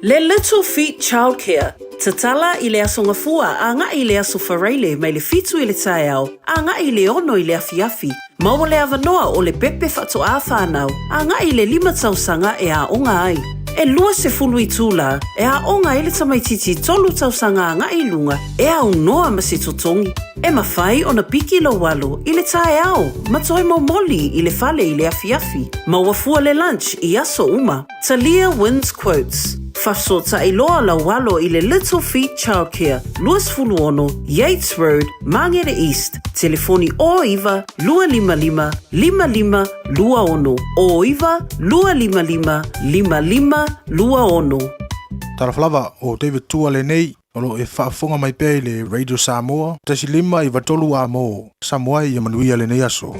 Le Little Feet Childcare. Tatala i le aso ngafua a nga i le aso whareile mai le fitu i le Taeao, a nga i le ono i le Fiafia. Maua le avanoa o le pepe whato a whanau, a nga i le 5 tausanga e a onga ai. E lua se fulu i tūla, e a onga i le tamaititi 3 tausanga a nga i lunga, e a unoa ma se totongi. E mawhai o na piki lo walo i le Taeao, matoi maumoli i le fale i le Fiafia. Mawafua le lunch i aso uma. Talia wins quotes. Whasota i loa la walo i le Little Feet Childcare, Luas Fuluono, Yates Road, Mangere East. Telefoni o iwa, 255 55 luaono. O iwa, 255 55 luaono. Taraflava o David Tua le nei, olo e whaafonga mai pēi le Radio Samoa, tasi 5 i watolu a mo, Samoa i amanuia le nei aso.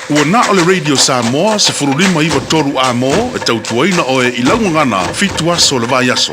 Ua na o le Radio Samoa se furulima iwa toru a mo e tautuaina o e ilangu ngana fitu aso le vai aso.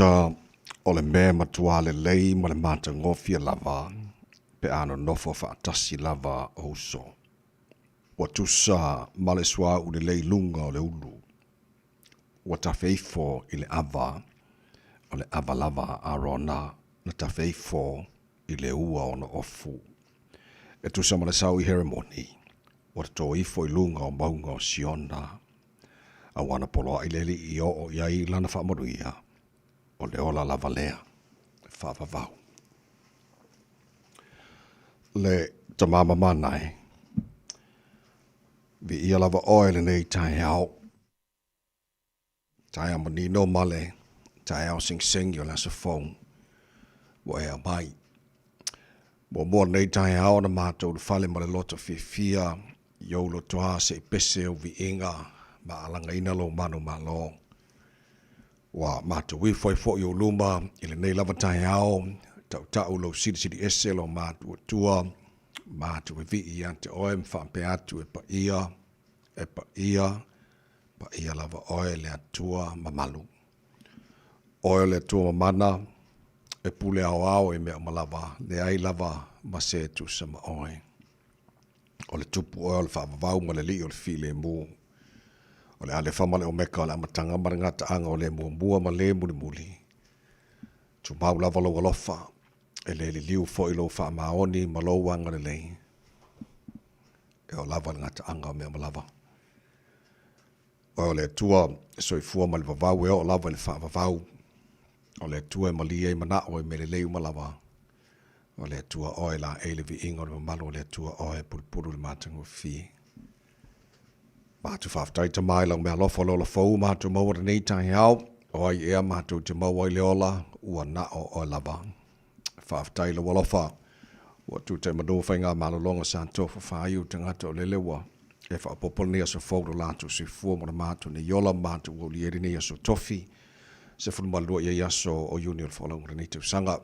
Tauta o le mea matua le lei ma le mata ngofia lava pe ano nofo whaatasi lava o uso. Wa tusa ma le swa u le lei lunga o le ulu. Wa tawheifo i le ava o le ava lava arona na tawheifo i le ua o na ofu. E tusa ma le sau i heremoni. Wa to ifo i lunga o maunga o siona. A wana poloa i leli i o iai lana whaamaruia. O le ola lava lea, whaavavau. Le tamama manai, vi ia lava oele nei Taeao. Taeao manino male, Taeao sing yo la sa phone. Wo ea mai. Wo mua nei Taeao na mātou le whale ma le loto Fiafia, yo lo toa se pese o vi inga, ma alanga ina lo manu malo. Wa mata wi foi o luma ile nei lava Taeao tau lo sidi ese lo matu tua matu vi ante oem fa pe atu e pa ia lava oele atua Malu oele tua mana e pule ao e me malava le ai lava mase tu sama oe o le tupu oele fa vau mo le li o le file mu o le ale whamale o meka o le amatanga marangata anga o le mua ma le muli. Tu mau lava lo alofa, e le liu fo ilo wha maoni ma lo wanga le lei. E o lava ngata anga o mea ma lava. O le tua soifua ma le vavau e o lava le wha vavau. O le tua e malia i mana o e me le leu ma lava. O le tua oe la e le vi inga o le malo o le tua oe pulpuru le matango fii. Mātu whaftai ta mai lang mea lofa lola fau, mātu maua nei Taeao, o ai ea mātu te maua i leola, ua na o lava. Whaftai la walofa, ua tu te manu whainga malolonga sa tofa whaiu te ngata o lelewa, e whapopol ni aso fau do lātu si fua mora mātu ni yola mātu o lieri ni aso tofi, se fulmalua ia aso o Union whalonga ni te usanga,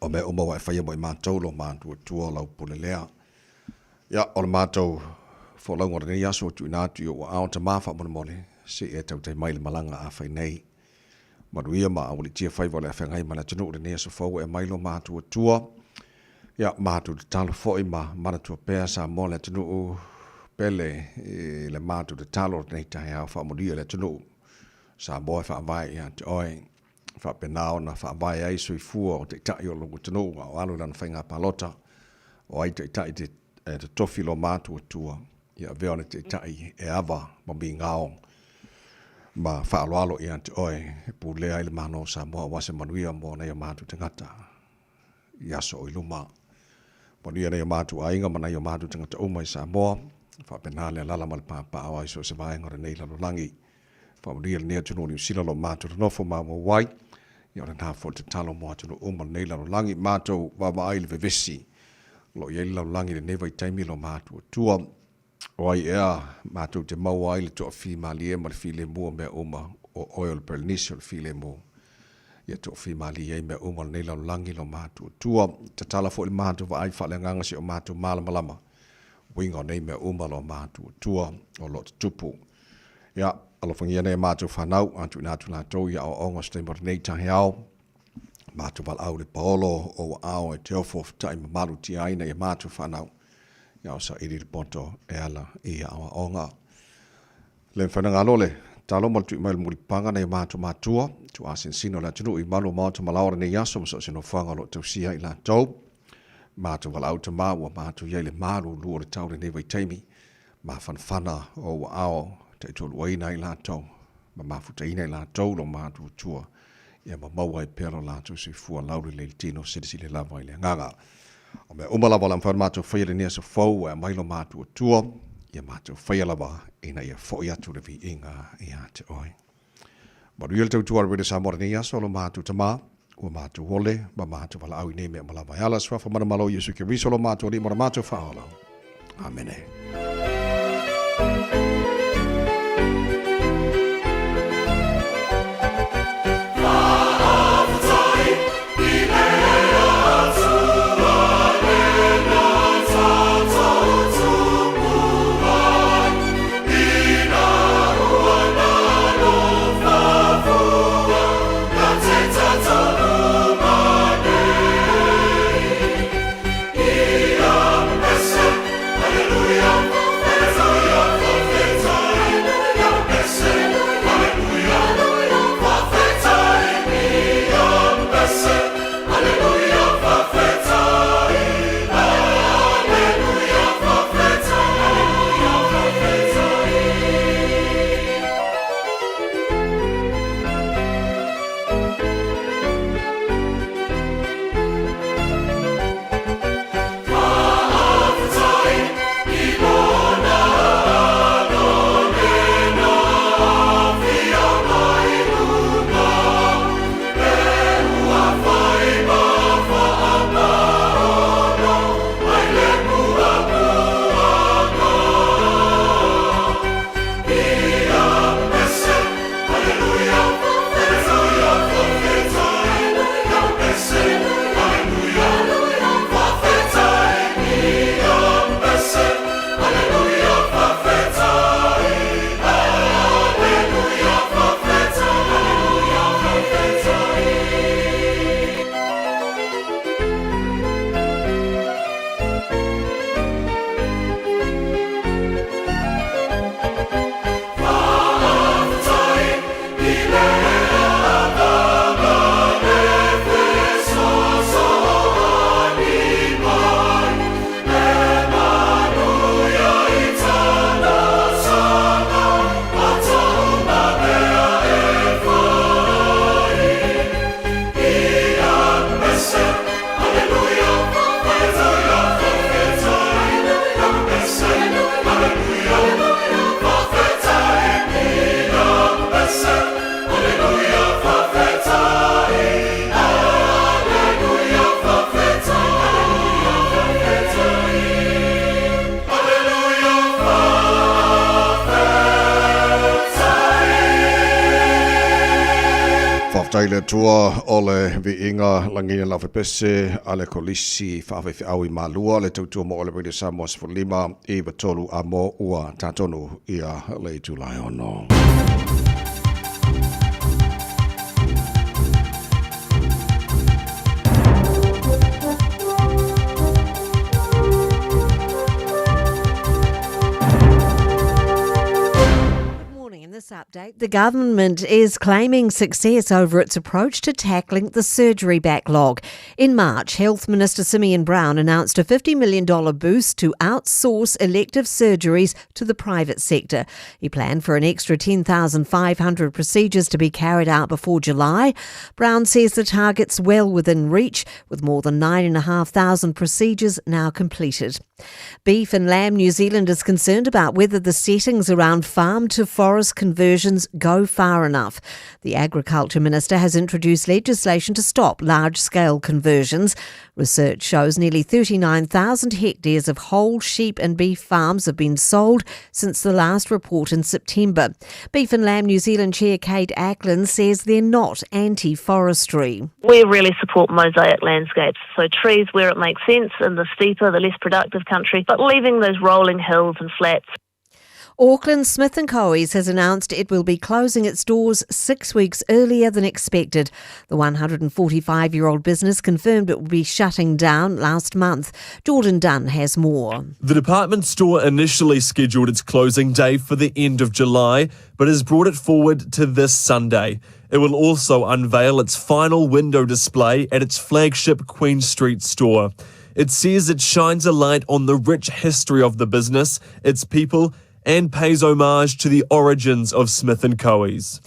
o me umawa e whaia mo i mātou lo mātu o tua lau pulelea. Ia, o le mātou, fo launga ni aso tu inatu yo ao te mafa mole se e tau te maile malanga a fai nei maruia ma awali tia fai wale a whangai mana tunu ni aso fau e mailo mātu tua ya mātu te talo foi ma mana tua pēa sa mo le tunu pele le mātu te talo nei Taeao wha moria le tunu sa moe wha vai ya te oi wha penao na wha vai ai sui fua o te tai o lungu tunu o alu lana whainga palota o ai te tai te tofi lo mātu tua ia veone te tai e ava ma bi ngao ma whaaloalo i ante oe e pulea ile mano sa moa wase manuia mo na ia mātu te ngata i aso o iluma manuia na ia mātu ainga ma na ia mātu te ngata umai sa moa whapenale lala mal pāpā awa iso se vaenga nei lalo langi whamuria nea tunu ni usila lo mātu nofo ma mo wai ia ora nā fo te talo moa tunu uma nei lalo langi mātu wama aile vevesi lo ia lalo langi le newa i taimi lo mātu tua Oi ea, mātou te maua ai le toa whi mali e ma le while mua mea uma o oil pernicio le while mua. Ia toa whi mali e mea uma le neila langi lo mātou. Tua, te tala fo il mātou wa ai whale nganga si o mātou malamalama. Winga nei mea uma lo mātou. Tua, o lo te tupu. Ia, alofangia nei mātou whanau, antu inatu nātou ia o onga stei mora nei Taeao. Mātou wal au le paolo o ao e te ofo taima malu ti aina ia mātou whanau. Ia o sa iri poto e ala i awa onga. Le whananga alole, talo mal tu mail mulipanga nei mātu mātua, tu asin sino la tunu i malu mātu malaora nei aso, so sino whanga lo tau sia i la tau. Mātu wala au ta māua, mātu iei le malu lua le tau le newa i teimi. Mā whanwhana o wa ao, te tolu waina i la tau. Ma mafuta ina i la tau lo mātu tua. Ia ma maua i pero la tu si fua lauri le tino, sidisi le lava i le nganga. O me umalawa lam whan mātou whaia le nia sa fau e mailo mātou tua, ia mātou whaia lawa ina ia whoi atu le vi inga i a te oi. Maru il tau tua rede sa mora ni aso lo mātou tamā, ua mātou hole, ma mātou wala au i ne mea malawa ala swafa mana malo Yesu ki riso lo mātou li mora mātou whaola. Amene. Whaftaile tua o le vi inga langi la whepese a le kolisi whawhawhi au I Malua le tautua mo o le Radio Samoa Sifurlima I Batolu a mo ua tātonu ia le Julai ono. This update, the government is claiming success over its approach to tackling the surgery backlog. In March, Health Minister Simeon Brown announced a $50 million boost to outsource elective surgeries to the private sector. He planned for an extra 10,500 procedures to be carried out before July. Brown says the target's well within reach, with more than 9,500 procedures now completed. Beef and Lamb New Zealand is concerned about whether the settings around farm to forest conversions go far enough. The Agriculture Minister has introduced legislation to stop large-scale conversions. Research shows nearly 39,000 hectares of whole sheep and beef farms have been sold since the last report in September. Beef and Lamb New Zealand Chair Kate Ackland says they're not anti-forestry. We really support mosaic landscapes, so trees where it makes sense in the steeper, the less productive country, but leaving those rolling hills and flats. Auckland's Smith & Coe's has announced it will be closing its doors 6 weeks earlier than expected. The 145-year-old business confirmed it will be shutting down last month. Jordan Dunn has more. The department store initially scheduled its closing day for the end of July, but has brought it forward to this Sunday. It will also unveil its final window display at its flagship Queen Street store. It says it shines a light on the rich history of the business, its people, and pays homage to the origins of Smith & Coe's.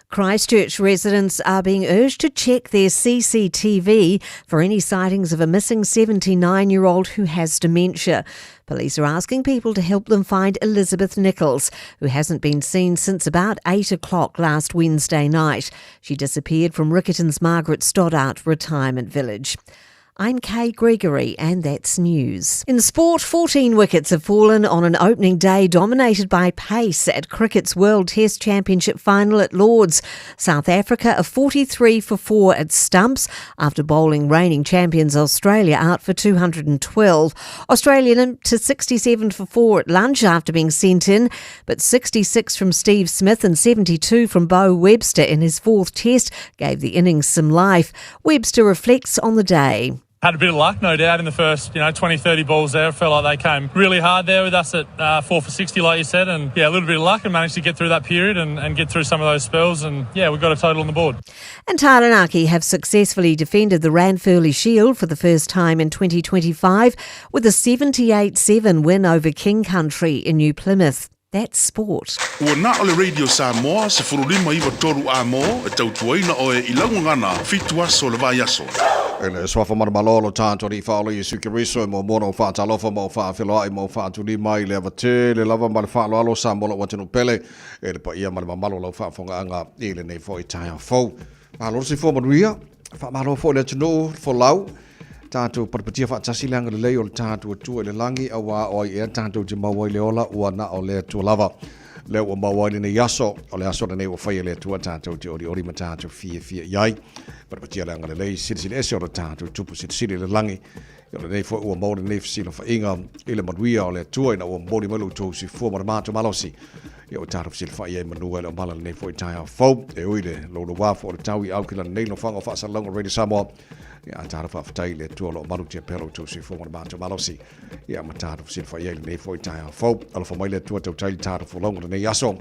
Christchurch residents are being urged to check their CCTV for any sightings of a missing 79-year-old who has dementia. Police are asking people to help them find Elizabeth Nichols, who hasn't been seen since about 8 o'clock last Wednesday night. She disappeared from Rickerton's Margaret Stoddart retirement village. I'm Kay Gregory and that's news. In sport, 14 wickets have fallen on an opening day dominated by pace at cricket's World Test Championship final at Lords. South Africa are 43 for 4 at stumps after bowling reigning champions Australia out for 212. Australia limped to 67 for 4 at lunch after being sent in, but 66 from Steve Smith and 72 from Beau Webster in his fourth test gave the innings some life. Webster reflects on the day. Had a bit of luck, no doubt, in the first 20, 30 balls there. It felt like they came really hard there with us at 4 for 60, like you said. And, a little bit of luck and managed to get through that period and get through some of those spells. And, we got a total on the board. And Taranaki have successfully defended the Ranfurly Shield for the first time in 2025 with a 78-7 win over King Country in New Plymouth. That's sport. Ua na o le Radio Samoa se furulima iwa toru a mo e tautuaina o e ilaungangana fitu aso le vai aso. Ele swafa marmalolo tanto ri fa i sukiriso mo mono fa talofa mo fa filo ai mo fa tu ni mai le avate le lava mal fa lo alo samolo watenu pele e pa ia mal malo lo fa fonga anga ile nei foi taia fo malo si fo maria fa malo fo le tunu fo lau tanto parpatia fa tasilang le leo tanto tu le langi awa o e tanto te mawai le ola ua na o le tu lava le ua mawai le yaso o le aso nei ua fai le tu tanto te ori matato Fiafia yai parpatia langa le lei sili ese o tanto tupu sili le langi o le nei fo ua mawai nei sila fa inga ile maduia o le tu ina ua mori malu tu si fu marmato malosi o taro sila fa ia manuel o mala nei fo taia fo e uile lo lo wa fo le tawi au kila nei no fanga fa sa longa Radio Samoa ia taro fa fatai le tu lo malu te pelo tu si fu marmato malosi ia mataro sila fa ia nei fo taia fo ala fa mai le tu tai taro fo longa nei aso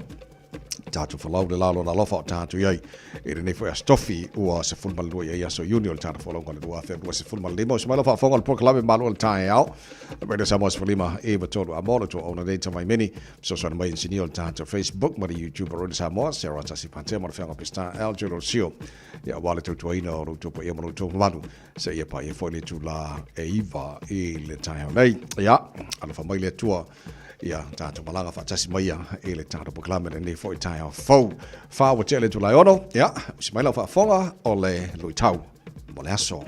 Tatu falau de lalo na lofa tatu yai e nei foi a stoffi ua se fulmal do ia so junior tatu falau con do afe do se fulmal limo se malo fa fonga al proclame Malu al Taeao pero somos fulima e todo amor to ona data mai many so so mai insinio tatu Facebook mari YouTube ro sa mo se ro si pante mo fanga pista al jelo sio ia wale to ina ro to e mo to Malu se ia pa e foi le tu la e iva e le Taeao nei ia ala fa mai le tua ia tātou malanga whaatasi mai e le tātou proclame nei foi Taeao fau wha tele tu lai ono ia si mai lau whaafonga o le lui tau mo le aso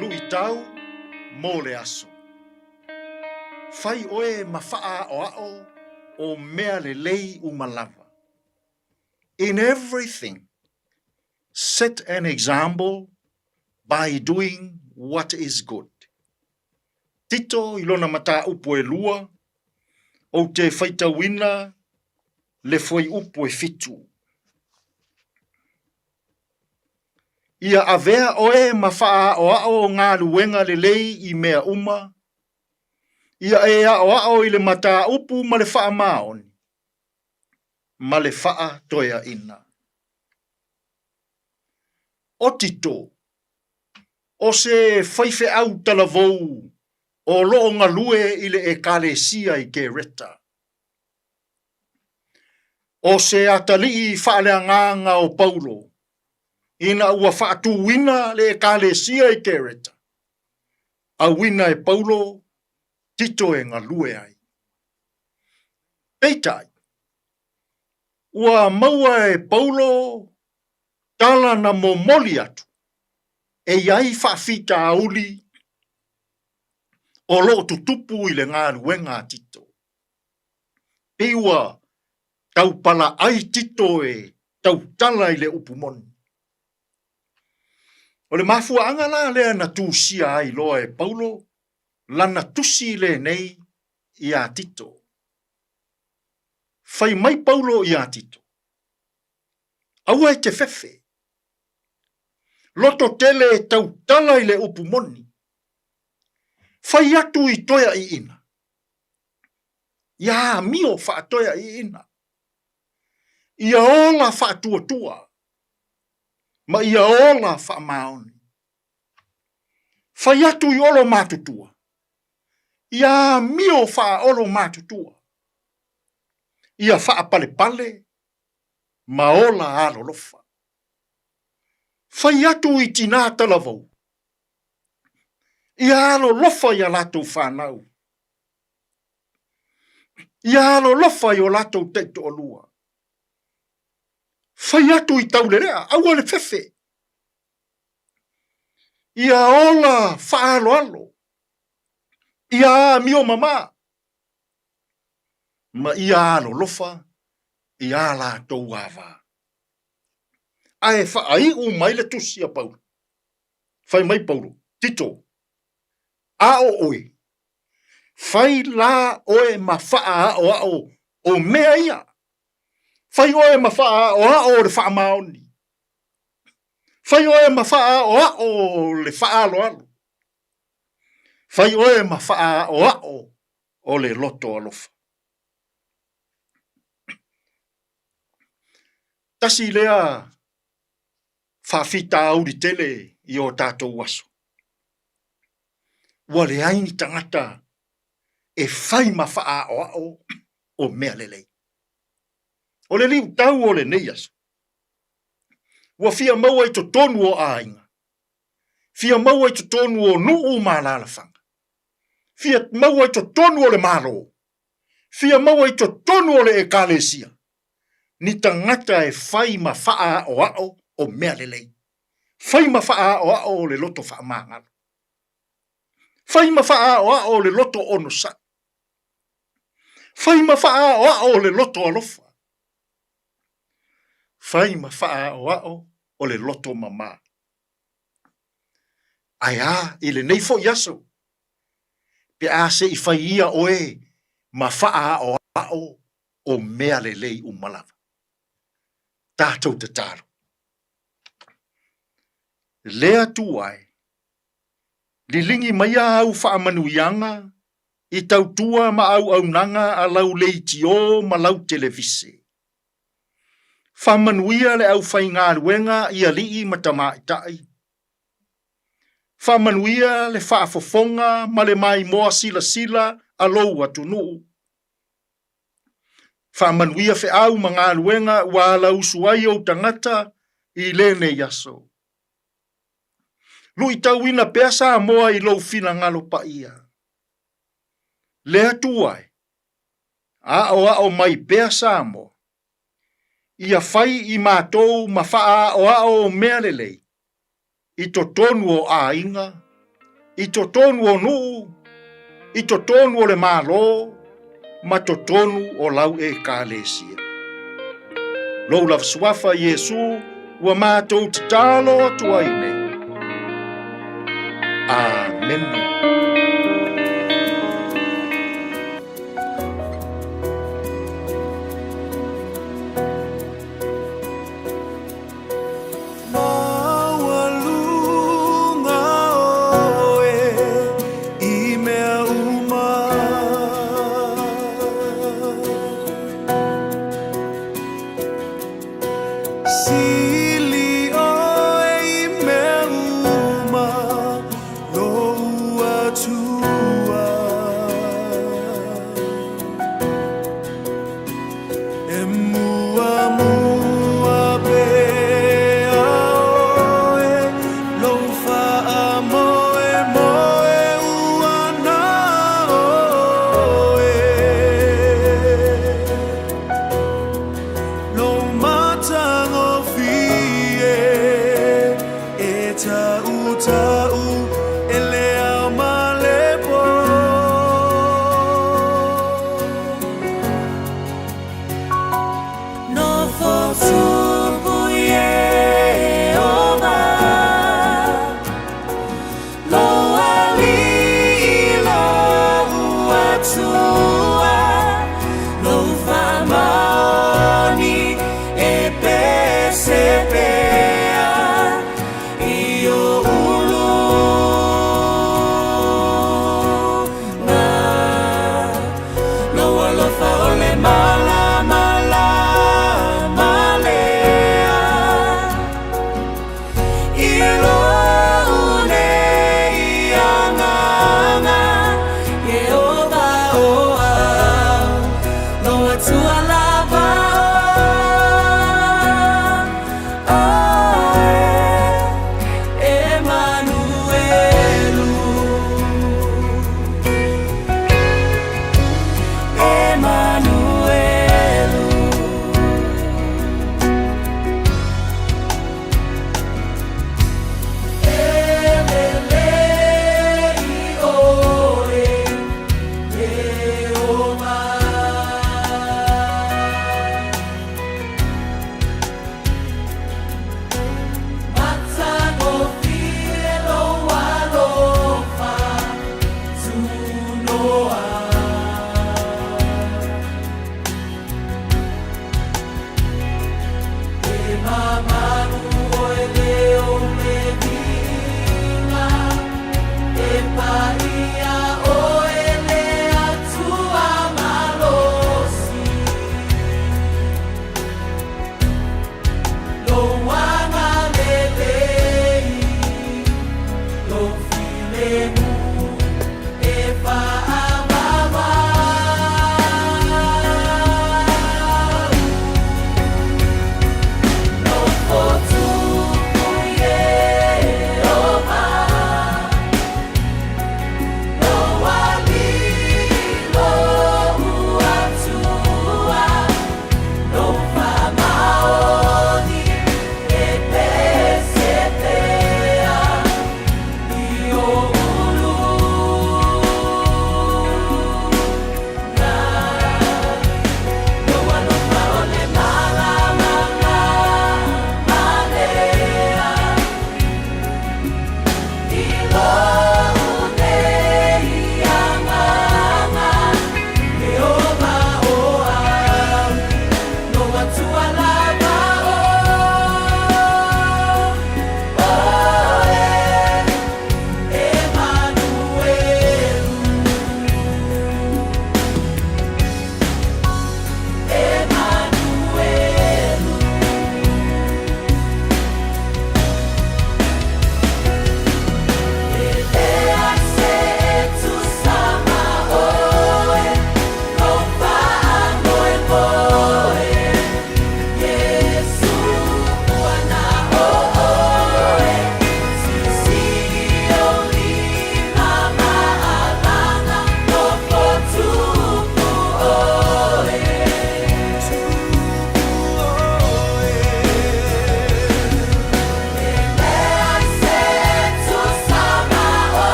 Lui tau mo le aso. Fai oe mafaa o ao o mea le lei umalava. In everything, set an example by doing what is good. Tito ilona mata upo e lua, o te whaita wina, le foi upo e fitu. Ia avea oe mafaa o ao ngā luenga le lei I mea uma, ia e a o ao I le mata upu ma le faa maoni, ma le faa toia ina. O tito, o se whaife au talavou, o loo ngā lue I le e kalesia I ke reta. O se atalii whaale nganga o Paulo, ina ua whaatu wina le e kalesia I ke reta. A wina e Paulo, tito e ngā lue ai. Peitai, ua maua e Paulo, tala na momoli atu, e iai whaafita auli, o loo tutupu I le ngā luenga tito. Ewa, tau pala ai tito e tau tala I le upumoni. O le mafua angala lea na tūsia ai loa e Paulo, lana tusi le nei I a tito. Fai mai Paulo I a tito. Aua e te fefe. Loto tele e tau tala I le upumoni. Fai atu I toia I ina. Ia mio wha toia I ina. Ia ola wha tua. Ma ia ola wha maoni. Fai atu I olo matutua. Ia mio wha olo matutua. Ia wha pale. Ma ola alo lofa. Fai atu I tina talavou. Ia alo lofa ia lato whanau. Ia alo lofa I o lato teito o lua. Fai atu I taulerea, aua le fefe. Ia ola whaalo alo. Ia mio mama. Ma ia alo lofa, ia lato wava. Ae whaai u mai le tusia Paulo. Fai mai Paulo, tito. A o oe. Fai la oe ma faa o mea ia. Fai oe ma faa o le faa maoni. Fai oe ma faa o le faa alo. Fai oe ma faa o le loto alofa. Tasi lea whawhita au di tele I o tātou waso. Wale aini tangata e whai ma wha o mea lelei. O le liu tau o le neias. Wa fia maua I to tonu o ainga. Fia maua I to tonu o nuu mālalafanga. Fia maua I to tonu o le malo. Fia maua I to tonu o le ekalesia. Ni tangata e whai ma wha o mea lelei. Whai ma wha o le loto wha mangalo. Whai ma wha o le loto ono sa. Whai ma wha o le loto alofa. Whai ma wha o le loto mama. Aia, I le nei fo yaso. Pe a se I whai ia oe ma wha o mea lelei umalava. Tātou te tāro. Lea tuai. Lilingi mai au wha manuianga, I tau tua ma au nanga a lau leitio ma lau televise. Wha manuia le au whai ngā ruenga I a lii matama itai. Wha manuia le wha fofonga ma le mai moa sila a lou atu nuu. Whamanuia fe au ma ngā ruenga wā lau suai o tangata I lene yaso. Lui tauina pea Samoa I lou fina ngalo pa ia. Lea tuai. A o mai pea Samoa. Ia fai I mātou ma faa o mea lelei. I to tonu o a inga I totonu o nuu, I totonu o le malo, ma totonu o lau e kālesia. Lou lava suafa Iesu, ua mātou te talo atua i nei. Amen. Io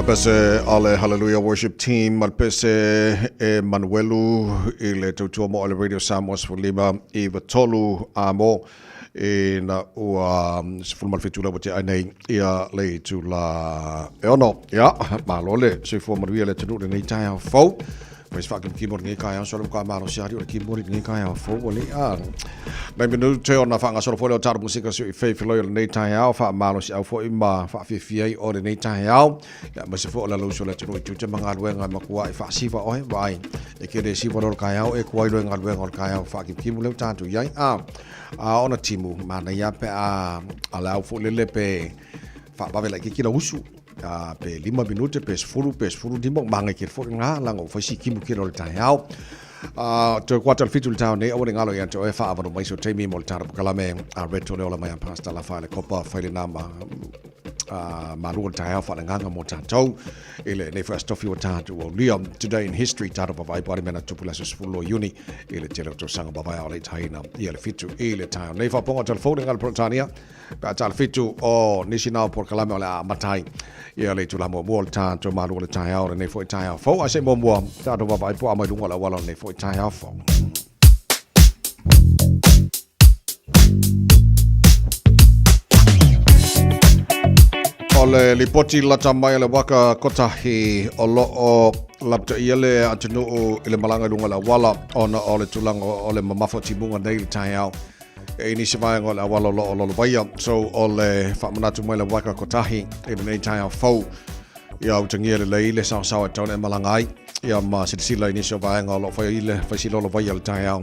Malpese ale Hallelujah Worship Team, malpese Manuelu, ile tutua mo ale Radio Samoa Fulima, Eva Tolu Amo, na ua sifulu malfitula wate anei ia le tula eono, ya, malole, sifu maruia le tenu nei taia fau, mas fakin kimor ngai kaya solo ka maro siari o kimor ngai kaya fo wali a na minu te ona fa nga solo fo le tar musika so fe fe loyal nei taia fa maro si au fo ima fa Fiafia o nei taia ya mas fo la lo so le tenu tu te manga luenga makua fa sifa o vai e ke re sifa ro kaya e ko luenga luenga kaya fa kimor le tantu yai a ona timu mana ya pe a ala fo le pe fa ba vela ki la usu pe 5 minute pe sfuru di mong manga ki fo nga lango fa si kimu ki lo Taeao to quarter fitul town ne o ngalo ya to e fa ava mai so temi mo tar kalame a reto le ola mai pasta la fa le copa fa le nama Malu Taeao fa nganga mo tatou ile ne first of your tatu o liam today in history tatu pa vai body mena tupula so full uni ile tele to sanga ba vai ole taina ile fitu ile town ne fa ponga telefone ngal Protania pa tal fitu o national por kalame ola matai ile tu la mo mo tatu Malu Taeao ne fo Taeao fo a se mo mo tatu ba vai po a mai lunga la wala ne fo Taeao fo ole lipoti lata mai le waka kotahi o loo lapta iele atunu ile malanga lunga la wala ona ole tulanga ole mamafo timunga nei Taeao e ni se mai ngola wala lo baya so ole fa manatu mai le waka kotahi ile nei Taeao fo ya utangiele le ile sa sa tone malangai ya ma sila ini so vai ngolo fa ile fa silo lo baya le Taeao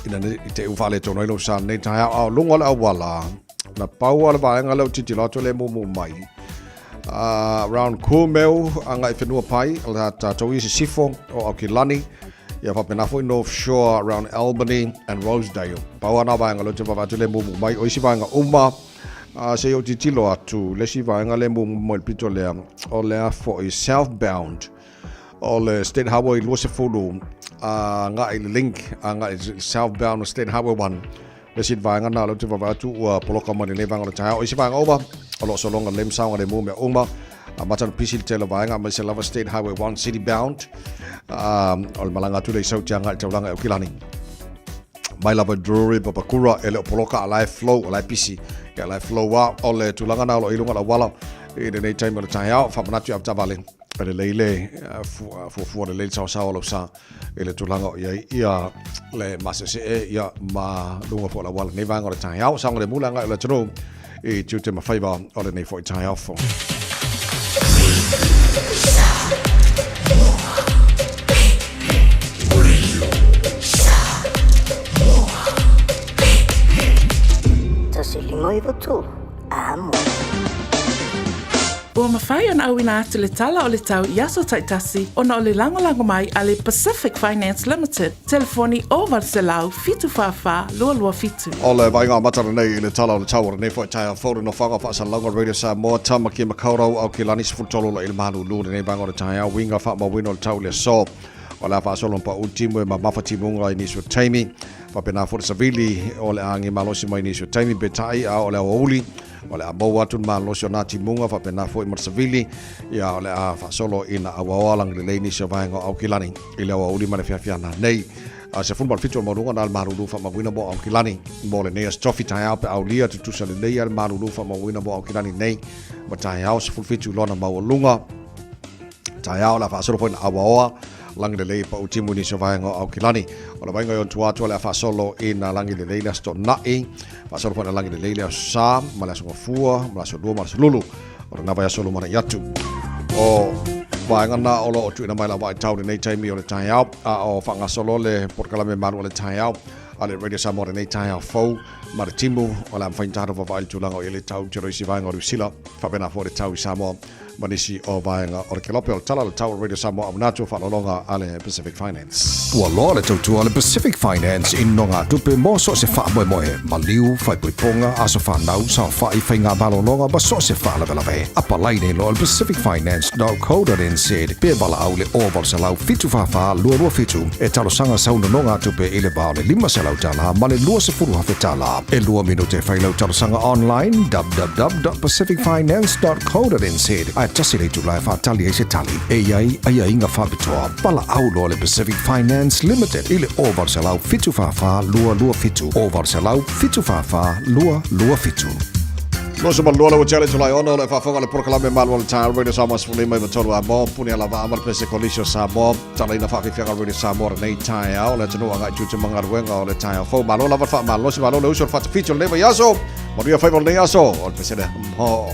ina te uvale to no sa nei Taeao lunga la wala na pau ala vai ngalo titi loto le mumu mai round Kumeu anga ifenua pai ala tatawi si sifo o Akilani ya fa pena foi North Shore around Albany and Rosedale pau ana vai ngalo te vavatu le mumu mai o isi vai nga uma se o titi lo atu le si vai ngale mumu mo pito le o le for is southbound o le State Highway Losefulu nga ile link nga southbound State Highway 1 le sit vanga na lo te vavatu ua poloka mani le vanga o Taeao isi vanga over o lo so longa lem saunga le mume uma matan pisil tele vanga ma se lava State Highway 1 city bound o malanga tu le sautianga te langa o Kilani mai lava Drury papakura ele poloka live flow live pisi ya live flow wa o le tulanga na lo ilunga la wala e nei time o Taeao fa manatu ya tavale ele leile fu le sa lo sa ele tulanga ia le masese ia ma lunga fo la wala nei vanga o Taeao sa ngole mulanga le tro e tute ma faiva o le nei fo Taeao fo Ua mawhai ana au ina atu le tala o le tau Iaso Taitasi ona o le lango mai a le Pacific Finance Limited. Telefoni o Valselau fitu whawha lua fitu. O le vainga matara nei i le tala o le tau o nei fo Taeao fōru no whanga wha salanga Radio Samoa tama ki makaurau au ki lani sifutolo la il Malu lūne nei vanga o le Taeao winga wha mawino le tau le so. O le wha solon pa utimu e ma mafa timunga i nisu taimi. Wa pena fōru savili o le angi malosi mai nisu taimi betai a o le awauli. O le a mau atu ma losi o nati munga fa pena fo i marsavili ia o le a fa solo ina awawalang le leini se vaenga au kilani i le awa uli ma le Fiafia na nei se funbal fitu o marunga na al marulu fa mawina mo au kilani mo le nei trophy Taeao pe au lia tutusa le nei al marulu fa mawina mo au kilani nei ma Taeao se fulfitu lona mawalunga Taeao la fa solo fo ina awaoa langi le lei pa utimu ni se vaenga au kilani o le vaenga yon tuatu le fa solo ina langi le lei la sto nai fa solo fo ina langi le lei la sa ma la so fua ma la so do ma la so lulu o na vai solo mana yatu o vaenga na o lo o tuina mai la vai tau nei taimi o le Taeao o fanga solo le porkalame Malu o le Taeao ale Radio Samoa nei Taeao fo ma le timu o la faintaro va vai tulanga o le tau tiro si vaenga o Rusila fa pena fo le tau Samoa manisi o vaenga o le kelope o tala le tau Radio Samoa amnatu fa longa ale Pacific Finance. Ua loa le tautua le Pacific Finance in nonga tupe mo so se wha moe maliu whai puiponga aso whanau sa whai whainga balononga ba so se wha lawe. Apa laine lo le Pacific Finance.co.nz pe bala au le oval se lau fitu whawha lua fitu e talo sanga sauna nonga tupe ile bao le 5 se lau tala ma le lua se furu hawhe tala. E lua minute whai lau talo sanga online www.pacificfinance.co.nz ai whae tasi le tulai whaatali e se tali. E ai inga whapitoa pala au loa le Pacific Finance Limited. Ile ovar se lau fitu whawha lua fitu. Ovar se lau fitu whawha lua fitu. No se malua le challenge lai ono le fafonga le proklame malu le tar radio Samoa sfuli mai tolu a mo puni ala va amal pese kolisio Samoa tala ina fa fia radio Samoa nei Taeao le tunu anga chuchu manga ruenga le Taeao fo malu la fa malu se malu le uso fa feature le yaso maria fa le yaso o pese le ho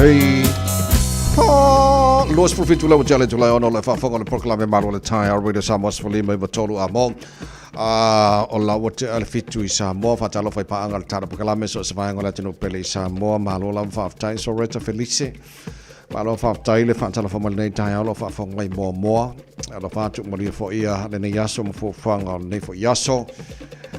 Hey. Luas profitu lau jale tu lai ono le whafonga le proklame maro le Taeao Radio Samoa Sfalima iwa tolu a mo. O la wate ale fitu I Samoa whatalo whai paanga le tara proklame so se vaenga le tino pele I Samoa malo lam whaftai so reta felice. Malo whaftai le whatalo whamal nei Taeao lo whafonga I moa. Alo whatu maria fo ia le ne yaso mo fo whanga le nei fo yaso.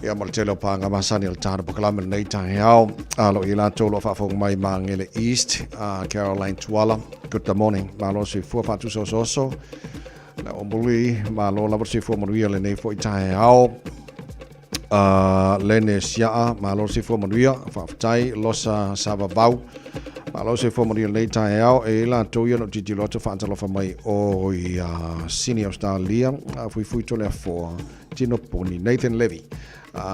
Ia mo le tele o paanga masani le tara proklame le nei Taeao. Alo I la tolo whafonga mai mangele East. Caroline Tuala. Good morning. Malo si fua fatu so. Na ombuli malo la si fua manuia le nei fo I Taeao. Lene sia malo si fua manuia fatai losa savavau. Malo si fua manuia nei Taeao e la toia no titi loto fatalo fa mai o I senior star lia fui tole fo Tino Poni Nathan Levy.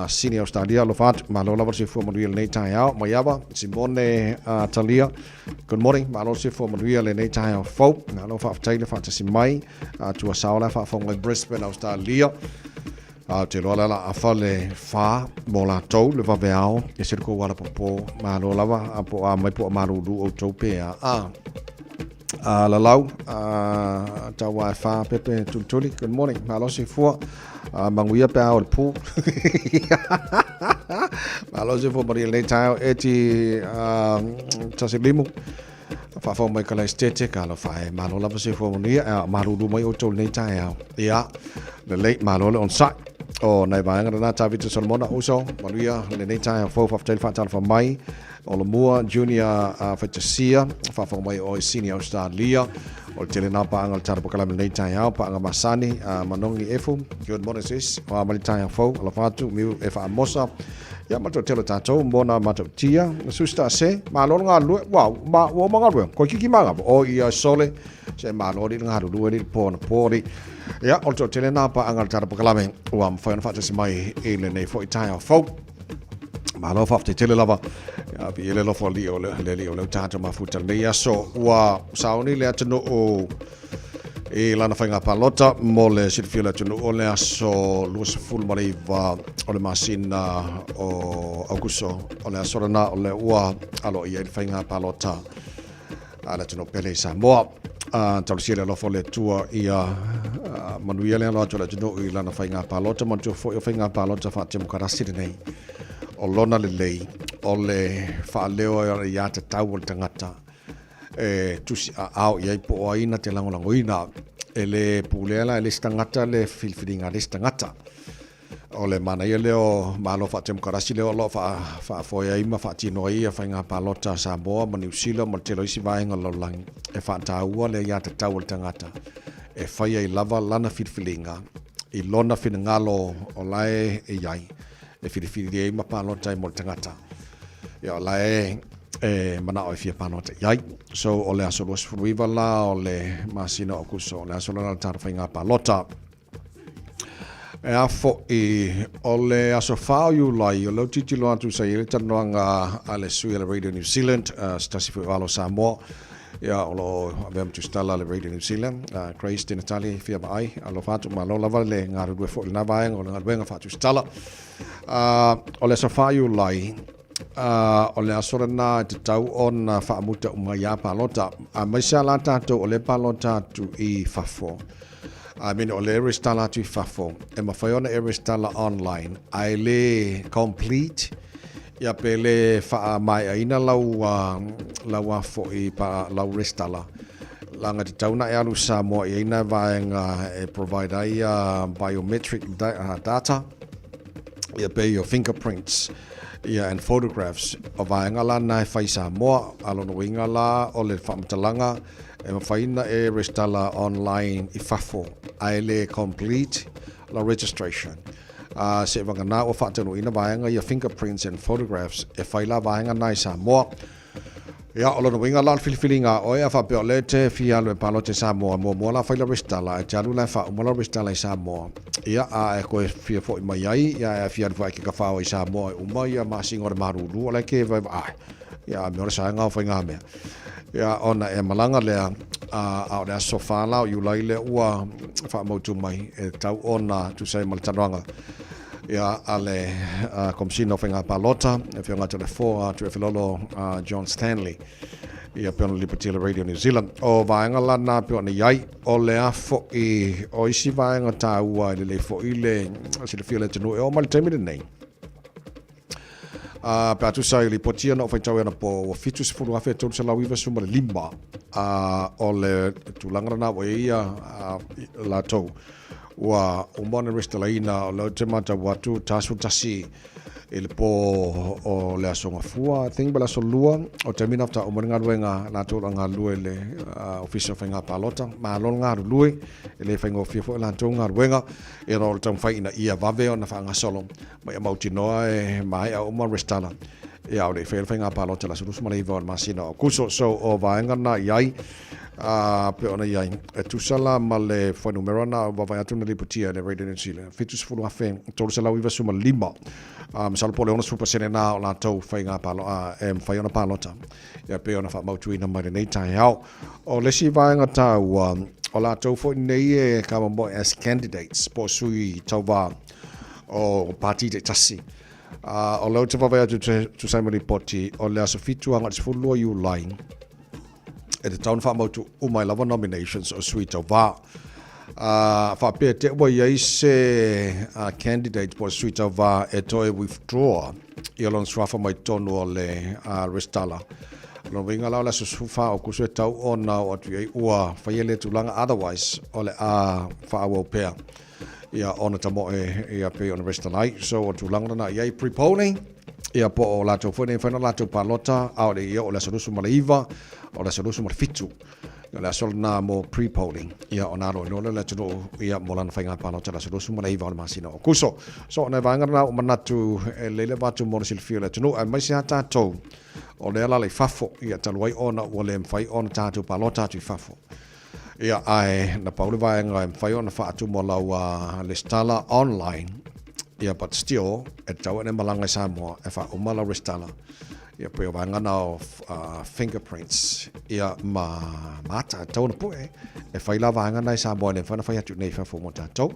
Senior stadia lo fat malo la si fo manuia nei Taeao Mayava Simone Talia. Good morning. Malo si fo manuia le nei Taeao fo malo fa taile fa si mai tu saula fa fo mai Brisbane Australia. Te loa la afale fa mo la tau le vaveao e se ko wala popo malo lava apo a mai po maru du o topea la lau tawa fa pepe tultuli. Good morning. Malo si fo manguia pe o pu malo si fo maria le Taeao eti tasilimu fa fo mai kala estetic ala fa malo lava si fo maria maru du mai o tol le Taeao ia le late malo le on site. O nei vaenga na Tavita Solomona uso maria le nei Taeao fo fa tel fa tal fa mai o le mua junior fatasia fa mai o senior Australia o tele na pa angal tar pokala nei Taeao pa anga masani manongi efu. Good morning sis o mali Taeao fo la fatu mi e fa mosa ya mato tele tato mona mato tia susta se malon nga lu wow ma wo manga lu ko kiki manga o ia sole se malori nga lu ni pori. Ja, also tele na pa angal tar proklame wa mfano fa tsi mai ele nei fo Taeao fo malo fa tele lava ya bi ele lo fo li o le tato ma futa nei aso wa sauni le atno o e lana fainga palota mo le sirfila tunu o le aso luas full mari va o le masina o augusto o le aso na o le ua alo ia fainga palota ala tunu pele Samoa. Tau sile lo fole tua ia manuia le lo tola tunu I lana fainga palota mo tu fo fainga palota fa temu karasi nei o lona le lei o le fa leo ia te tau tangata tusi au ia po aina te langolangoina ele pulela ele stangata le filfilinga le stangata o le mana ia leo malo fa temu karasi leo lo fa fo ia ima fa tino ia fainga palota Samoa mo New Zealand mo te lo isi vaenga lo lang e fa taua le ia te tau tangata e faia I lava lana filfilinga I lona finangalo o lae e iai e filifili ima palota mo tangata ia lae mana o fia panota iai so o le aso los fruiva la o le masina o kuso le aso la tar fainga palota e afo o le aso fao yu lai o lo titilo atu sa ile tanoanga ale sui le Radio New Zealand stasi fu alo Samoa ia o lo avem tu stala le Radio New Zealand Grace de Natalie fia mai alo fatu ma lo lava le ngaru due fo na vai o ngaru fatu stala o le aso fao yu lai o le asora na te tau on whaamuta umaya palota mai sa la tatou o le palota tu I fafo mene o le eristala tu I fafo e mawhai ona eristala online ai le complete ia pele wha mai aina lau afo I pa lau restala langa te tauna e alu Samoa I aina vaenga e provide ai biometric data ia pe your fingerprints and photographs o vaenga la na fai Samoa alo no winga la o le whamtalanga e mawhaina e restala online I fafo ai le complete la registration se vanga na o whatano ina vaenga ia fingerprints and photographs e fai la vaenga na I Samoa ia o no winga la filifilinga o ia whape o le te fia le palote Samoa mo la fai la restala e te alu la mo la restala I Samoa ia e koe fia fo I mai ai ia e fia rua ki ka whao I Samoa umai ia masingo re maruru o le ke vai ia me ora sa ngā whai ngā mea ia ona e malanga lea au le sofa la o yulai le ua wha mautu mai e tau ona tu sei maltanoanga ia ale komsino whenga palota e whianga tele 4 tu e whilolo John Stanley ia pe ona Liberty Radio New Zealand o vaenga lana pe ona iai o le afo I o isi vaenga tāua I le fo I le sile fia le tanu e o mali taimile nei pe atu sai li potia no fai tau ana po o fitu se fulu afe tolu se lau iwa suma le lima o le tulanga na o ia la tau wa umone restalaina o lau te mata watu tasu tasi ele po o le asonga fua thing bala so lua o termina after o moringa ruenga la to nga lue le official fenga palota ma lo nga lue ele fenga ofifo la to nga ruenga e ro tam fai na ia vave ona fanga solo ma ya mauti no e mai o mo restala ya o le fenga palota la sulu ma le ivon ma sino kuso so o vaenga na yai pe ona yai e tu sala ma le fo numero na va vai atu na liputia le radio in Chile fitus fulu afe to sala wiva suma lima sal pole ona super senena la tau fai nga palo fai ona palota ya pe ona fa mautu ina mai nei Taeao o le si vai nga tau o la tau fo nei e ka mo as candidates po sui tau va o party de tasi o lo te vai atu tu sai mo ripoti o le aso fitu anga se fulu you line at the town fa mautu o mai lava nominations o sui tau va fa pe te wa ye se candidate for suite of e toi withdraw elon swafa mai tonu le restala no vinga la su fa o kuso tau ona o tu ua fa yele tulanga otherwise ole fa wo pair ia ona tamo ia pe on restala so o tulanga na ia pre-polling ia po o la to fone fa la to palota au le ia o la solusu malaiva o la solusu mal fitu la sol na mo pre-polling ia onaro no le tuno ia molan fainga palo tala so suma nei va masino kuso so na vanga na o manatu le vatu mo sil fio le tuno a mai sa tato o le ala le fafo ia talwai ona o le fai on tato palota tu fafo ia ai na paule vanga fai on fa tu mo la le stala online ia but still et tau ne malanga Samoa e fa o mala restala ia pe o vanga na fingerprints ia mata tau na poe e fai la vanga na Samoa ne fa na fai atu nei fa fo mo tau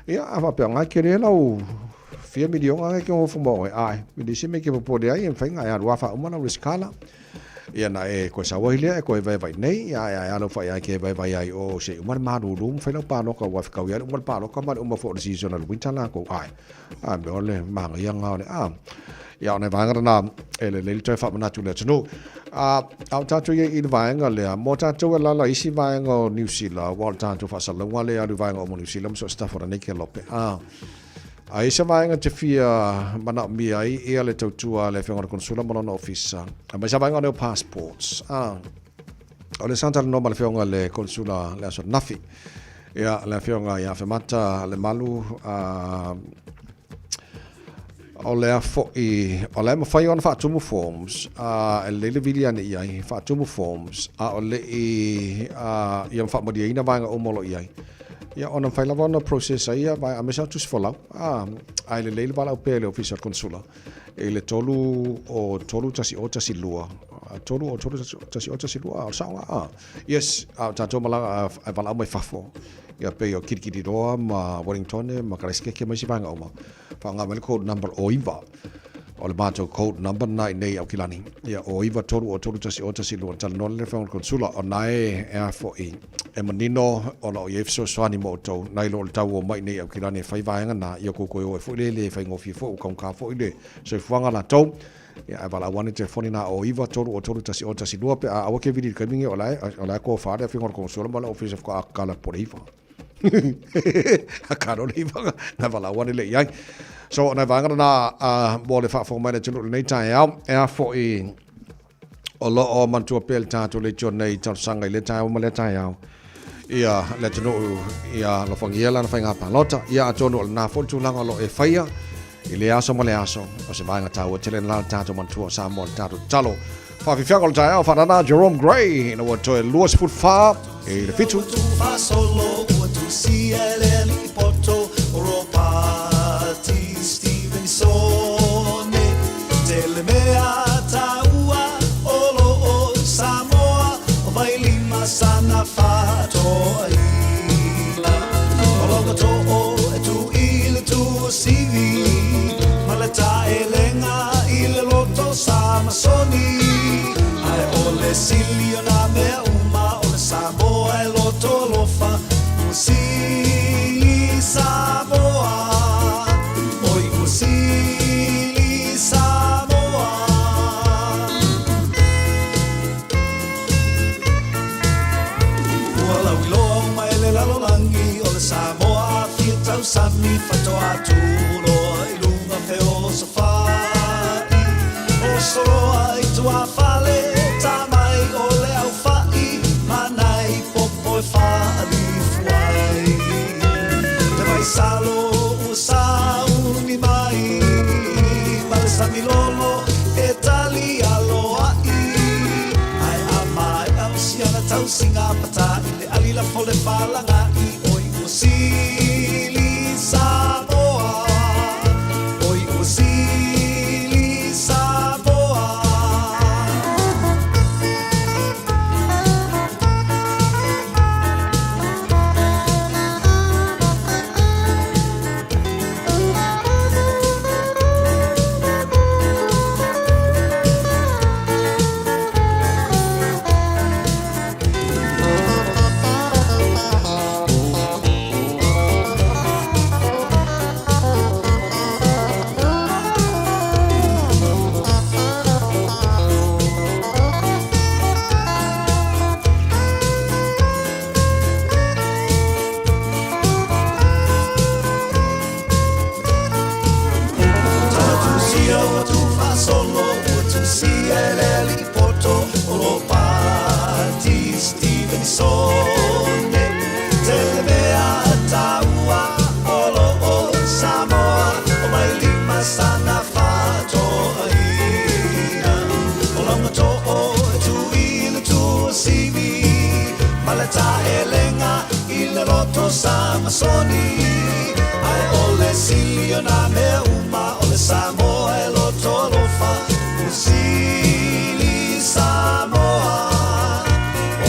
ia ava pe nga kere lau 4 milion nga ke o fo mo ai mi disi me ke po de ai en fai nga ya wa fa o mala riskala ia na e ko sa wile e ko e vai nei ia lo fai ai ke vai ai o se umar maru rum fai no pa no ka wa ka ia umar pa no ka ma umar for seasonal winter la ko ai me ole ma nga nga ne ia ne vanga na ele le te fa na tu le no au tatu ye I vanga le mo tatu la isi vanga New Zealand wa tatu fa sa wa le adu vanga mo New Zealand so stuff for ne ke lope ai se vanga te fia mana mi ai e le tatu le fenga consula mo no office ma sa vanga no passports o le santa no mal fenga le consula le so nafi ia le fenga ia fe mata le malu o le afo o le mawhai ona whaatumu forms e le viliane iai whaatumu forms o le ia mwhaamodi ina vanga o molo iai ia ona mwhailawa ona process ia vai a mesa tusi folau ai le leile wala upe le official consula e le tolu tasi lua tolu tasi lua o saunga yes tato malanga ai wala mai fafo ia pe o kirikiri roa ma Wellington ma karaiskeke mai si vanga oma whanga mele code number o iwa o le mato code number nei au kilani ia o iwa tolu tasi lua tala no le whanga consula o nae e fo e manino o la o yefso swani mo tau nai lo le tau o mai nei au kilani whai vanga na ia koko o e fo le whai ngofi fo o kaunka fo ile so i whanga la tau ia e wala wane te foni na o iwa tolu tasi lua pe a awake vidi kamingi o lai ko whaare a whinga consula ma la office of ko akala por iwa a karo nei vanga na wala wane le iai so na vanga na mo le whaafo mai le tunu nei Taeao e a fo o lo o mantua pel tātou le JUN nei tau sanga i le Taeao ma le Taeao ia le tunu ia lo whangiela na whainga palota ia a tonu na fo tūlanga lo e whaia i le aso ma le aso o se vanga tau tele na tātou mantua Samoa tātou talo Fiafia o Taeao whanana Jerome Gray ina wa toe luas foot far e le fitu CLL Poto Ropati Stevenson Telemea Taua Olo Samoa Vailima Sana Fato Olo to tu il tu sivi Malata Elenga il loto Samasoni ai ole e loto lofa Usili Samoa Oi Usili Samoa Ua lau iloa mai le lalolangi o le Samoa Fia tau sami fatoa tulo I lunga feo safai O soroa I tua fale tamai o le au fai Manai popo e fai fuai Te mai salo o sau ni mai Male samilolo e tali aloa I Ai amai am siana tau singa pata I le alila fole falanga I oi o sili Samoa Oi o sili Samoa Samasoni ai ole silio na me uma ole Samoa e lo tolofa usili Samoa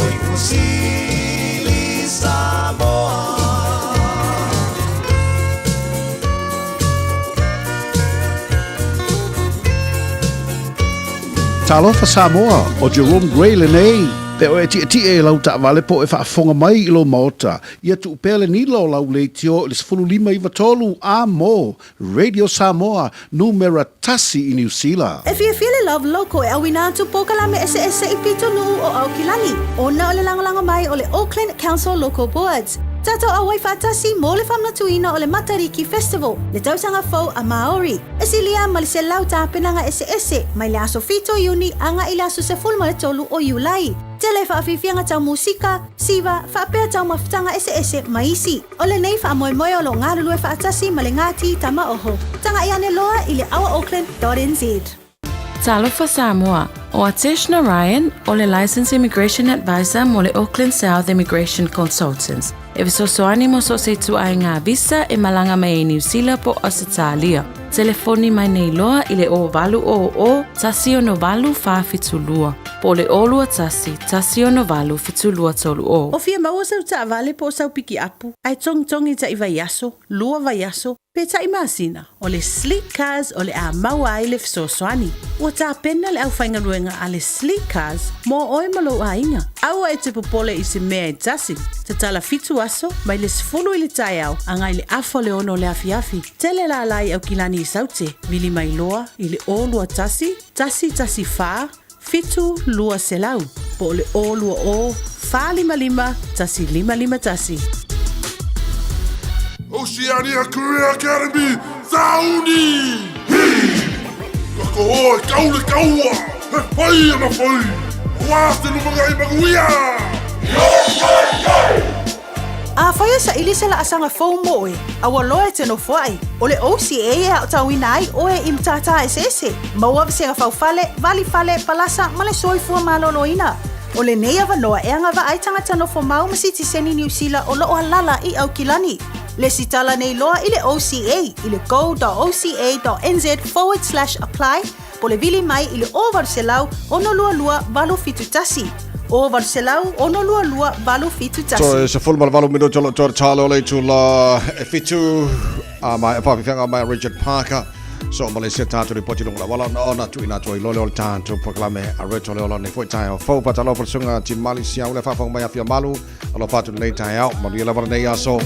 oi usili Samoa Talofa Samoa o Jerome Gray lenei Pe o e e lau ta vale po e whaafonga mai I lo maota. Ia tu upele ni lo lau le tio le sfulu lima iwa tolu a mo. Radio Samoa, numera tasi I New Zealand. If you feel love loco e awina tu pokala me ese I pito nuu o Aukilani. Ona o le lango mai o le Auckland Council Local Boards. Tato a wai fatasi mo le famna tuina o le Matariki Festival. Le tausanga fau a Maori. Esilia ma le se lau tāpena nga ese mai le aso fito Iuni anga I le aso se fulma le tolu o Iulai. Tele whaafifianga tau musika, siva, whaapea tau mawhitanga ese maisi. O le nei whaamoemoe o lo ngarulu e whaatasi ma le ngāti tama oho. Tanga I ane loa I le awaauckland.nz. Talofa Samoa, o Ateshna Ryan, o le Licensed Immigration Advisor mo le Auckland South Immigration Consultants. E visosoani mo so se tu ai ngā visa e malanga mai New Zealand po Australia. Telefoni mai nei loa I le o valu o tasi o no valu whaafitulua. Po le olua tasi o no valu fitulua tolu o. O fia maua sau ta vale po sau piki apu. Ai tongi ta I vaiaso, lua vaiaso, pe ta I masina. O le sleek cars o le a maua ai le fisosoani. Ua ta pena le au whainga ruenga a le sleek cars mo oe malo a inga. Aua e te popole I se mea I tasi. Te tala fitu aso, mai le sifulu I le Taeao, anga I le afo le ono le afiafi. Tele la lai au kilani I saute, vili mai loa I le olua tasi wha, fitu lua selau. Po le olua o, wha lima, tasi lima tasi. Oceania Career Academy, Sauni! Kako o, kaule kaua! He whai ama whai! Wāste lumangai maguia! A whaia sa ili se la asanga fau moe, a waloe te no whai. O le OCA e a tauina ai oe I mtata ese. Maua visenga fau fale, vali fale, palasa, male soifua maloloina. O le nei avanoa e anga wa aitanga tano fo mau masiti seni New Zealand o loo halala I Aukilani. Le sitala nei loa I le OCA, I le go.oca.nz/apply, po le vili mai I le over selau ono lua valu fitu tasi. O Varselau, ono lua valu fitu tasi. So, se fulmal valu minu tolo talo le tula fitu mai papifianga mai Richard Parker So Malaysia tātou ni poti lunga wala na ona tu ina tu i lole o tātou proklame a reto le ola ni foi Taeao fau patalo por sunga ti Malaysia ule fa fong mai afia malu alo patu nei Taeao malu la nei aso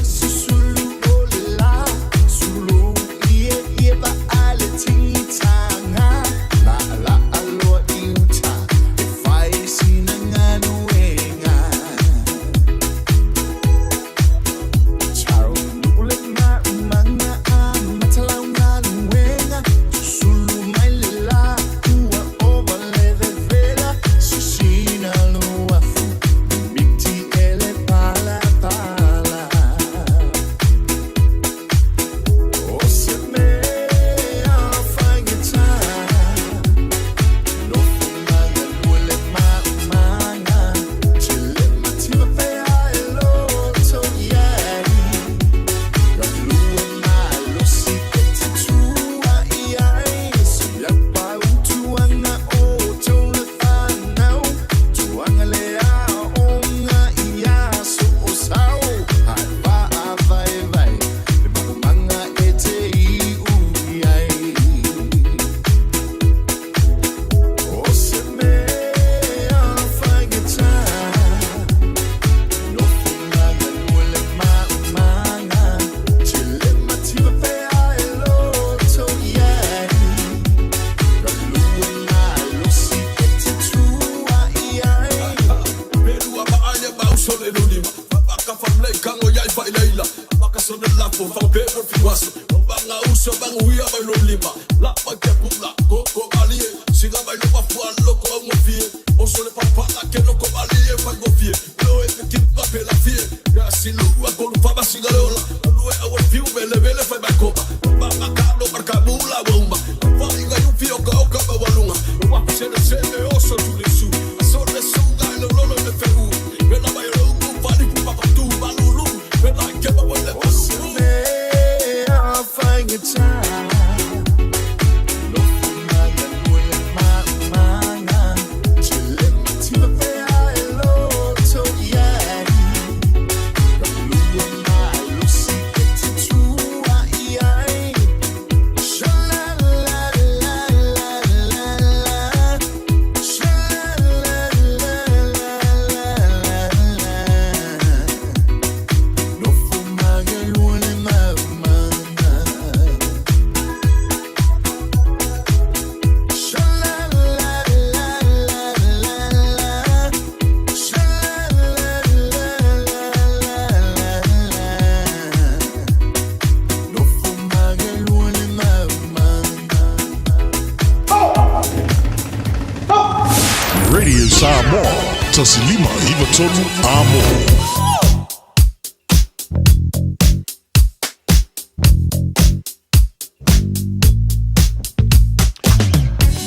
Radio Samoa, tasilima iwa tonu amo.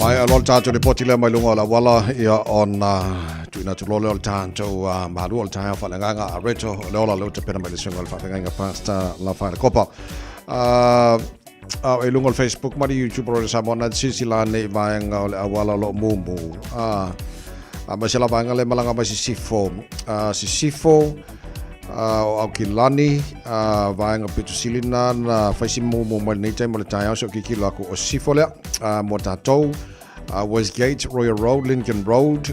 Mai alol tātou ni poti le mai lunga la wala ia on tuina tu lole ol tātou malu ol Taeao whalanganga a reto le ola leo te pena mai le sunga ol whawhanganga pasta la whaina kopa. E lunga ol Facebook mari YouTube ro Samoa na sisi la nei vaenga o le awala lo mumu. Ma se la vaenga le malanga mai sisifo. Sisifo o au kilani vaenga pitu silina na faisi mumu mai nei tai mo le Taeao so kiki lako o sifo lea mo tātou. Westgate, Royal Road, Lincoln Road,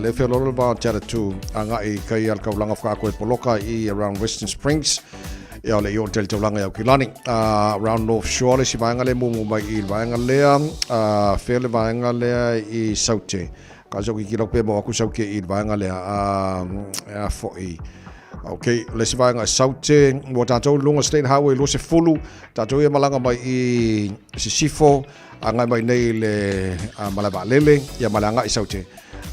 le whelolo ba Taratu, anga I kai al kaulanga whakakoe poloka I around Western Springs, ia le I hotel taulanga iau kilani, around North Shore le si vaenga le mumu mai I vaenga lea, whele vaenga lea I Saute, ka so ki kilo pe mo aku sauke I vaenga lea fo'i. Okay, le si vaenga Saute, mo tātou lunga State Highway lo se fulu, tātou ia malanga mai I Sisifo, angai mai nei le malava lele ia malanga I Saute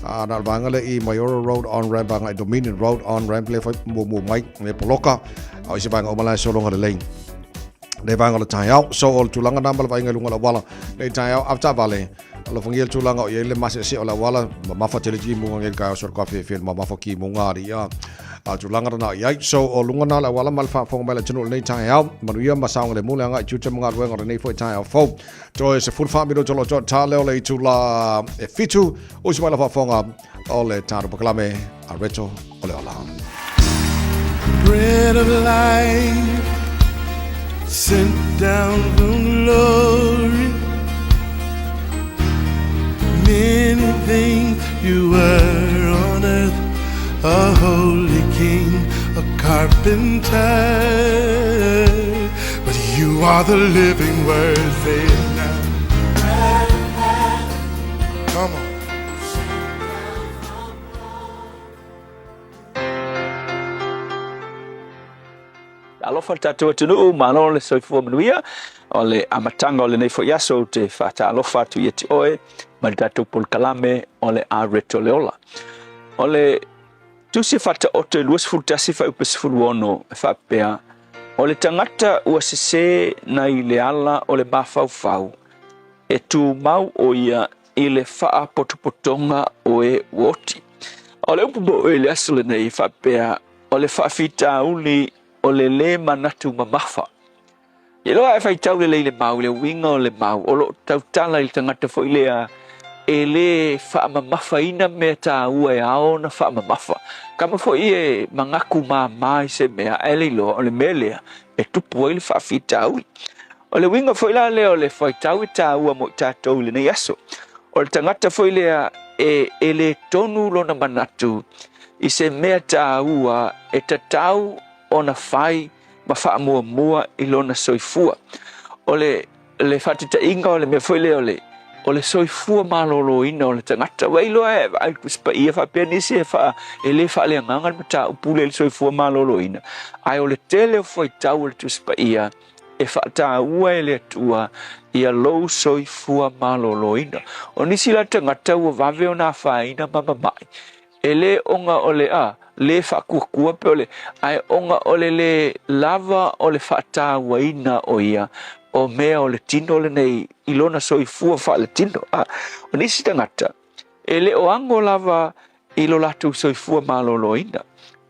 na vanga le I Mayoral Road on ramp angai Dominion Road on ramp le fai mo mai le poloka au se vanga o malai so longa le lane le vanga le Taeao so ol tulanga namba le vanga lunga la wala le Taeao after vale lo fangil tulanga o le mase se o la wala mafa teleji mo ngel ka so ka fe mafa ki mo ngari ya tulanga na ia so o lunga na la wala mal fa fong mai le channel nei Taeao manuia masang le mula nga chucha mga ruenga nei foi Taeao fo to se full family to lo ta le le tula e fitu o se mai la fa fonga o le taro proclame a reto o le ola bread of life sent down from glory think you were on earth, a holy king, a carpenter, but you are the living word. Say it now. Come on. Alofa tatou tunu malo le soifua manuia o le amatanga o le nei fo yaso te fata alofa tu yeti oe ma tatou pol kalame o le a reto leola o le tusi fata o te luas fultasi fa upes fuluono fa pea o le tangata ua sese na i le ala o le mafaufau e tu mau o ia i le faa potopotonga o e woti o le upumo o le aso le nei fa pea o le faa fita uli o le manatu mamafa. Ye loa e fai tau le mau, le winga o le mau, o lo tau tala i tangata fo ilea e le wha mamafa ina mea tā ua e ao na wha mamafa. Kama fo i mangaku mai se mea e le loa o le melea e tupu i le wha fita ui. O le winga fo ila leo le fai tau i tā ua mo tātou le nei aso. O le tangata fo ilea e le tonu lo na manatu i se mea tā ua e tatau ona fai ma fa mua i lona soifua o le fatita inga o le me foi le o le soifua malolo ina o le tangata wai lo e ai kuspa ia fa penisi e fa ele fa le nganga mata upule le soifua malolo ina ai o le tele foi tau le tuspa ia e fa ta ua ele tua ia lo soifua malolo ina o nisi la tangata ua vave ona fa ina mama mai ele onga ole le fa kukua pe ole ai onga ole le lava ole fa ta waina o ia o mea ole tino le nei ilona soifua fa le tino o nisi tangata ele o ango lava ilo latu soifua malolo ina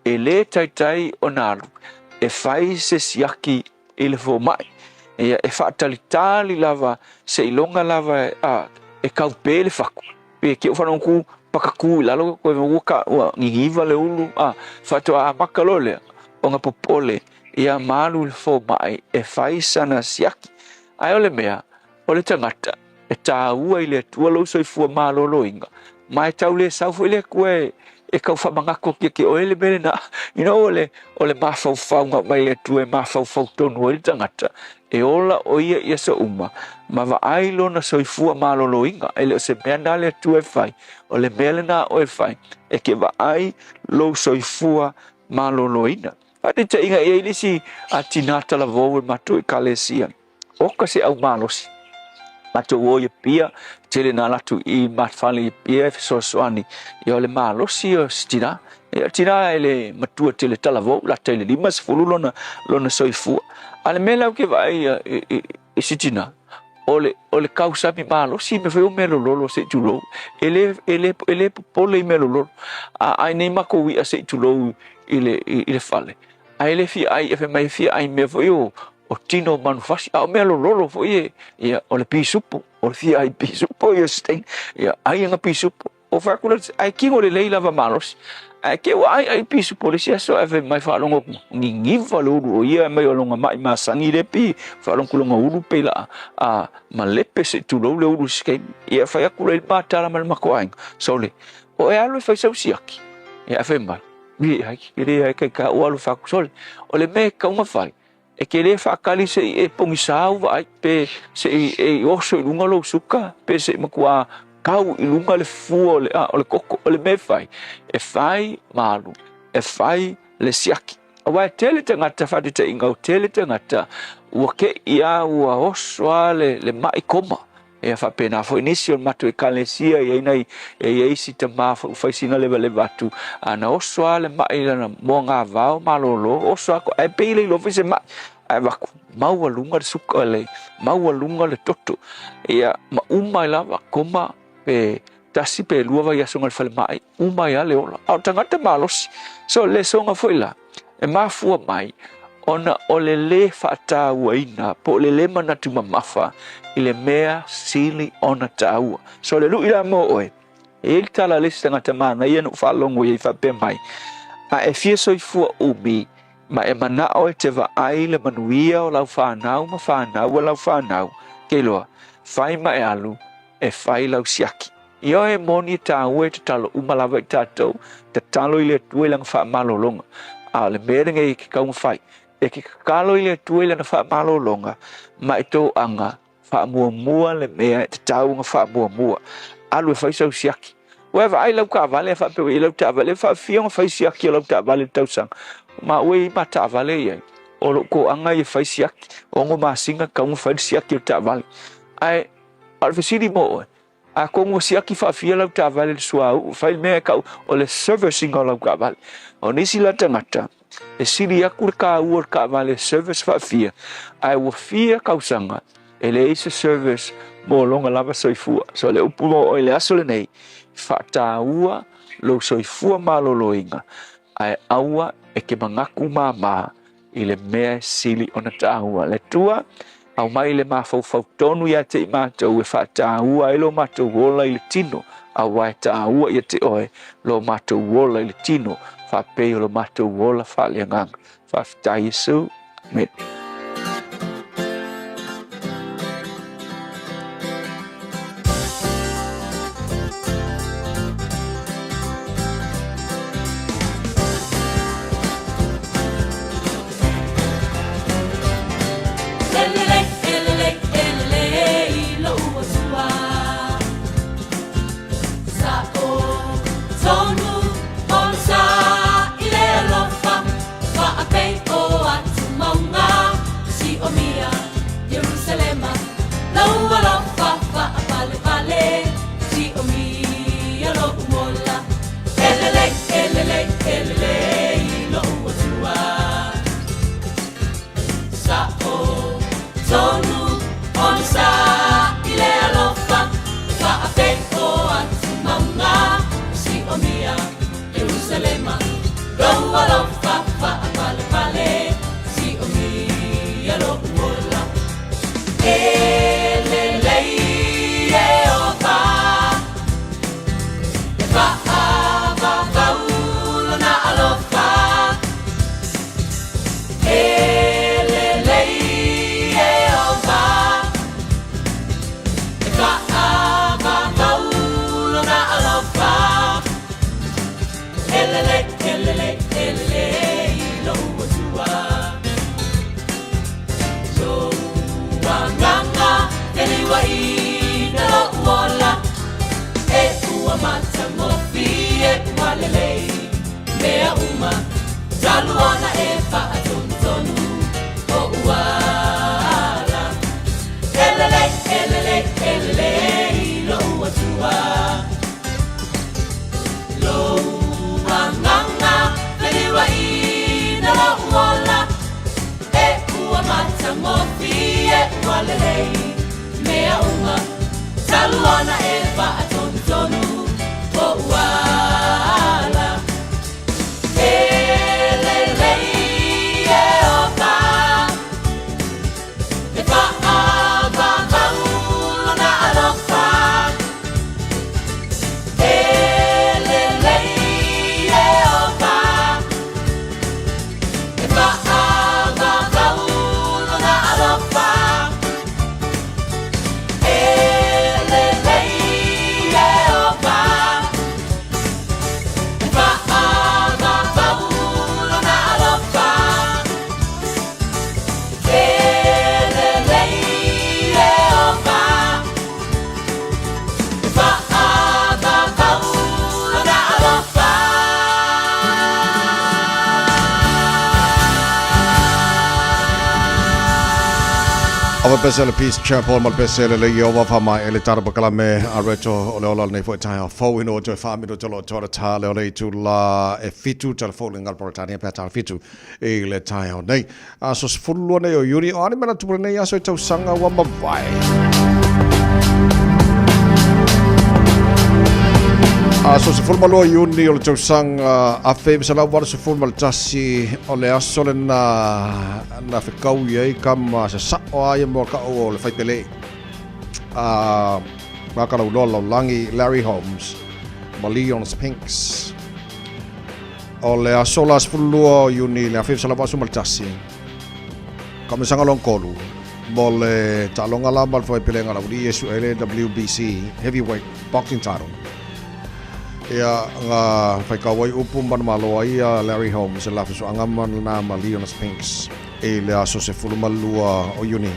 ele tai o nalu e fai se siaki ele fo mai e fa talitali lava se ilonga lava e kaupele faku pe ki o fanonku pakaku lalo ko wuka wa ngiva le ulu fato a makalole onga popole ia malu le fo mai e faisa na siaki ai ole mea ole tangata e ta ua ile tua lo soifua malolo inga mai tau le saufu ile kue e kau fa mangako ki o ele bele na ole mafau nga mai le tua mafau tonu ile tangata e ola o ia so uma ma va ai lo na soifua malolo inga ele se mea le tua fai o le melena o e fai e ke va ai lo soifua malolo ina ate te inga e ilisi a tinata la voe matu i kalesia o kasi au malosi matu o ye pia tele na latu i matfali pia so soani i ole malosi o stina e tina ele matu tele tala vo la tele limas fululo na soifua ale mela o ke vai e sitina ole causa mi malo si me foi o melo lolo se tulo ele pole melo lolo ai nei mako wi a se tulo ile fale ai le fi ai fe mai fi ai me foi o tino manufasi o melo lolo foi ia ole pisupo o fi ai pisupo ia sting ia ai nga pisupo o fa kula ai kingo le leila va malos ke ai pisu polisia so ave mai fa longo ngi valo o ia mai longa mai masangi le pi fa longo longa ulu pela ma lepe se tu lo ulu ske ia fa yakula il batala mal makoang so le o e alu fa so siaki ia fa mal vi ai ke ka o alu fa so o le me ka uma fai e ke le fa kali se e pongisau vai pe se e o so lunga lo suka pe se makua kau i lunga le fua le koko o le me fai e fai malu e fai le siaki awa tele te ngata fati te inga o tele te ngata ua ke ia ua oswa le mai koma e fa pena fo inisio matu e kalesia e inai e isi te mafa ufai sina le batu ana oswa le mai lana monga vao malolo oswa ko e pele lo fise mai ai waku maua lunga le suka le maua lunga le toto ia ma umai lava koma pe tasi pe lua vai asonga le fale mai umai ale ola au tangata malos so le songa foila e mafua mai ona ole le fata waina po le manatu mamafa ile mea sili ona taua so le lu ila mo oe e tala le tangata mana ia no falongo ia fa pe mai a e fie so ifua ubi ma e mana o te va ai le manuia o lau whanau o lau whanau ke loa fai ma e alu e fai lau siaki Ia e moni tāua te talo umalava I tātou, te talo I le tue langa wha malolonga. A le merenga I ke kaunga whai, e ke kakalo I le tue langa wha malolonga, ma I tō anga wha mua le mea te tāunga wha mua. Alu e whai sau siaki. Wewa ai lau ka vale wha pewe I lau ta vale, wha fionga whai siaki o lau ta vale tausang. Ma ue I ma ta vale iai. O lo ko anga I whai siaki, o ngo ma singa kaunga whai siaki o ta vale. Ai, al whasiri mo oe. A kongo siaki Fiafia lau ta vale le sua u, whai mea kau o le servicing o lau ka vale. O nisi la tangata, e siri aku le ka ua ka vale service Fiafia. Ai ua fia kausanga, e le isa service mo longa lava soifua. So le upu mo o le aso le nei, whata ua lo soifua maloloinga. Ai aua e ke mangaku mama I le mea sili o na tāua. Le tua, au mai le mafau tonu ia te I mātou e whātāua I lo mātou wola I le tino. Au wai tāua ia te oe lo mātou wola I le tino. Whapei o lo mātou wola whāleangang. Whaftai Yesu. Amen. Ava pesele Peace Chapel mal pesele le Yehova fama ele tarpa kala me areto ole ola nei fo tai fo ino jo fami do tolo tora ta le ole tu la e fitu telefone ngal portania peta fitu e le tai nei aso sfullo nei o yuri ani mana tu nei aso tau sanga wa mavai aso se fulma lo yuni o le tau sanga a fe sala war se fulma tasi ole aso le na fe kau ye kam sa o ai mo ka o le fai pele ma ka lo langi Larry Holmes Malion Pinks o le aso las fullo yuni le fe sala war se mal tasi kam sanga long kolu Mole talonga la mal foi pelenga la udi yesu ele WBC heavyweight boxing title. Ia nga fai kawai upu man malo ia Larry Holmes la fiso angaman na Leon Spinks e le aso se fulu malua o uni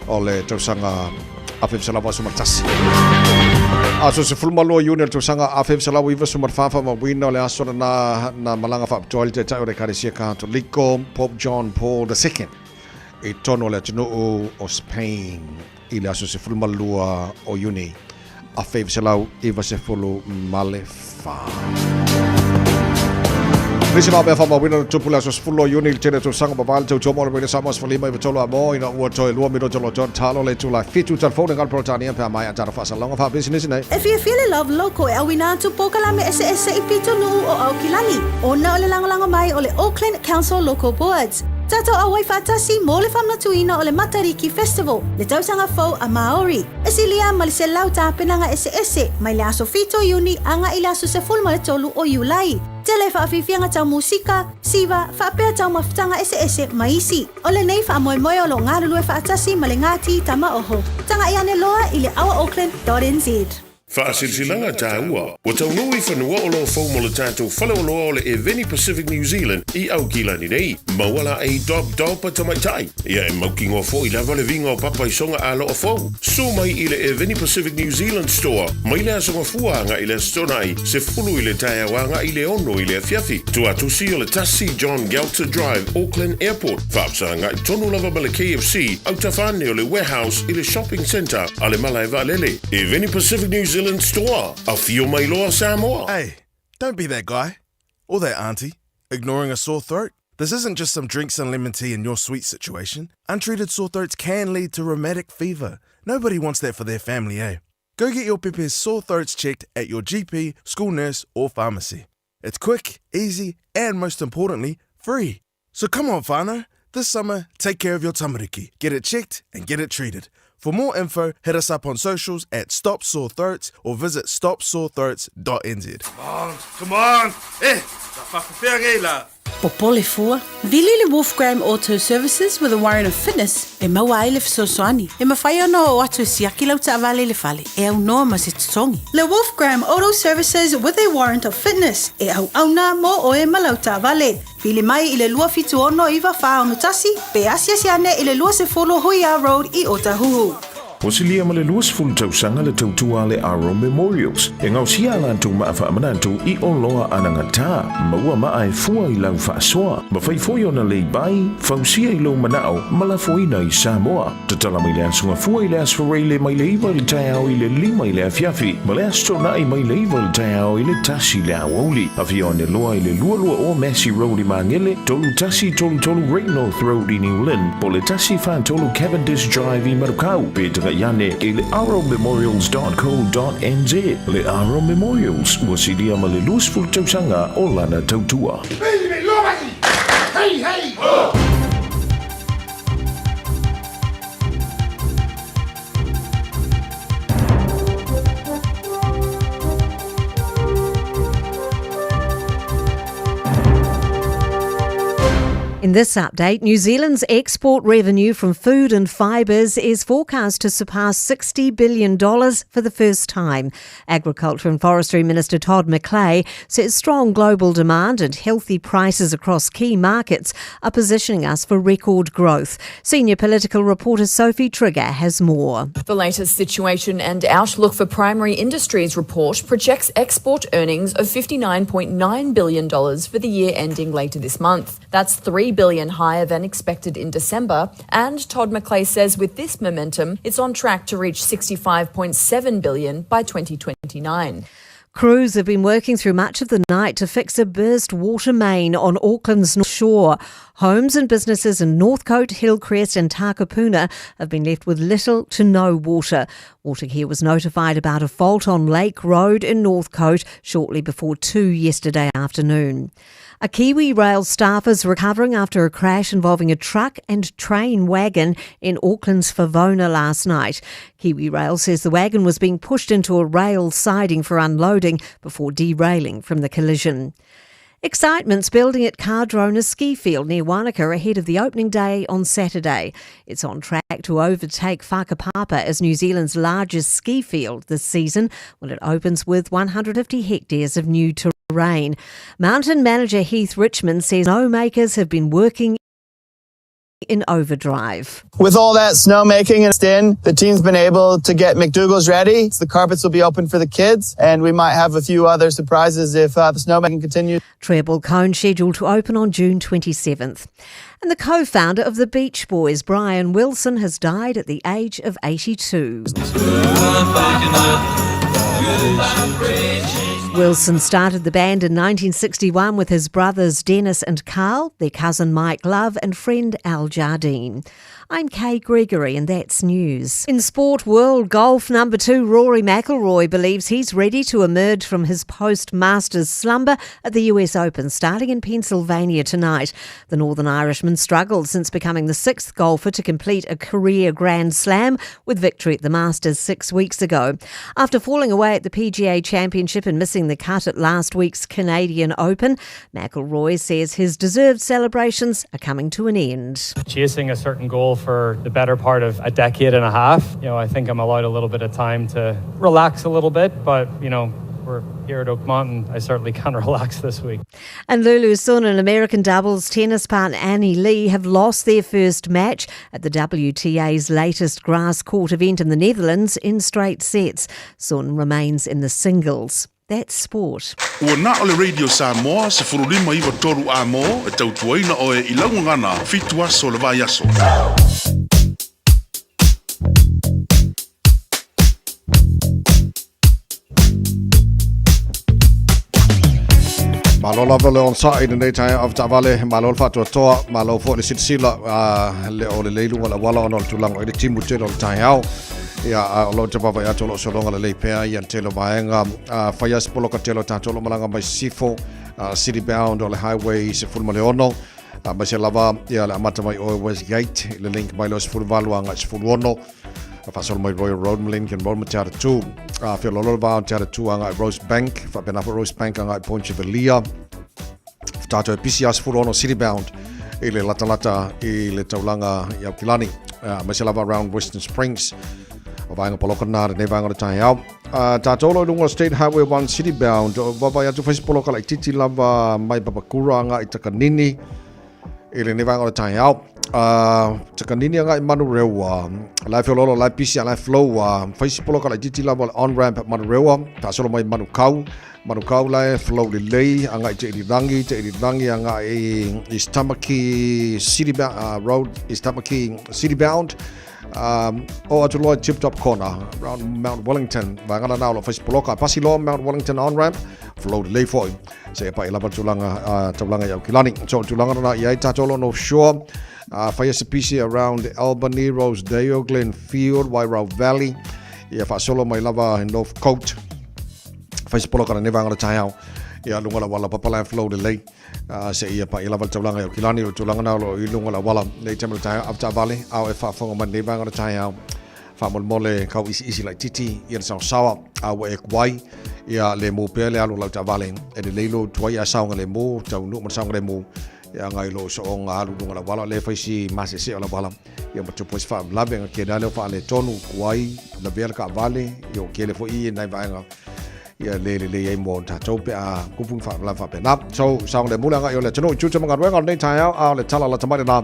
o le tausanga afif salawa sumartasi. Aso se fulu malua uni le tausanga afif salawa iwa sumarfafa ma wina le aso na malanga fa toil te tau re karisia Katoliko Pope John Paul II. E tono le tino o Spain i le aso se fulu malua o uni a fave se lau iwa se fulu male fa. Nisi la befa ma wina tupu le aso se fulu o uni le tene tu sanga babal tau tomo le wina Samoa sfalima iwa tolo amo ina ua toi lua mino tolo John talo le tu la fitu telefone ngal protania pe amai antara fasa longa fa business nei. E Fiafia love loko e awina tu pokala me ese i pito nuu o au kilani. Ona o le langalanga mai o le Auckland Council Local Boards. Tato a wai fatasi mo le famnatuina o le Matariki Festival, le tausanga fau a Maori. Esilia ma le se lau tāpenanga ese, mai le aso fito uni anga i le aso se fulma le tolu o Iulai. Tele whaafifianga tau musika, siva, whaapea tau mawhitanga ese maisi. O le nei whaamoemoe o lo ngarulue whaatasi ma le ngāti tama oho. Tanga iane loa i le awaauckland.nz. Whaasilsilanga Taeao, o tau nui whanua o lo fau mo le tātou whalaoloa o le Eveni Pacific New Zealand i au kilani nei, mawala e dog pa tamaitai. Ia e mauki ngō fo i lava le vinga o papa i songa a lo o fau. So mai i le Eveni Pacific New Zealand store, mai le asonga fuanga i le stonai, se fulu i le Taeawanga i le ono i le Fiafia. Tua tusi o le Tasi John Galter Drive, Auckland Airport. Whaapsanga i tonu lava ma le KFC, au tawhane o le warehouse i le shopping centre, a le mala e valele. Eveni Pacific New Zealand store. A fio mai loa Samoa. Hey, don't be that guy or that auntie ignoring a sore throat. This isn't just some drinks and lemon tea in your sweet situation. Untreated sore throats can lead to rheumatic fever. Nobody wants that for their family, eh? Go get your Pepe's sore throats checked at your GP, school nurse or pharmacy. It's quick, easy and most importantly, free. So come on, whānau. This summer, take care of your tamariki. Get it checked and get it treated. For more info, hit us up on socials at Stop Sore Throats or visit stopsorethroats.nz. Come on! Popole fua. Vili le Wolfgram Auto Services with a warrant of fitness. E maua ai le fisosoani. E mawhai ano o atu siaki lau ta avale le fale. E au noa ma se tutongi. Le Wolfgram Auto Services with a warrant of fitness. E au auna mo o e malau ta avale. Vili mai i le lua fitu ono iwa wha o tasi. Pe asia siane i le lua se folo Hoia Road i Otahuhu. O si lia ma le luas fulu tausanga le tautua le Aro Memorials. E ngau sia lantou maa wha amanantou i o loa ananga tā. Maua maa e fua i lau wha asoa. Ma whai foi ona lei bai, fausia i lau manao, ma la foina i Samoa. Tatala mai le asunga fua i le asfareile mai le iwa le Taeao i le lima i le Fiafia. Ma le astona i mai le iwa le Taeao i le tasi le awauli. Awhi o ne loa i le lualua o Massey Road i Mangele, tolu tasi tolu Great North Road i New Lynn, po le tasi wha tolu Cavendish Drive i Marukau, Peter Yane e le arrowmemorials.co.nz. Le Arrow Memorials ua silia ma le luasfulu tausanga o lana tautua. Hey, hey! In this update, New Zealand's export revenue from food and fibres is forecast to surpass $60 billion for the first time. Agriculture and Forestry Minister Todd McClay says strong global demand and healthy prices across key markets are positioning us for record growth. Senior political reporter Sophie Trigger has more. The latest Situation and Outlook for Primary Industries report projects export earnings of $59.9 billion for the year ending later this month. That's $3 billion higher than expected in December, and Todd McClay says with this momentum, it's on track to reach $65.7 billion by 2029. Crews have been working through much of the night to fix a burst water main on Auckland's North Shore. Homes and businesses in Northcote, Hillcrest and Takapuna have been left with little to no water. Watercare was notified about a fault on Lake Road in Northcote shortly before 2 yesterday afternoon. A Kiwi Rail staff is recovering after a crash involving a truck and train wagon in Auckland's Favona last night. Kiwi Rail says the wagon was being pushed into a rail siding for unloading before derailing from the collision. Excitement's building at Cardrona Ski Field near Wanaka ahead of the opening day on Saturday. It's on track to overtake Whakapapa as New Zealand's largest ski field this season when it opens with 150 hectares of new terrain. Mountain manager Heath Richmond says snowmakers have been working in overdrive. With all that snowmaking and in, the team's been able to get McDougall's ready. The carpets will be open for the kids, and we might have a few other surprises if the snowmaking continues. Treble Cone scheduled to open on June 27th. And the co-founder of the Beach Boys, Brian Wilson, has died at the age of 82. Wilson started the band in 1961 with his brothers Dennis and Carl, their cousin Mike Love and friend Al Jardine. I'm Kay Gregory and that's news. In sport, world golf number 2 Rory McIlroy believes he's ready to emerge from his post-Masters slumber at the US Open starting in Pennsylvania tonight. The Northern Irishman struggled since becoming the 6th golfer to complete a career Grand Slam with victory at the Masters 6 weeks ago. After falling away at the PGA Championship and missing the cut at last week's Canadian Open, McIlroy says his deserved celebrations are coming to an end. Chasing a certain goal for the better part of a decade and a half, I think I'm allowed a little bit of time to relax a little bit, but, we're here at Oakmont and I certainly can't relax this week. And Lulu Sun and American doubles tennis partner Annie Lee have lost their first match at the WTA's latest grass court event in the Netherlands in straight sets. Sun remains in the singles. That's sport. Ua na ole Radio Samoa se furulima iwa toru a mo e tautuaina o e ilangu ngana fitu aso le vai aso. Malo vale on side nei tai of tavale malo fatu toa malo fo le silsila le ole leilu wala on tulang o le timu te on Taeao ia lo te papa ia tolo solonga le pea ia telo vaenga faias polo ka telo tolo malanga mai sifo city bound on the highway se full maleono ma se lava ia le amata mai o Westgate le link mai los full valuanga se full ono fa sol mai Royal Road Lincoln Road Matara 2 fe lo va Matara 2 anga Rose Bank fa pena Rose Bank anga Ponchevelia tato PCS full ono city bound ile latalata ile taulanga ia Kilani ma se lava around Western Springs Vanga Polokana, Nevanga Taeao. Tatolo Lunga State Highway 1 City Bound. Baba Yatu Face Poloka like Titi Lava, Mai Babakuranga, Itakanini, Ile Nevanga Taeao. Takanini Anga Manurewa, Life Lolo, Life PC, Life Flow, Face Poloka like Titi Lava on ramp at Manurewa, Tasolo Mai Manukau Life, Flow Delay, Anga Rangi, Anga Istamaki City Road, Istamaki City Bound. To Lloyd Tip Top Corner around Mount Wellington. Vangana now face Poloka, Pasilo, Mount Wellington on ramp, flow delay for him. Say pa ilaban tulanga yau Kilani. So tulanga na yai tatolo no shore. Fire CPC around Albany, Rosedale, Glenfield, Wairau Valley. Yeah, fasolo my lava in North Coast. Face Poloka na Nevanga Taeao. Yeah, lunga wala papala flow delay. Se ia pa ilaban tulanga yau Kilani o tulanga na lo ilunga wala nei tamal Taeao after valley au e fa fonga man Nevanga Taeao. Fa mole kau isi like titi ia sawa au e kwai ia le mo pe le alu lau ta valley e le leilo tuai a saunga le mo tau no man saunga le mo ia ngai lo so nga alu lunga wala le fa si mase se ola wala ia mo tupos fa labe nga ke dale fa le tonu kwai na bel ka valley yo ke le fo i nai vanga ia le ai mo ta tau pe a kupung fa la fa pe na so saunga le mo nga yo le tonu chucha mga wenga nei Taeao a le tala la tamai na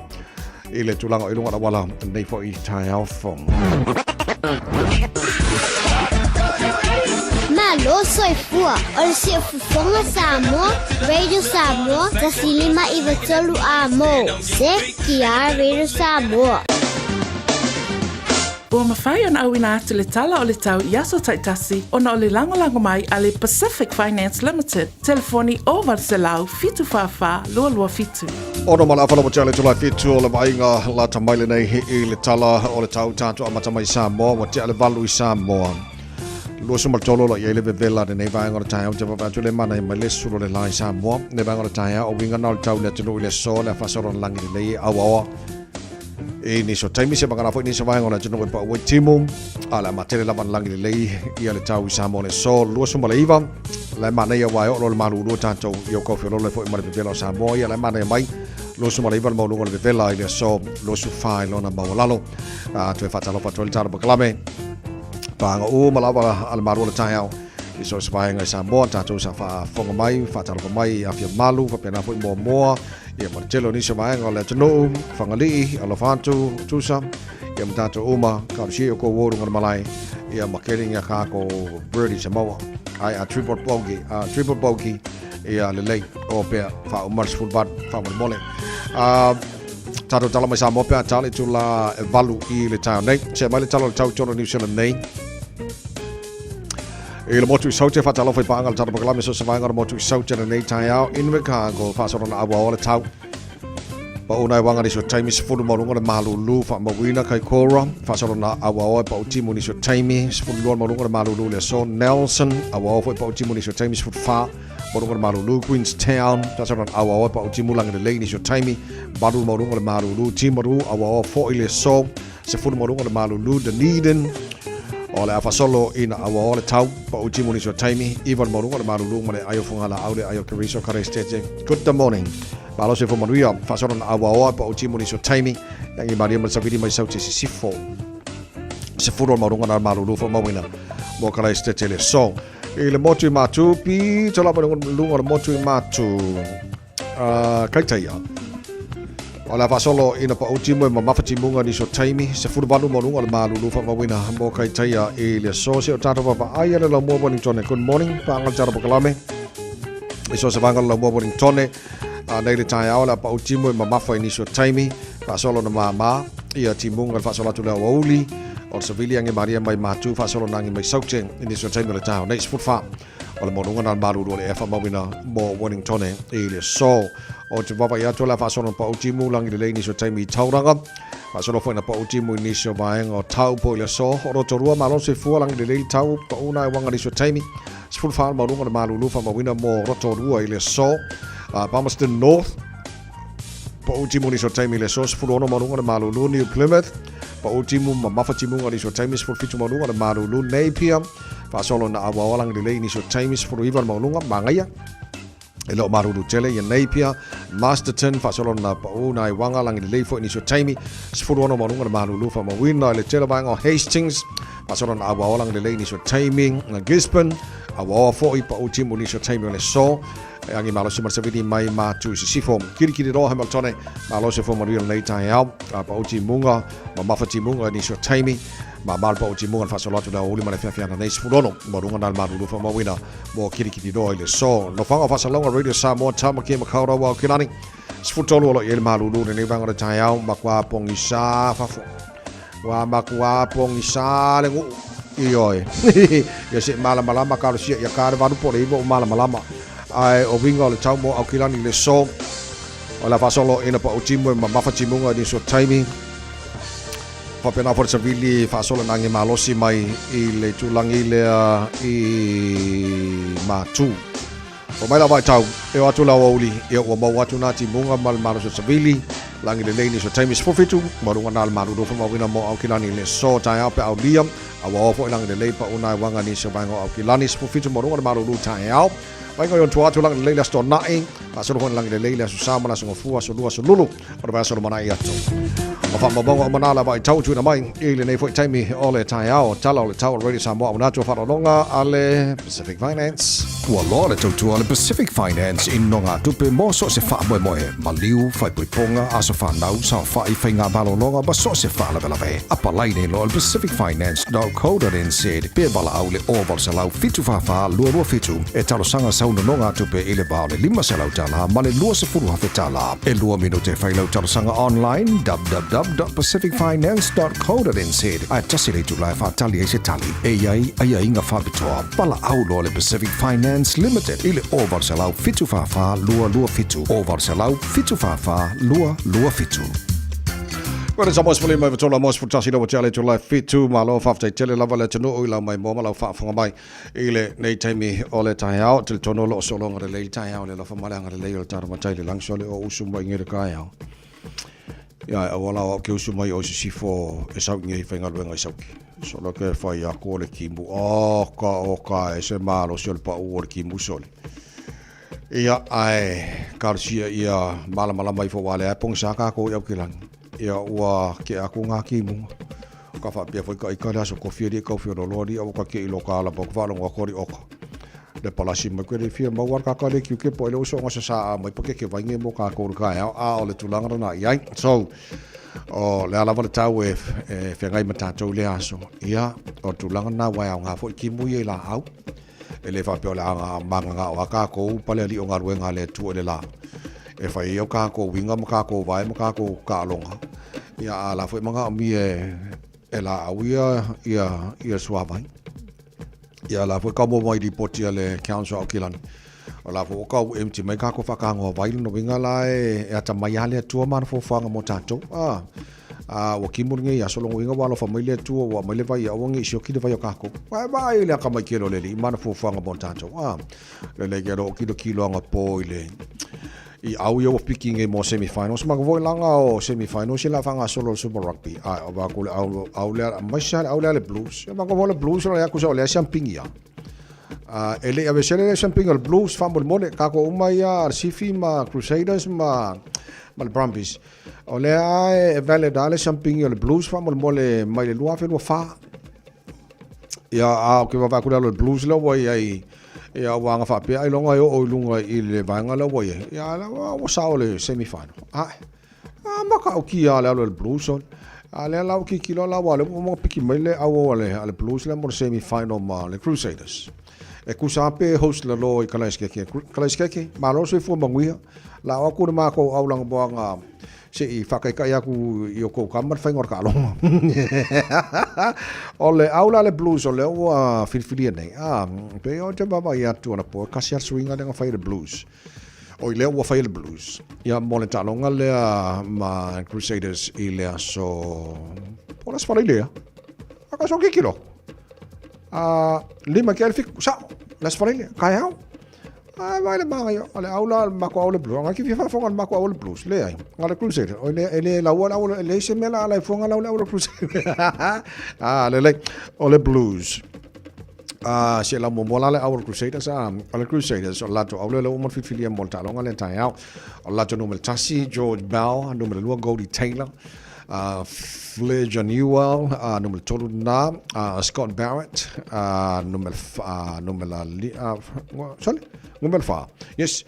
ile tulanga ilunga na wala nei fo i Taeao from Malu soy fua, ol si fufonga Samoa, Radio Samoa, tasilima iwatolu amo, se kia Radio Samoa. Ua mawhai ona awina atu le tala o le tau Yaso Taitasi ona o le langolango mai a le Pacific Finance Limited. Telefoni o Varselau, fitu whawha, lua fitu. Ono mala awhala mo le tulai fitu o le vainga la tamaile nei i le tala o le tau tātu a matamai Samoa, wa te ale valu i Samoa. Lua sumal tolo la iele vevela de nei vainga o Taeao, te wawatu le mana i mai le suru le lai Samoa, nei vainga o Taeao, o winga na o tau le tulu i le so, le fasoro na langi nei awa. ni so taimi se bangana fo ni se vainga na tino pa o timu ala matele lava langi le lei ia le tau Samoa le so lu so mala iva la mana ia wai o lo Malu lu tanto io ko fo lo fo mala vela Samoa ia la mana mai lo so mala iva mo lu le vela ile so lo so fai lo na mawalalo tu fa talo pa tol tar pa klame pa o mala al Malu le Taeao i so vainga Samoa tanto sa fa fonga mai fa talo mai afia Malu fa pena fo mo ia martelo ni se vaenga le tonu fangali alofantu tusa ia mtato uma kausi ko woru ngal malai ia makering ya ka ko birdie Samoa ai a triple bogey ia le lei o pe fa umars futbat fa mole tato tala mai Samoa pe tali tu la valu i le tau nei se mai le talo tau toro New Zealand nei e le motu saute fa talo foi pangal tata pakala so se vainga motu saute nei Taeao in Chicago fa so na awa ole tau pa una wanga ni so taimi se fu mo lunga Malu lu fa mo wina kai kora fa so na awa ole pa utimu ni so taimi se fu lu mo lunga Malu lu le so Nelson awa foi pa utimu ni so taimi se fu fa mo lunga Malu lu Queenstown fa so na awa ole pa utimu langa le ni so taimi baru mo lunga Malu lu timaru awa ole fo ile so se fu mo lunga Malu lu Dunedin ole afa solo ina awa ole tau pa utimu ni so taimi even mo lunga Malu lu male ayo fungala aude ayo kariso karestete good morning Palo se fo manuia fa solo na awa pa utimu ni so taimi yangi maria mal savidi mai sauti sifo se furo mo lunga Malu lu fo mawina mo karestete le so ile motu matu pi tola pa lunga motu matu kaitaia Ola fa solo ina pa utimu ma mafati munga ni so taimi se furu balu mo lunga Malu lu fa mawina mo kaitaia ile so se tato pa aya le mo Wellington good morning pa ngal jara pakalame iso se vangal mo Wellington nei le Taeao la pa utimu ma mafa ni so taimi fa solo na mama ia timunga fa solo tu la wauli o Sevilla ngi Maria mai matu fa solo nangi mai saute ni so taimi le Taeao nei futfa o le mo lunga Malu lu le fa mawina mo Wellington ile so o te baba ia tola fa solo pa utimu langi le ni so taimi tauranga fa solo foi na pa utimu ni so vaenga o tau po le so o roto rua malo se fu langi le tau pa una wanga ni so taimi sful fa mo lunga Malu lu fa mawina mo roto rua ile so Palmerston North pa utimu ni so taimi le so sful ono mo lunga Malu lu New Plymouth pa utimu ma mafatimu ni so taimi sful fitu mo lunga Malu lu Napier fa solo na awa langi le ni so taimi sful ivan mo lunga mangaya Elo Malu lu tele ya Napier Masterton fa solo na pa una wanga langi le fo ni so taimi sfulu ono mo lunga Malu lu fa mo wina le tele vanga Hastings fa solo na awa langi le ni so taimi na Gisborne awa fo i pa utimu ni so taimi le so angi malo se marsavidi mai matu sifo kiri ro Hamilton malo se fo mo rio nei Taeao pa utimunga ma mafati munga ni so taimi ma mal pa utimunga fa solo na uli mana Fiafia na nei sfulono mo lunga na Malu lu fa mo wina mo kiri ro ile so no fanga fa salonga radio Samoa tama ke makaura wa kilani sfutolo lo ile Malu lu nei vanga Taeao makwa pongisa fa wa makwa pongisa le ngu ioi ya se mala makalo sia ya kare va po le mala ai o vinga le tau mo au kilani le so o la fa solo ina pa utimu ma mafati munga ni so taimi fa pena for Sevilla fa solo nangi malosi mai i le tulangi le i matu o mai la vai tau e o atu la wauli e o mo watu na ti munga mal so Sevilla langi le ni so taimi sfofitu marunga na Malu do fa mawina mo au kilani le so Taeao pe au liam awa fo langi le pa una wanga ni so bango au kilani sfofitu marunga Malu do Taeao Vai ko yon tua lang le sto nai pa so hon lang le so sama la so fu so lu so lulu o ba so mana ia to o fa mabongo mana la vai tau tu na mai ile nei foi taimi ole Taeao talo le tau radio Samoa na to fa longa ale Pacific Finance Ua loa le tautua le Pacific Finance in nonga tupe mo so se wha moe moe. Maliu, whai puiponga, aso whanau, sa whai whainga balononga, ba so se wha lewe lawe. Apa laine lo le pacificfinance.co.nz. Pea bala au le oval se lau fitu whawha, lua fitu. E talo sanga sauna nonga tupe ile bao le 5 se lau tala, ma le lua se furu hawhe tala. E lua minute whai lau talo sanga online, www.pacificfinance.co.nz. Ai tasi le tu lai whatali e se tali. E ai inga whabitoa. Bala au lo le Pacific Finance Limited. Ile oval se lau fitu whawha, lua fitu. Oval se lau fitu whawha, lua fitu. Well, it's almost fully over to almost for Tassi over to life fit to my love after tele lava let no oil my mama la fa from my ile nei taimi ole Taeao til tono lo so long le Taeao le fa malanga le le tar ma tai lang so le o usum ba ngir Taeao Ia awala o ke usu mai o sifo e sau ngai whainga luenga i sauki. So lo ke whai a kore ki mu o ka e se malo si o le pa u o le ki mu soli. Ia ai karsia ia mala mai fo wale ai pong saka ko iau kilang. Ia ua ke aku ngā ki mu. Ka wha pia fwoi ka i kare aso kofia di kau fio lori au ka ke i loka ala pok whalong wa kori oka. Le palasi mai koe le fia mawar ka kare kiu ke po ele uso ngasa saa mai pake ke vainge mo ka kore ka au a o le tulanga na iai. So o le alawa le tau e whengai matatou le aso. Ia o tulanga na wai au ngā fwoi ki mui e la au. E le whapeo le anga manga ngā o a kako pale ali o ngā ruenga le tu ele la. E whai au kako winga ma kako vai ma kako ka alonga. Ia a la fwoi manga o mi e la au ia suavai. Ia la fwoi kamo mai di poti le council au kilani. O la fwoi kau emti mai kako whakangoa vaili no winga la e ata mai ale atua mana fwofanga mo tatou. Wa kimuringe ia solongo inga walo fa maile atua wa maile vai au ngi sio kide vai o kako. Vai le akamai kelo leli mana fwofanga mo tatou. Le gero kilo anga po ile. I au ia picking e mo semi-finals ma voi langa o semi-finals la fanga solo super rugby o va ko au le mai au le blues ma ko le blues la ko le champing ia ele ave le champing el blues fa mole ka ko umaya sifi ma crusaders ma le brumbies o le ai valid ale champing el blues fa mole mai le lua fe lo fa ia a ko va ko le blues lo voi ai ia wanga fa pe ai longa o lunga I le vanga la voi ia la wa sao le semifinal ma ka o ki ala le blues on ale la o ki kilo la wale mo piki mele au ale blues le mo semifinal ma le crusaders e ku sa pe host la lo I kalaiskeke ma lo se fu manguia la o ku ma ko au lang boanga se I whakai aku I o kou kamar whaingor ka alonga. O le aula le blues o le ua whiriwhiria nei. Pe o te baba I atu ana po, kasi swinga lenga whai le blues. O I le ua whai le blues. Ia mo le talonga lea ma Crusaders I lea so... Po las whare lea. Aka so kikilo. Lima ke alfik, sao, las whare lea, kai hau. Vai le manga yo, ale aula mako aula blues. Nga ki fifa fonga mako aula blues. Le ai. Nga le crusader. O le la aula le se mela ala fonga la aula crusader. Le ole blues. Se la momola le aula crusaders ale crusaders o lato aula le umon fifilia molta longa le Taeao. O lato numel tasi George Bell, numel lua Goldie Taylor. Fledge Newell, nummer 12 na, Scott Barrett, nummer 5. Yes,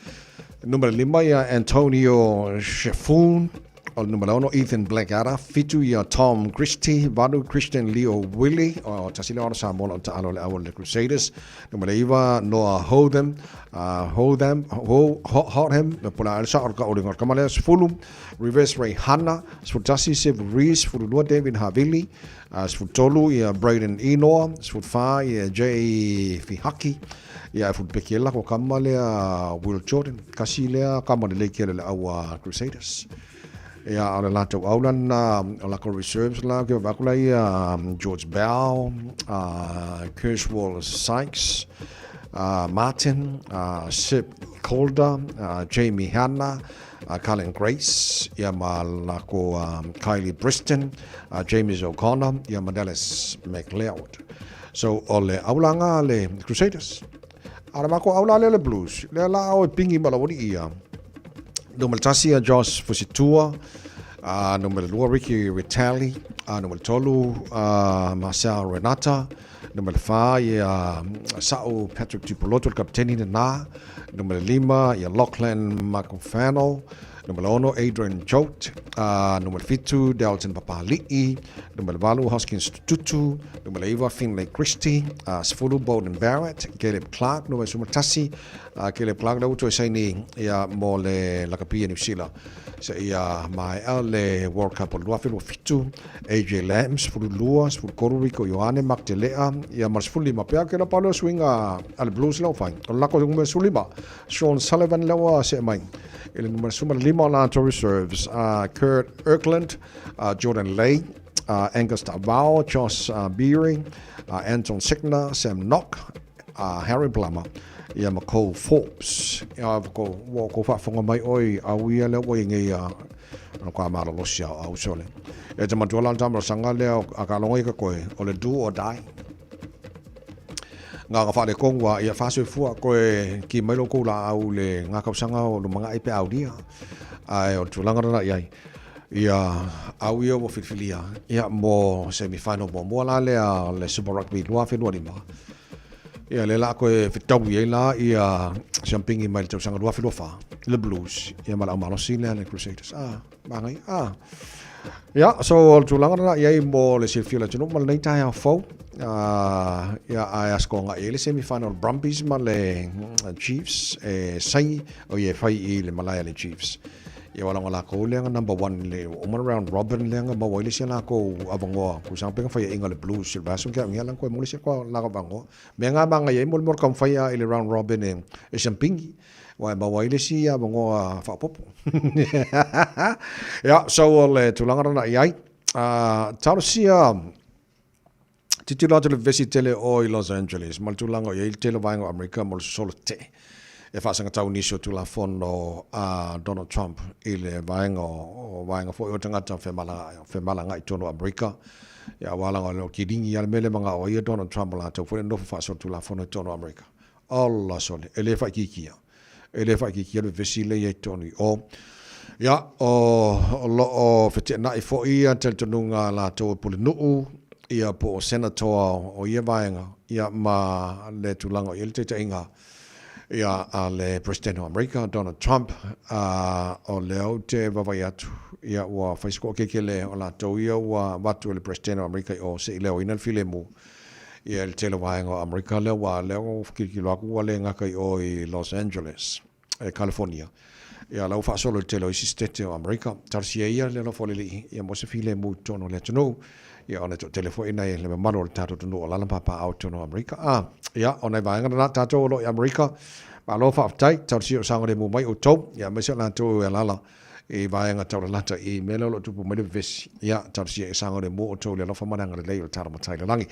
nummer 5 ya Antonio Shaffoon, nummer 1 Ethan Blackadder, fitu ya Tom Christie, Vadu Christian Leo Willie, tasile ora Samoa o ta'alo le awal le Crusaders, nummer 9 Noah Hotham, Hotham, pula alsa orka oringor kamale fulum, reverse Ray Hanna, sfutasi Siv Rees, fulua David Havili, sfutolu ya Braden Enoa, sfutfa ya Jay Fihaki, ya futbekela ko kamale Will Jordan, kasile kamale le kele le awa Crusaders. Ja, alle laten we oudan lekker reserves lagen. We George Bell, Kerswell Sykes, Martin, Sip Calder, Jamie Hanna, Colin Grace, ja maar lako Kylie Briston, James O'Connor, ja maar Dallas McLeod. So alle aulanga le Crusaders. Ara mako aula le Blues. Le la o pingi malawori ia. Nummer 10 Josh Fusitua, nummer 2 Ricky Vitali, nummer 12 Marcel Renata, nummer 5 Sao Patrick Tupoloto, kaptein na, nummer 5 Lachlan McFannel, nummer 1 Adrian Jote, nummer 4 Dalton Papali'i, nummer 5 Hoskins Tutu, nummer 11 Finlay Christie, Sfulu Bowden Barrett, Caleb Clark, nummer 10 Caleb Clark na uto sai ni ia mo le lakapia New Zealand. Se ia mai le World Cup o lua filo fitu AJ Lambs fulu lua fulu Korurico Ioane Magdelea ia mas fulu ma pea ke la palo swinga al Blues lo fine. O lako ngume sulima Sean Sullivan lo se mai. Ele numero 5 la reserves Kurt Erkland, Jordan Lay, Angus Taeao, Josh Beery, Anton Signer, Sam Knock, Harry Plummer. Ia McCall Forbes. Ia ko fa fonga mai oi a wia le oi ngai kwa maro lo sia au sole e te matuala tamro sanga leo akalongo ka koe o le do or die nga ka fale kongwa ia faso fu koe ki mai lo kula au le nga ka sanga o lo manga ipe au dia ai o tulanga na ia ia au ia mo fifilia ia mo semifinal mo la le Super Rugby lua fe lua lima ia le la koe fitau ia la ia champingi mai te sanga lua fe lua fa le Blues ia mala malo sile le Crusaders bangai ia so tulanga na ia mo le silfila tunu mal nei tai fo ia ai askonga ele semifinal Brumbies ma le Chiefs sai o ia fai i le Malaya le Chiefs ia wala ngala ko le number 1 le o round robin le nga ba wile sila ko avango ku sang penga fai inga le Blues silva so ka ngala ko mo le ko la ka bango me nga ba nga ia mo kam fai i le round robin e champingi wa ba wile si avango fa pop ja so le tulanga na ia tausia titula le visitele o i Los Angeles mal tulanga ia tele vainga America mo solo te e fa sanga tau niso tula fondo Donald Trump ile vainga fo o tangata fe mala ngai tono America ya wala ngalo kidingi ya mele manga o ia Donald Trump la to fo ndo fa so tula fondo tono America Allah sole ele fa kikia le visile ia toni o ya o fete na fo ia tel tonunga la to pulinu ia po senator o ia vainga ia ma le tulanga il te inga ia le president of America Donald Trump o leo te vavaiatu ia wa Facebook kekele o la to ia wa watu le president of America o se leo ina filemu ia el tele vainga America leo kikilo ku le ngaka o i Los Angeles California ia lau fa solo tele o state of America tarsia ia le no folili ia mo se filemu tono le tono ia ona to telefoni nei le mano le tato no la papa auto no America ia ona vainga na tato lo America ma lo fa tai tarsia sanga le mo mai o to ia me se la to e lala e vainga to la ta e melo lo tupu mai ves ia tarsia sanga le mo o to le lo fa mananga le o tara mo tai le langi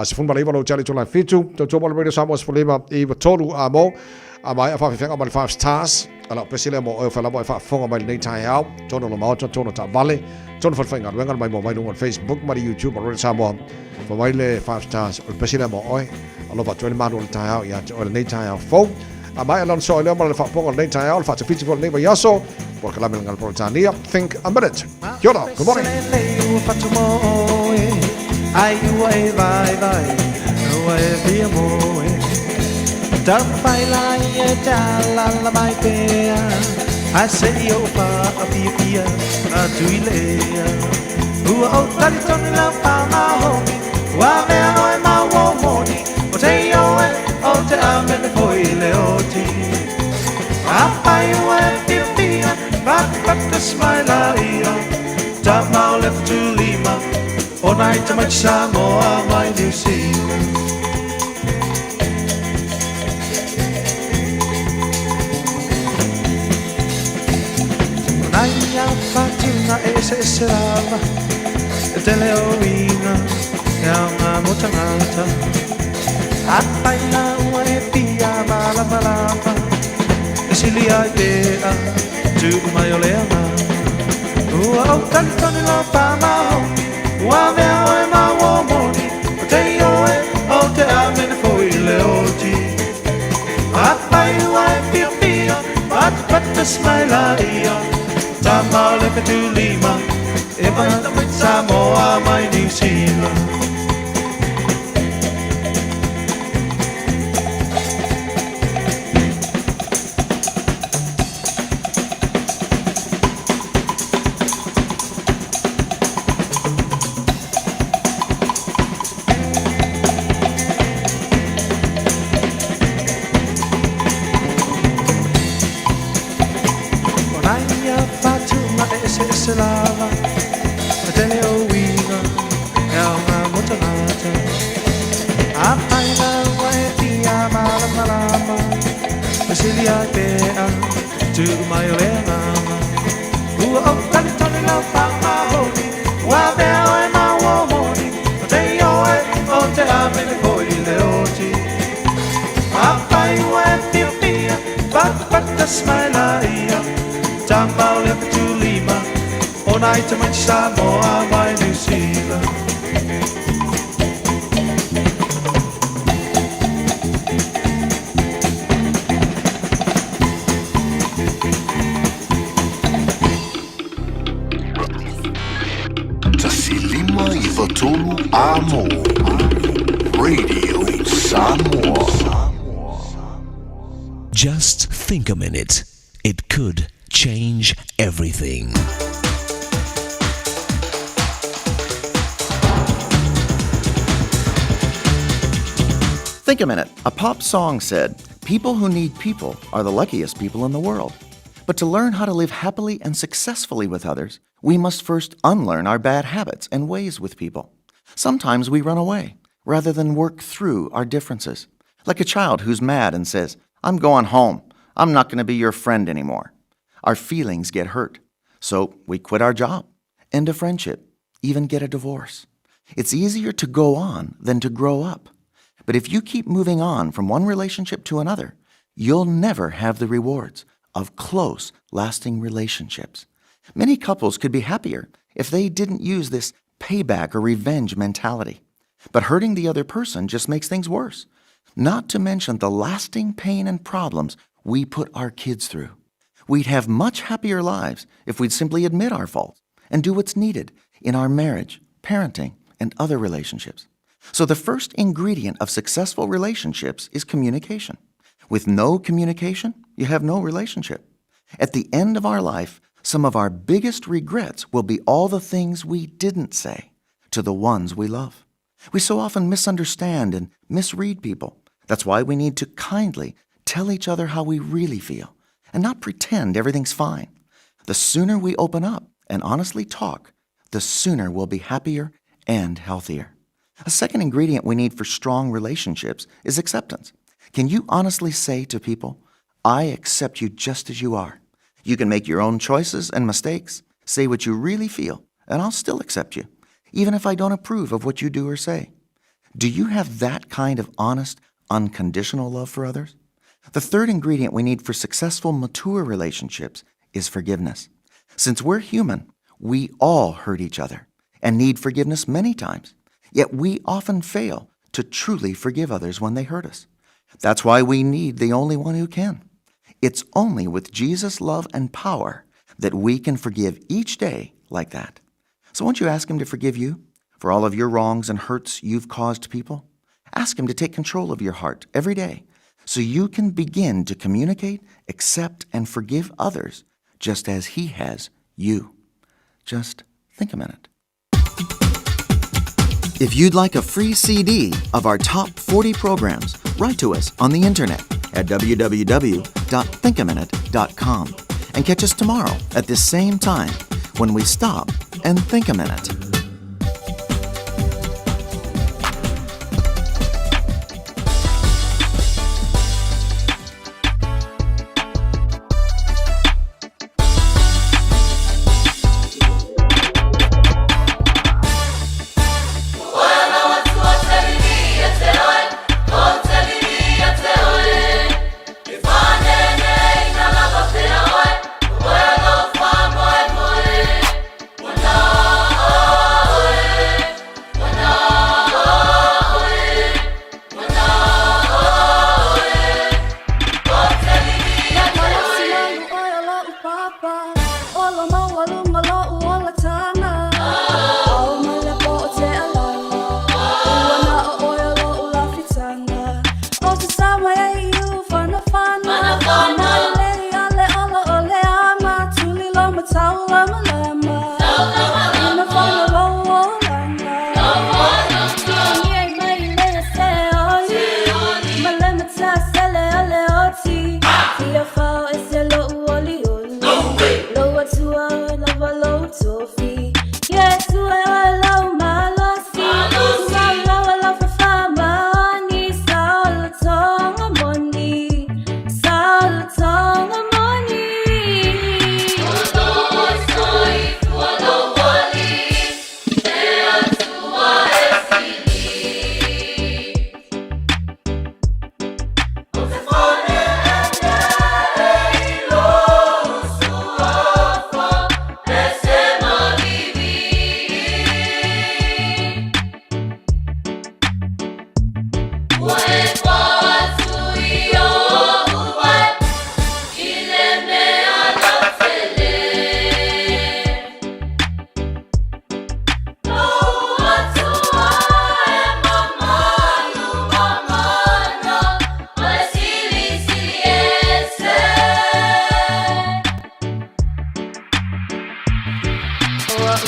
se fun baleva lo chali to la fitu to mo le Samoa folema e va tolu amo mai a fa fenga mal 5 stars ala pesile mo o fa la mo fa fonga mai nei Taeao tono lo mau tono ta vale tono fa fenga wenga mai mo mai no Facebook mai YouTube o Samoa fa mai le 5 stars o pesile mo oi ala va to le mano le Taeao ia o le nei Taeao fo mai alon so le mo le fa fonga nei Taeao fa te fiti for nei va yaso porque la melanga por Tanzania think a minute yoda good morning ai vai vai vai via mo Dar pai la ia la mai pea I say yo pa a Fiafia a tuilea o tari toni la pa ma ho wa me oi ma wo moni o te yo o te ame le foi le oti a pai wa Fiafia but the smile io ta mau left to Lima o night to my Samoa my New Zealand fatina ese serava delle ovina e una motanata a paina e pia mala malapa e si li idea tu maiolea o tanto ne lo pa ma wa me o ma uomoni te io o te amen foi le oggi a paina e pia but the smile io Tamau le tu Lima, e vai Samoa mai New Zealand. Se lava delle ovina e una motonata a paina e via mala malama se li a pea tu mai olema o tanto ne la pa ma honi wa be o ma uomoni te io o te ame le poi le oggi a paina e via but the smile io Tamau le tu Lima mai te mai Samoa mai New Zealand. Tasilima I Watolu Amo Radio Samoa. Just think a minute. It could change everything. Think a minute. A pop song said, "People who need people are the luckiest people in the world." But to learn how to live happily and successfully with others, we must first unlearn our bad habits and ways with people. Sometimes we run away, rather than work through our differences. Like a child who's mad and says, "I'm going home. I'm not going to be your friend anymore." Our feelings get hurt. So we quit our job, end a friendship, even get a divorce. It's easier to go on than to grow up. But if you keep moving on from one relationship to another, you'll never have the rewards of close, lasting relationships. Many couples could be happier if they didn't use this payback or revenge mentality. But hurting the other person just makes things worse, not to mention the lasting pain and problems we put our kids through. We'd have much happier lives if we'd simply admit our faults and do what's needed in our marriage, parenting, and other relationships. So the first ingredient of successful relationships is communication. With no communication, you have no relationship. At the end of our life, some of our biggest regrets will be all the things we didn't say to the ones we love. We so often misunderstand and misread people. That's why we need to kindly tell each other how we really feel and not pretend everything's fine. The sooner we open up and honestly talk, the sooner we'll be happier and healthier. A second ingredient we need for strong relationships is acceptance. Can you honestly say to people, "I accept you just as you are. You can make your own choices and mistakes, say what you really feel, and I'll still accept you, even if I don't approve of what you do or say"? Do you have that kind of honest, unconditional love for others? The third ingredient we need for successful, mature relationships is forgiveness. Since we're human, we all hurt each other and need forgiveness many times. Yet we often fail to truly forgive others when they hurt us. That's why we need the only one who can. It's only with Jesus' love and power that we can forgive each day like that. So won't you ask him to forgive you for all of your wrongs and hurts you've caused people? Ask him to take control of your heart every day so you can begin to communicate, accept, and forgive others just as he has you. Just think a minute. If you'd like a free CD of our top 40 programs, write to us on the internet at www.thinkaminute.com and catch us tomorrow at this same time when we stop and think a minute. Oh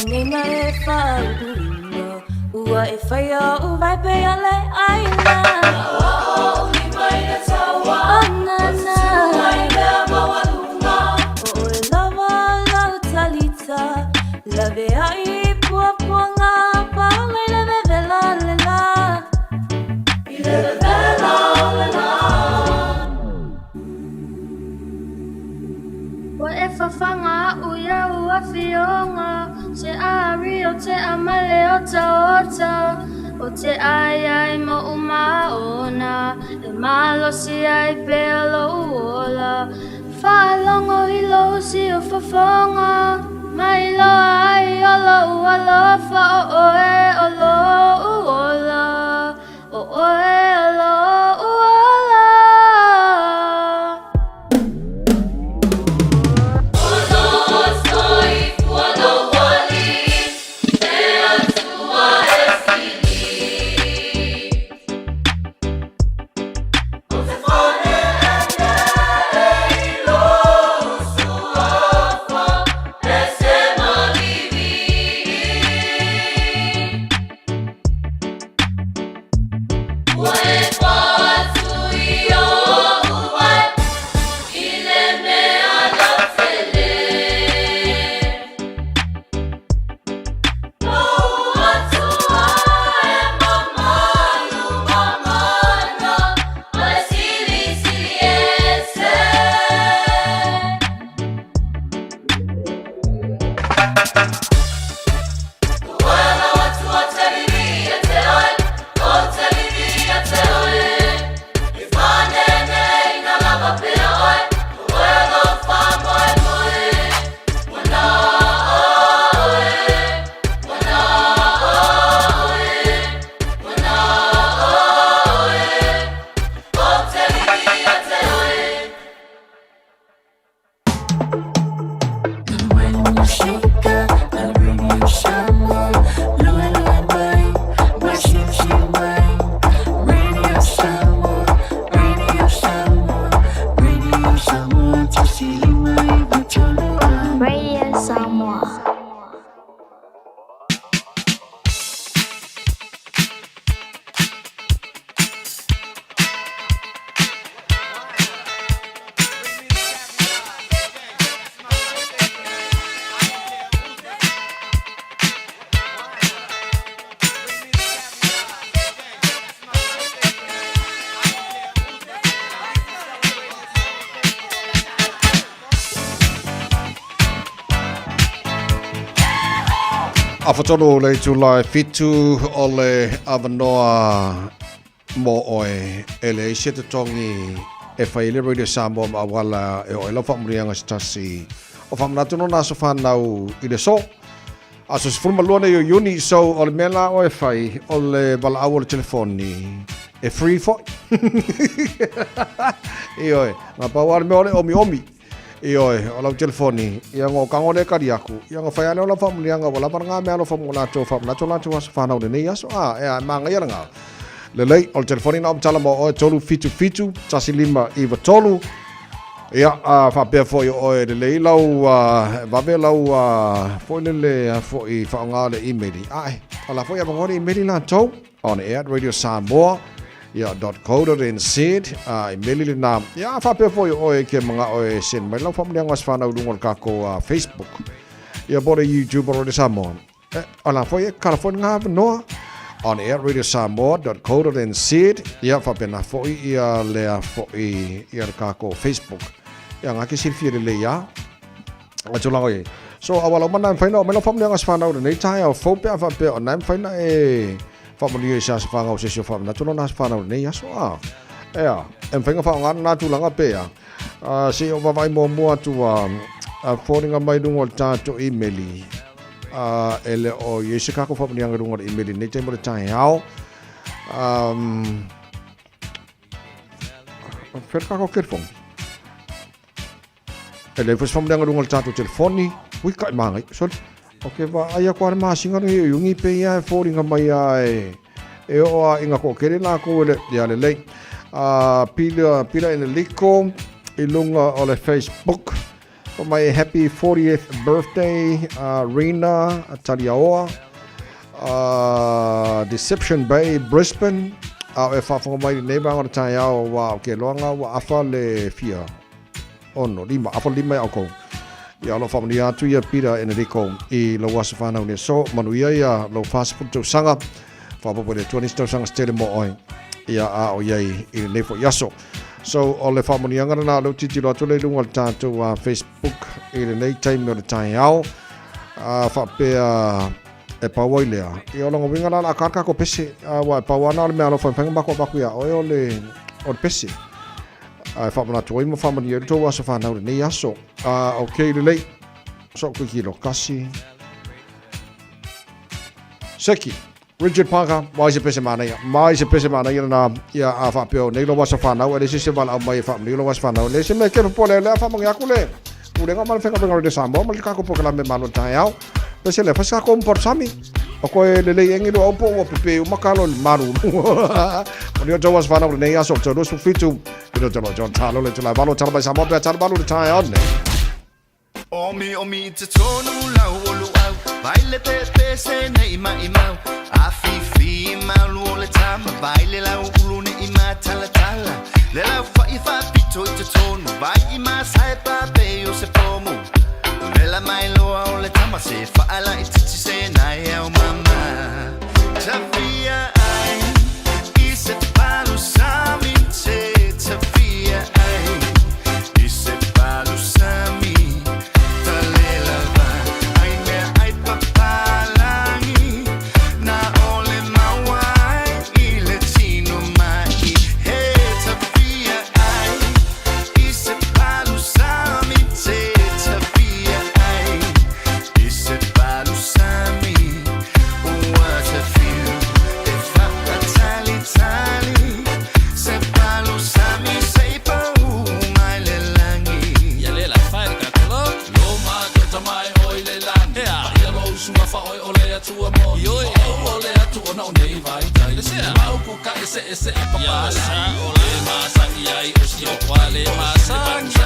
Nina e whaudurima ua e whaia o vai pe ale aina o ni mai na taua anana mai na mawalunga o e lava lau talita lave ai puapuanga paule leve vela lela leve vela lela o e whawhanga uia ua whionga se ari o te amale o taota o te ai mo umaona e malosi ai pelo uola whalongo i lo si o whawhanga mai lo ai o lo uola wha o oe o lo uola o oe o lo uola Awhatoro le July fitu o le awanoa mo oe e le sete tongi e whaile Radio Samoa ma wala e o e lau whamurianga stasi o whamanatu no naso whanau i le so aso si fulma luana i o uni so o le mela o e whai o le wala au o le telefoni e free fo i oe nga paua le mea o le omi i oe o lau telefoni i ango kango le kariaku i ango whai ane o lau whamurianga wala paranga mea lo whamungato whamungato aso whanau le nei aso e a manga i aranga le lei o le telefoni na o mtala mo o e tolu fitu tasi lima i wa tolu ia whapea fo i oe le lei lau wabe lau fo i le fo i whaonga le e-maili ai o la fo i avangore e-maili na tau on air at Radio Samoa ia .co.nz e-maili le na ia whapea fo i oe ke mga oe sen mai lau whamulianga as whanau lungo kako Facebook ia bore YouTube o Radio Samoa o la fo i karafoni ngā vanoa on air Radio Samoa.co.nz ia whapena fo i ia lea fo i ia kako Facebook ia ngaki silfia le leia a tulango i so awala mana mfaina o mena whamulianga as whanau nei Taeao whopea whapea o nai mfaina e whamulia i sa sa whangau sesio whamuna tulona as whanau nei aso ea mfainga whaongana nā tulanga pea se o wawai mua tu whoringa mai dungo o tātou e-maili ele o yese kako whamulianga dungo o e-maili nei te mo le Taeao wherkako kerfong ele fes whamulianga dungo o tātou telefoni wika i mangai sorry ok va aia kwa ma singa no yungi pe ia foringa mai e o inga ko kere na ko le ya le lei pila in liko i lunga o le Facebook For my happy 40th birthday, Rena Taeao, Deception Bay, Brisbane. E whawhonga mai neighbor ngā Taeao wa o ke loanga wa awha le fia. Ono, lima, awha lima e au kou. Ia alo whamani atu ia pira ene riko I lo wasa whanau ne so. Manu ia lo whasapun tau sanga. Whapapo le 20 tau sanga stele mo oi. Ia a o iei I le nefo yaso. So o le whamani angara nā lo titi lo atu le lunga le tātou Facebook I le nei taimi o le Taeao. Whapea e paua I lea. I o longa winga nā akarka ko pese. Wa e paua nā le mea lo whapenga mako baku ia. Oi o le pese. Whamana tuai mo whamani e tō wasa whanau le nei aso. Okay, le lei. So kui ki lo kasi. Seki. Richard Parker, mai se pese mana ia. Mai se pese mana ia na ia a whapeo. Nei lo wasa whanau. E le se wala au mai e whamani lo wasa whanau. Le se me keru pole le a whamangi aku le. Urenga mana whenga whenga de Samoa. Mali kako poke la me Malu Taeao. Le se le whasa kako mpor sami. O koe le lei engi lo au po o pepe umakalo le maru. Oni o tō wasa whanau le nei aso. Tō rusu fitu. Ino tō lo John Talo le tō Malu Talo mai Samoa. Pea talo Malu Taeao ne. Omi te tonu lau olu au. Baile pepe se ne ima imau. Afifi malu o le tama. Baile lau ulu ne ima tala tala. Le lau whai whapito I te tonu. Vai ima sae pape o se pomu. Vela mai loa o le tama. Se whaala I titi se nai au mama. Tawhia ai. I se palu sami te. Tawhia ai. I se palu sami. Ese papala ole masa iai osio kwale masa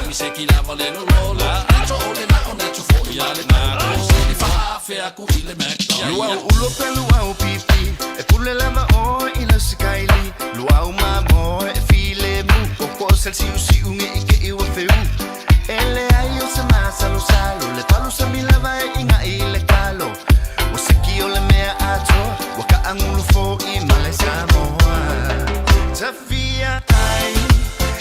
mi se kila vale no lola cho ole na ona cho fo ia le na ko ni Fiafia ku ile mekto luau ulo pelu au pipi e pule lama o ila sikaili luau mamo e file mu ko sel si usi unge ike I wa feu ele ayo se masa lo salo le palu se mi lava inga ile kalo o se ki ole mea ato wa ka angulu fo I male Samoa Tawhia ai,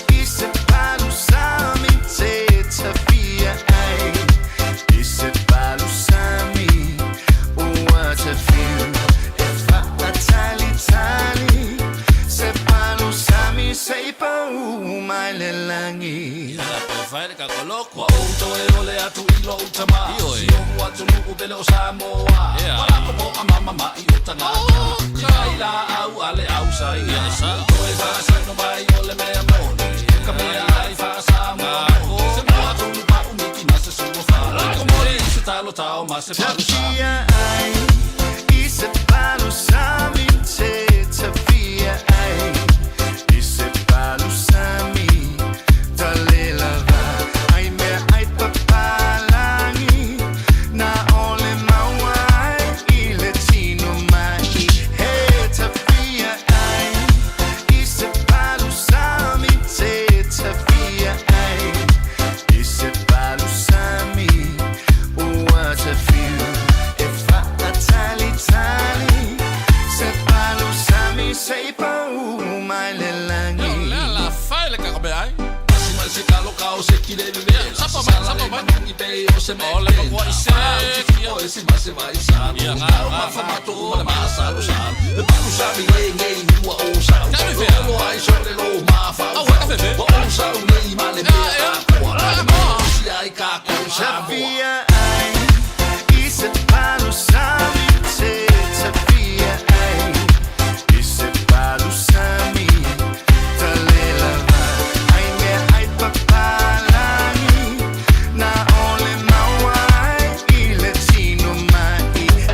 I se palu sami te. Tawhia ai, I se palu sami. Ua te fiu, e wha tali tali. Se palu sami se pau mai le langi. La perfeita kakoloko auto e ole atu I lo utama. Si o atu nuku bele o Samoa. Wala komo a mama ma I utanga. Kai la au ale au sai. Koe whasa no mai ole mea mone. Ka mea ai whasa mo. Se mua tonu pa umiki na se suwa wha. Komo I se talo tau ma se palu sa. Tawhia ai, I se palu sami te. Tawhia ai, I se palu sami. Tale lava, ai mea ai papalangi. Na ole mawai, I le tino mai. He Tawhia ai, I se palu sami te. Tawhia ai, I se palu sami. Ua te fiu, e wha tali tali. Se palu sami se pau mai le langi. La fai le kakabe ai. Se kalo kao se kile vivea Sapa mangi pe o se me Ole pa kwa ise O esi ma se vai sa O ma fa mato o le masa lo sa Le palu sa mi le ngei Nua o sa O ai so le lo ma fa O sa o ngei ma le mea Kua le ma o si ai ka ko sa Tawhia ai, I se palu sami te. Tawhia ai, I se palu sami. Tale lava, ai mea ai papalangi. Na ole mawai, I le tino mai.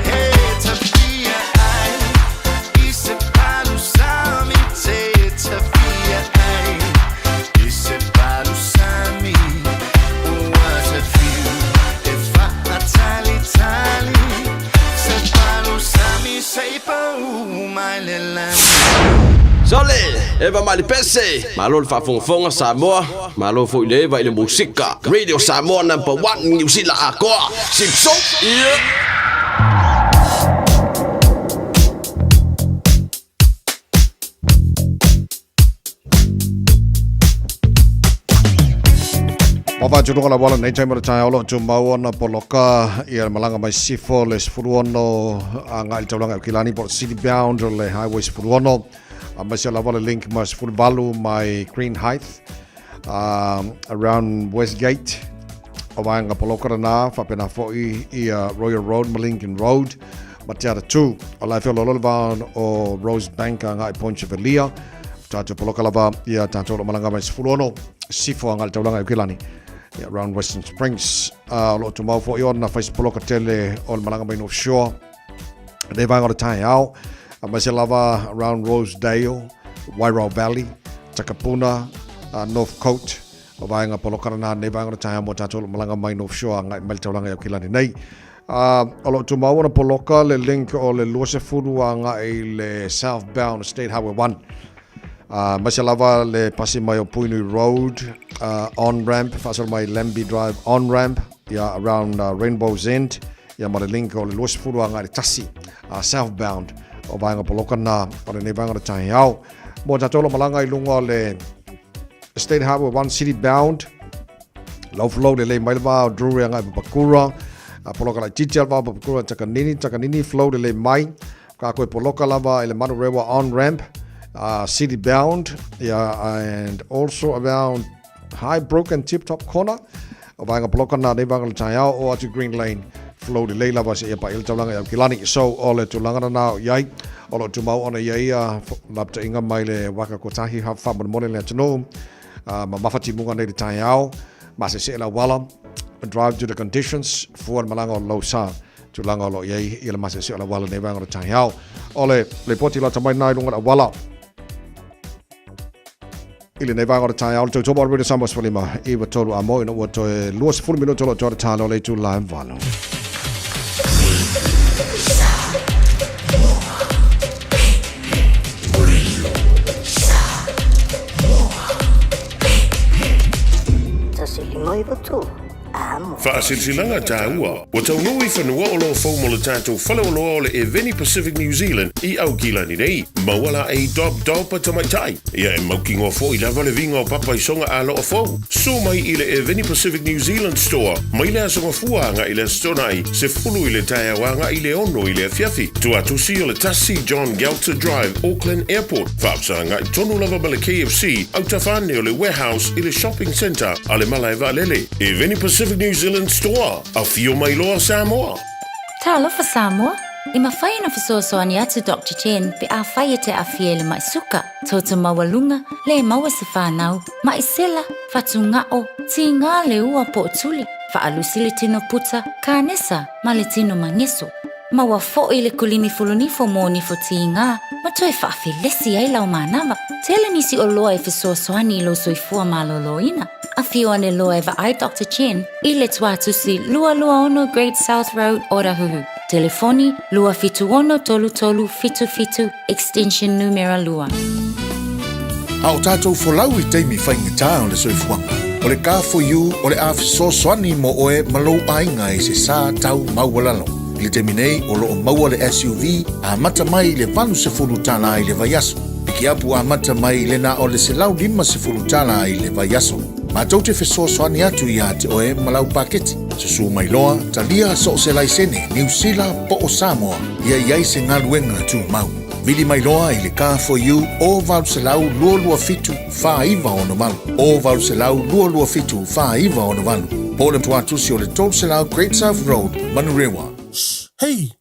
He Tawhia ai, I se palu sami te. Tawhia ai, I se Sole, eva mali pese. Malo le fafonga Samoa. Malo fo ile va ile musika. Radio Samoa #1 New Zealand akoa. Simpson. Yeah. Mava jurunga la wala nei tai mara tai olo tu mau na poloka ia malanga mai sifo le sfuruono anga il taulanga kilani por city bound le highway sfuruono amasi la wala link mas fulvalu my green height around Westgate awanga poloka na fa pena foi ia Royal Road Malinkin Road matiara 2 ala fe lolo van o Rose Bank anga Ponchevelia tatu poloka lava ia tatu malanga mai sfuruono sifo anga il taulanga kilani around Western Springs. Lo tu mau fo iona Facebook ka tele o malanga mai North Shore. They vanga o Taeao. Amase lava around Rosedale, Wairau Valley, Takapuna, North Coast. O vanga poloka na ne vanga o Taeao mo tato malanga mai North Shore ngai meltaulanga ya kilani nei. O lo tu mau na poloka le link o le luase furu anga i le southbound State Highway 1. Masalava le pasi mai o Puinu Road on-ramp, fasal mai Lamby Drive on-ramp, around Rainbow's End, mara link o le luas furu anga i tasi southbound o vaenga poloka na para ne vanga Taeao. Mo tatolo malanga i lunga le State Highway 1 city bound, lau flow le mailava o Drury anga i Papakura, poloka la Titial va Papakura takanini flow le mai, ka koe poloka lava i le Manurewa on-ramp, city bound, and also around High Broken Tip Top Corner. Vanga bloka na nevanga Taeao o atu Green Lane flow de leila was e pa il taulanga ya kilani so ole tulanga na yai ole tu mau ona yai lapta inga mai le waka kotahi ha fa mo le tano ma mafati munga nei Taeao ma se la wala drive to the conditions for malanga low sa tulanga lo yai ile ma se la wala nevanga Taeao ole le poti la tamai nai lunga wala ile nei vanga o Taeao to tobo radio Samoa Svalima iwa tolu a mo ina ua toe luas 40 minuto lo tore talo le tu live valo. Tasilima iwa tolu. Faasilsilanga Taeao, wa taunui whanua o lo faumo le tātou whaleoloa o le Eveni Pacific New Zealand I au kilani nei, mawala e dopa tamaitai. Ia e mauki ngō fo I lava le vinga o papa I songa a loa fau. So mai I le Eveni Pacific New Zealand store, mai lea songa fuanga I le stonai, se fulu I le Taeawanga I le ono I le Fiafia. Tu atusi o le tasi John Galter Drive, Auckland Airport. Whaapsanga I tonu lava ma le KFC, au tawhane o le warehouse I le shopping centre, a le malaiva lele. Eveni Pacific New Zealand store, a fio mai loa Samoa. Talofa Samoa, I mawhai na whasoasoani atu Dr. Jen pe a whai te a fiele mai suka. Tauta mawalunga, le maua se whanau, mai sela, whatunga o, ti ngā le ua po tuli, whaalusi le tino puta, kānesa, ma le tino mangeso. Maua fo I le kulini fulunifo mo ni fo ti ngā, ma toi whaafilesi ai lau manawa. Tele nisi o loa e whasoasoani I lo soifua maloloina. A fio ane loa eva ai Dr. Chen, I le tuatusi lua ono Great South Road, Orahuhu. Telefoni lua fitu ono tolu fitu, extension numero lua. Ao tātou folau I teimi whaingatā o le soifuanga. O le kā for you, o le awhi sosoani mo oe malou ainga I se sā tau maualalo. I le teimi nei, o loo maua le SUV, a mata mai le vanu se fulu tāna I le vaiaso. Piki apu a mata mai le na o le se lau 5 se fulu tāna I le vaiaso. Ma tau te whesoasoani atu ia te oe malau paketi. Se su mai loa, talia so se laisene, New Zealand po o Samoa, ia iai se ngaluenga tu mau. Vili mai loa I le car for you, o valu se lau lua fitu, wha iwa ono malu. O valu se lau lua fitu, wha iwa ono malu. Po le tuatusi o le tolu se lau Great South Road, Manurewa. Hei,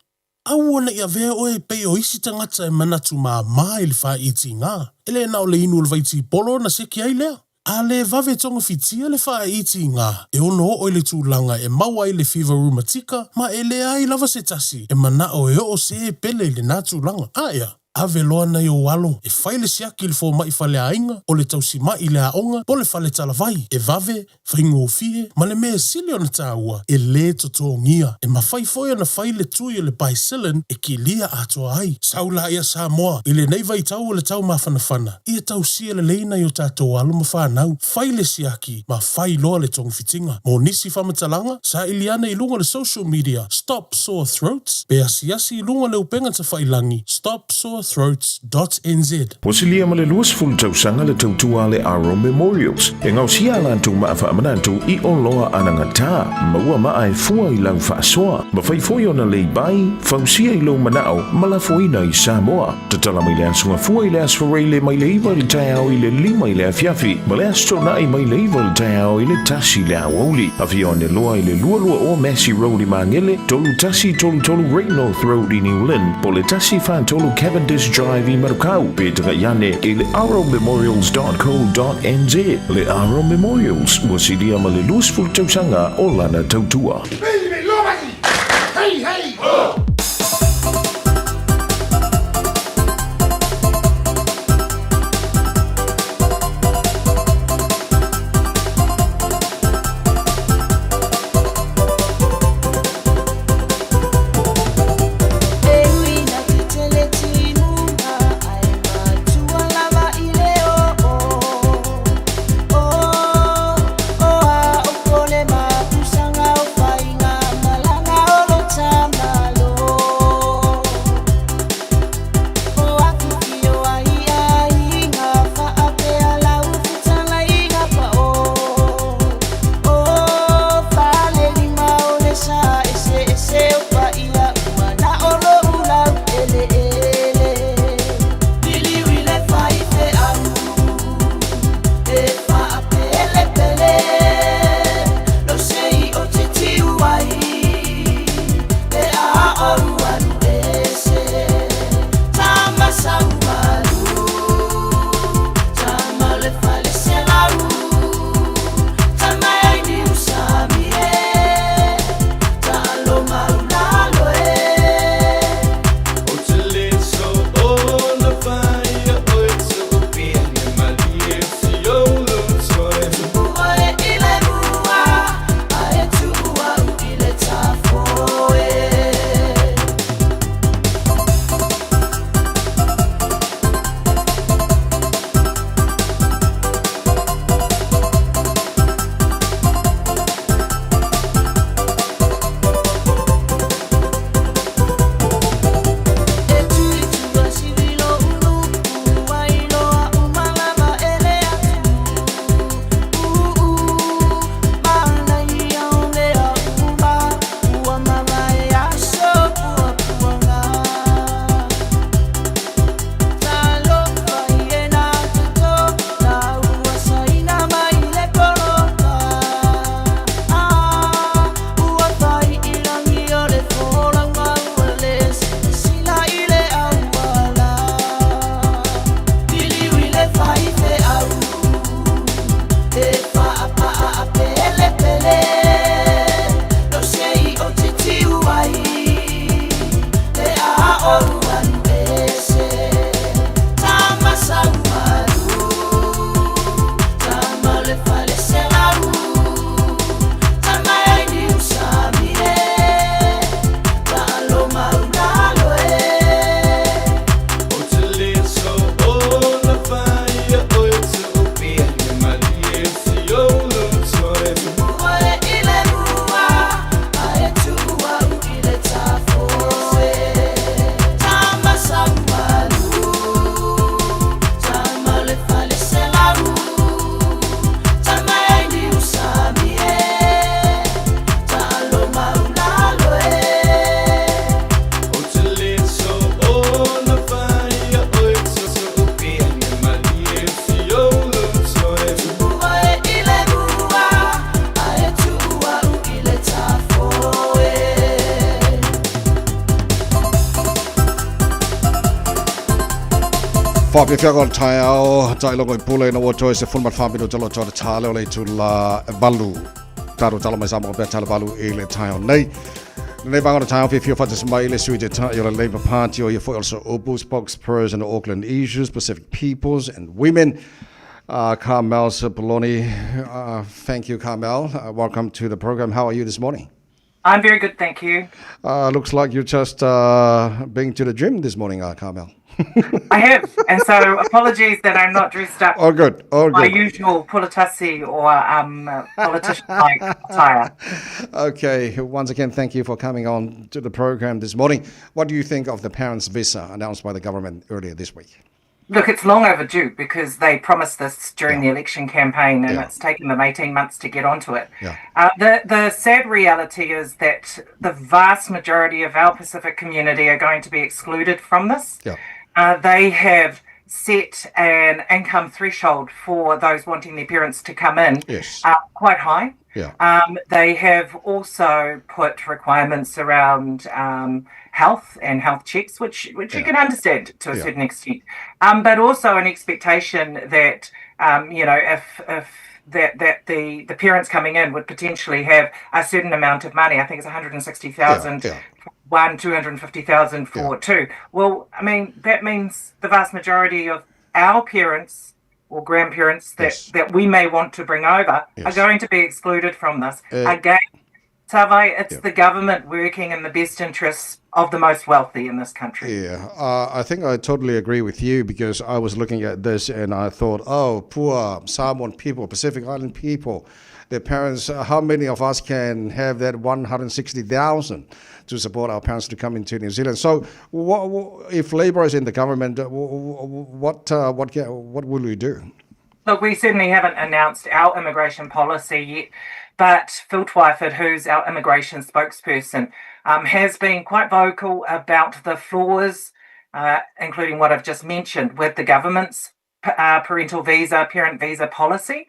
au ona ia vea oe pe o isi tangata e manatu maa I le wha iti ngā. Ele na o le inu o le vaiti polo na seki ai lea. A le vave tonga fitia le wha iti ngā. E ono o le tūlanga e maua I le fever rheumatica, ma e le ai lava se tasi. E mana o e o se pele le nā tūlanga. Aia. ave loa nei o alo, e whaile siaki le fo mai whale ainga, o le tausi mai le aonga, po le whale talavai, e vave, whaingo o fie, ma le mea sili o na tāua, e le totongia, e mawhai foia na whaile tui le baisilin, e ki lia atoa ai, saula ia Samoa, i le nei vai tau o le tau mawhanawhana, ia tau sia le leina i o tātou alo ma whanau, whaile siaki, ma whai loa le tong fitinga, mo nisi whamatalanga, sa iliana i lunga le social media, Stop Sore Throats, pe asi i lunga le upenga ta whailangi, stopsorethroats.nz. Wasilia ma le luasful tausanga le tautua le Aro Memorials. E ngau sia lantu ma a whaamanantu i o loa anangata. Maua ma ai fua i lau whaasoa. Ma whaifoi ona lei bai, fausia i lau manao, ma la foina i Samoa. Tatala mai le asunga fua i le asfarei le mai le iwa i Taeao i le lima i le Fiafia. Ma le astronai mai le iwa i Taeao i le tasi le awoli. Afione loa i le lualua o Massey Road i Mangele, tolu tasi tolu Great North Road i New Lynn, po le tasi tolu Cavendish Drive i Marukau, Petra Yane i le arrowmemorials.co.nz. Le Arrow Memorials, wasidia ma le luasful tausanga o lana tautua. Hey, hey! Oh! Fiafia gon Taeao tai longo pule na woto se fulmat famino talo talo talo le tu la Malu taro talo mai sama pe talo Malu e le Taeao nei Nei vangona Taeao Fiafia fatas mai le sui te ta'i o le Labour Party o ia foi also Obu spokesperson of Auckland Issues, Pacific Peoples and Women. Carmel Sapoloni. Thank you, Carmel. Welcome to the program. How are you this morning? I'm very good, thank you. Looks like you just been to the gym this morning, Carmel. I have, and so apologies that I'm not dressed up. All good, all my good. usual pulatasi or politician-like attire. Okay, once again, thank you for coming on to the program this morning. What do you think of the parents' visa announced by the government earlier this week? Look, it's long overdue because they promised this during the election campaign, and it's taken them 18 months to get onto it. The sad reality is that the vast majority of our Pacific community are going to be excluded from this. They have set an income threshold for those wanting their parents to come in quite high. They have also put requirements around health and health checks, which you can understand to a certain extent, but also an expectation that if the parents coming in would potentially have a certain amount of money. I think it's 160,000. 250,000 for two. Well, I mean, that means the vast majority of our parents or grandparents that we may want to bring over are going to be excluded from this. Again, Tavai, it's the government working in the best interests of the most wealthy in this country. I think I totally agree with you, because I was looking at this and I thought, oh, poor Samoan people, Pacific Island people, their parents, how many of us can have that 160,000 to support our parents to come into New Zealand? So if Labour is in the government, what will we do? Look, we certainly haven't announced our immigration policy yet, but Phil Twyford, who's our immigration spokesperson, has been quite vocal about the flaws, including what I've just mentioned, with the government's parent visa policy.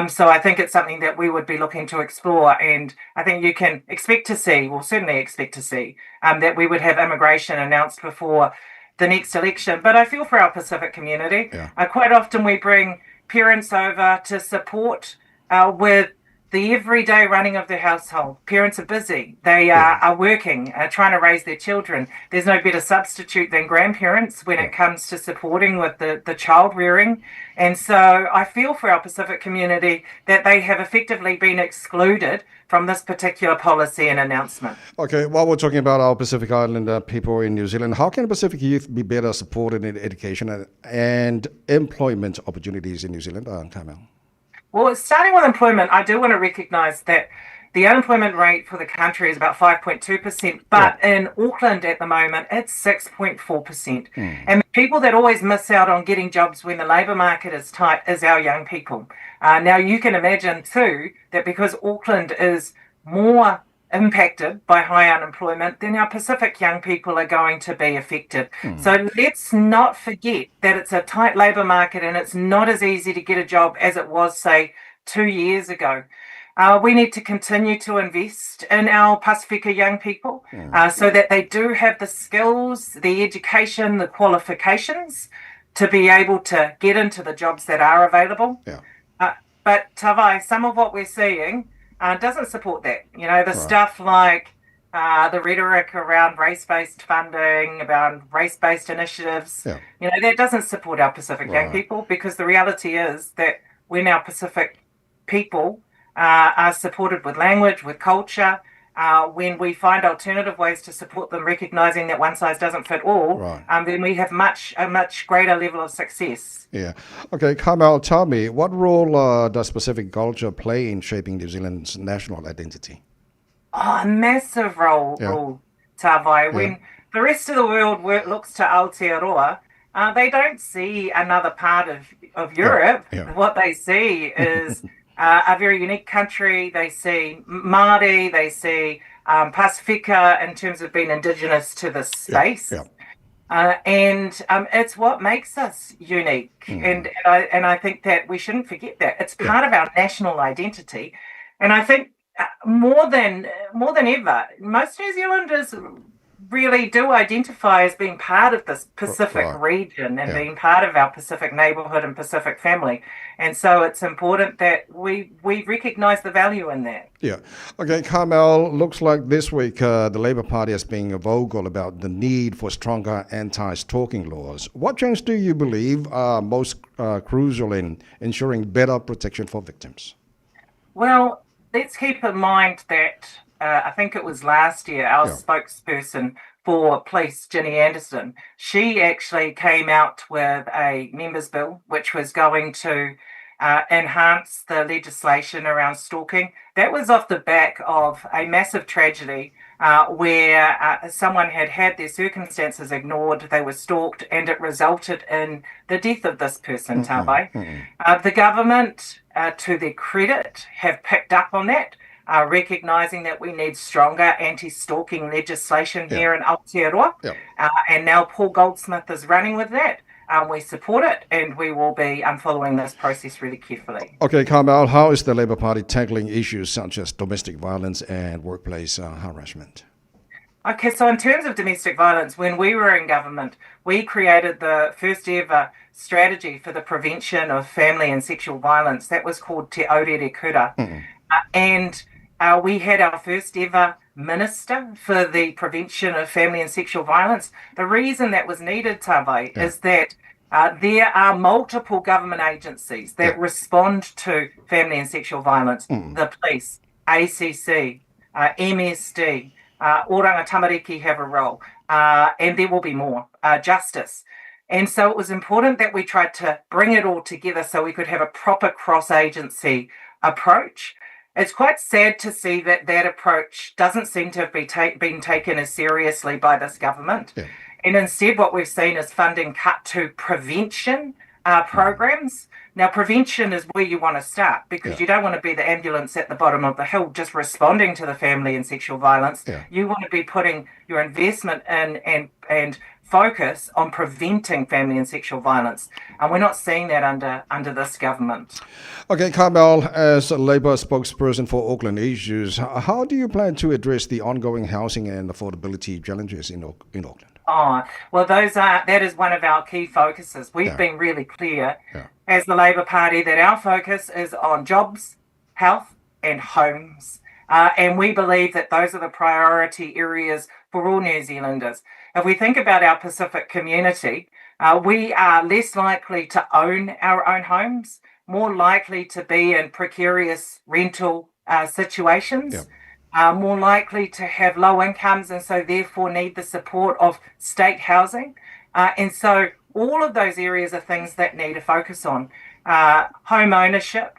So I think it's something that we would be looking to explore, and I think you can certainly expect to see that we would have immigration announced before the next election. But I feel for our Pacific community. Quite often we bring parents over to support with the everyday running of their household. Parents are busy. They are working, trying to raise their children. There's no better substitute than grandparents when it comes to supporting with the child rearing. And so I feel for our Pacific community that they have effectively been excluded from this particular policy and announcement. Okay, while we're talking about our Pacific Island people in New Zealand, how can Pacific youth be better supported in education and employment opportunities in New Zealand, Carmel? Well, starting with employment, I do want to recognise that the unemployment rate for the country is about 5.2%, but in Auckland at the moment, it's 6.4%. And the people that always miss out on getting jobs when the labour market is tight is our young people. Now, you can imagine too that because Auckland is more impacted by high unemployment, then our Pacific young people are going to be affected. So let's not forget that it's a tight labour market and it's not as easy to get a job as it was, say, 2 years ago. We need to continue to invest in our Pasifika young people so that they do have the skills, the education, the qualifications to be able to get into the jobs that are available. But Tavai, some of what we're seeing doesn't support that. You know, the stuff like the rhetoric around race-based funding, about race-based initiatives, you know, that doesn't support our Pacific young people, because the reality is that when our Pacific people are supported with language, with culture, when we find alternative ways to support them, recognising that one size doesn't fit all, then we have a much greater level of success. Okay, Carmel, tell me, what role does Pacific culture play in shaping New Zealand's national identity? A massive role, Tawai. When the rest of the world looks to Aotearoa, they don't see another part of Europe. What they see is a very unique country. They see Māori, they see Pasifika in terms of being indigenous to this space. And it's what makes us unique. And I think that we shouldn't forget that. It's part of our national identity. And I think more than ever, most New Zealanders really do identify as being part of this Pacific region and being part of our Pacific neighbourhood and Pacific family. And so it's important that we recognise the value in that. Yeah. Okay, Carmel, looks like this week the Labour Party has been vocal about the need for stronger anti-stalking laws. What change do you believe are most crucial in ensuring better protection for victims? Well, let's keep in mind that I think it was last year, our spokesperson for police, Ginny Anderson, she actually came out with a members' bill which was going to enhance the legislation around stalking. That was off the back of a massive tragedy where someone had their circumstances ignored, they were stalked, and it resulted in the death of this person, Tabai. The government, to their credit, have picked up on that, recognising that we need stronger anti-stalking legislation here in Aotearoa. And now Paul Goldsmith is running with that. We support it, and we will be following this process really carefully. Okay, Carmel, how is the Labour Party tackling issues such as domestic violence and workplace harassment? Okay, so in terms of domestic violence, when we were in government, we created the first ever strategy for the prevention of family and sexual violence. That was called Te Aurere Kura. And we had our first ever minister for the prevention of family and sexual violence. The reason that was needed, Tabai, is that there are multiple government agencies that respond to family and sexual violence. The police, ACC, MSD, Oranga Tamariki have a role, and there will be more, justice. And so it was important that we tried to bring it all together so we could have a proper cross-agency approach. It's quite sad to see that that approach doesn't seem to have been taken as seriously by this government. And instead what we've seen is funding cut to prevention programs. Now, prevention is where you want to start because you don't want to be the ambulance at the bottom of the hill just responding to the family and sexual violence. You want to be putting your investment in and focus on preventing family and sexual violence. And we're not seeing that under this government. Okay, Carmel, as a Labour spokesperson for Auckland issues, how do you plan to address the ongoing housing and affordability challenges in Auckland? Oh, well, that is one of our key focuses. We've been really clear as the Labour Party that our focus is on jobs, health and homes. And we believe that those are the priority areas for all New Zealanders. If we think about our Pacific community, we are less likely to own our own homes, more likely to be in precarious rental situations, more likely to have low incomes and so therefore need the support of state housing. And so all of those areas are things that need a focus on. Home ownership,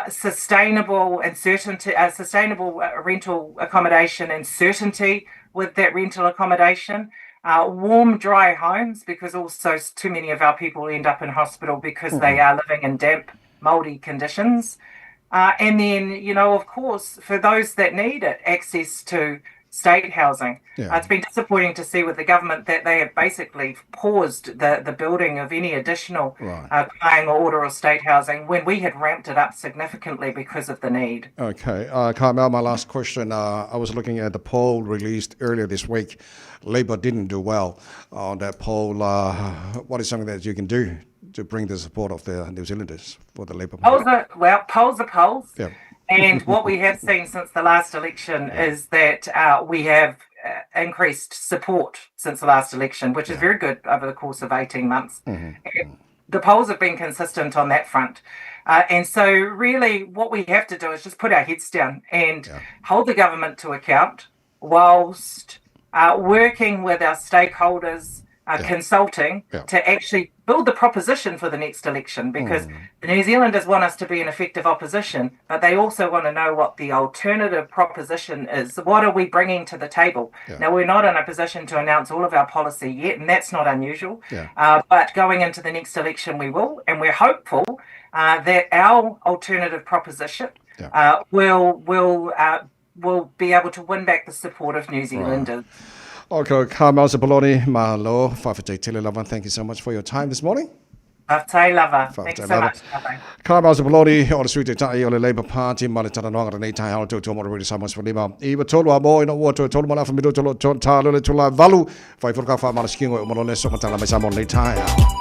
sustainable and certainty, sustainable rental accommodation and certainty with that rental accommodation, warm, dry homes, because also too many of our people end up in hospital because they are living in damp, mouldy conditions. And then, of course, for those that need it, access to state housing. It's been disappointing to see with the government that they have basically paused the building of any additional planning order or state housing when we had ramped it up significantly because of the need. Okay. Carmel, my last question. I was looking at the poll released earlier this week. Labour didn't do well on that poll. What is something that you can do to bring the support of the New Zealanders for the Labour Party? Polls are polls. And what we have seen since the last election is that we have increased support since the last election, which is very good over the course of 18 months. The polls have been consistent on that front. And so really what we have to do is just put our heads down and hold the government to account whilst working with our stakeholders, consulting to actually build the proposition for the next election, because the New Zealanders want us to be an effective opposition, but they also want to know what the alternative proposition is. What are we bringing to the table? Now, we're not in a position to announce all of our policy yet, and that's not unusual. But going into the next election, we will, and we're hopeful that our alternative proposition will be able to win back the support of New Zealanders. Okay, Carmel Zapoloni, Malu, Fiafia, thank you so much for your time this morning. Whaftai lava. Thanks so much. Bye-bye. Carmel Zapoloni, or the sweet Taeao, or the Labour Party, Malitananga, and Taeao, to Tomorrow, really Samoa Lima. Eva Tolu, more in a water, told Mala from Middle to Talo to La Valu, Fiafia, Malaskin, or Molones, Matala, Samon, Taeao.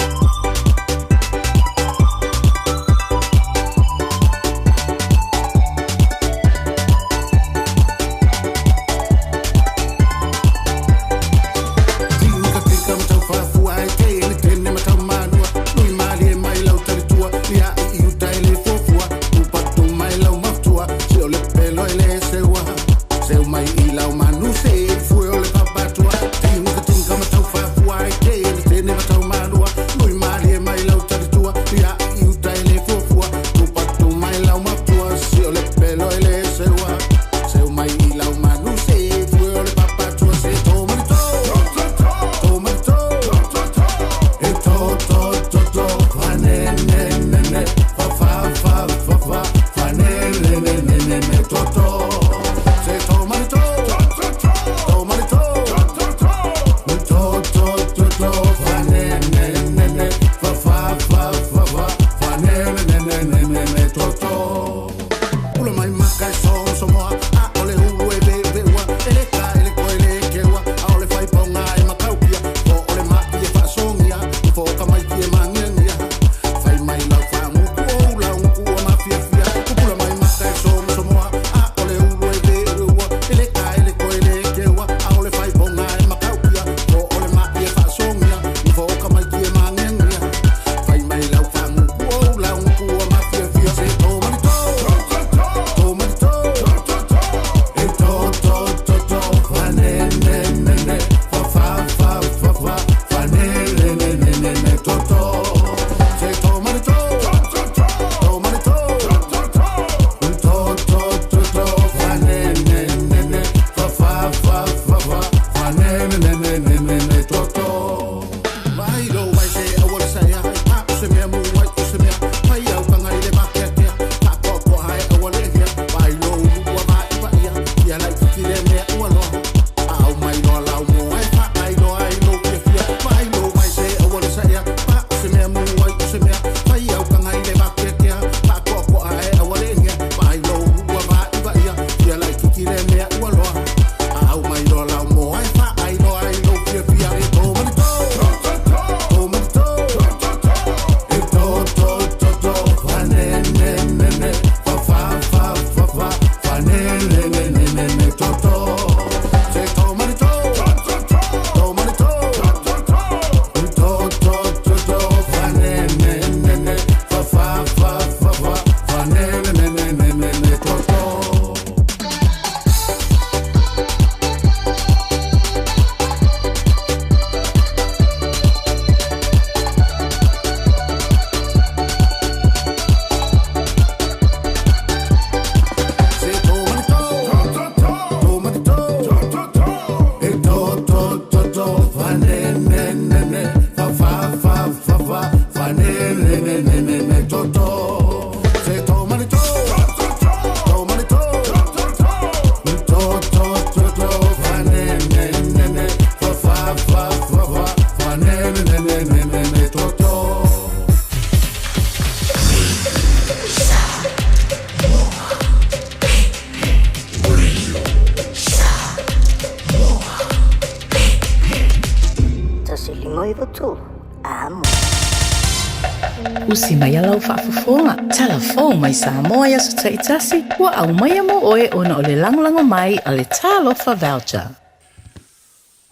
Usi mai alau whaafafonga. Telefon mai Samoa ia su taitasi. Ua au mai amo oe ona o le langolango mai a le talofa voucher.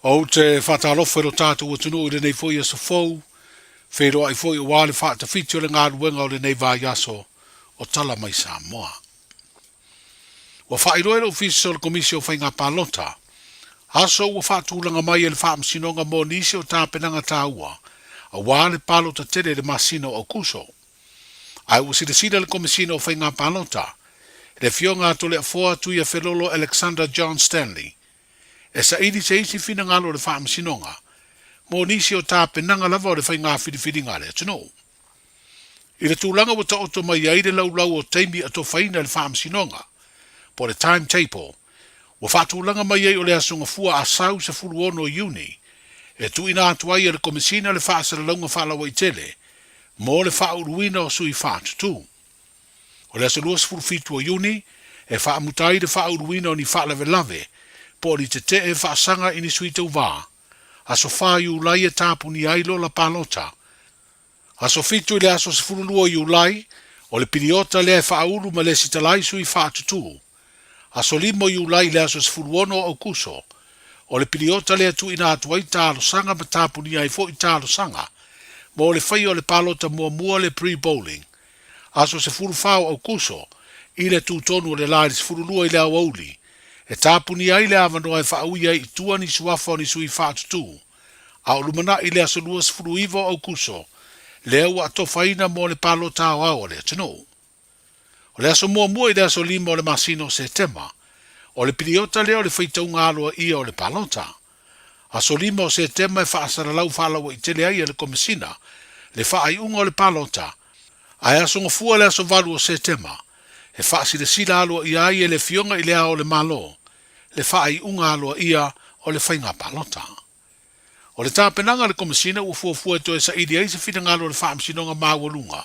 O te whatalofa ro tātou o tunu o le nei fwoi a sa fau. Whero ai fwoi o wale whaata whiti o le ngā ruenga o le nei vāiaso o tala mai Samoa. Wa whairoe lo ofisi o le komisio whai ngā pālota. Aso ua whaatūlanga mai e le whaamsinonga mō nisi o tāpenanga tāua. A wale palota tere le masino o kuso. Ai usida le komisino whai ngā pālota. Le fionga to le afoa tuia whelolo Alexander John Stanley. E sa idi se isi fina ngalo le whaamsinonga. Mō nisi o tāpenanga lava o le whai ngā whiriwhiringa le atuno. I le tūlanga wata oto mai aire lau o teimi ato whaina le whaamsinonga. Po le timetable. Wa whaatūlanga mai ei o le asunga fua a sau se fulu ono Iuni. E tu ina atuai e le komisina le whaasara launga whaalawa i tele. mo le whauruina o sui whātutu. O le asalua sefulufitu o Iuni, e whaamutai de whauruina o ni whaalawe po ni te e whaasanga ini sui tau wā. Aso whāiu lai e tāpuni ailo la palota. Aso fitu le aso sefululua Iulai, o le piriota le whauru ma le sitalai sui whātutu. Aso limo Iulai le aso sefuluono o kuso, o le piriota le atu ina atuai tālo sanga ma tāpuni ai fo i tālo sanga, mo le whai o le palota mua le pre-bowling. Aso sefulu whao au kuso, i le tūtonu o le lai sefululua i le awauli, e tāpuni ai le avanoa e whauia i tua ni suafa o ni sui whātutu. A o lumana i le aso lua sefulu iwo au kuso, le au atofaina mo le palota o au le atano. O le aso mua i le aso lima o le masino se tema, o le piriota leo le whaitaunga aloa ia o le palota. Aso lima o se tema e whaasara lau whaalawa i tele ai le komisina, le whaaiunga o le palota. Ai aso ngofua le aso valu o se tema, e whaasi le sila aloa ia ai e le fionga i le ao le malo, le whaaiunga aloa ia o le whainga palota. O le tāpenanga le komisina ua fuafua e toe sa idi ai se whina aloa le whaamsinonga mawalunga.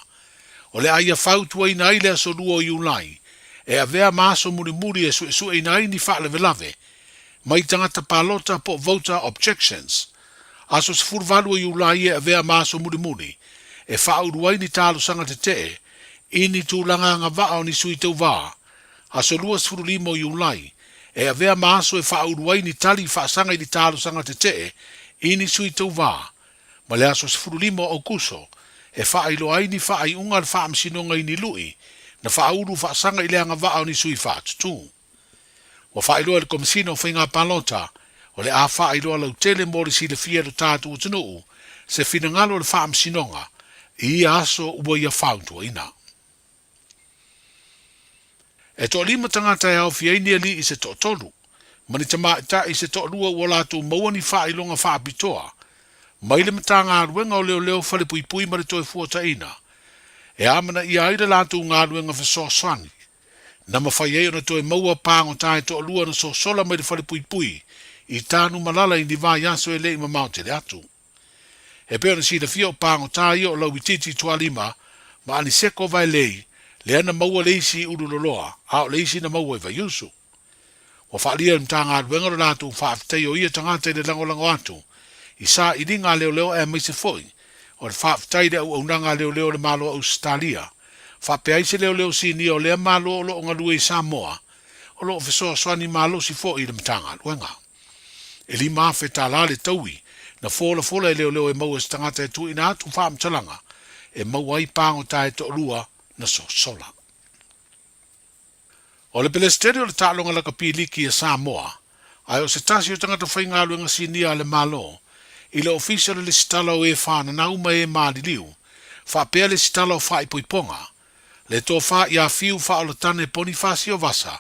O le aia whautua ina ai le aso lua o Iulai, e a vea maaso muri e su ina ai ni whaalevelave, mai tangata palota po voter objections. Aso se furvalu o Iulai e a vea maaso muri, e whauruai ni tālo sanga te te, ini tūlanga ngā vao ni sui tau vā. Aso lua se furulimo o Iulai, e a vea maaso e whauruai ni tali whaasanga i ni tālo sanga te te, ini sui tau vā. Ma le aso se furulimo o kuso, e whailo ai ni whaai unga le whaamsinonga i ni lui, na whauru whaasanga i le anga vao ni sui whaatutu. Wa whailo le komisina o whainga palota, o le a whailo lau tele mori si le fia lo tātu o tunuu, se finangalo le whaamsinonga, i aso ua ia whautua ina. E to lima tangata e au fiainia li i se to tolu, mani tama ita i se to lua ua latu maua ni whailonga whaapitoa, mai le matanga aruenga o leo whale pui mare toi fuata ina, e amana i aida latu ngā aruenga whaso swangi, na mawhai eo na toi maua pāngo tae to lua na so sola mai le whale pui, i tānu malala i ni vā yaso e le ima maute le atu. E peo na si le fia o pāngo tae o lau ititi tualima, ma ani seko vai lei, le ana maua leisi uruloloa, a o leisi na maua i vai yusu. Wa whaalia mtanga aruenga o latu whaafitei o ia tangata i le langolango atu, i sa i ringa leo e maise foi, o le whaafitei le au aunanga leo le malo au Stalia, whaapeaise leo si ni o lea malo o lo ngalue i Samoa, o lo ofesoa swani malo si foi le mtanga aruenga. E li maafe tala le taui, na fola e leo e maua stangata e tu ina atu whaamtalanga, e maua i pāngo tae to lua na so sola. O le pelesteri o le tālonga laka piliki e Samoa, ai o se tasi o tangata whainga aluenga sinia le malo, i le ofisa le sitala o e whana na uma e maadiliu, whaapea le sitala o whaipoiponga, le tō wha i a fiu wha o le tane Bonifasi o Vasa,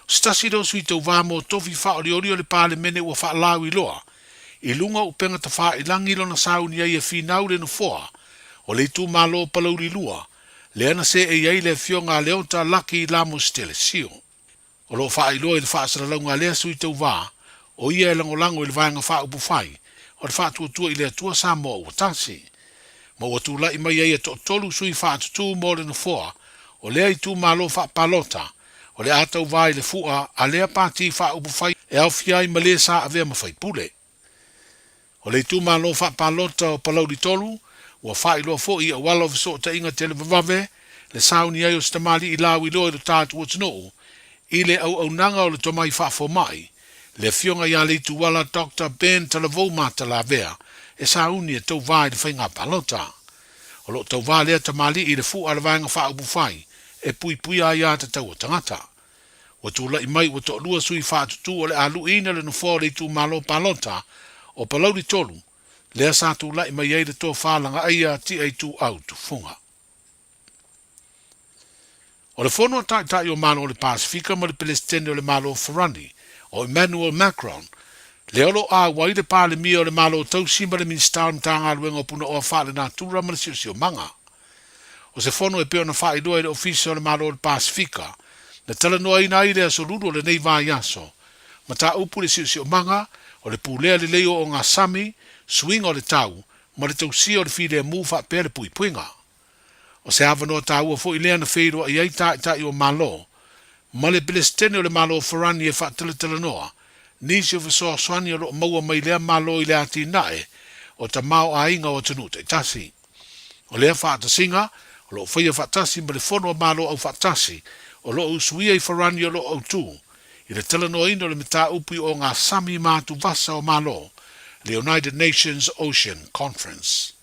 o se tasi do sui tau vāmo tofi wha o le le pāle mene ua wha lau i loa, i lunga upenga ta wha i langilo na sauni ai e whinau le no foa, o le tu malo palauri lua, le ana se e iai le fionga leonta laki i lamo stele sio. O lo wha i loa i le wha asara launga lea sui tau vā, o ia e langolango i le vāinga wha upu whai, o le wha tua i le atua Samoa ua tasi. Ma ua tu lai mai ai e to tolu sui wha tutu mo le no foa, o lea i tu malo wha palota, o le atau vā i le fua a lea pāti wha upu whai e au fiai ma lea sa avea mawhai pule. O le tu malo wha palota o palauri tolu, ua wha i loa fo i a wala viso ta inga tele vavave, le sauni ai o stamali i lau i loa i lo tātu o tino, i le au nanga o le tomai wha fo mai, le fionga ia le tu wala Dr. Ben Talavou mata la vea, e sauni e tau vai le whainga palota. O lo tau vai lea tamali i le fu ala vainga wha upu whai, e pui a ia te tau o tangata. O tu lai mai o to lua sui wha tutu o le alu ina le no fo le tu malo palota, o palauri tolu, lea sa tu lai mai ei le tō whālanga aia ti ei tu au tu funga. O le whono tai o malo o le Pasifika ma le Palestine o le malo o Ferrani, o Emmanuel Macron, le olo a wai le pāle mia o le malo o tausi ma le ministar mtanga aluenga o puna o whaale nā tūra ma le siosio manga. O se whono e peo na whae doa i le ofisi o le malo o le Pasifika, na tala noa ina i le aso lulu o le nei vā yaso, ma tā upu le siosio manga, o le pūlea le leo o ngā sami, swing o le tau, ma le tausia o le fide mu wha pēle pui puinga. O se ava no tāua fo i lea na wheiroa i ei tai o malo. Ma le Palestine o le malo wharani e whaatala noa. Nisi o whasoa swani o lo maua mai lea malo i lea ti nae o ta mao a inga o tanu te tasi. O lea whaatasinga, o lo whaia whaatasi ma le whono malo au whaatasi, o lo usuia i wharani o lo au tū. I le tala noa ino le mita upi o ngā sami mātu vasa o malo, le United Nations Ocean Conference.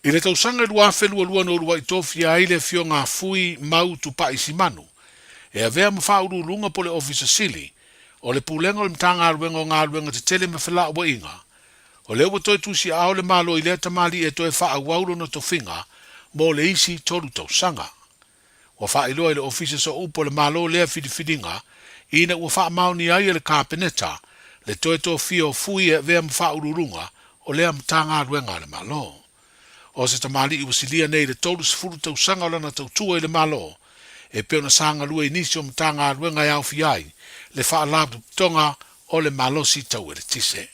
I le tausanga lua whelua lua no lua i tofia ai le fio ngā fui mau tu pa isi manu. E a vea mawhauru lunga po le ofisa sili, o le pulenga o le mta ngā ruenga te tele me whela ua inga. O le ua toi tusi ao le malo i lea tamali e toi wha awauro na tofinga, mo le isi tolu tausanga. Wa wha iloa i le ofisa so upo le malo lea whidiwhidinga, ina ua wha mauni ai le kāpeneta, le toi to fio fui e vea mawhauru lunga, o lea mta ngā ruenga le malo. O se tamali i wasilia nei le tolu sifuru tausanga o lana tautua i le malo, e peo na sanga lua i nisi o mta ngā ruenga i au fiai, le wha alabu tonga o le malosi tau e le tise.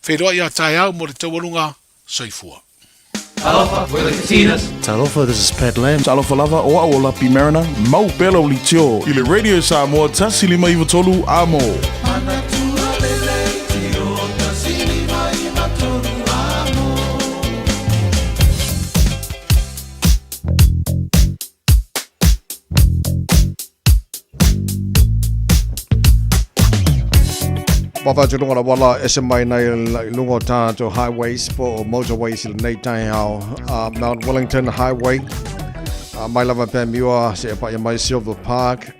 Wheroa ia Taeao mo le taualunga, soifua. Talofa, we're the Katinas. Talofa, this is Pat Lam. Talofa lava o a lapi marina, mau pelo li tio. I le radio Samoa, tasi lima iwa tolu amo. Papa lunga la wala SMI na lunga tātou highways po motorways i nei Taeao, Mount Wellington Highway, mai lava pe miua se pa ia mai Silver Park,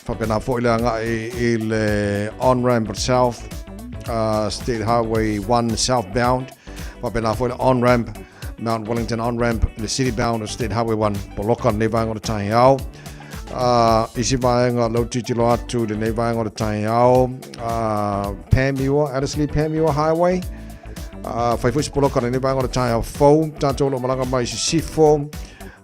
whapena fo ile anga i le on-ramp south, State Highway 1 southbound, whapena fo ile on-ramp, Mount Wellington on-ramp, the city-bound of State Highway 1, poloka nei vanga o Taeao. Isi vaenga lau titilo atu de nei vaenga o Taeao, Pamiua, Addersley Pamiua Highway, whai fuisi poloka nei vaenga o Taeao Fou, tātou lo malanga mai si Sifo,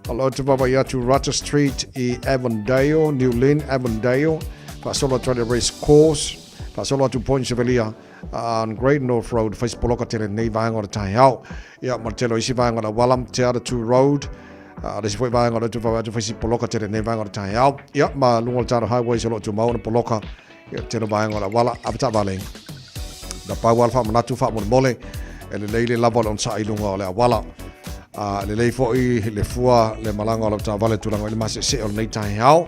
alo te baba i atu Rutter Street i Avondale, New Lynn, Avondale, whaasolo atu le race course, whaasolo atu Point Sevelia, on Great North Road, fuisi poloka tele nei vaenga o Taeao, ia martelo isi vaenga la Wallam Te Atatu Road, Resi foi vai ngora tu vai tu fisi poloka tere nei vai ngora Taeao. Ia ma lungo taro highway so lo tu mau na poloka. Ia tere vai ngora wala apata vale. Da pa wal fa manatu fa mo mole. Ele leile lava on sa ilunga le wala. Le lei foi le fua le malanga lo ta vale tu langa le mas se on nei Taeao.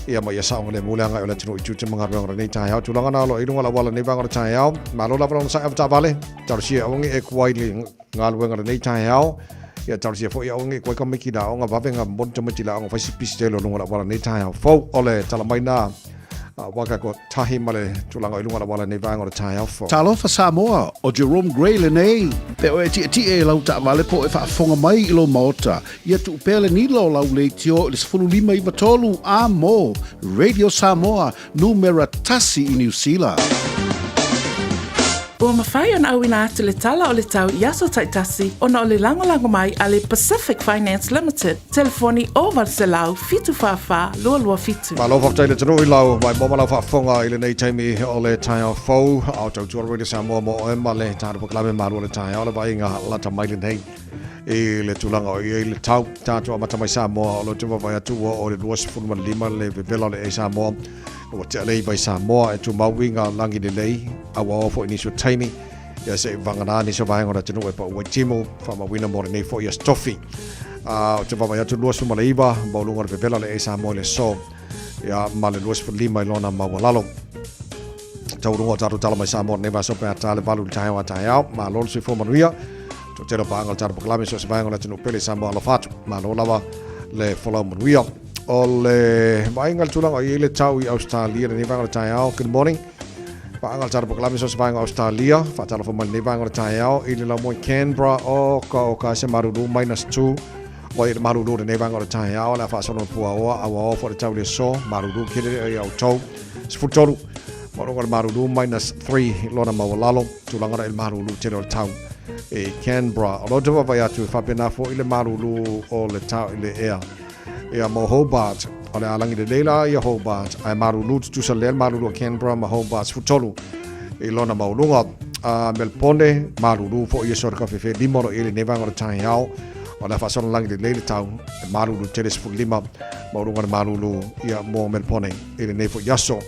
Ia ma ia sa ngole mulanga o le tino i tu manga ngora nei Taeao. Tu langa na lo ilunga la wala nei vai ngora Taeao. Ma lo lava on sa apata vale. Taro si ongi e kwai le ngal ngora nei Taeao. Ia tau sia foi onge koe ka miki da onga vavenga mon te miti la onga faisi pistelo lunga la wala nei Taeao fo ole talamaina waka ko tahi male tulanga ilunga la wala nei vanga o Taeao fo. Talofa Samoa o Jerome Gray le nei pe o ti e lau ta vale po e fa fonga mai i lo maota ia tu pele ni lo lau le tio le sfulu lima i vatolu amo Radio Samoa numera tasi i New Zealand. Ua mawhai ona au ina atu le tala o le tau Yaso Taitasi ona o le lango mai a le Pacific Finance Limited. Telefoni o Valselau, fitu whawha, lua fitu. Ma lo whaktai le tanu i lau, mai moma lau whafonga i le nei taimi o le Taeao Fou, au tau tua Radio Samoa mo o ema le tātu paklame maru o le Taeao, le vai inga lata mai le nei. I le tulanga o i le tau, tātu a matamai Samoa, o le tuwa vai atua o le 2.5 le vevela le e Samoa. O te alei vai Samoa e tu mauinga langi le lei awa ofo inisio taimi ia se vangana ni so vaenga tenu e pa ua timu whama wina more nei fo ia stofi o te vama iatu luas fuma le iwa maulunga le vevela le e Samoa le so ia ma le luas lima i lona mawalalo taurunga taru tala mai Samoa nei vaso pe atale valu le Taeao a Taeao ma lolo sui fuma nuia to tero paanga taru paklame so se vaenga tenu pele Samoa lo fatu ma lo lava le folau manuia o le vainga tulanga i le tau i Australia le vanga o Taeao. Good morning. Vainga taru paklame so se vainga Australia fatala fo mai vanga o Taeao i le lamoi Canberra o ka se maruru -2 o i le maruru le vanga o Taeao la fa sono pua o fo le tau le so maruru kile i au tau sfutolu mo le maruru -3 lona mawalalo tulanga le maruru tele o tau e Canberra o lo te vai atu fa pena fo i le maruru o le tau i le air ia mo Hobart o le alangi de leila ia Hobart ai marulu tu sa le marulu Canberra ma Hobart futolu i lona maulunga Melbourne marulu fo ia sorka fe limoro ile nevanga o Taeao Ona fa son lang le tau Malu teles fu lima maurunga Malu ia mo melpone ile nei fo yaso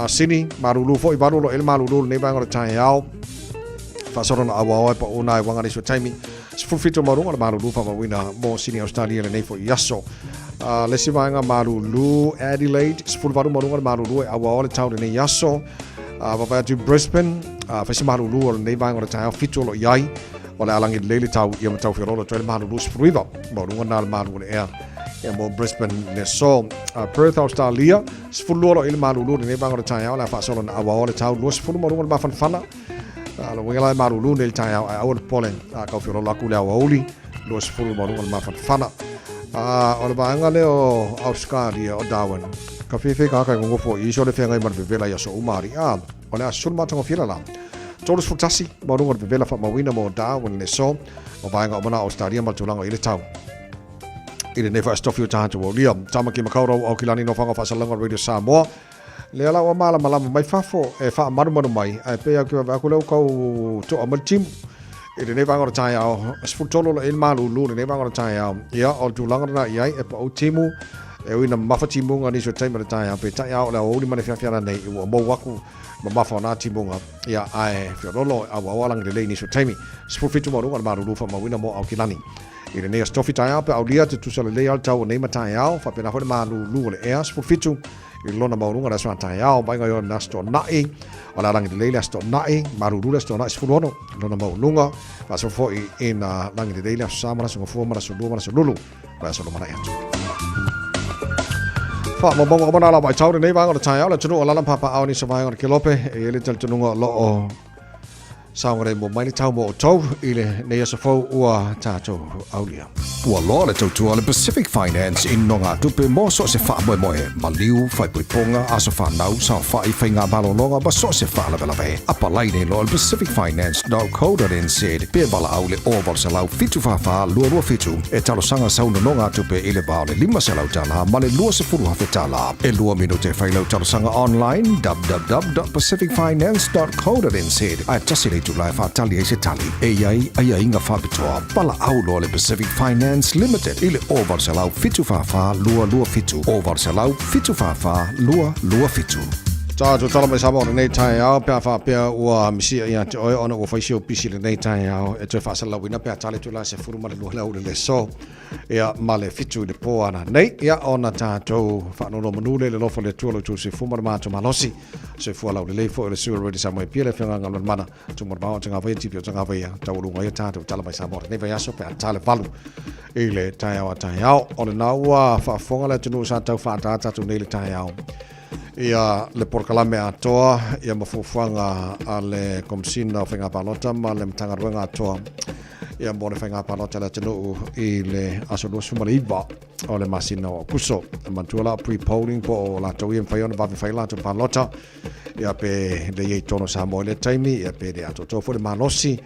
sini Malu fo i Malu el Malu nei bangor Taeao fa son awa pa una wanga ni so taimi fu fito maurunga Malu fa wina mo sini Australia le nei fo yaso le si vanga Malu Adelaide fu varu maurunga Malu awa le tau nei yaso va to Brisbane fa si Malu nei bangor Taeao fito lo yai Wala alangi lele tau ia matau whirolo tuele Malu Spruiva Maurunga nā Malu le ea ia mo Brisbane le so Perth Australia sfuluolo il Malu le bangor Taeao la whaasolo na awa ole tau lua sfulu Maurunga ma whanwhana la wingala Malu le Taeao ai awal pole kau whirolo aku le awa uli lua sfulu Maurunga ma whanwhana o le baanga leo Australia o Darwin ka whiwhi ka kai ngofo i so le whengai marwewela ia so umari o le asul matango whirala Todos futasi Maurunga le vela fa mawina mo Darwin le so o vainga o mana Australia ma tulanga ile tau ile never stop you time to lia tama ki makauro o kilani no fanga fa salanga radio Samoa le ala o mala mai fafo e fa maru mai ai pe ki va ko le ko to amal tim ile never ngor Taeao sfutolo le Malu le never ngor Taeao ia o tulanga na ia e pa o timu e wina mafati munga ni so time le Taeao pe Taeao la o li mane Fiafia nei o mo waku mafa na timunga ia ai fiorolo awa lang le ni so taimi spufitu Maurunga Malu fa mawina mo aukilani ile ne stofi Taeao pe aulia te tusale le al tau nei Taeao fa pena fo Malu le ea spufitu ile lona Maurunga la so Taeao ba nga yo na sto nai ola lang le sto nai Malu le sto nai sfulono lona Maurunga fa so fo in lang le le samara so fo mara so lu mara so lulu ba so mara ya Fa mo bongo bona la ba chau nei ba ngor Taeao la tunu la papa au ni so ba ngor kilope e le tel tunu lo o saungre mo mai tau mo tau ile nei so fo ua tato aulia Ua loa le tautua le Pacific Finance in nonga tupe mo so se wha moe moe Maliu fai puiponga aso whanau sa whai whai ngā balononga ba so se wha lawe lawe apa lai nei loa le pacificfinance.co.nz pe bala au le oval se lau fitu whawha lua fitu e talo sanga sauna nonga tupe ile bao le 5 se lau tala ma le lua se furu hafe tala e lua minute whai lau talo sanga online www.pacificfinance.co.nz ai tasi le tulai whatali e se tali e iai ai inga whapitoa bala au loa le Pacific Finance Limited ile oval se lau fitu whawha lua fitu oval se lau fitu whawha lua fitu Tātou tala mai Samoa nei Taeao pea wha pea ua misia ia te oe ona ua whaisio pisi le nei Taeao e toi whaasala wina pea tale tula se furu ma le lua lau le so ia ma le fitu le po ana nei ia ona tātou whaanono manule le lofo le tualo tu se fuma le mātou malosi se fua lau le leifo le sua redi Samoa pia le whianga ngalon mana tu marmao tanga vai tipi o tanga vai tau lunga ia tātou tala mai Samoa nei vai aso pea tale valu i le Taeao a Taeao o le naua whaafonga le tunu sa tau whaatata tu nei le Taeao ia le porkalame atoa ia mafufuanga a le komsina o whainga palota ma le mtangaruenga atoa ia mo le whainga palota le tenu i le asolua sumare iwa o le masina o kuso mantuala pre-polling po o la tau ia mwhaiona bavi whaila tu palota ia pe le iei tono sa mo le taimi ia pe le ato tofu le malosi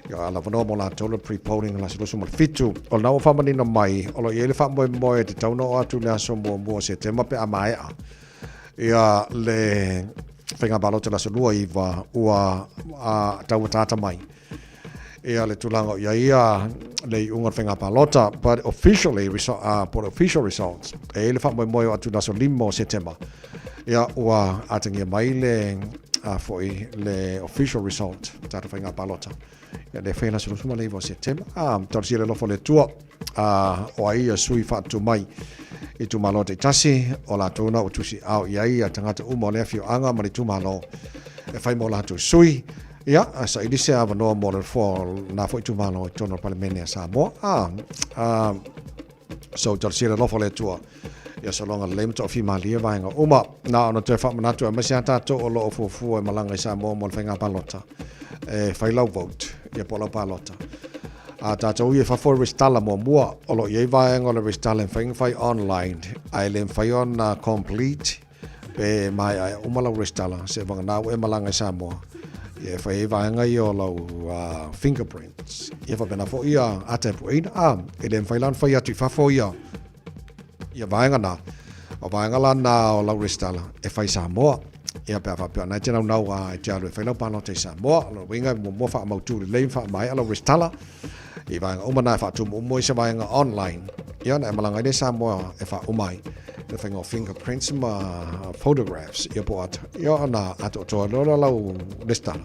ia ala wanoa mo la tau le pre-polling la asolua sumare fitu o le nao whamanina mai o lo iei le whamoe te tauno o atu le aso mua se te mape a maea ia le whainga balota la solua iwa ua tau tata mai. Ia le tulanga ia le unga whainga balota, but officially, for official results, e le wha moe atu naso 5 September. Ia ua atangia mai foi le official result, tata whainga balota. Ia le whainga solo suma le 5 September. Tau le lofo le tua, o ai sui whatu mai. I tu malo te tasi o la tona o tusi au iai a tangata uma le fio anga mari tu malo e fai mo la tu sui ia sa ili se ava no mo le fo na fo tu malo tona parlamene sa mo so tar sira lo fo le tua ia so longa le mto fi mali va nga uma na no te fa na tu ma sia ta to o lo fu e malanga sa mo fenga palota e fai lo vote ia po lo palota a tātou ia whafo restala mo mua o lo iei vaenga o le restala en whai online ai le whai on complete pe mai ai umala restala se vanga nau e malanga sa moa ia whai vaenga i o lau fingerprints ia whapena fo ia ate puina e le whai lan whai atu whafo ia vaenga na o vaenga lan na o lau restala e whai sa moa ia pe fa na tena nau a te alo e whai lau pano te sa moa lo winga mo fa mautu le lein fa mai alo restala I vanga umana fa tu mo se vanga online. Ia na malanga de Samoa e fa umai. The thing of fingerprints photographs ia po ata. Ia na ato to lo lista.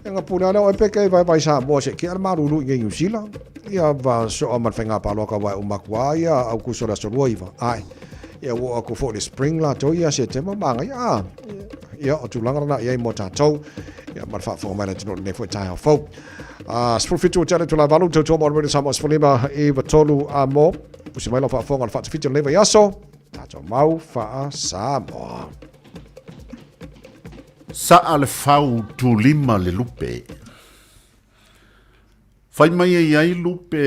Nga puna na e peke vai Samoa se ki almarulu nge New Zealand. Ia va so man finga pa lo ka vai umakwa ia au kusora so roiva. Ai. Ia wo aku fo de spring la to ia se tema manga ia. Ia o tulanga na ia mo tatou. Ia man fa fo mai to ne fo Taeao fo. Spul fitu tele tu la valu to mo re Samoa sfolima e vatolu a mo. Pusi mai lo fa fo ngal fa fitu leva yaso. Tato mau fa Samoa. Sa ale fau tu lima le lupe. Fai mai ai lupe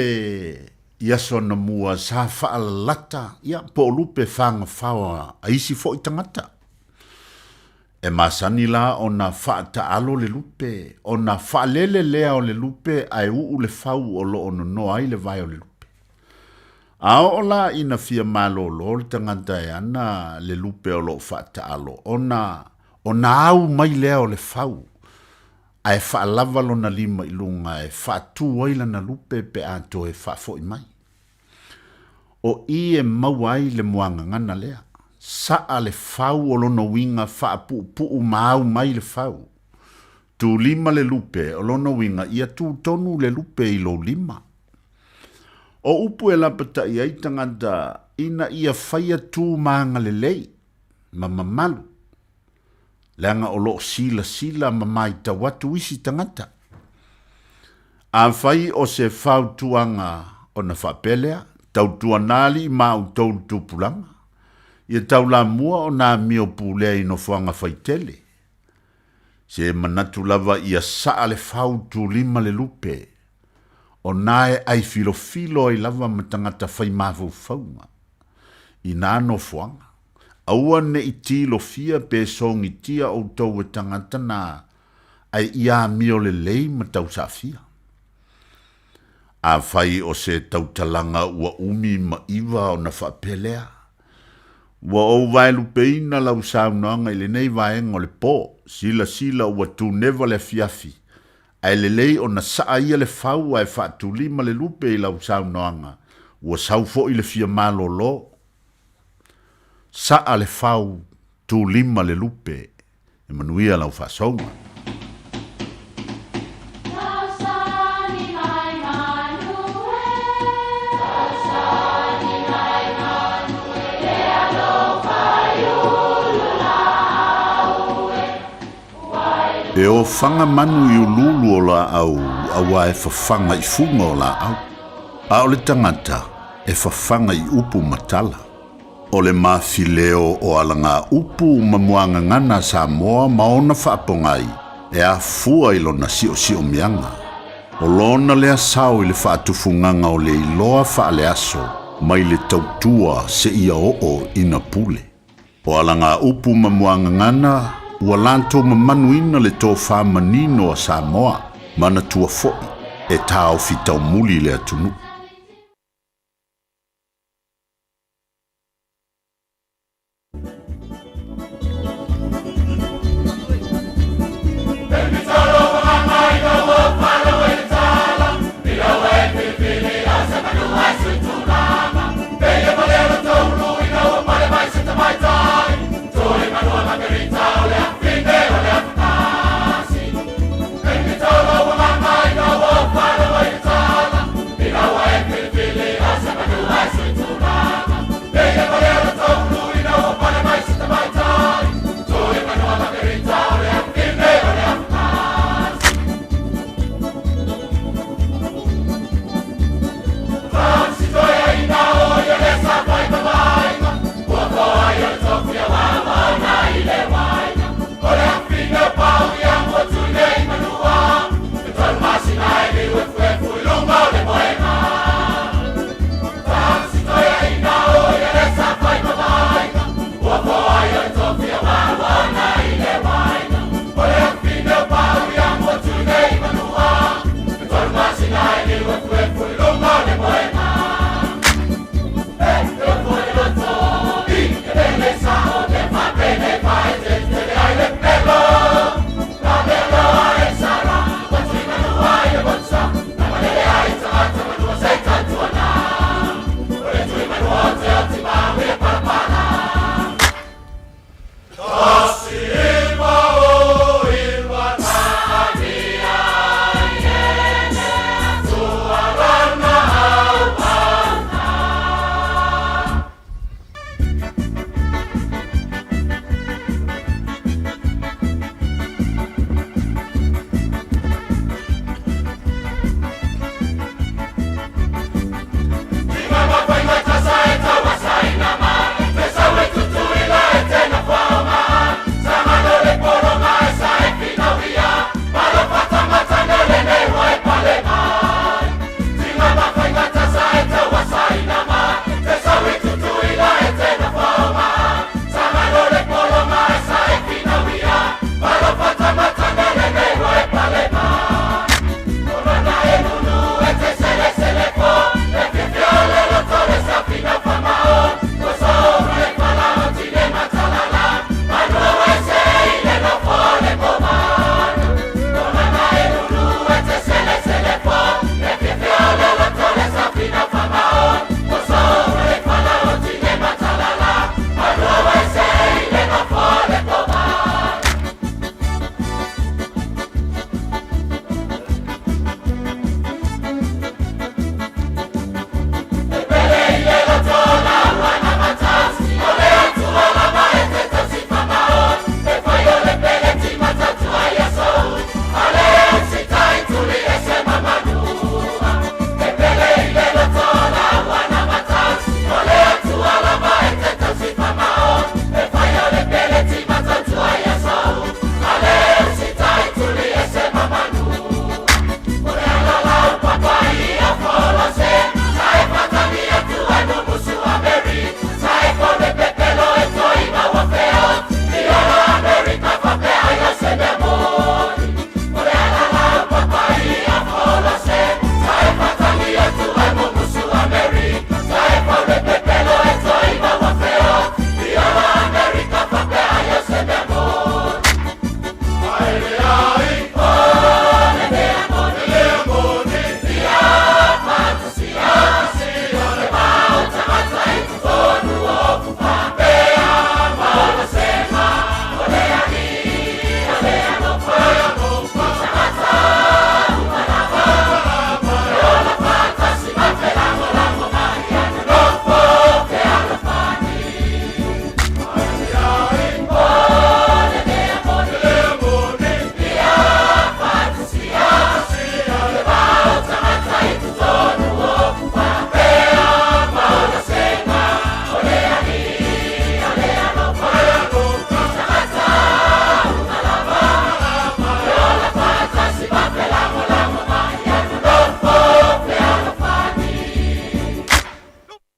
yaso na mua sa fa lata ia po lupe fanga fawa aisi fo itangata. E masani la ona fa ta alo le lupe, ona fa lele lea o le lupe ai u le fau o lo ono no ai le vai o le lupe. A o la ina fia malo lo tangata e ana le lupe o lo fa ta alo. Ona au mai lea o le fau. Ai fa lava lo na lima ilunga e fa tu waila na lupe pe ato e fa fo i mai. O i e mawai le muanga ngana lea. Sa le fau o lono winga fa pu mau mai le fau. Tu lima le lupe o lono winga ia tu tonu le lupe i lo lima. O upu e lapata i aitanganda ina ia faya tu maanga le lei. Mama Malu. Langa o lo sila mamai ta watu isi tangata. A fai o se fau tuanga o na whapelea. Tau tuanali ma u tau tupulanga. Ia tau la mua o nā mio pūlea i no fuanga whaitele. Se manatu lava ia saa le fau tu lima le lupe. O nae ai filo ai lava matangata whai mafu faunga. I nā no fuanga. Aua ne i tilo fia pe songi tia o tau e tangata nā ai ia mio le lei matau sa fia. A whai o se tau talanga ua umi ma iwa o na whapelea. Wa o vai lupeina lau saunoanga i le nei vaenga o le pō, sila ua tu neva le fiafi. Ai le lei o na saa ia le fau ai whaatu lima le lupe i lau saunoanga, ua saufo i le fia malo lo. Saa le fau tu lima le lupe, e manuia lau whasonga. E o whanga manu i ululu o la au, awa e whawhanga i funga o la au. A o le tangata, e whawhanga i upu matala. O le mawhileo o alanga upu mamuanga ngana Samoa maona whaapongai, e a fua ilo na sio mianga. O lona lea sao i le whaatufunganga o le iloa whaale aso, mai le tautua se ia o ina pule. O alanga upu mamuanga ngana, ua lanto mamanuina le tō whamanino a Samoa, mana tua foi, e tāo fitau muli le atunu. Know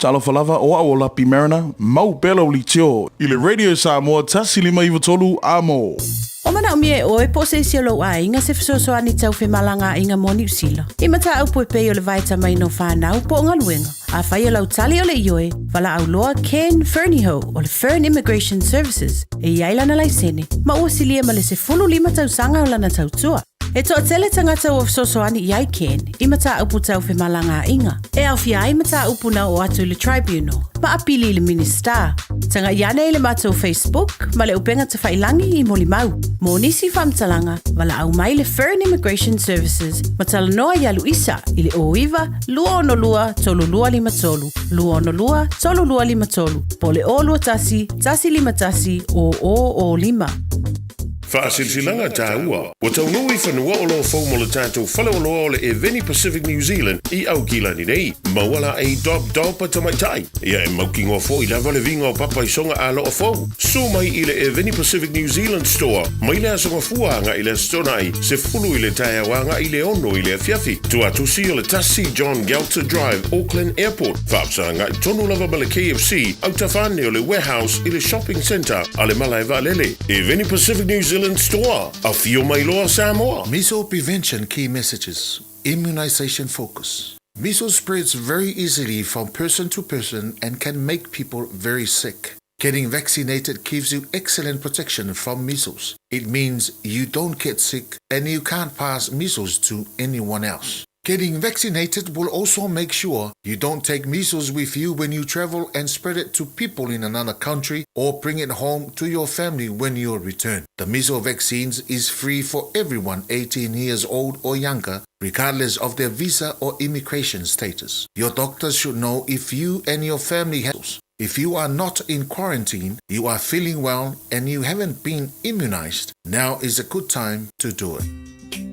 Talo falava o lapi marina, mau belo li tio, i le Radio Samoa tasi 5 amo. O mana umie oe po se siolo a inga se fisoso ani tau fe malanga inga mo New Zealand. I mata au po pe o le vaita mai no whanau po nga luenga. A whai o lau tali o le ioe, wala au loa Ken Fernieho o le Fern Immigration Services. E iaila na laisene, ma ua silia ma le se 5 tau sanga o lana tau tua. E toa tele tangata o fisoso ani iai Ken, i mata au po tau fe malanga inga. E au fia ai mata au puna o atu le tribunal. Ma apili le minister. Tanga iane le mata o Facebook, ma le upenga te whailangi I moli mau. Mo nisi whamtalanga, wala au mai le Fern Immigration Services, ma tala noa ialu isa, I le oiwa, lua ono lua, tolu lua lima tolu. Lua ono lua, tolu lua lima tolu. Po le o lua tasi, tasi lima tasi, o lima. Whaasilsilanga tāua. Wa taunui whanua o lo fau mo le tātou whale o loa o le Eveni Pacific New Zealand I au kilani nei. Mawala e dopa tamaitai. Ia e maukingo fo I lava le vinga o papa I songa a lo o fau. So mai I le Eveni Pacific New Zealand store. Mai le asonga fuanga I le stonai. Se fulu I le Taeao anga I le ono I le Fiafia. Tua tusi o le tasi John Galter Drive, Auckland Airport. Whaapsanga I tonu lava ma le KFC. Au tawhane o le warehouse I le shopping centre. Ale malai valele. Eveni Pacific New Zealand store. A fio mai loa Samoa. Measles prevention key messages. Immunization focus. Measles spreads very easily from person to person and can make people very sick. Getting vaccinated gives you excellent protection from measles. It means you don't get sick and you can't pass measles to anyone else. Getting vaccinated will also make sure you don't take measles with you when you travel and spread it to people in another country or bring it home to your family when you return. The measles vaccines is free for everyone 18 years old or younger, regardless of their visa or immigration status. Your doctors should know if you and your family have measles. If you are not in quarantine, you are feeling well, and you haven't been immunized, now is a good time to do it.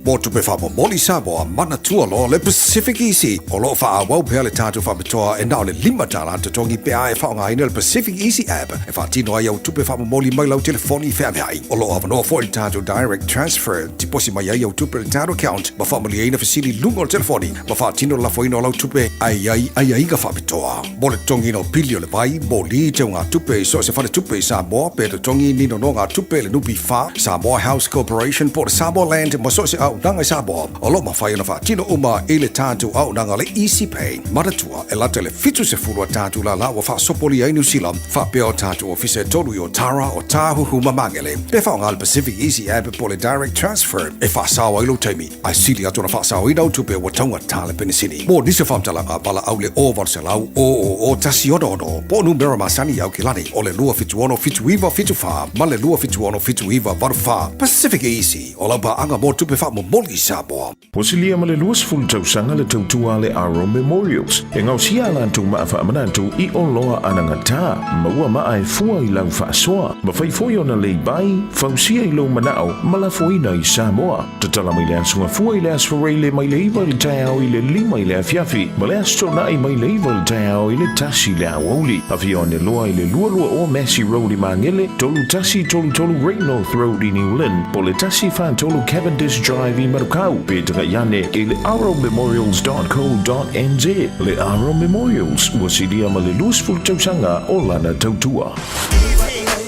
Mo tupe whamo moli Samoa mana tua lo le Pacific Easy. O lo wha awau pea le tātou whametoa e nao le 5 tala te tongi pea e whaonga ina le Pacific Easy app. E wha tino ai au tupe whamo moli mai lau telefoni whaamhai. O lo awanoa fo le tātou direct transfer. Tiposi mai ai au tupe le tātou account. Ma whamali eina fasili lungo le telefoni. Ma wha tino la foino lau tupe ai ka whametoa. Mo le tongi no pili o le vai. Mo li te ngā tupe so se whale tupe Samoa. Pe le tongi nino no ngā tupe le nupi wha. Samoa House Corporation po le Samoa Land. Ma so se au nanga Samoa. O lo mawhai na wha tino uma e le tātou au nanga le Easy Pay. Maratua e lata le fitu se furua tātou la wa wha sopoli ai New Zealand. Wha peo tātou ofise tolu I o Tara o tāhuhu mamangele. Pe wha ngā le Pacific Easy app po le direct transfer. E wha sawa ilo teimi. Ai sili atu na wha sawa inau tupe wa taunga tāle penisini. Mo nise whamtalanga pala au le ovar se lau o tasi odo. Po numera masani au kilani. O le lua fitu ono fitu iwa fitu wha. Ma le lua fitu ono fitu iwa varu wha. Pacific Easy. O lau pa anga mo tupe wha mo moli Samoa. Posilia ma le luas fulu tausanga le tautua le Aro Memorials. E ngau sia lantu ma awha amanantu I o loa anangata. Maua ma ai fua I lau whaasoa. Ma whaifoi ona lei bai, fausia I lau manao, ma la foina I Samoa. Tatala mai le asunga fua I le asfareile mai le iwa le Taeao I le lima I le Fiafia. Ma le astronai mai le iwa le Taeao I le tasi le awoli. Awhia o ne loa I le lualua o Massey Road I Mangele, tolu tasi tolu Great North Road I New Lynn, po le tasi fan tolu Cavendish Drive I Marukau. Petra Yane e le arrowmemorials.co.nz. Le Arrow Memorials wasilia ma le luas fulu tausanga o lana tautua.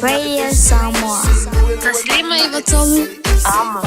Radio Samoa. Taslima ivatolu. Amo.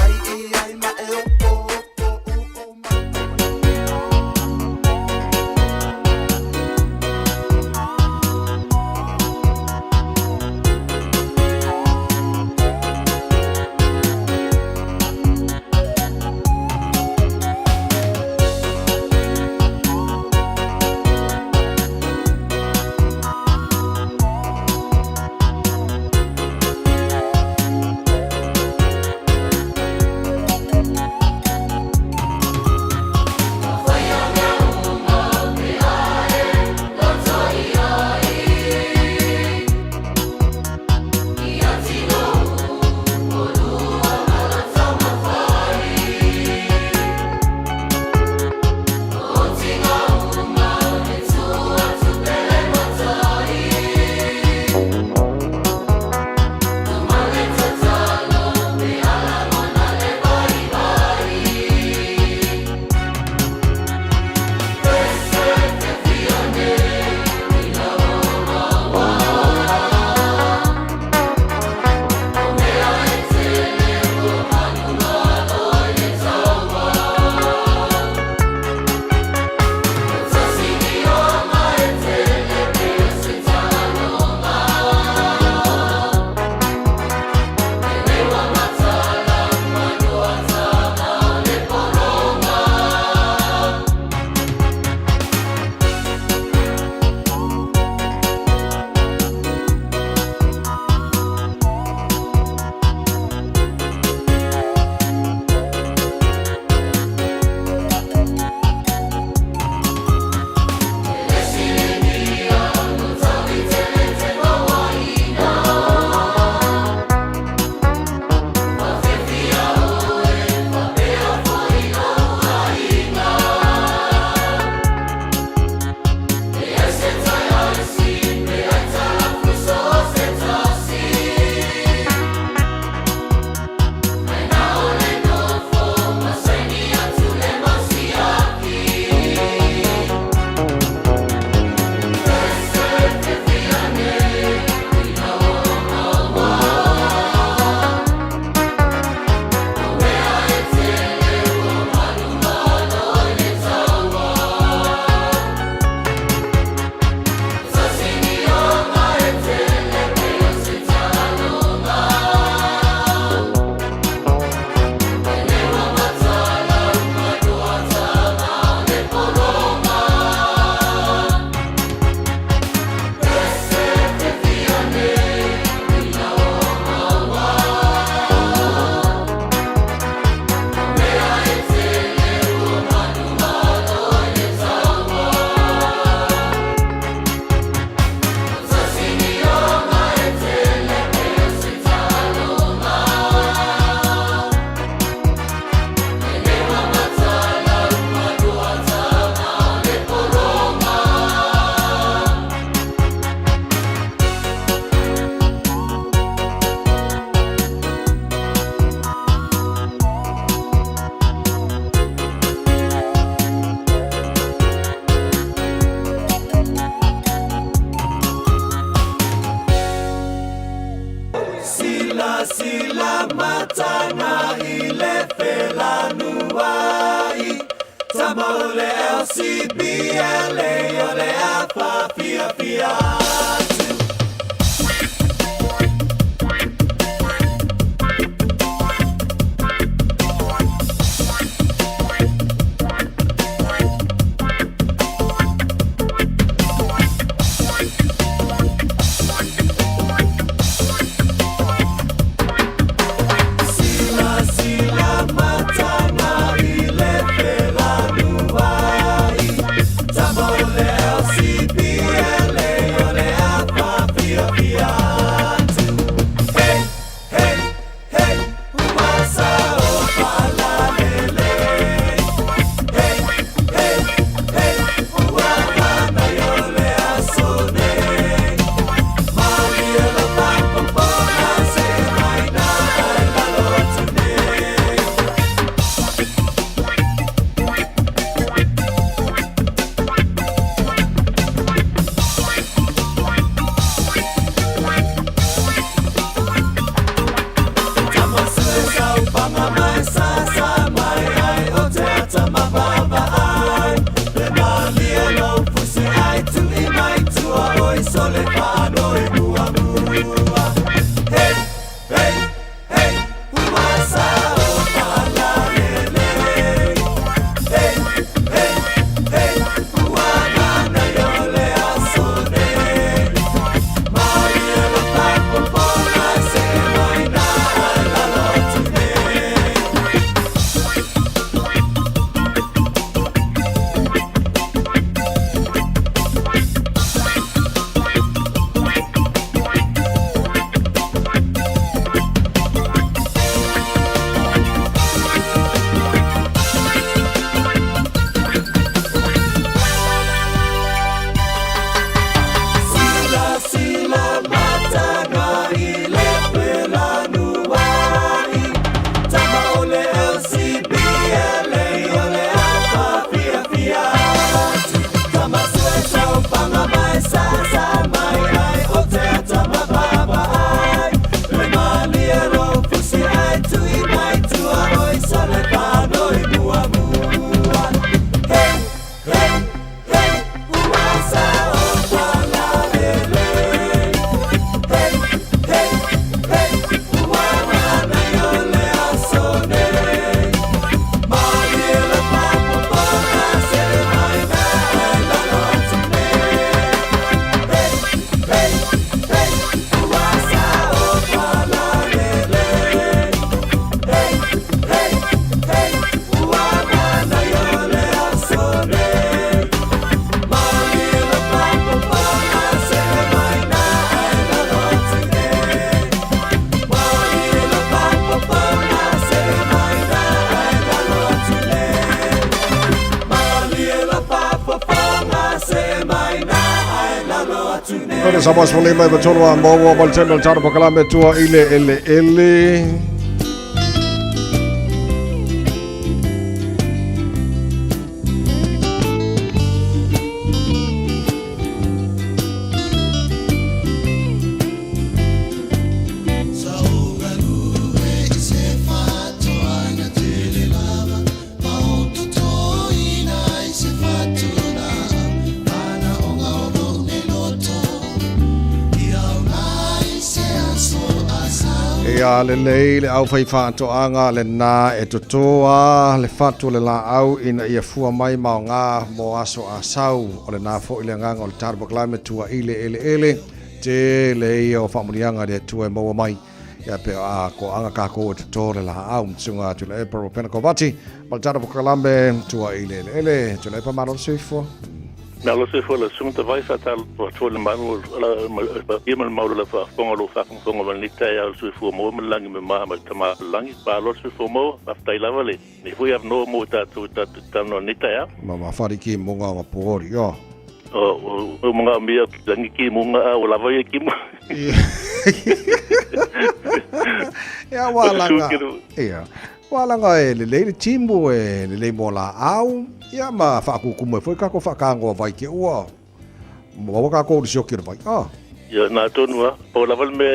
L-C-B-L-A o le apa Fiafia Ora sa mas mulai mai betul wa mau bal channel cara pakalame tua ele. Ya le au fai whāto anga le nā e tutoa le whātu le la au ina ia fua mai mao ngā mo aso a sau o le nā fo ile nganga o le tāra paklame tua ele te le ia o whamurianga le tua e maua mai ia pe a ko anga kako o tuto le la au mtsunga tu le epa ropena ko vati ma le tāra paklame tua ele tu le epa maro le suifua Na lo se fo la sunta vai fatal po le manu la yemal maulu la fa fonga lo fa fonga van lita ya su fo mo langi me ma tama langi pa lo su fo mo afta ila vale ni fo ya no mo ta no nita ya ma fari ki mo nga pori yo o mo nga mi langi ki mo nga o la vai ki mo ya wala ya wala nga le timbo le mola au ia ma fa ku ku mo foi ka ko fa ka ngo vai ke o mo ka ko dio ke vai Ia na tonua o la val me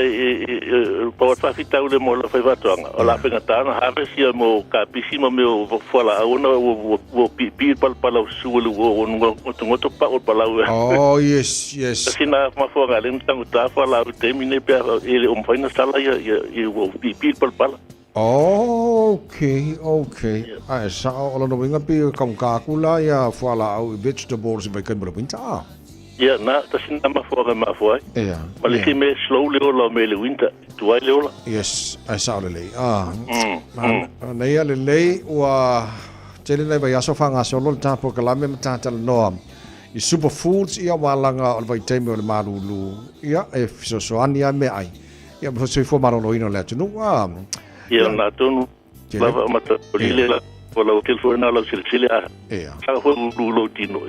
po fa fita ule mo la fa tonga o la penga tana harvestia mo ka pisima me o fola una o pi pala suulu o ngoto pa o pala oh yes sina ma fo ga len tangu ta fola o termine pe ele o faina sala ia o pi pala okay ai sa o la no winga pi kam ka kula ia fola au vegetables by kan winter ia na ta sina ma fo ia Mali si me slowly o la me le winter tuai le ola yes ai sa le na ia le wa tele nei vai aso fanga so lo ta po kala me tata no I superfoods ia walanga o vai teme o le marulu ia e so ania me ai ia mo se fo marolo ino le tunu ia na tonu lava mata le la o telefona la silsile ia sa fo lo tino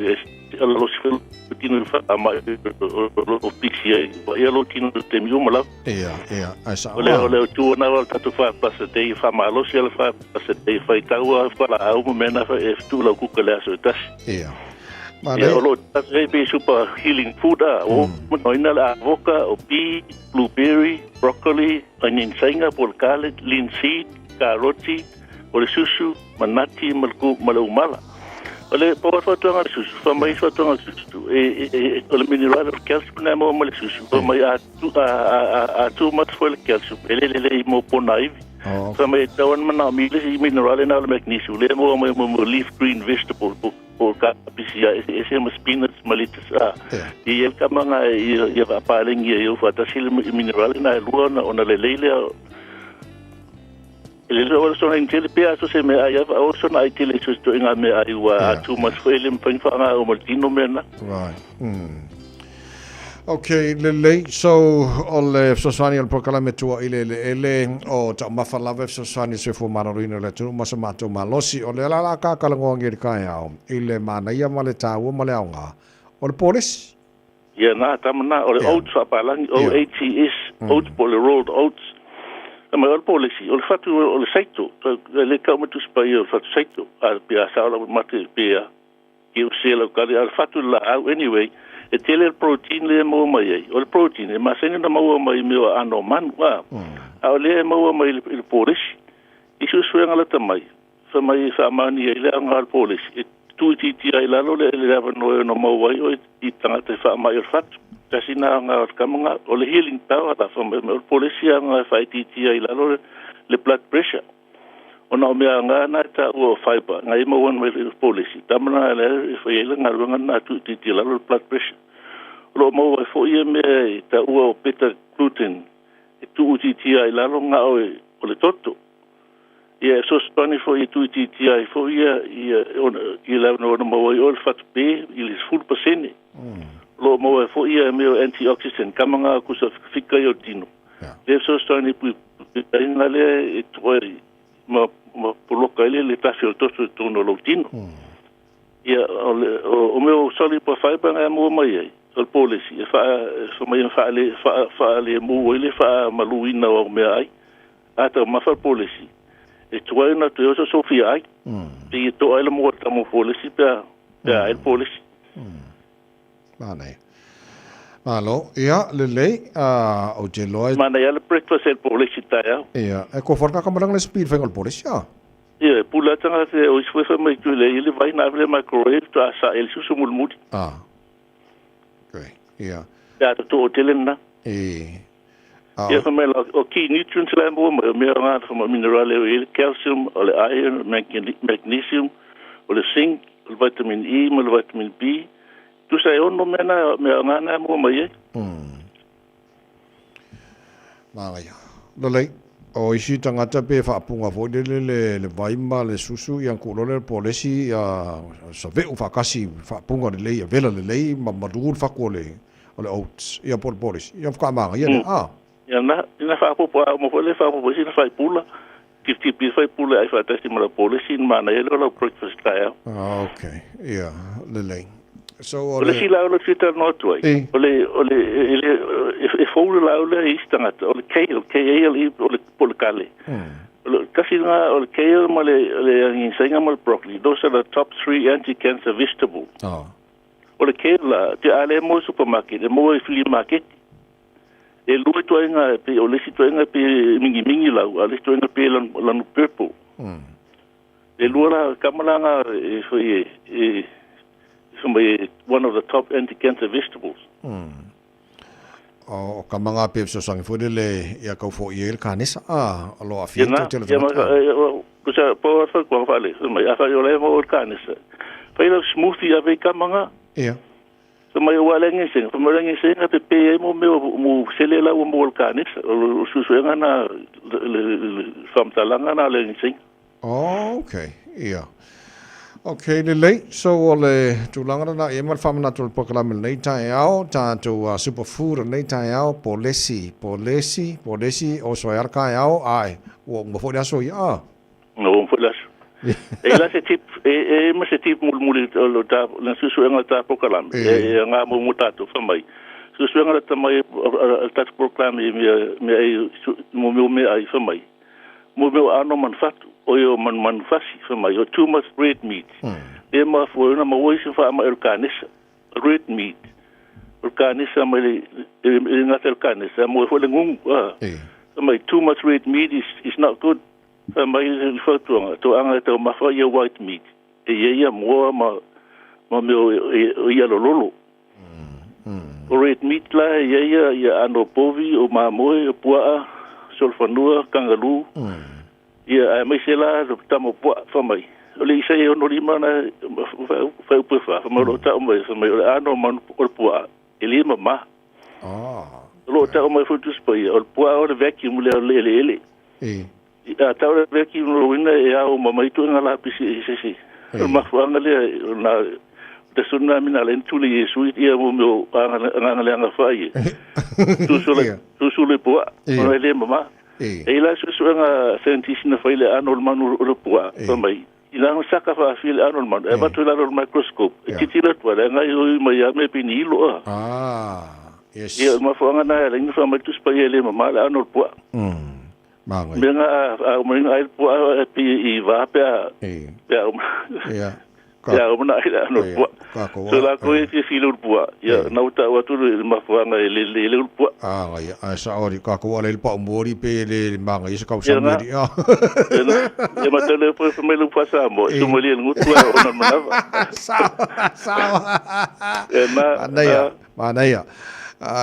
lo sfel tino fa ama o pixia ia lo tino te mi umala ia asa ole tu na volta tu fa passa te fa malo se ela fa passa te fa taua fa la au mena fa e tu la ku kala so tas ia Ia o lo tasai be super healing food o noina la avoka o pea, blueberry, broccoli, onion sainga, polkale, linseed, karoti, o le susu, manati, malaumala. O le power whatonga le susu, whamai whatonga le susu. O le mineral of calcium na mo le susu. Whamai a too much for le calcium. Ele mo pona ivi. Whamai tawan mana mile si mineral na le magnesium. Le mo leaf green vegetable o kapisia ese mas spinach malitas e el kamanga e paling e o fatasil mineral na luana ona leleile ele o so na intele pia so se me ai o so na intele so to inga me ai wa too much for ele mfanga o maltino mena right Okay, lele, so ole sosani al proclame tua ile o ta mafalave sosani se fu marorino le tu masamato malosi ole la ka kalango ngir kaya ile mana ia male tawo male aunga ole polis ya na tamna ole oats apalang OATS oats pole rolled oats ma ole polisi ole fatu ole saito le ka mo tu spai fatu saito al pia sala mate pia ki usela ka al fatu la anyway e tele protein le mo mai o le protein e masene na mo mai me ano man wa a le mo mai le polish isu suenga la tamai fa mai fa mani le ngal polish e tu ti ai la lo le no mo wai o i tanga te fa mai fat kasina nga kamanga o le healing power da fa o polish nga fa ti ai la lo le blood pressure ona me nga na ta o fiber ngai mo won me policy tamana le fa yele nga runga na tu ti la lo blood pressure lo mo fo ye me ta o beta gluten tu ti ai la lo nga o le toto ye so stoni fo ye tu ti ai fo ye la no mo o fat b il is full percent lo mo fo ye me antioxidant kamanga ku so fika yo tino le so stoni pu inale troi ma poloka le tafio toto tono lotino ia o meu soli po fiber nga mo mai o policy fa mai fa le mo ile fa maluina o me ai ata ma fa policy e toi na to so sofia ai e to ai mo ta mo policy pa ai policy Vale. Malo, ia, lele, o geloi. Mana ia le breakfast el policy taia. Ia, e ko forka kamarang le speed fengol policy, ia. Ia, pula tanga te o iswefa mai tule, ile vai na vle microwave to asa el susu mulmudi. Okay, ia. Ia, to hotelen na. Ia, fa mai o key nutrients la mo, me nga fa mineral e calcium, o le iron, magnesium, o le zinc, o le vitamin E, o le vitamin B. Tu sai ono mena me ngana mo mai. Maia. Lolei. O isi tangata pe fa punga fo le vaima le susu yang ko le policy ya sa ve fa kasi fa punga le vela le ma madur fa ko le ole oats ya por policy ya fa ma ya ya na fa po mo le fa po si na fa pula ki pi fa pula ai fa testi mo la policy ma na ele lo breakfast tayo. Okay. Yeah, lelei. So ole si la ole fitar no toi ole e folu la ole istanga ole kale ole polkale kasi nga ole kale male insenga mal broccoli those are the top 3 anti-cancer vegetables ole kale te ale mo supermarket mo flea market e lua toenga pe o lesi toenga pe mingi lau a lesi toenga pe lanu purple e lua la kamalanga e one of the top anti-cancer vegetables o kamanga pe so sang fo le ya ka fo yel kanisa alo afia te kusa po fa ko fa le mai afa yo le mo kanisa fa ilo smoothie ave kamanga so mai wala ngi sing so mai ngi sing pe pe mo sele la mo kanisa su na fam talanga na le ngi sing okay Okay, le so le tulanga na e mal fam na tul program le Taeao tu superfood le Taeao polesi o so yar Taeao ai wo mo fo so ya no mo fo e la se tip mo se tip mul lo ta na su nga ta program nga mo mutato fa mai su nga ta mai ta program me ai fa mai mo ano man fatu o man fasi fa mai o too much red meat e ma fo na mo woi se fa ma kanisa red meat kanisa mai na kanisa mo fo le ngung mai too much red meat is not good fa mai fo to anga to ma fa white meat e ye mo ma me o yellow lolo red meat la ye ano povi o ma mo o pua solfanua kangalu ia mai se la tamo po fa mai o le se o no lima na fa fa ma lo ta mai fa mai ano man o po ele mama lo ta mai fu tu spai o po o vacuum le a ta o vacuum lo ina e a o mama tu ngala pisi se ma fa ngale na de sunna mina len tu le yesu ia mo ngale nga fa ye tu sule po o le mama e la su nga scientist na faile anol manu repua mai ila no saka fa fil anol manu e batu la microscope titila to la nga yo mai me pinilo yes ia ma fo nga na le ni fa ma tu spaiele ma la anol po menga a menga ai po pi I va pe ya o na ila anol po so la ko e filo po ya na uta wa tu ma fo nga le po ya sa ori ka ko le pa mori pe le manga isa ka sa mori ya ma tele po me lu pasa mo tu mo le ngutu o na mana ya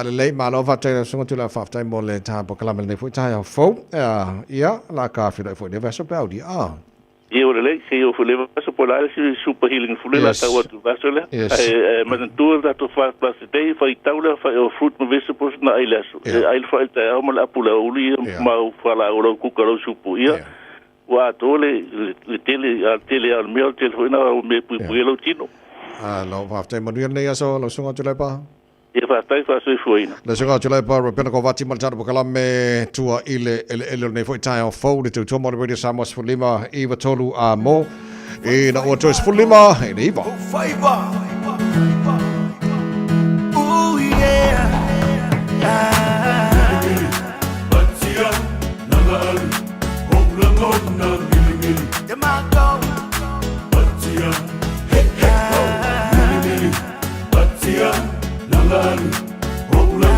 le malo fa te so tu la fa ta mo le ta po kala me fu ta ya fo ya la ka fi fo ne va so pa di io le se io volevo passo polare si super healing fulle la tawa tu vasola ma tu da tu fa plus day fa taula fa fruit and vegetables na ailas ai fa ta ma la pula uli ma fa la o ku ka lo supu ia wa to le tele al mio telefona me pu lo tino lo va te mo ne ya so lo sunga tu le pa e fa so fuina le sunga tu le pa repena ko vati mal tano kala me tua ile ne foi taio fo de tu mo radio Samoa fulima iva tolu a mo e na o tos fulima e iva oh yeah batia nagal hongla ngili demago batia batia nagal hongla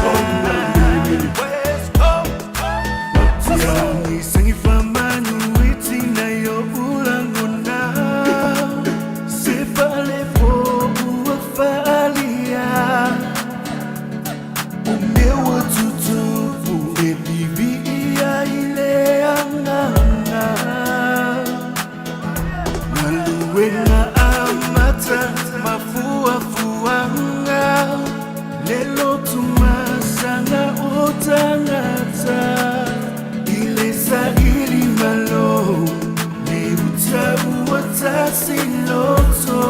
ngili west coast batia ni sangi famanu witi na yo ulangona se fale po ufalia o meu tutu e vivia ile angana maluena amata mafua fuanga lelo tumasanga otangata ile saili malo le utabu watasiloto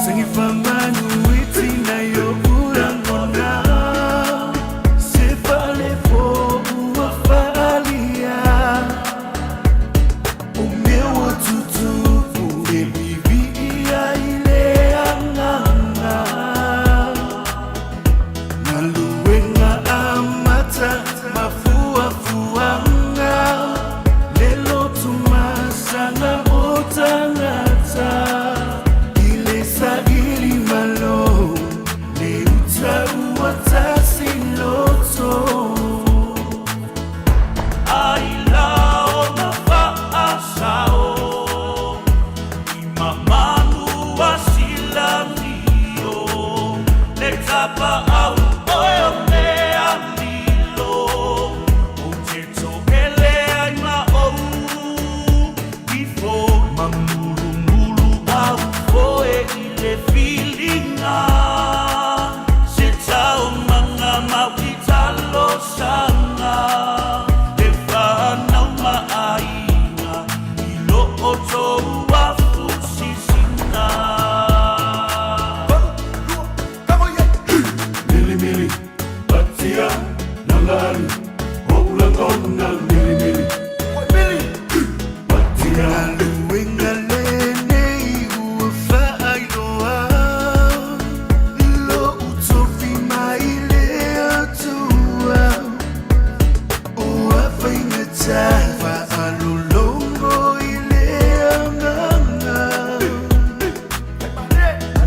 sangi famanu witi na yo ulangona se fale po ufalia o meu tutu e vivia ile angana naluenga amata mafua fuanga lelo tumasanga otangata ile saili malo tapa au oe o mea lilo o te toele ai ma ou i fo mamuru muru au foe i le filinga se tau manga mau i talo sanga le whanau maaina i lo o tou afu sisina Mili mili, patia, nangari, oulangona mili mili Mili, patia Luenga lene ua whaailoa Lo utofi mai le atua Ua whaingata whaalolongo i le anganga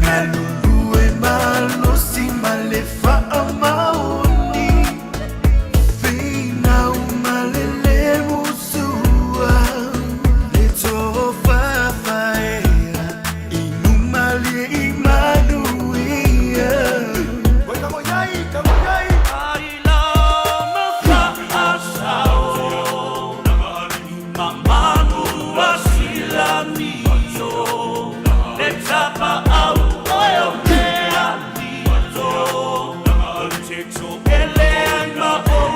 Ngalulu e malo si male whaamaoni Whina umalele musua Le tō whawhaea Inumali i manuia Wai kamo yai, kamo yai Ai la ma whaasao I mamanu wasila mio Le tapa au oe o mea lito Te toele ai ma ou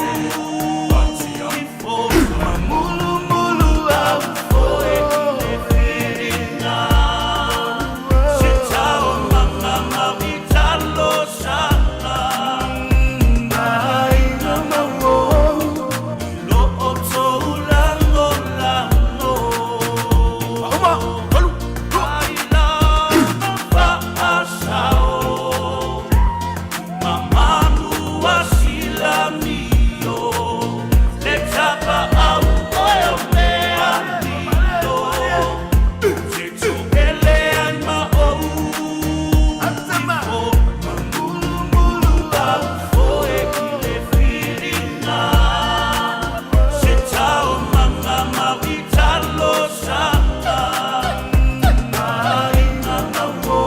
I fo mamulu mulu au foe i le whiringa Se tau manga mau i talo sanga Ai na mau I lo o tou lango lango Uma, malu, ai la ma whaasao Mamanu wasila mio Le tapa au oe o mea lilo Te toele ai ma ou I fo mamulu mulu au foe i le whiringa Se tau manga mau i talo sanga Ai na mau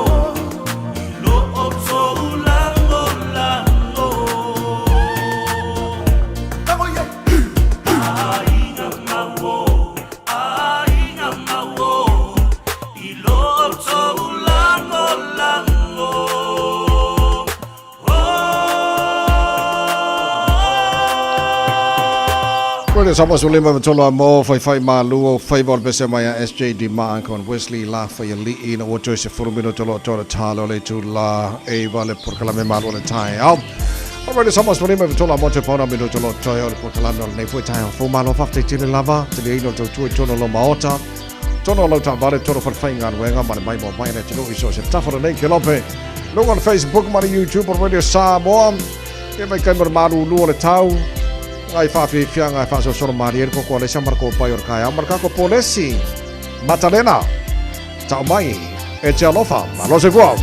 I lo o tou lango lango Kamo ye Ai na mau I lo o tou lango lango Radio Samoa Sulima Matola Mo Fai Malu o Favor Besemaya SJ Di Maankon Wesley La Fai Li na o Joseph Furumino Tolo Tolo Talo Le Tula Eva Le Porcalame Malu Le Taeao Radio Samoa Sulima Matola Mo Te Pona Mino Tolo Toyo Le Porcalame Le Fui Taeao Fu Malo Fafte Tili Lava Te Ino Tolo Tui Tono Lo Maota Tono Lo Tavale Tolo Farfainga Wenga Mane Mai Mo Mai Le Tino Iso Se Tafara Ne Kilope Look on Facebook Mane YouTube on Radio Samoa Ke Mai Kaimar Malu Luo Le Tau Ngai Fiafia ngai soro marier ko le samarko payor kaya marka ko polisi Matalena tau mai e te alofa malo se guau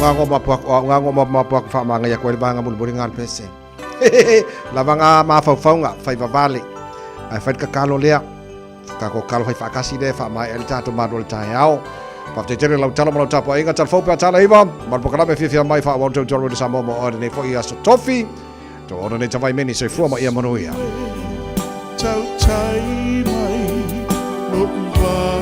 ngago mapuak fa manga ya ko banga mul boringan pese lava nga mafaufaunga fai vavale ai fai kakalo lea ka ko kalo fai fakasi de fa mai el tato madol Taeao pa te tere lau tala mo tapo inga tal fo pa tala iva mar pokala me Fiafia mai fa wonto joro de Samoa mo ore ne fo ia so tofi to ore ne tawai meni se fu ma ia monoia Tau tai mai no uva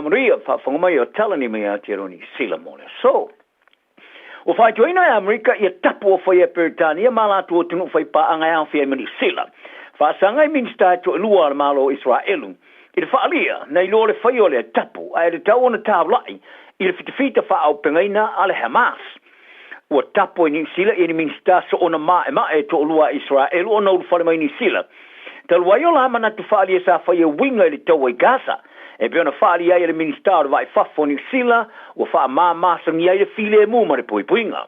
Maria fa fonga yo talani me atironi sila mole so o fa joina America ia tapu o fa ia Britania mala tu tunu fa pa anga ya fa meni sila fa sanga minsta to lua malo Israelu il fa alia nei lole fa yo le tapu ai le tau na tabla I le fitafita whaaupengaina ale Hamas. Ua tapo i New Zealand, i ni minsta so ona mae to olua Israel, ona ulu whare mai New Zealand. Talua io la mana tu whaali e sa whaia winga i le tau i Gaza. E beona whaali ai le minsta o vai whafo New Zealand, ua wha māmasang ai le file mu ma le puipuinga.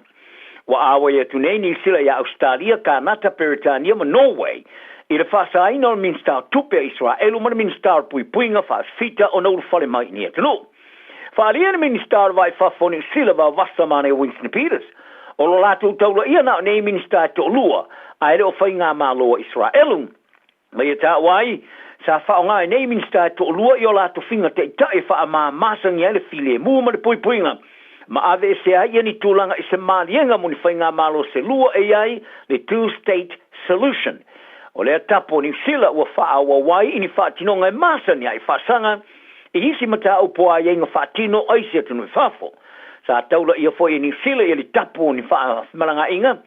Ua awa ia tunei New Zealand ia Australia, Kanata, Peritania, ma Norway. I le whasa aina o minsta tupe Israel, ma le minsta o puipuinga wha fita o na ulu whare mai ni e tunu. Whaali e le minsta o vai whafo New Zealand wa wasa mane Winston Peters. O lo latu taula ia na nei minsta to lua, a ele o whainga māloa Israelu. Mai e tā wai, sa whaonga e nei minsta to lua i o latu whinga te tae wha a masang i ele file mu ma le puipuinga. Ma ave e se ai ni tūlanga i se mālienga muni whainga māloa se lua e ai le two-state solution. O lea tapo New Zealand ua whaawa wai ini whaatinonga e masang i ai whaasanga, i hisi mata upo a ienga whaatino aisi atunu i whafo. Sa taula ia foi New Zealand ili tapu ni fa malanga inga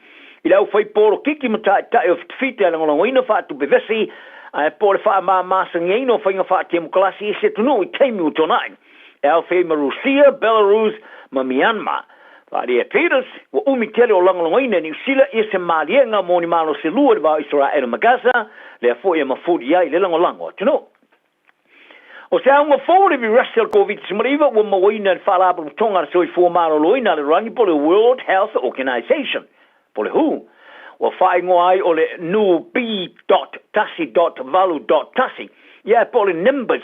ila u foi polo kiki mata ta of fita la ngolo ina fa tu bevesi a polo fa ma sangino fa inga fa temu klasi se tu no temu tonight el fe Russia Belarus ma Myanmar fa dia Peters wa umitele o ngolo ina New Zealand ise malienga moni malo se lua va Israel ma Gaza le foi ma fudi ai le ngolo tu no. O se aunga fōre vi Russell COVID-19 wa mawaina whala apu tonga soi fōmaro loina le rangi po le World Health Organization. Po le hu. Wa whaingo ai o le nu b.tasi.valu.tasi. Ia po le numbers.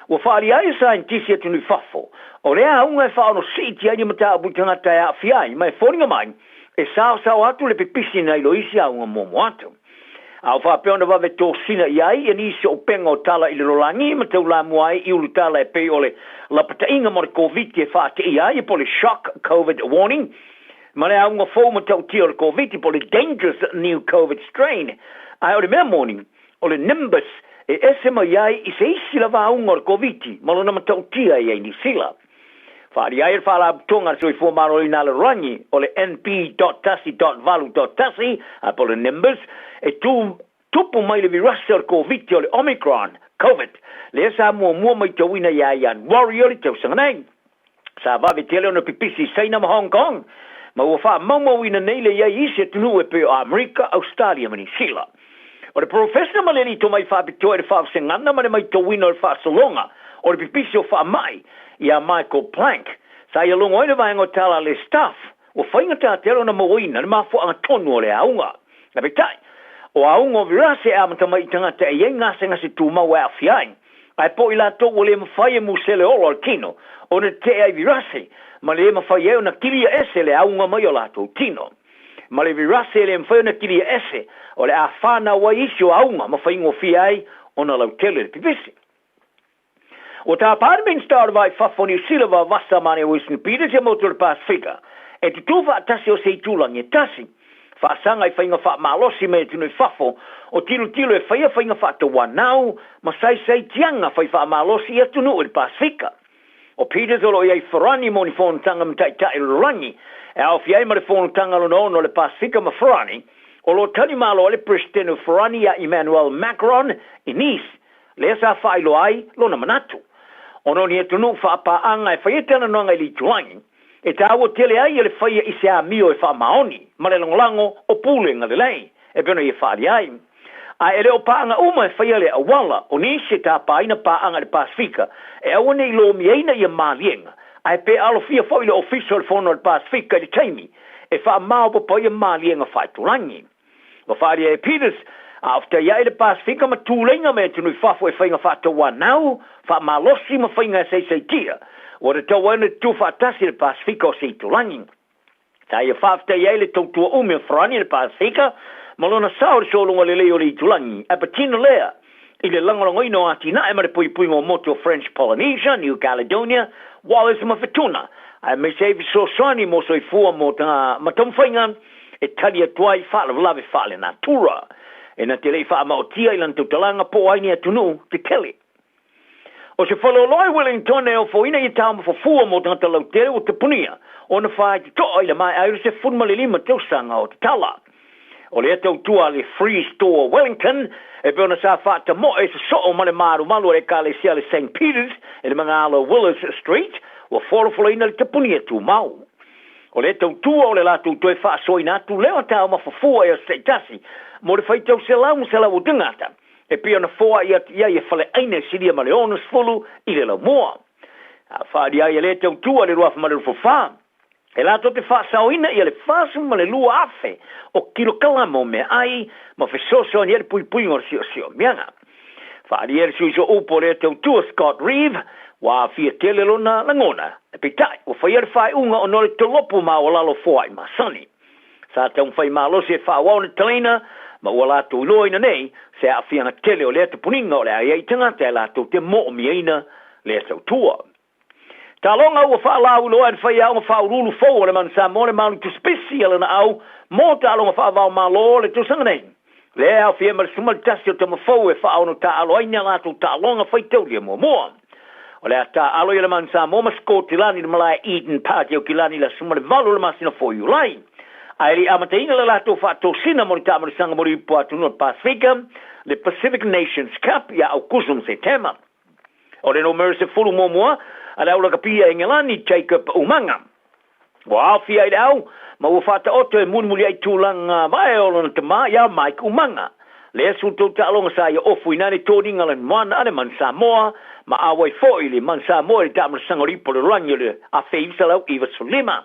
Wa whaali ai scientisi atu ni whafo. O le aunga e whaono siti ai ni mata apu tanga Taeao mai whoringa mai. E sao atu le pipisi nei lo isi aunga momo atu. Au whapeona wawe tō sina iai, e nisi o penga o tala i le rolangi, ma tau la muai i ulu tala e pei o le lapata inga mo le COVID e whaate iai, e po le shock COVID warning, ma le aunga fō ma tau tia o le COVID, e po le dangerous new COVID strain. Ai o le mea morning, o le nimbus, e esema iai i se isi la vaunga o le COVID, ma lo na ma tau tia iai ni sila. Whaari ai whala tonga soi fōmaro i nā le rangi, o le np.tasi.valu.tasi, a po le nimbus, e tupu mai le virus o COVID o le Omicron, COVID, le sa mua mai tawina ia ian warrior le tau sanganei. Sa vawe tele ona pipisi saina ma Hong Kong, ma ua wha maumawina nei le iai isi atunu e pe o Amerika, Australia ma New Zealand. O le professor maleli to mai wha pitoa le wha sengana ma le mai tawina o le wha salonga, o le pipisi o wha mai, ia Michael Plank. Sa ia longo ina vaengo tala le staff, o whainga tā telo na mawina, na mafo anga tonu o le aunga. Na betai, o aunga virase a mata mai tangata e yenga se ngasi tūmau e awhiain. Ai po ila tō o le mawhai e musele olo al kino, o ne te ai virase, ma le mawhai e o na kiria ese le aunga mai o lato tino. Ma le virase le mawhai o na kiria ese, o le a whana wa isi o aunga, mawhai ngo whiai, o na lau tele le pipisi. O tā pārmen star vai whafoni silava vasa mane Winston Peters e motor le Pasifika, e tu tuwa atasi o sei tūlangi e tasi, whaasanga i whainga wha malosi me tunu i whafo, o tilo e whainga wha te wanau, ma sai tianga wha malosi e tunu i le Pasifika. O Peters olo iai wharani mo ni whonutanga mtai tai rangi, e au fiai ma le whonutanga lono le Pasifika ma wharani, o lo tani malo le presidente wharani a Emmanuel Macron i Nice, le sa whailo ai lona manatu. Ono ni e tunu whaapaanga e whaietana noanga i li tuangi, e te awa tele ai e le whaia i se a mio e wha maoni, ma le langolango o pule nga le lei, e pena i e whaari ai. A e leo paanga uma e whaia le awala, o ni se tā paina paanga le Pasifika, e awa nei lo mieina i e malienga, a e pe alo fia whai le official fono le Pasifika i le taimi, e wha mao pa i e malienga whai tulangi. Wa whaari e Peters, after ia le Pasifika ma tūlenga me tunu i whafo e whainga wha tawa nau, wha malosi ma whainga se tia. O re tawa ene tu whaatasi le Pasifika o se tulangi. Ta ia whafta ia le tautua ume whrani le Pasifika, malona saur solunga le leo le tulangi, a patina lea, i le langolango ino ati na e mare pui mo moto French Polynesia, New Caledonia, Wallis ma Fetuna, a me se evi so soani mo so i fua mo ta matamwhainga, e tali atuai whaala vlave whaale natura. E na te rei wha maotia ilan tutalanga po aini atunu te tele. O se whaloloi Wellington e o fo ina i tāma fo fua mo tangata lautere o te punia, o na whae te toa ila mai aere se funmale lima teusanga o te tala. O le atau tua le Free Store Wellington, e peona sa whaata mo e se soo male maru malu e ka le sia le St. Peters, e le mga alo Willis Street, ua foloina le tapuni atu mau. O le tautua o le lātou toe whaasoina atu leo tau mawhafua e o seitasi, mo le whaitau se lau o tangata. E pia na foa ia e whale aine siria ma le onus fulu i le lau moa. Whaari ai e le tautua le ruafa ma le rufawha. E lātou te whaasoina i le whaasu ma le lua afe o kilo kalamo me ai ma whesoso ni e pui ngor sio mianga. Whaari e le suiso upo le tautua Scott Reeve, wa fia tele lona langona. E pitai, o whaiere whai unga o nore tolopu ma o lalo foa i masani. Sa tau whai malo se whaawau na talina, ma ua lātou loina nei, se a whianga tele o lea te puninga o lea iei tangata e lātou te mo o miaina lea tau tua. Ta longa ua whaalau loa en whai au ma whaurulu fau o le man sa mo le Malu tu special na au, mo ta longa whaavau ma lo le tu sanga nei. Lea au whia mar sumal tasi o tama fau e whaau no ta alo aina lātou ta longa whai taulia mo moa. O le ata alo i le man sa mo ma skoti lani le malai Eden Party o ki lani la suma le valu le masina fo yu lai. Ai li amataina le lato whaato sina mo ni tamari sanga mo ripo atu no Pasifika, le Pacific Nations Cup ia au kusum se tema. O le no merse fulu mo mua, a le au laka pia e ngelani Jacob Umanga. O au fia i le au, ma ua whata oto e muni ai tūlanga mai o lona te maa, ia Mike Umanga. Le esu tau tālonga sa ia ofu inane tōninga le moana ane man Samoa, ma awai foi le man Samoa le tāmara sangaripo le rangi le a whaisalau iwa solima.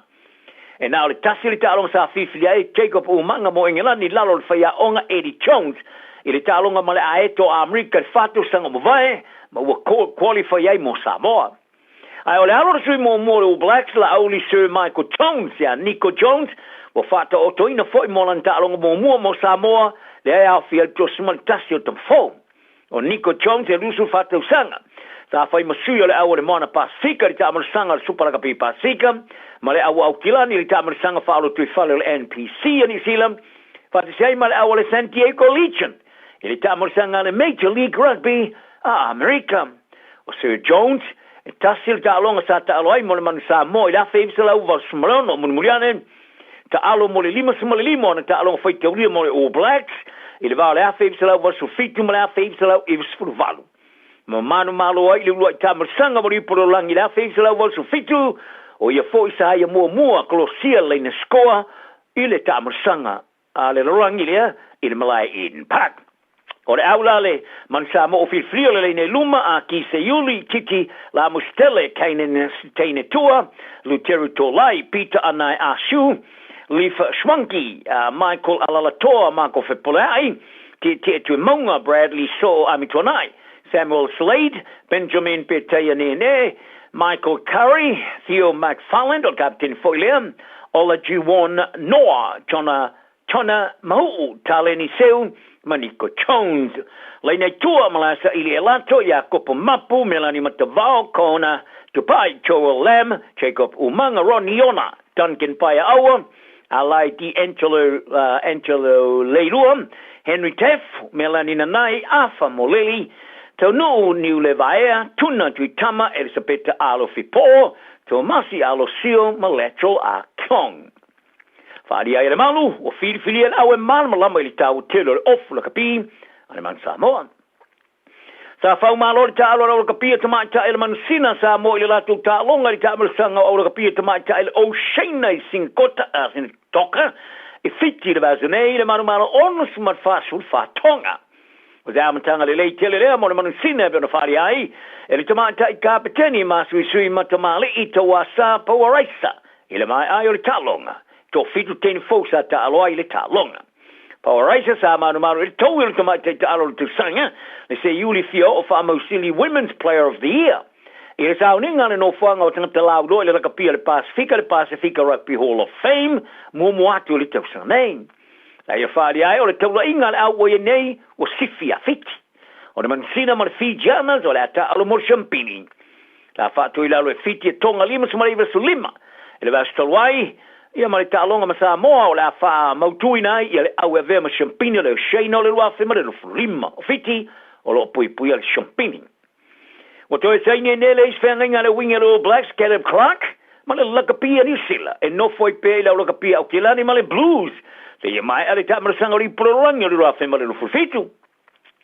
E nao le tasi le tālonga sa whiwhili ai Jacob Umanga mo Engelani lalo le whaia onga Eddie Jones, i le tālonga ma le aeto a Amerika le whātou sanga mo vai, ma ua qualify ai mo Samoa. Ai o le alora sui mo le All Blacks la auli Sir Michael Jones, ia Nico Jones, ua whāta o toina foi mo lan tālonga mo Samoa, le ai au fia to smal tasi o tam fo. O Nico Jones e lusu whātou sanga. Sa whai masui o le au le moana Pasifika, le tāmara sanga le Superagapi Pasifika, ma le au kilani le tāmara sanga whaalo tui whale le NPC a New Zealand, whāti sei ma le au le Santiago Legion, e le tāmara sanga le Major League Rugby a America. O Sir Jones, e tasi le tālonga sa tālo ai mo le manu Samoa, i la whaibisa lau val sumarano, munmuriane, ta alo mo le lima na ta alo fai te uria mo le All Blacks, i le vale a whaibisa lau val sufitu mo le a whaibisa lau i visfuru valu. Ma manu malo ai le ulua i tamar sanga mo riporo langi le a whaibisa lau val sufitu, o ia fo isa ia mua kolosia le na skoa, i le tamar sanga a le rangi lea, i le malai Eden Park. O le aula le man sa mo ofil frio le ne luma a ki se yuli tiki la mustele kainen teine tua, Luteru Tolai, Peter Anai Ashu, Lifa Schwanky, Michael Alalatoa, Marco Fepolai, Tietu Monga, Bradley So Amitonai, Samuel Slade, Benjamin Petayanene, Michael Curry, Theo McFarland, or Captain Foyliam, Ola Juwan Noah, Chona Mahu, Taleni Seu, Maniko Jones, Lene Tua Malasa Ilielato, Jacopo Mapu, Melanie Matavao, Kona, Tupai, Joel Lam, Jacob Umanga, Ron Iona, Duncan Paiaoa, Alai Angelo Leilua, Henry Teff, Melanie Nanai, Afa Moleli, Tonu New Levaea, Tuna Tuitama, Elisabetta Alo Fipo, Tomasi Alo Sio, Maletro A Kong. Whaari ai le Malu, o whiri au e malama ili tau telo le ofu la kapi, ane man Samoa. Sa whau malo le tālo rau la kapi e tamai ta ele man sina Samoa ili latu ta longa li tāmara sanga au la kapi e tamai ta ele o sheina i singkota a sin toka, e fiti le vazunei le manu onus mat fasul fa tonga. O te amatanga le lei tele lea mo le manu sina e bena whaari ai, e li tamai ta i kapeteni sui matamali i tawasa Powaraisa, ile mai ai o le talonga. To fitu teni fosa ta aloa i le ta longa. Powaraisa sa manu il tau il tamai te ta alo tu sanga, le se Yuli Fio o wha Mausili Women's Player of the Year. I le sao ninga le no whanga o tangata lau loa le lakapia le Pacifica Rugby Hall of Fame, muatu le tau sanga nei. La ia whaari ai o le taula inga le au oia nei o sifia fiti. O le mansina ma le Fijianas o le ata alo mor champini. La whaatu i lau le fiti e tonga lima sumariva su lima. E le vastalwai, ia mali tālonga ma Samoa o le a wha mautui nai, ia le au e vea ma champini le o sheina o le lua whima le lufu lima o fiti o lo pui le champini. O toi saine nele is whenga le winga le All Blacks, Caleb Clark, ma le lakapia New Zealand, e no foi pe le lakapia o kilani ma le Blues, le ia mai ale tamara sangari polorangi o le lua whima le lufu fitu.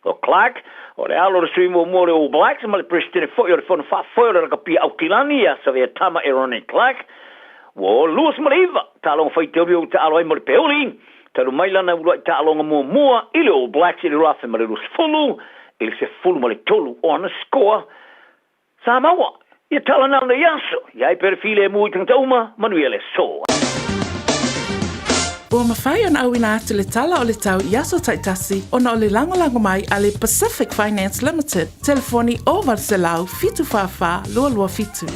o Clark, o le alo le sui mo le All Blacks, ma le presidente foi o le whanu whaafoio le kapia au kilani a sa vea tama e Ronnie Clark, wo Lewis Maliva, ta alonga whai te o ta alo ai mo le peoli, ta lu mailana ulu ta alonga mua i le All Blacks i le rafe ma le Lewis Fulu, i le se Fulu ma le tolu o ana score, Samoa, ia tala nau na yaso, ia i perfile mui tangtauma, manuele so. Ua mawhai ana au ina atu le tala o le tau Yaso Taitasi ona o le lango mai a le Pacific Finance Limited. Telefoni o Valselau fitu whawha lua lua fitu.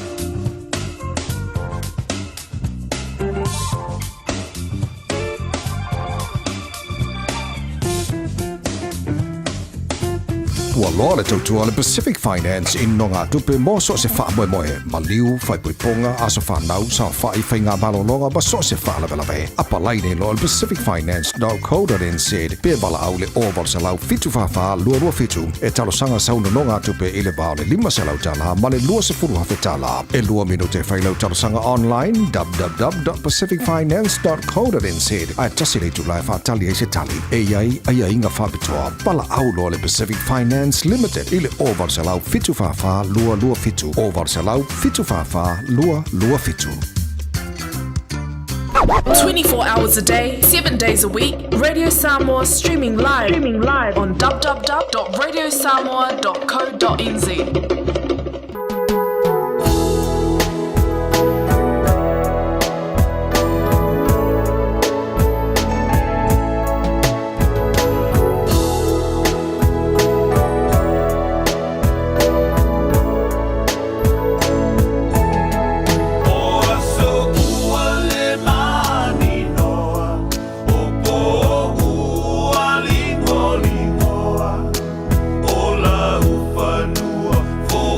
Ua loa le tautua le Pacific Finance in no ngā tupe mō so se wha moe moe. Maliu, whai puiponga, aso whanau, sa whai whai ngā malolonga, ba so se wha lawe lawe. Apa lai nei loa le pacificfinance.co.nz. Pe wala au le oval se lau fitu whawha, lua lua fitu. E talo sanga sauna no ngā tupe i le bao le 5 se lau tala, ma le lua se furu hawhe tala. E lua minute whai lau talo sanga online, www.pacificfinance.co.nz. Ai tasi le tulai whaatali e se tali. E iai, ai inga whapitoa. Pala au loa le Pacific Finance Limited ile oval salau fitu fafa lua lua fitu oval salau fitu fafa lua lua fitu 24 hours a day, 7 days a week. Radio Samoa streaming live on www.radiosamoa.co.nz. For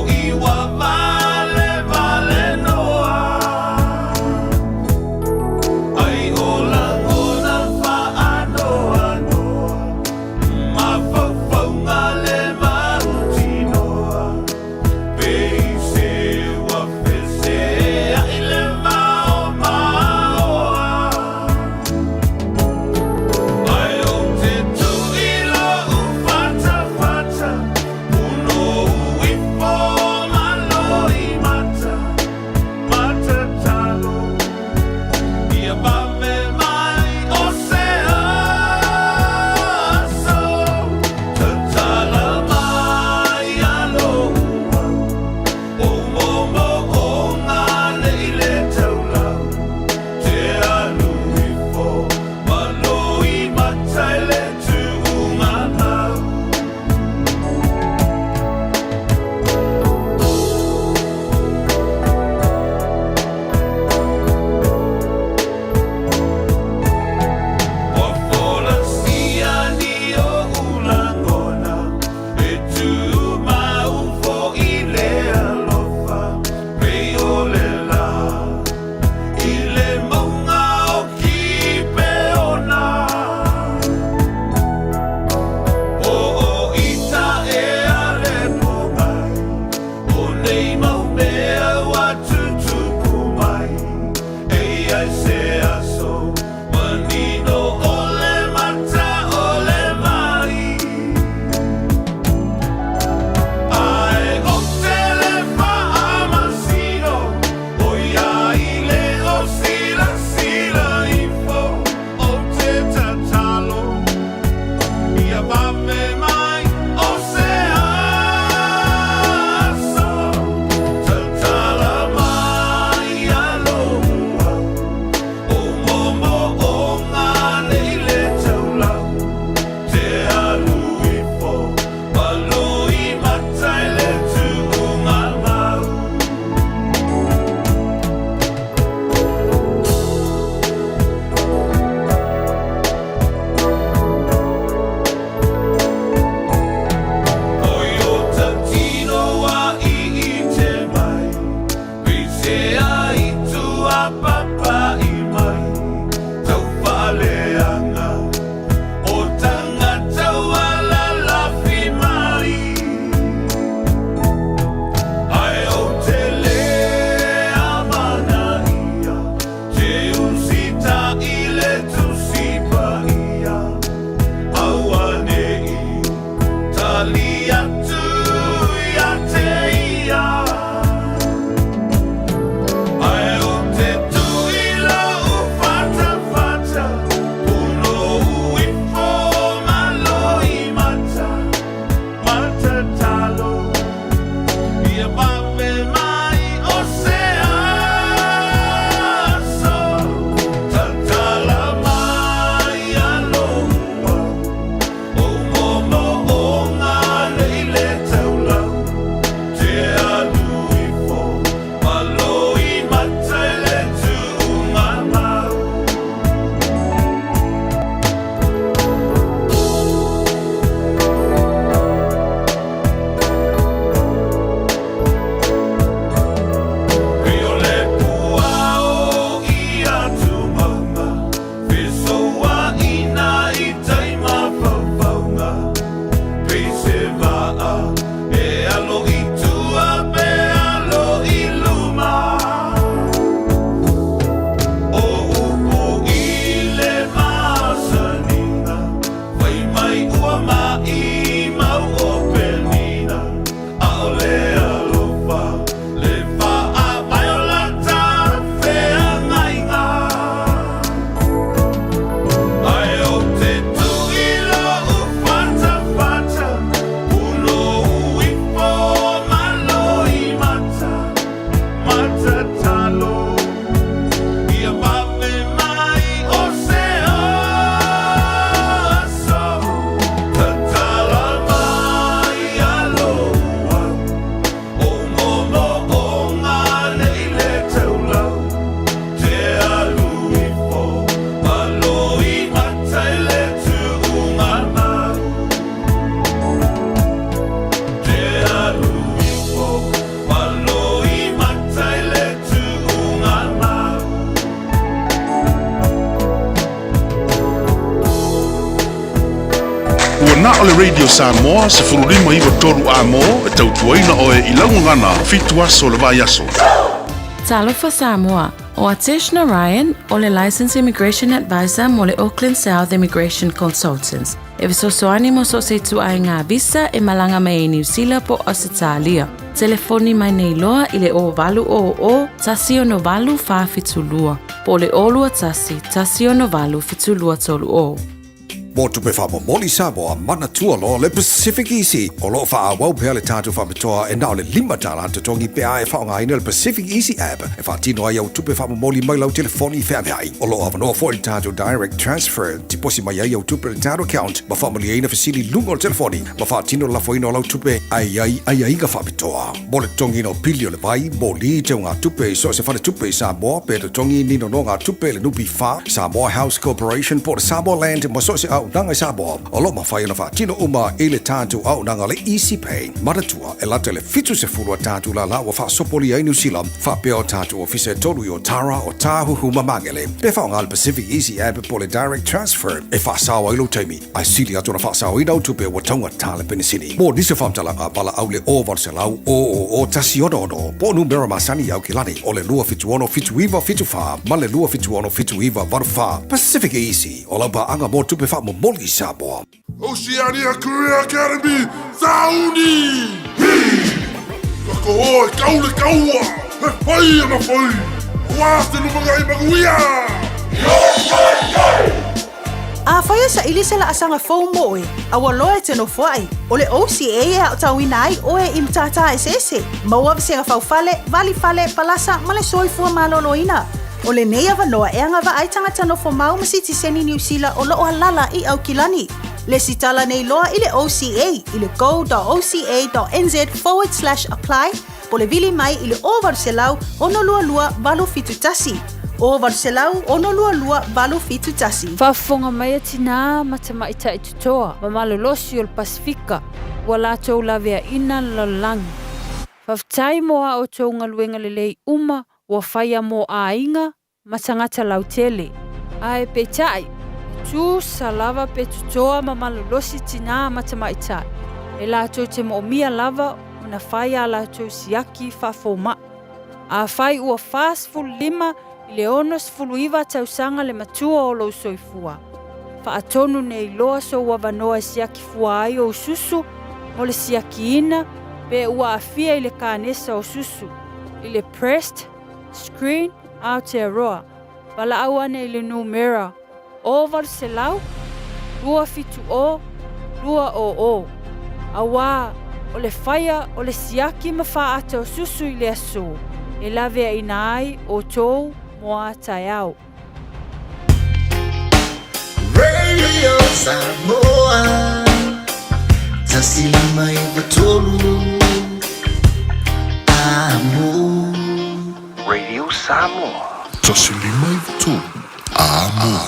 na o le Radio Samoa se fulurima iwa tolu a mo e tautuaina o e ilaungangana fitu aso le vai aso. Talofa Samoa, o Atishna Ryan, o le Licensed Immigration Advisor mo le Auckland South Immigration Consultants. E visosoani mo so se tu ai ngā visa e malanga mai e New Zealand po Australia. Telefoni mai nei loa i le o valu o tasi o no valu wha fitulua. Po le olua tasi o no valu fitulua tolu o. Mo tupe wha moli Samoa mana tua lo le Pacific Easy. O lo wha awau pea le tātou wha metoa e nao le lima tāna te tongi pea e wha ngā ina le Pacific Easy app. E wha tino ai au tupe wha moli mai lau telefoni whaamai. O lo awanoa fo le tātou direct transfer. Tiposi mai ai au tupe le tātou account. Ma wha mali eina fasili lungo le telefoni. Ma wha tino la fo ino lau tupe ai inga wha metoa. Mo le tongi no pili o le vai. Mo li te o ngā tupe so se whane tupe Samoa. Pe le tongi nino no ngā tupe le nupi wha. Samoa House Corporation po le Samoa Land. Ma so se au nanga Samoa. O lo mawhai na wha tino uma e le tātou au nanga le Easy Pay. Maratua e late le fitu se fulua tātou la la wa wha sopoli ai New Zealand. Wha peo tātou ofise tolu i o Tara o Tāhuhu mamangele. Pe wha ngā le Pacific Easy app po le direct transfer. E wha sawa ilo teimi. Ai sili atu na wha sawa i nau tupe wa taunga tāle penisini. Mo nise whamtalanga pala au le o varselau o tasi ono. Po numera masani au kilani. O le lua fitu ono fitu iwa fitu wha. Ma le lua fitu ono fitu iwa varu wha. Pacific Easy. O lau pa anga mo tupe wha mo moli Samoa. Oceania Career Academy, Saudi! Kako hoi, kaule kaua! He whai ama whai! Wāste lumangai maguia! A whaia sa ili se la asanga fau moe, a waloe te no whai. O le OCA e au tauina ai o e imtata e sese. Maua visenga fau fale, vali fale, palasa, male soifua maloloina. O le nei avanoa e anga wa aitanga tano fo mau masiti seni New Zealand o loo halala i au kilani. Le sitala nei loa i le OCA i le go.oca.nz/apply po le vili mai i le o varselau ono lua valo fitutasi. O varselau ono lua valo fitutasi. Whafonga mai atina matama ita i tutoa ma malolosi o le Pasifika wa la tau lavea ina lalangi. Whaftai moa o tau ngaluenga lelei uma wa whaia mo a inga matangata lautele. Ae peitai, tu salava pe tutoa ma malolosi tina matamaitai. E la tau te mo mia lava una whaia la tau siaki whafoma. A whai ua whaasfulu lima i le onos fulu iwa tau sanga le matua o lo soifua. Whaatonu nei loa so wavanoa siaki fua ai o susu mo le siaki ina pe ua afia i le kānesa o susu. I le pressed screen Aotearoa. Wala awane le numera. O varselau. Lua fitu o. Lua o. Awa. O le whaia o le siaki mawha ate o susu i le aso. E lavea ina ai o tou moa Taeao. Radio Samoa. Tasilima iwa tolu. Amo. Radio Samoa. Tasilima iwa tolu. Amo.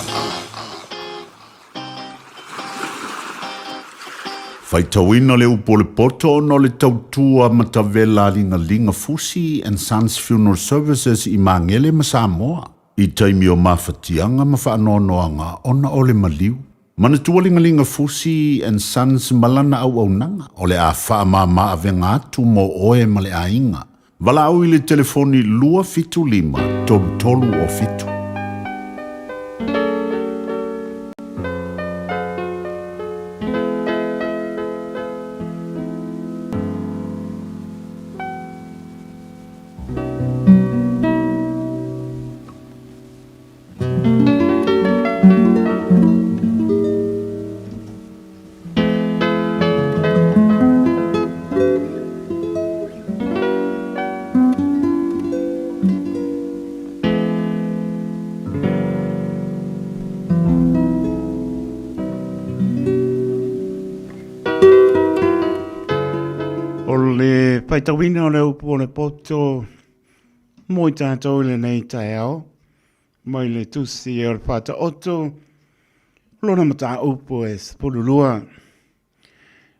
Faitauina le upo le poto no le tautua matavela linga Fusi and Sons Funeral Services i Mangele ma Samoa. I taimi o mawhatianga ma whaanoanoanga ona o le maliu. Manatua linga Fusi and Sons malana au nanga o le a whaamama avenga atu mo oe ma le ainga. Wala au i le telefoni lua fitu lima tolu o fitu. Paitawina o le upo le poto mo i tātou le nei Taeao mai le tusi e o le pata oto lona mata upo e spolulua.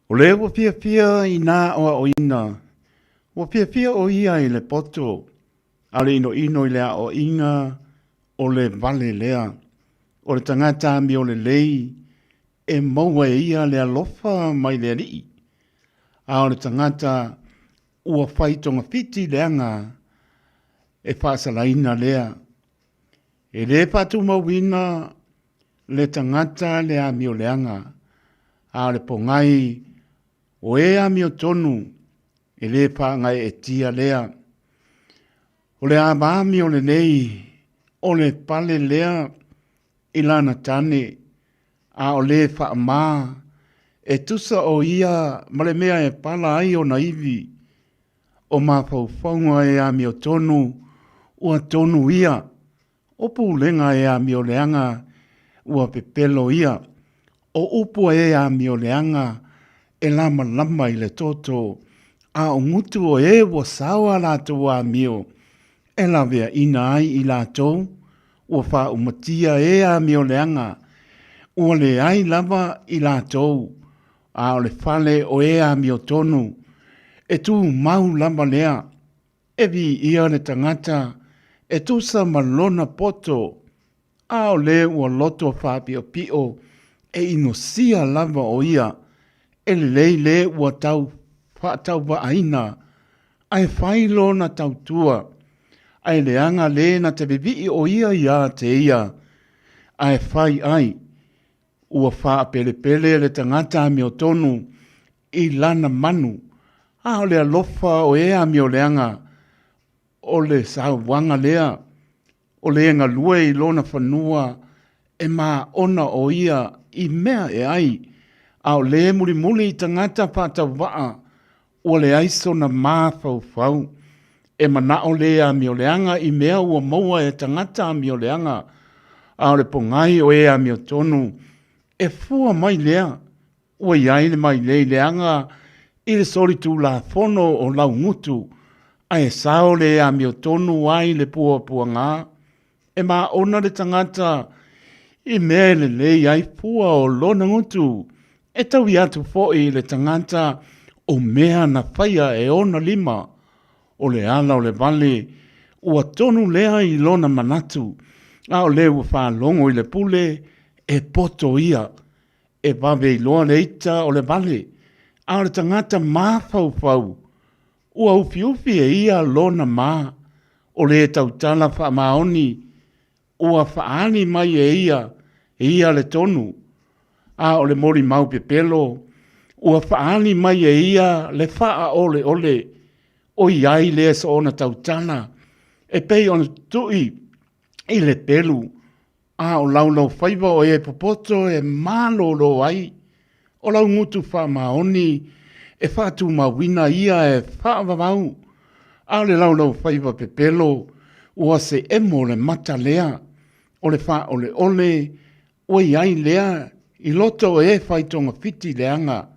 O le ua pia i nā oa o ina. Ua pia o ia i le poto. Ale ino i lea o inga o le vale lea. O le tangata mi o le lei e maua e ia le alofa mai le rii. A o le tangata ua whaitonga fiti leanga e whaasalaina lea. E le patu mawina le tangata le amio leanga. A o le pongai o e amio tonu e le whaangai e tia lea. O le amami o le nei o le pale lea ilana tane a o le whaama e tusa o ia ma le mea e pala ai o naivi o mawhauwhaunga e ami o tonu ua tonu ia o pūlenga e ami o leanga ua pepelo ia o upua e ami o leanga e lama lama i le toto a o ngutu o e wa sawa lato wa amio e la vea ina ai i lato ua wha umatia e ami o leanga ua le ai lava i lato a o le fale o e ami o tonu e tu mau lama lea e vi ia le tangata e tu sa malona poto a o le ua loto wha pio pio e inosia lava o ia e le ua tau wha tau wa aina ai whailo na tau tua ai leanga le na te bibi o ia te ia ai whai ai ua wha pele pele le tangata mi o tonu i lana manu a o le alofa o ea mi o leanga o le sa wanga lea o le nga lue i lona whanua e ma ona o ia i mea e ai a o le muli muli i tangata pata waa o le aiso na maa fau e mana o lea mi o leanga i mea ua maua e tangata mi o leanga a o le pongai o ea mi o tonu e fua mai lea ua iai le mai le leanga i le solitu la fono o lau ngutu a e sao le ea mi o tonu ai le pua ngā e ma ona le tangata i mea le iai fua o lona ngutu e tau i atu foi le tangata o mea na whaia e ona lima o le ala o le vale ua tonu lea i lona manatu a o le ua whalongo i le pule e poto ia e wawe i loa le ita o le vale a o le tangata maa fau ua ufi e ia lona maa o le tautala wha maoni ua whaani mai e ia le tonu a o le mori mau pepelo ua whaani mai e ia le wha ole o iai le so ona tautana e pei ona tui i le pelu a o lau whaiva o e popoto e malo lo ai o lau ngutu wha maoni e whatu mawina ia e wha vavau a o le lau whaiva pepelo ua se emo le mata lea o le wha ole o iai lea i loto e whaitonga fiti leanga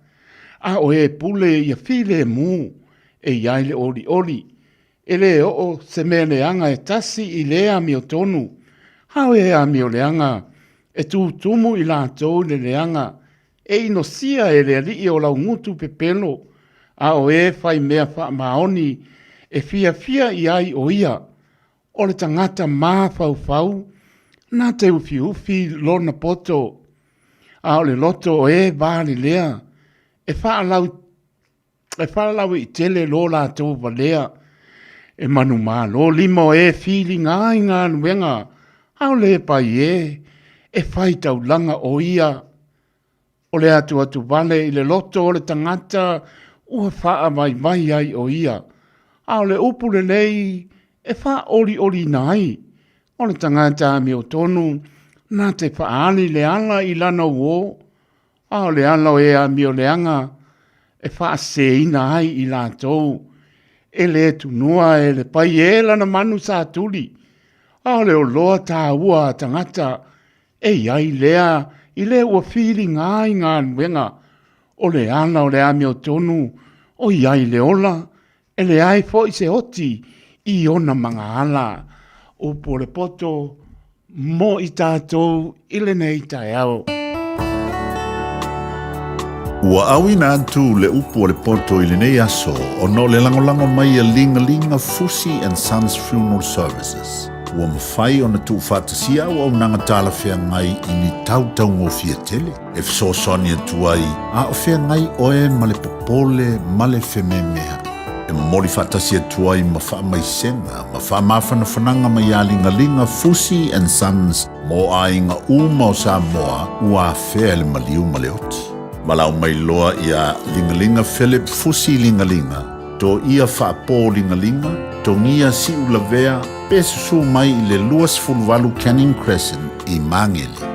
a o e pule ia file mu e iai le oli e le o se mea leanga e tasi i lea mi o tonu hao e a mi o leanga e tu tumu i la tau le leanga e inosia e le ali o lau ngutu pepelo a o e whai mea wha maoni e fiafia i ai o ia o le tangata maa fau na te ufi lona poto a o le loto o e vali lea e whaalau i tele lo la tau valea e manu maa lo lima o e feeling ai ngā nuenga a o le pai e whai tau langa o ia o le atu vale i le loto o le tangata ua wha mai ai o ia a o le upu le lei e wha oli nai o le tangata mi o tonu na te whaani le ala i lana uo a o le ala o ea mi o leanga e wha se ina ai i la tau e le tunua e le pai e lana manu sa tuli a o le o loa tā ua tangata e iai lea i le ua feeling ai ngā nuenga o le ala o le ami o tonu o iai le ola e le ai fo i se oti i ona manga ala o po le poto mo i tātou i le nei Taeao. Ua awina atu le upu o le poto i le nei aso o no le langolango mai a linga Fusi and Sons Funeral Services. ua mawhai o na tu whātasia o au nanga tāla whea ngai I ni tau ngō fia tele. E whasosoni atu ai, a o whea ngai oe male popole male whememea. E mori whātasi atu ai ma wha mai senga, ma wha mawhana whananga mai a lingalinga Fusi and Sons mo a inga uma o Samoa ua whea le maliu male oti. Malau mai loa ia lingalinga Philip Fusi lingalinga, to ia whaapō lingalinga, to ngia si ulavea, pesusu mai I le luas fulvalu Canning Crescent I Mangele.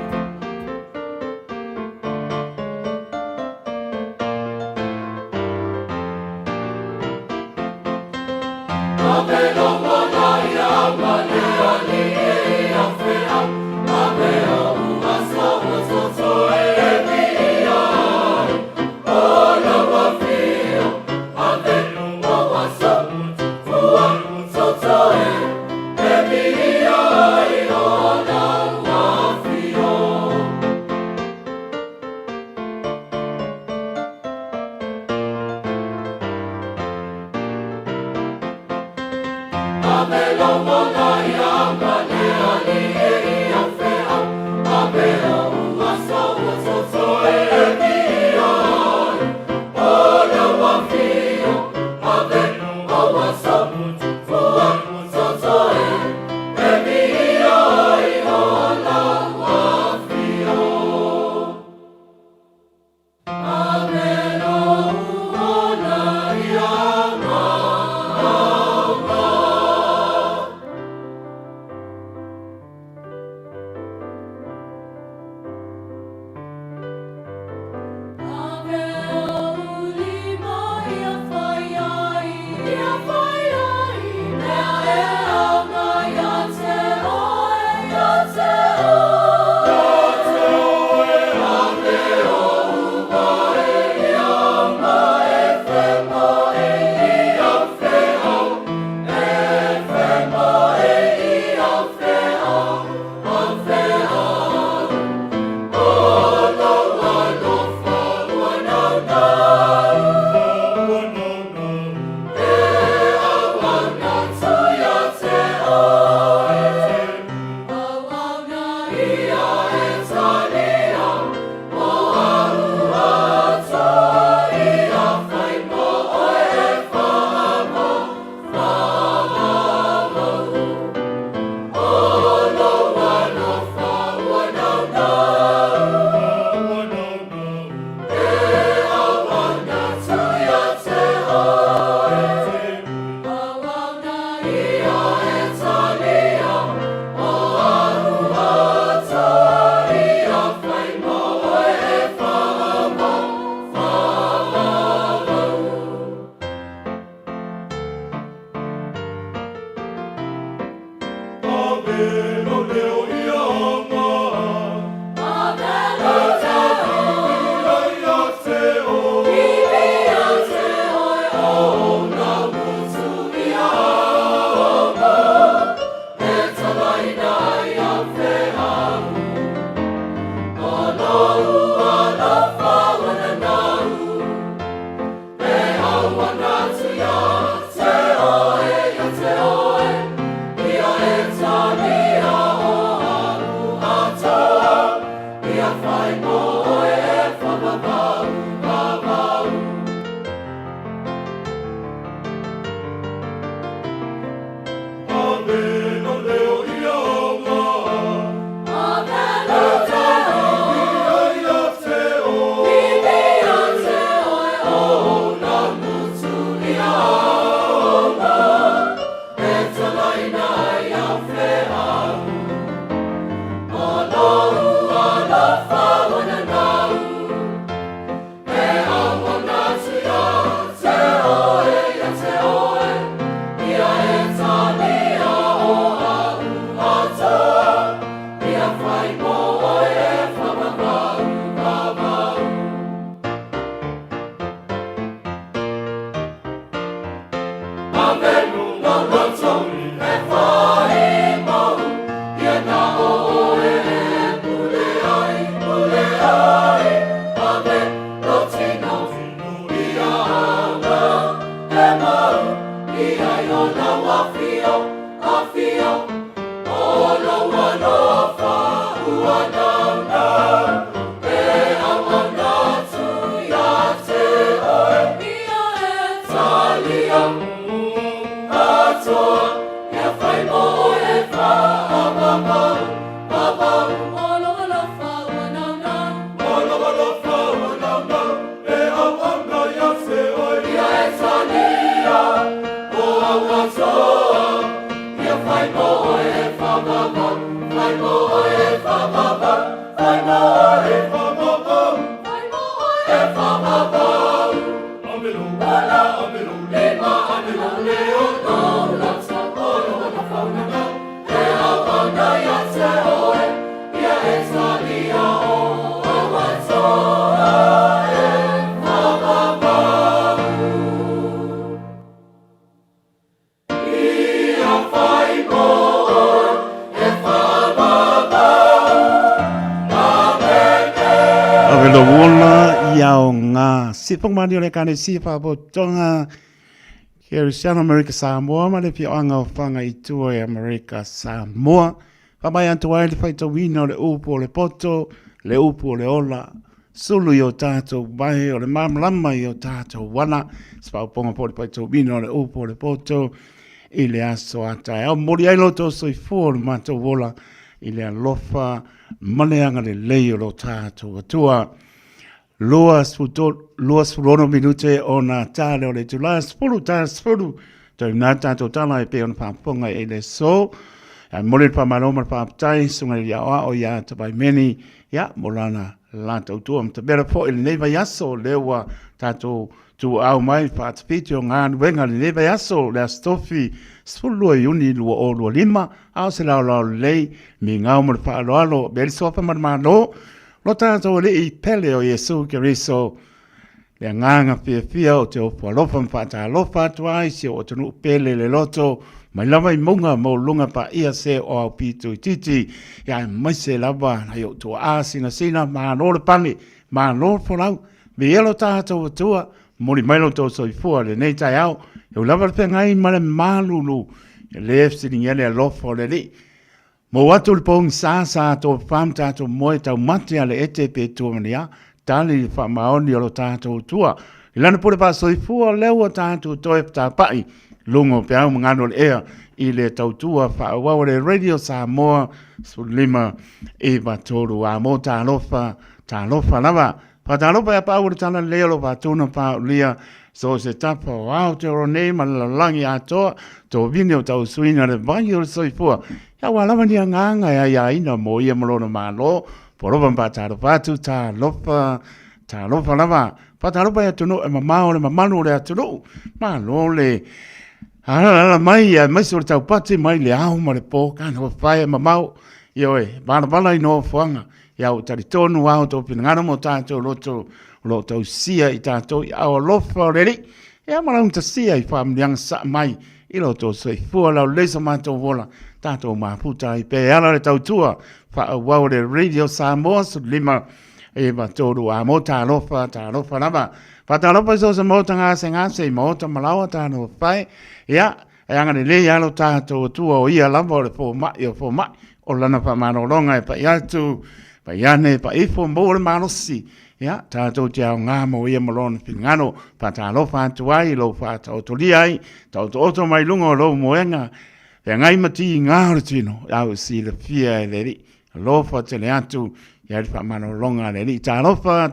Feel Si pong mani ole kane si pa bo tonga Kirisiano America Samoa ma le pi anga o fanga i tua e America Samoa pa mai antu ai le faita wina le upo le poto le upo le ola sulu yo tato mai o le mamlama yo tato wana spa ponga po le faita wina le upo le poto i le aso a Taeao mori ai loto soi fuo le mato wola i le alofa maleanga le leio lo tato atua Loas fulono minute ona tale o le tula spulu te nata to tala e pe on pamponga e le so a mole pa maloma pa tai sunga ya o ya te bai meni ya molana la to tu am te bera po il neva yaso lewa tato tu au mai pa spitio ngan wenga le neva yaso la stofi spulu e uni lu o lu lima au se la le mi ngau mo pa lo bel so pa marmano Lo tātou le I pele o Yesu Keriso, le nganga Fiafia o te opo alofa mpata alofa atuai si o tunu pele le loto, mai lava I munga mo lunga pa ia se o au pitu I titi, ia mai se lava na yo tua a sina maa nore pangi, maa nore ponau, me elo tātou atua, mori mailo tō soifua le nei Taeao, eu lava le pengai ma le Malu, le efsini ele alofa o le li, Mo watu le pong sa to fam tato moe tau mate ale ete pe tua mania, tali fa maoni o lo tato tua. Ilana pule pa soifua lewa tato toe pta pai, lungo pe au mangano le ea, I le tau tua fa awawa le radio Samoa, sulima e batoru a mo ta lofa lava. Pa ta lofa ya pa uri tana leo lo pa tuna pa ulia, so se tapa o au te oro nei ma lalangi atoa, to vini o tau suina le vangi o soifua. Ya wala ni nganga ya ina mo ia malona malo poroba pa ta patu ta lofa lava pa ta lofa ya tunu mama o le mamanu le tunu malo le ala mai ya mai sur ta pati mai le au ma le po kan ho fa mama yo e bala no fanga ya o tari tonu au to pinanga mo ta to loto sia I ta to ya o lofa le ya mala un ta sia I fam yang sa mai I loto so fu la le so ma to vola Tato maputa I pe ala le tautua fa wau le radio Samoa su lima e batoru a mota alofa lava fa ta alofa so se mota ngase mota malawa ta no pai ya e anga le ya lo tato tua o ia lava le fo ma o lana fa mano longa e pa ya tu pa ya ne pa I fo mo le manosi ya tato tia nga mo ia malon pingano pa ta alofa tu ai lo fa ta otolia ai ta oto mai lungo lo moenga E ngai mati ngā tino, au si le fia e leri, lofa te le atu, ia rifa mano longa leri, ta lofa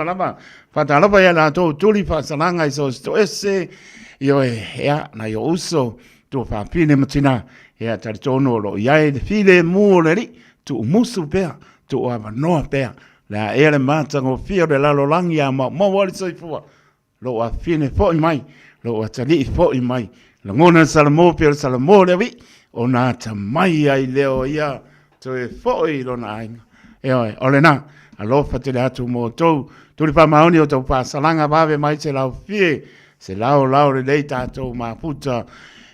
lava, fa ta lofa ia la tō tuli fa salanga I so sto ese, io e ea na io uso, tu fa pine matina, ea tari tono lo iai de file mua leri, tu umusu pea, tu ava noa pea, la ea le matango fia de la lolangi a ma wali soifua, lo a fine fo I mai, lo a tali fo I mai, La ngona salamo pe salamo lewi ona ta mai ai leo ia to e foi lo na ai e ole na alofa te atu mo to ri pa maoni o to pa salanga bave mai se lau fie se lau le leita to ma puta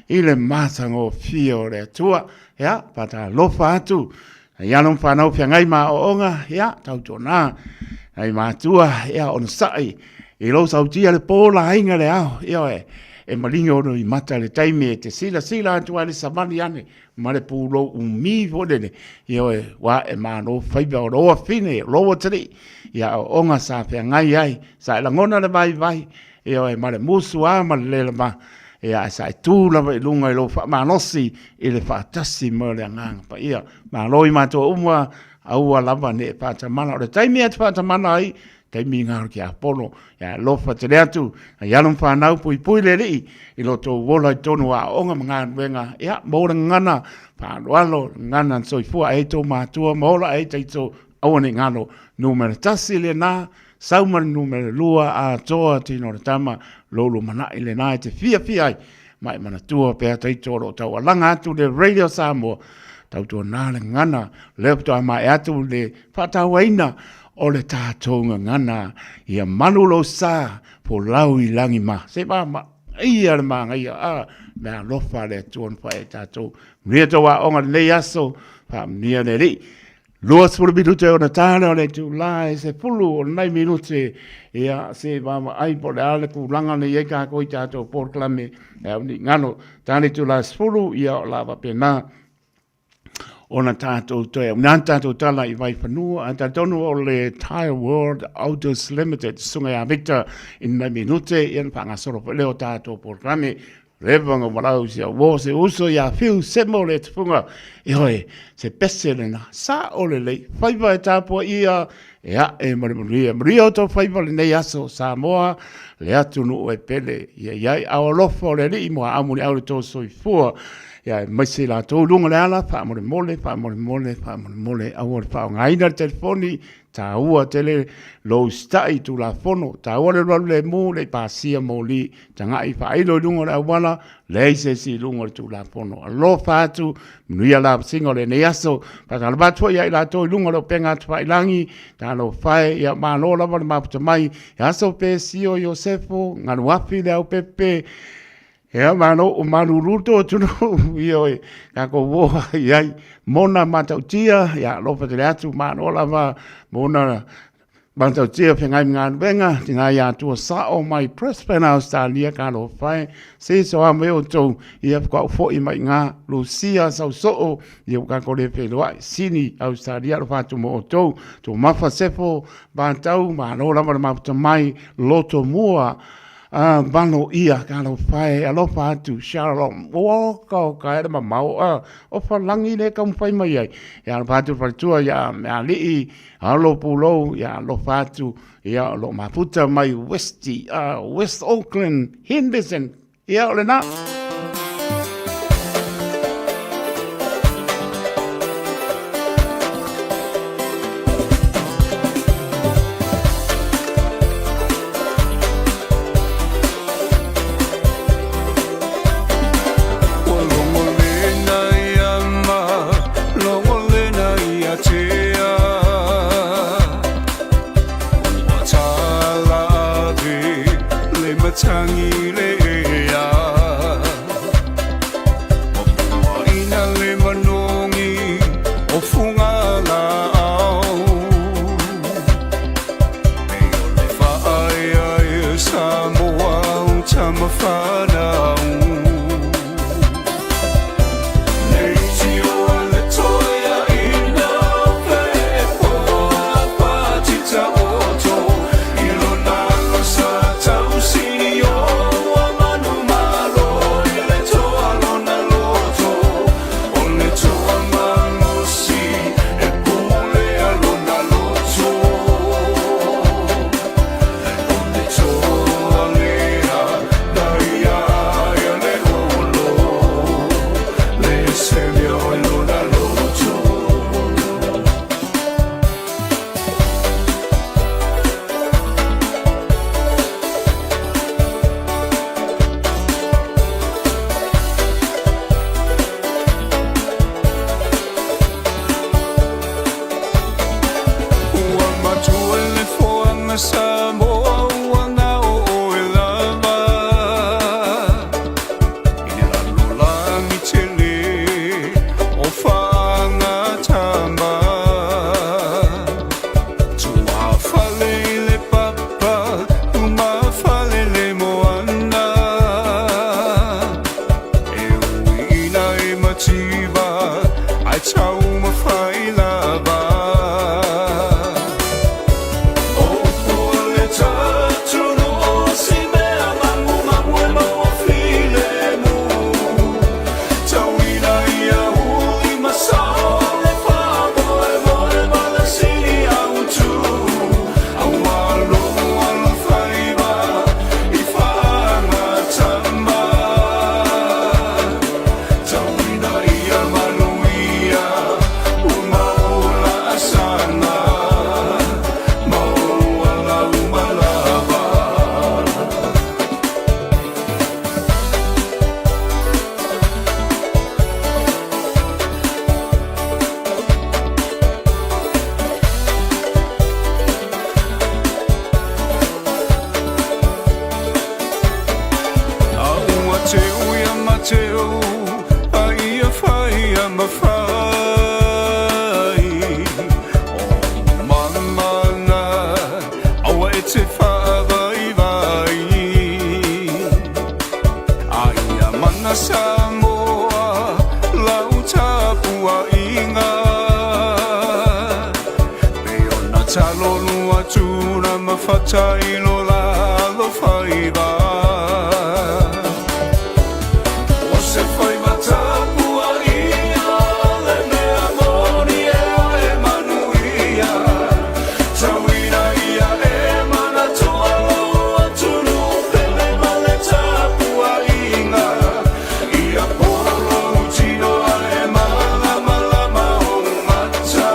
ile masango fio le tua ya pa ta lofa atu ya non fa na fia ngai ma onga ya tau tona ai ma tua ya on sai e lo sautia le pola inga le ao e malinga ono I mata le taimi e te sila atu ale samani ane, ma le pūlo umi vodene, ia oe wa e mano whaiba o roa fine, roa tari, ia o onga sa pia ngai ai, sa ila ngona le vai, ia oe ma le musu a ma le lele ma, ia sa e tūla wa ilunga ilo wha manosi, ile wha tasi mo le anganga, pa ia, ma loi matua umwa, aua lava ne e pata mana, o le taimi atu pata mana ai, taimi ngāru ki Apollo, ia lofa te reatu, a ialum whanau pui le rii, I loto wola I tonu a onga mga wenga, ia maura ngana, whanualo ngana soifua e tō mātua, maura e teito awane ngano, numere tasi le nā, saumari numere lua a toa tino le tama, lolo mana I le nā e te Fiafia ai, mai mana tua pēr teito ro tau alanga atu le Radio Samoa, tau tua nā le ngana, lepto a mai atu le whatawaina, o le tātou ngana ia manulo sa po lau I langi ma. Se ma ia le manga ia mea lofa le tuon pa e tātou. Mria toa onga nei aso, pa mnia le ri. Lua sepulu minute o na tāne o le tūlai, se pulu o nei minute ia se mama ai po le ale ku langa ne ieka koi tātou porklame. Ngano, tāne tūlai sepulu ia o lava pena. Ona tātou toi, una tātou tala I vai whanua, a tātonu o le Tire World Autos Limited, sunga a Victor, in na minute, ian whangasoro pa leo tātou porklame, revanga warau si a wo se uso ia fiu semo le tufunga, I hoi, se pese le na, sa o le lei, whaiva e tāpua ia, ea e maria o tō whaiva le nei aso, Samoa, le atu nu e pele, ia iai, au lofo le li, mua amuni au le tō soifua, ia mai se la tō lunga le ala, wha mole, au le wha ngaina le telefoni, tā ua tele lo stai tu la fono, tā ua le mo le pasia mo li, tā ngai wha ailo lunga le awala, le se si lunga le tu la fono. Alo whātu, mnuia la singo le neaso, pata la batua ia ila tō lunga le penga tu whailangi, tā lo whae, ia mālo lava le maputa mai, ia so pe sio Iosefo, nganu api le au pepe, ea mano o manu ruto tunu ioi kako woa iai mona matautia ia lofa te atu mano lava mona matautia whengai ngānu wenga tina ia tua sao mai Prespen Australia ka lo whae se so a meo tau ia kwa fo I mai ngā Lucia sau soo ia kako le whenua Sini Australia lo whatu mo o tau to mafa sefo bantau mano lava maputa mai loto mua bano ia kalo fai alofa atu shalom o ka era mau o falangi le kam fai mai ai ya patu fatua ya ali alo pulo ya lo fatu ya lo maputa mai West Auckland Henderson ya le na talo lua tūna mawhatai lo la lo whaiba. O se whai matapua ia, le mea moni e manuia. Tauina ia e mana toa lua tunu, pele male tapua inga. Ia polo tino e mala mala mao mata.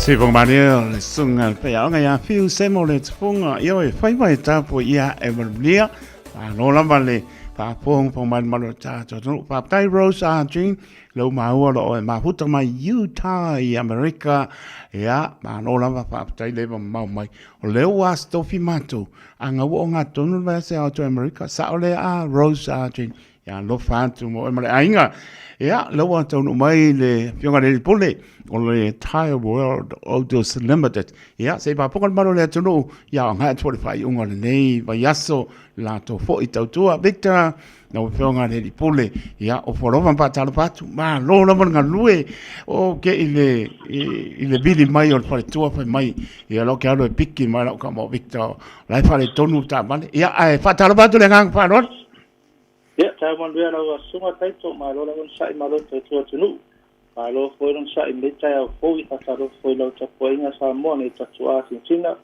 Se vong Maria le sunga pe ya nga ya fiu se mo le tfunga yo e fai vai ta po ia e malia pa no la vale pa pong man malo cha cho no pa tai rose a jing lo ma o lo e ma puta mai Utah i America ya ma no la pa tai le ma mai o le was to fi mato anga wo nga tonu va se a to America sa ole a rose a jing ya lo fa tu mo ma ainga ya lo wa tonu mai le fionga le pole o le Thai World Autos Limited. Ya, se pa pokon malo le tunu, ya nga 25 unga le nei, va yaso la to fo i tautua, Victor, na o whionga le li pule, ya, o whorovan pa talo patu, ma, lo la man lue, o ke ile bili mai o le whare tua whai mai, ya lo ke alo e piki mai lau ka mo Victor, lai whare tonu ta mane, ya, ai, wha talo patu le ngang wharon? Ya, tai man rea lau a sunga taito, ma lo la man sai ma lo tautua tunu. Malo foi non sa in Taeao foi ataro foi lo tapoinga Samoa nei tatua Argentina.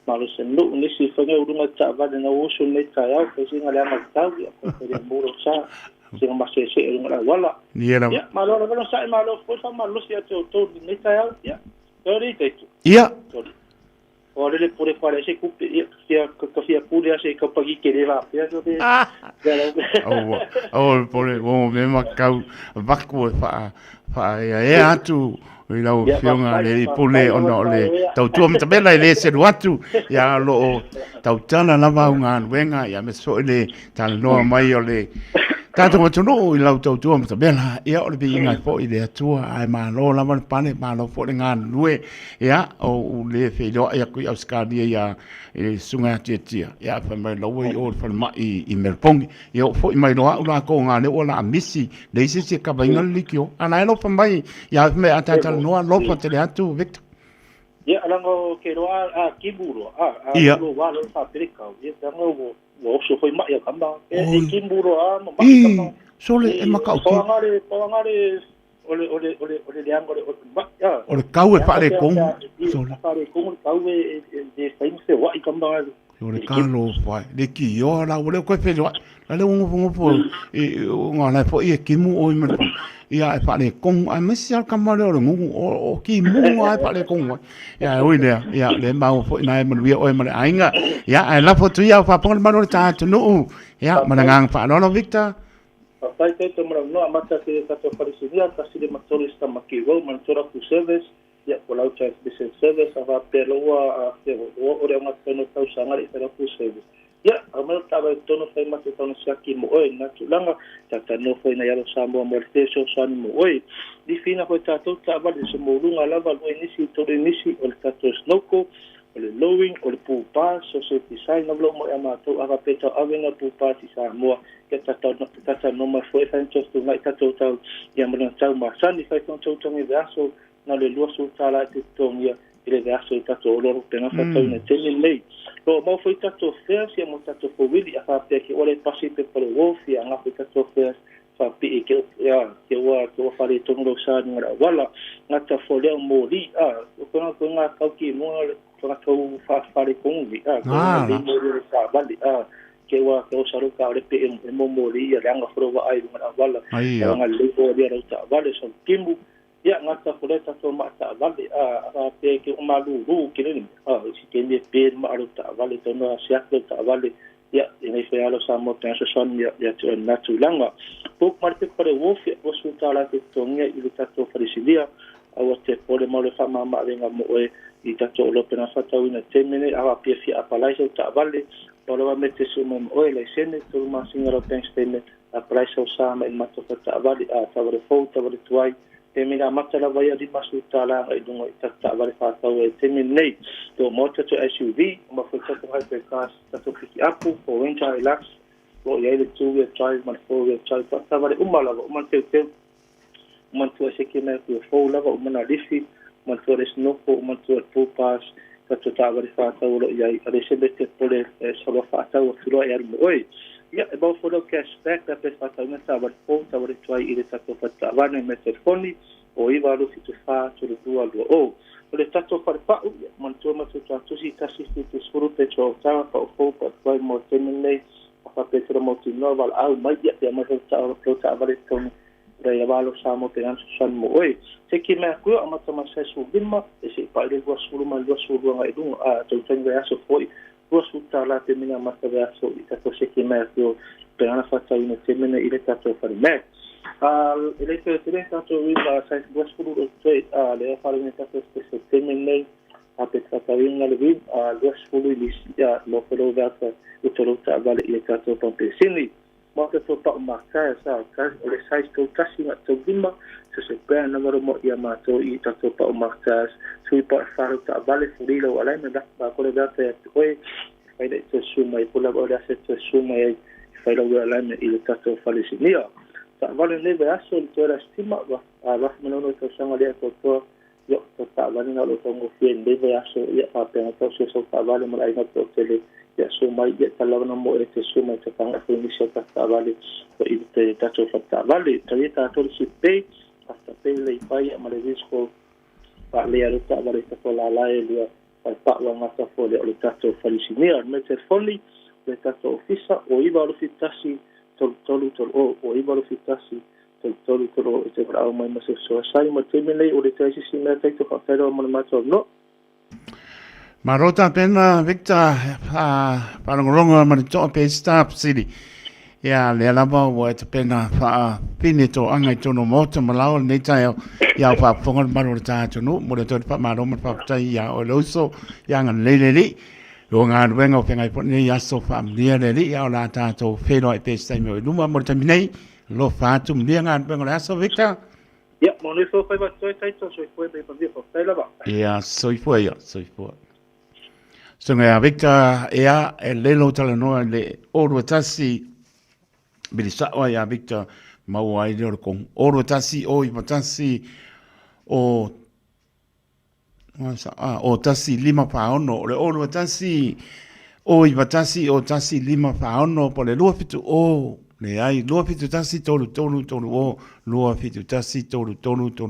Malo se no nisi fanga urunga tava na uso nei Taeao ke singa le ama tau ya ko le muro sa singa mase se urunga wala. Ya malo no sa malo foi sa malo si ato to nei Taeao ya. Tori tetu. Ya. O le pure fare se kupe ya kafia pure se kapagi ke le va ya so de. Oh pure o me makau vaku fa e atu i lau whionga le pule ono le tau tuam tabela le se watu ya lo tau tana lava unga wenga ya me so le tal no mai o le tato watu i lau tau tuam tabela ya o le inga fo i le atua ai ma lo lava pane ma lo fo le ngan lue ya o le feido ya ku auskadi ya e sunga tia ya fa mai lo o fa mai i merpong yo fo mai no la ko nga le o la misi le se ka ba ngal likio ana lo fa mai ya me atata no lo fa te atu Victor ya alango ke ro a kiburo lo wa lo fa perika ya tango wo so foi mai kamba e kiburo a mo mai kamba sole e makau ko ngare ole liango o le kau e pare kong sole pare kong kau e de fain se wa kamba o le kalo fai le ki yo la o le ko pe la le un po e ngana po e ki mu o me ia e pare kong a me sia kama le o ngu o ki mu ai pare kong ia o le mau fo na e me o e me ainga ia ai la foto ia fa pon mano ta tu no ia manangang fa no Victor Pai te mara no amata ke tato farisia ta sile matolista makiwo mantora ku service ya kolau cha business service ava peloa te o re nga tono tau sanga i tera ku service ya amel tava tono fai mate tono saki mo oi na tulanga ta no foi na yalo Samoa morte so sani mo oi di fina ko tato tava de se mo lunga lava lo inisi to inisi o tato snoko o le lowing o le pupa so se design no mo ama to ava peta avenga pupa si Samoa ke tata no ma foi fa into to mai tato tau ya mo tau ma sani fa to ngi vaso na le lua so tala te tongia ile vaso tato lo pena fa tau na tele lei lo mo foi tato fer si mo tato fo wili a fa pe ke ole pasi pe por wolf ya nga foi tato fer fa pi ke ya ke wa fa le tongo sa ngra wala nga ta fo le mo li ko nga ka ki mo tonga tau whaafare kongi, konga le mori le sa vali, ke wa ke o saru ka le pe e mo mori ia ranga fro wa ai ngana wala, nga le o dia rau ta vali, so kimbu, ia ngata fule ta to ma ta vali, pe ke o malu ru ke ni, si ke ni pe ma aru ta vali, tono siak ta vali, ia nei fe alo sa mo tenso son ia to na tu langa, pok mar pe pare wo fe wo su ta la te tonga i le ta to farisidia, awa te pole mo le fa mama venga mo e i ta to lo pena fa tau ina temene awa Fiafia apalaisa ta vale pole wa mete su mo o le sene to ma singaro tengstene apalaisa sa ma in mato ta vale a ta vale fo ta vale tuai te mina mata la vai di masu ta la i dungo i ta vale fa tau e temene nei to mo to SUV ma fo ta hai pe kas ta to ki apu for winter relax lo ia le tu we try ma fo we try ta vale umala ma te mantua se ke me ku fo lava o mana lifi mantua res no ko mantua pupas ka to ta vari fa ta lo ia ale se bete pole solo fa ta o filo ia mo oi ia e ba fo lo cashback da pe fa ta na ta vari fo ta vari try ile ta to fa ta vane me telefoni o i va lo fi to fa to lo dua lo o le ta to fa pa mantua ma to to si ta si to suru pe cho ta fa fo pa vai mo temene fa pe tro mo ti no val au mai ia te ma ta vari to Rai avalo samo te anso san mo oi. Se ki mea kua amata ma se su bima, e se paile lua suru ma lua suru nga idunga, tau tangi vea aso foi, lua su ta la te mina mata vea aso, i tato se ki mea kua, pe ana fata ina te mina ile tato whare mea. Ile te le tato wima, sa lua suru o te, le a whare mea tato se te mina, a pe tata winga le wim, lua suru ili lo whero vea ta, utoro ta vale ile tato pampe sini. Maka to pa umaka sa kas ole size to kasi nga to bima so se pe na maro mo ia ma to I ta to pa umaka so I pa faru ta vale furilo ala me da ba ko le da te oi ai de to suma I pula ora se to suma ai fai lo ala me I ta to fale sinia ta vale ne be aso to era stima va va me no to sanga le to yo to ta vale na lo to mo fien de be aso ia pa pe to so ta vale mo ai na to tele ya suma ia talawa na mo e te suma te tanga ko ni se ta vale ko I te tato fa vale te ta to si pe hasta pe le pai ma le disco pa le aro ta vale ta la la e le pa wa ma ta fo le tato fa si ni ar me te foli le tato ofisa o I va lo fitasi to o I va lo fitasi to te bra mai ma se so sai ma te me le o le te si me te to fa pero ma to no Marota pena Victor parangolonga marito pe stop city ya le lava wa te pena fa pinito angai tono moto malao nei Taeao ya fa fonga maro ta tono mo le to pa maro ma pa tai ya o loso ya ngan le lo nga wenga pengai po ni ya so fa mlia le ya la ta to fe no pe stai mo luma mo te minei lo fa tu mlia ngan penga la so Victor ya mo le so fa ba to tai to so foi be pa vi fa tai lava ya so foi So nga Victor ea e lelo tala noa le orua tasi bili sawa ya Victor mau ai leo kong orua tasi o I matasi o tasi lima paono le orua tasi o I matasi o tasi lima paono po le lua fitu o le ai lua fitu tasi tolu o lua fitu tasi tolu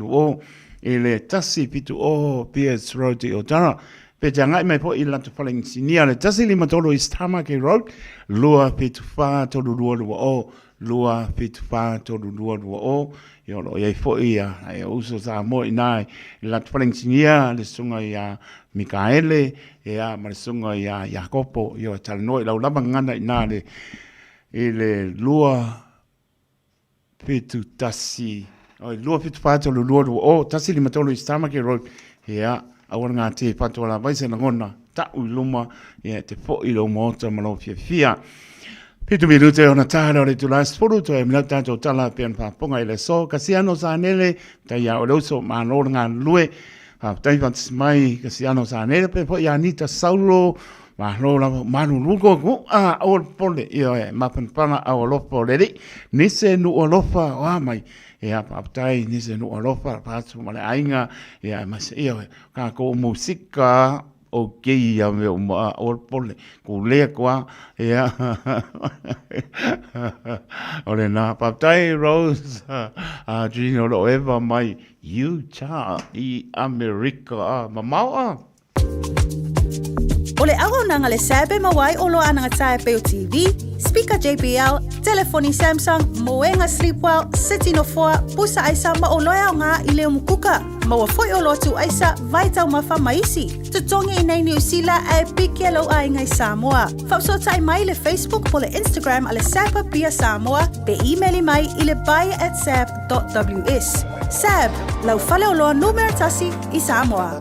o e le tasi fitu o Pierce Road o tana pe jangai mai po I la te faling sinia le tasi lima tolo I Stamake Road lua fitu fa tolu o lua fitu fa tolu o yo lo ye fo ia ai uso sa mo inai la te faling sinia le sunga ia Mikaele ia ma le sunga ia Jacopo yo tal no la lava ngana ina le lua fitu tasi o lua fitu fa tolu o tasi lima tolo I Stamake Road ia awar ngā te patola vaise na ngona ta uluma te fo I lo mota malo Fiafia. Pitu mi rute ona tāra o le tu last furu to e minau tātou tala pian whaponga I le so kasiano sa nele ta ia o leuso ma nora ngā lue taifat mai kasiano sa nele pe po ia nita saulo ma nora manu luko ku o pole ia e mapanpana a o lopo lere nise nu o lofa o mai ia papai nise nu o lofa patu ma le ainga ia mas ia ka ko musika o kei ia me o pole ku lea kwa ia o le na papai Rose Gino lo eva mai Utah I America mamau Ole ago nanga le sebe mawai olo ananga tae peo TV, speaker JBL, telefoni Samsung, moenga sleepwell, sitting of 4, pusa aisa maoloya nga ile umukuka. Mawafoi olo tu aisa vaitau mafa maisi. Tutongi inay New Zealand ay pikelo ay ngay Samoa. Fapso tayo mai le Facebook po le Instagram ale sapa pia Samoa. Pe emaili mai ile baya@sab.ws. Sab, lau fale olo numero tasi i Samoa.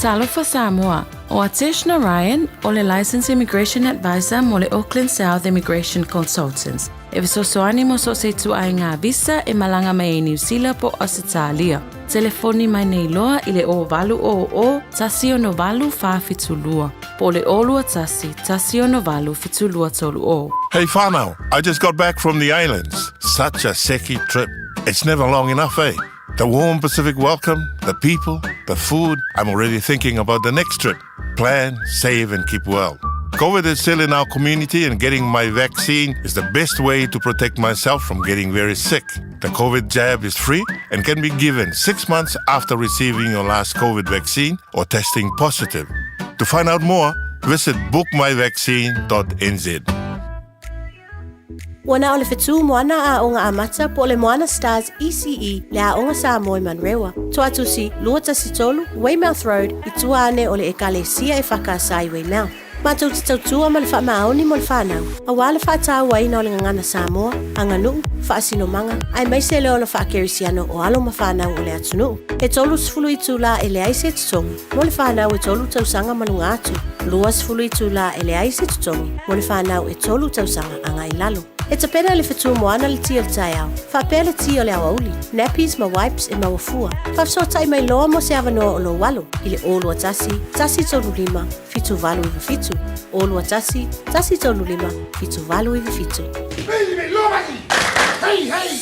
Talofa Samoa. O Ateshna Ryan, o le Licensed Immigration Advisor mo le Auckland South Immigration Consultants. E visosoani mo so se tu ai ngā visa e malanga mai e New Zealand po Australia. Telefoni mai nei loa i le o valu o tasi o no valu wha fitulua. Po le olua tasi o no valu fitulua tolu o. Hey whanau, I just got back from the islands. Such a seki trip. It's never long enough, eh? The warm Pacific welcome, the people, the food. I'm already thinking about the next trip. Plan, save and keep well. COVID is still in our community and getting my vaccine is the best way to protect myself from getting very sick. The COVID jab is free and can be given 6 months after receiving your last COVID vaccine or testing positive. To find out more, visit bookmyvaccine.nz. Wana o le whetu moana a o ngā amata po le Moana Stars ECE le a o ngā Samoa i Manrewa. Tuatusi, Luatasi Tolu, Weymouth Road, i tuane o le ekalesia e whakasai Weymouth. Mātou te tautua ma le whaamaoni mo le whanau. A wale whaatau waina o le ngana Samoa, anga nuu, whaasinomanga, ai maise leo le whaakerisiano o alo ma whanau o le atunu. E tolu sifulu i tūla e le aise tutongi, mo le whanau e tolu tausanga malunga atu. Lua sifulu i tūla e le aise tutongi, mo le whanau e tolu tausanga anga i lalo. E te pena le whetu moana le tio le Taeao. Whapea le tio le awauli. Nappies, ma wipes e ma wafua. Whapsotai mai loa mo se avanoa o lo walo. I le olua tasi tolu lima, fitu valu iwa fitu. Olua tasi tolu lima, fitu valu iwa fitu. Hey, hey!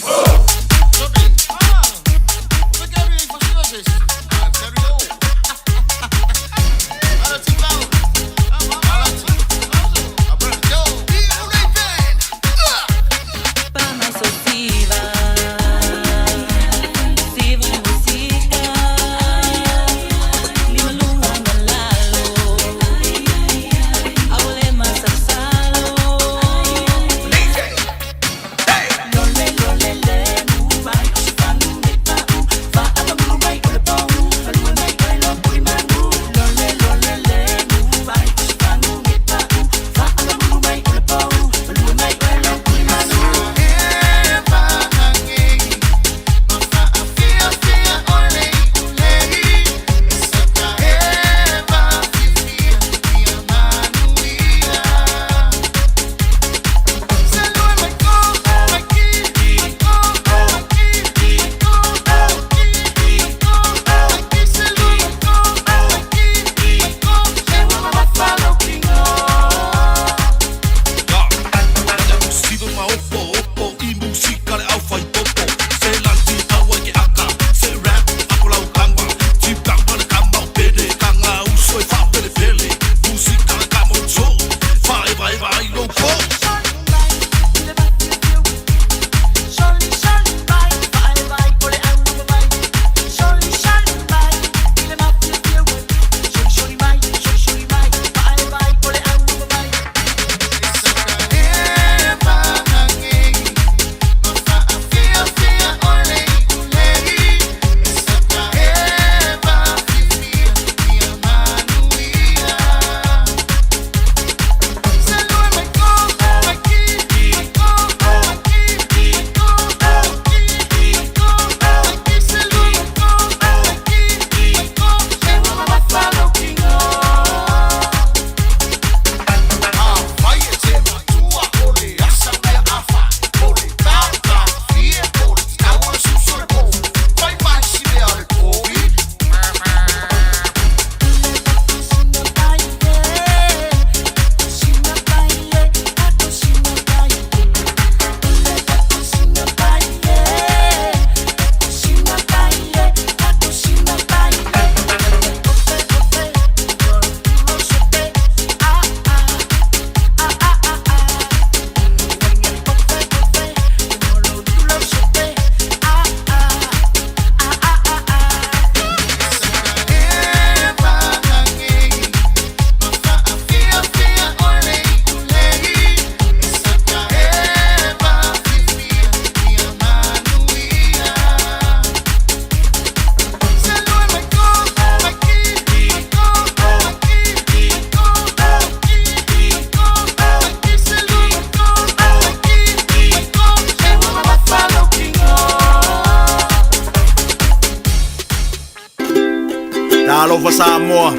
lova Samoa.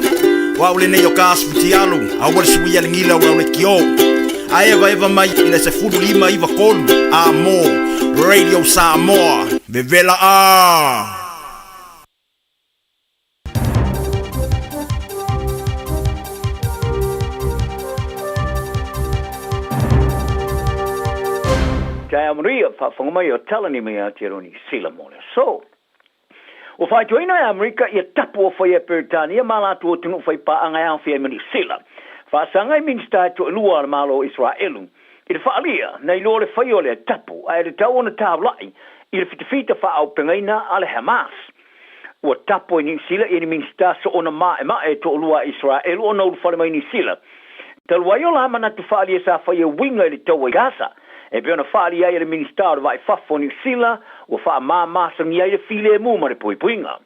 Wa ule nei o ka asfutialu, a wale suia le ngila wa ule kio. A eva mai ina se fulu lima iwa kolu, a mo, Radio Samoa, vevela a. Taeao Maria, whangomai o talani me a te roni sila mone. So, o whai joina e Amerika ia tapu o whai e Peritania, malatu o tunu whai pa angai au whia mani sila. Whaasangai minsta to lua al malo Israelu. I le whaalia, nei lo le whai o le tapu, a le tau ona tāwlai, i le fitafita wha au pengaina a le Hamas. Ua tapu i ni sila, i ni minsta so ona ma e to lua Israelu, o nau whale mai ni sila. Talua yo la mana tu whaalia sa whai e winga i le tau i Gaza. E pe ona whaali ai le ministar vai fafo ni sila, wa wha māmasangi ai le file mu ma le puipuinga.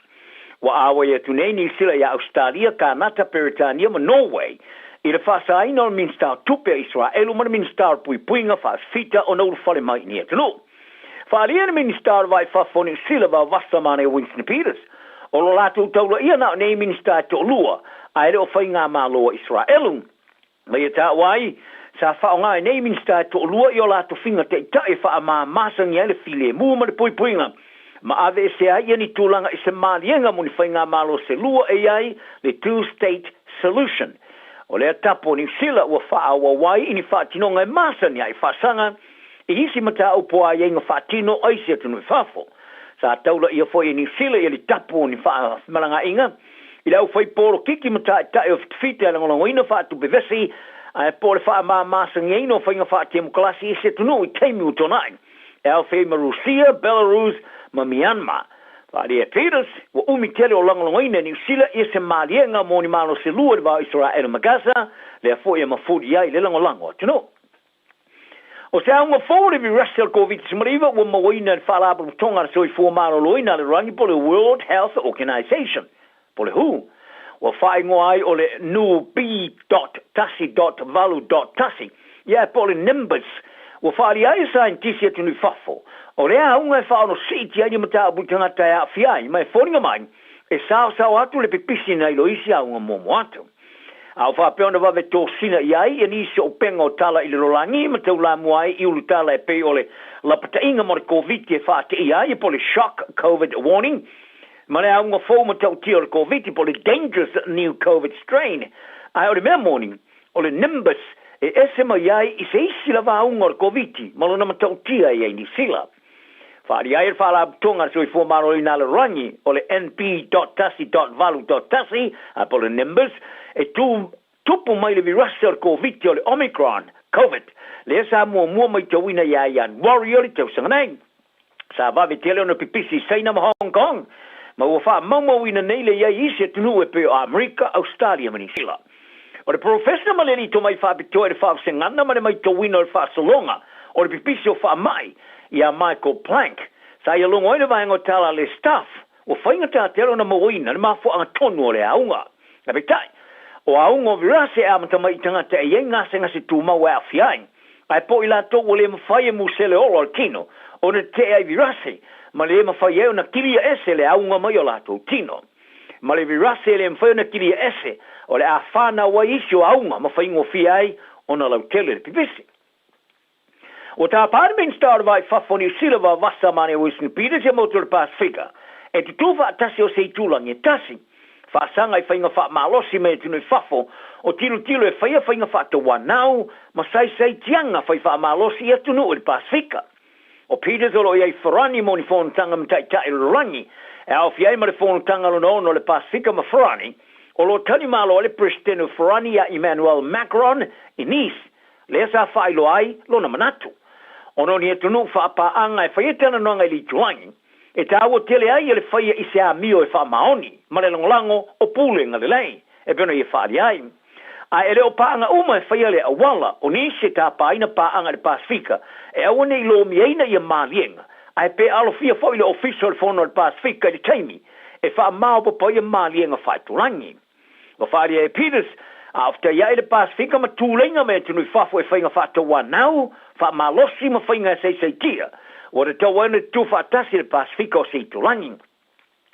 Wa awa ia tunei ni sila ia Australia, Kanata, Peritania, ma Norway. I le whasa aina o ministar tupe Israelu, ma le ministar puipuinga whaasfita o nau whale mai ni atunu. Whaali ia le ministar vai fafo ni sila va vasta mane Winston Peters. O lo latu taula ia na nei ministar to lua, aere o whainga māloa Israelu. Mai e tā wai, sa whaonga e nei minsta to lua i o la to finga te tae wha a maa masang ia le file mu ma le puipuinga. Ma ave e se ai ni tūlanga i se maalienga muni whainga malo se lua e ai le two-state solution. O lea tapo ni sila ua wha awa wai ini wha tinonga e masang ia i whasanga i hisi mata upo a ienga wha tino aisia tunu e whafo. Sa taula ia fo i ni sila i li tapo ni wha malanga inga. I lau whai poro kiki mata e tae o fitfite alangolongo ina wha tu bevesi ai po le fa masang no finga fa te klasi se tunu i teimi o tonai Alfe Marusia Belarus ma Myanmar fa le Peters wo umi tele o langolongoina ni sila i se malienga moni malo se lua ba Israel ma Gaza le fo ia mafudi ai le langolango tunu o se anga fo le Russell COVID smriva wo moina fa la tonga so i fo malo loina le rangi po le World Health Organization po le WHO wa fai ngoai o le nu b.tasi.valu.tasi ia po le numbers wa fai ai scientists tu ni fafo o le unga fa no siti ai mata butanga Fiafia mai foringa mai e sao atu le pipisi nei lo isia unga momo atu au fa pe ona va veto sina ai ni se o pengo tala i le rolangi mata la muai i ulu tala e pe ole la patainga mo covid e fa te ai po le shock covid warning. Ma le aunga fōma tau tia o le COVID po le dangerous new COVID strain. Ai o le mea morning, o le Nimbus e esema iai i se isi la vaunga o le COVID, ma lo nama tau tia i ni sila. Whaari ai whala abtonga so i fōmaro i nala rangi o le np.tasi.valu.tasi a po le Nimbus e tupu mai le virus o le COVID o le Omicron, COVID. Le esa mua mai tau ina iai an warrior i tau sanganai. Sa vave tele ono pipisi saina ma Hong Kong. Ma ua wha maumau ina neile ia isi tunu e pe o Amerika, Australia mani sila. O le professor maleni to mai wha pitoa e wha sengana mani mai to wina o le wha salonga o le pipisi o wha mai ia Michael Plank. Sa ia longo ina vaengo tala le staff o whainga ta tero na mawina na mafo anga tonu o le aunga. Na betai, o aunga o virase a mata mai tangata e yenga se ngasi tūmau e a fiain. Ai po ila to o le mawhaia musele oro al kino o ne te ai virase. Ma le mawhai eo na kilia ese le aunga mai o lato tino. Ma le virase le mawhai na kilia ese o le a whana wa isi o aunga mawhai ngofi ai o na lau tele le pipisi. O ta apartment star vai fafoni silva vasa mane Winston Peters e motor Pasifika. E tu tuva atasi o sei tulangi tasi. Whaasanga i whainga wha malosi me tunu i fafo o tilu e whainga wha te wanau ma sai tianga wha malosi e tunu i Pasifika. O Peters o lo iai wharani mo ni whonutanga mtai tai rangi, e au fiai ma le whonutanga lo no le Pasifika ma wharani, o lo tani malo le presidente wharani a Emmanuel Macron i Nice, le sa whailo ai lo na manatu. O no ni e tunu whaapaanga e whaietana noanga i li tuangi, e ta awo tele ai le whaia i se a mio e wha maoni, ma le langolango o pule nga le lei, e peno i whaari ai. A ele o paanga uma e whaia le awala, o ni se ta paina paanga le Pasifika, e awa nei lo mieina i a malienga, a e pe alo fia fo i le official fono le Pasifika i le taimi, e wha mao pa i a malienga whaiturangi. O whaari e Peters, a ofta ia i le Pasifika ma tūlenga me tunu i whafo e whainga whata wanau, wha malosi ma whainga se tia, o re tau ane tu whatasi le Pasifika o se turangi.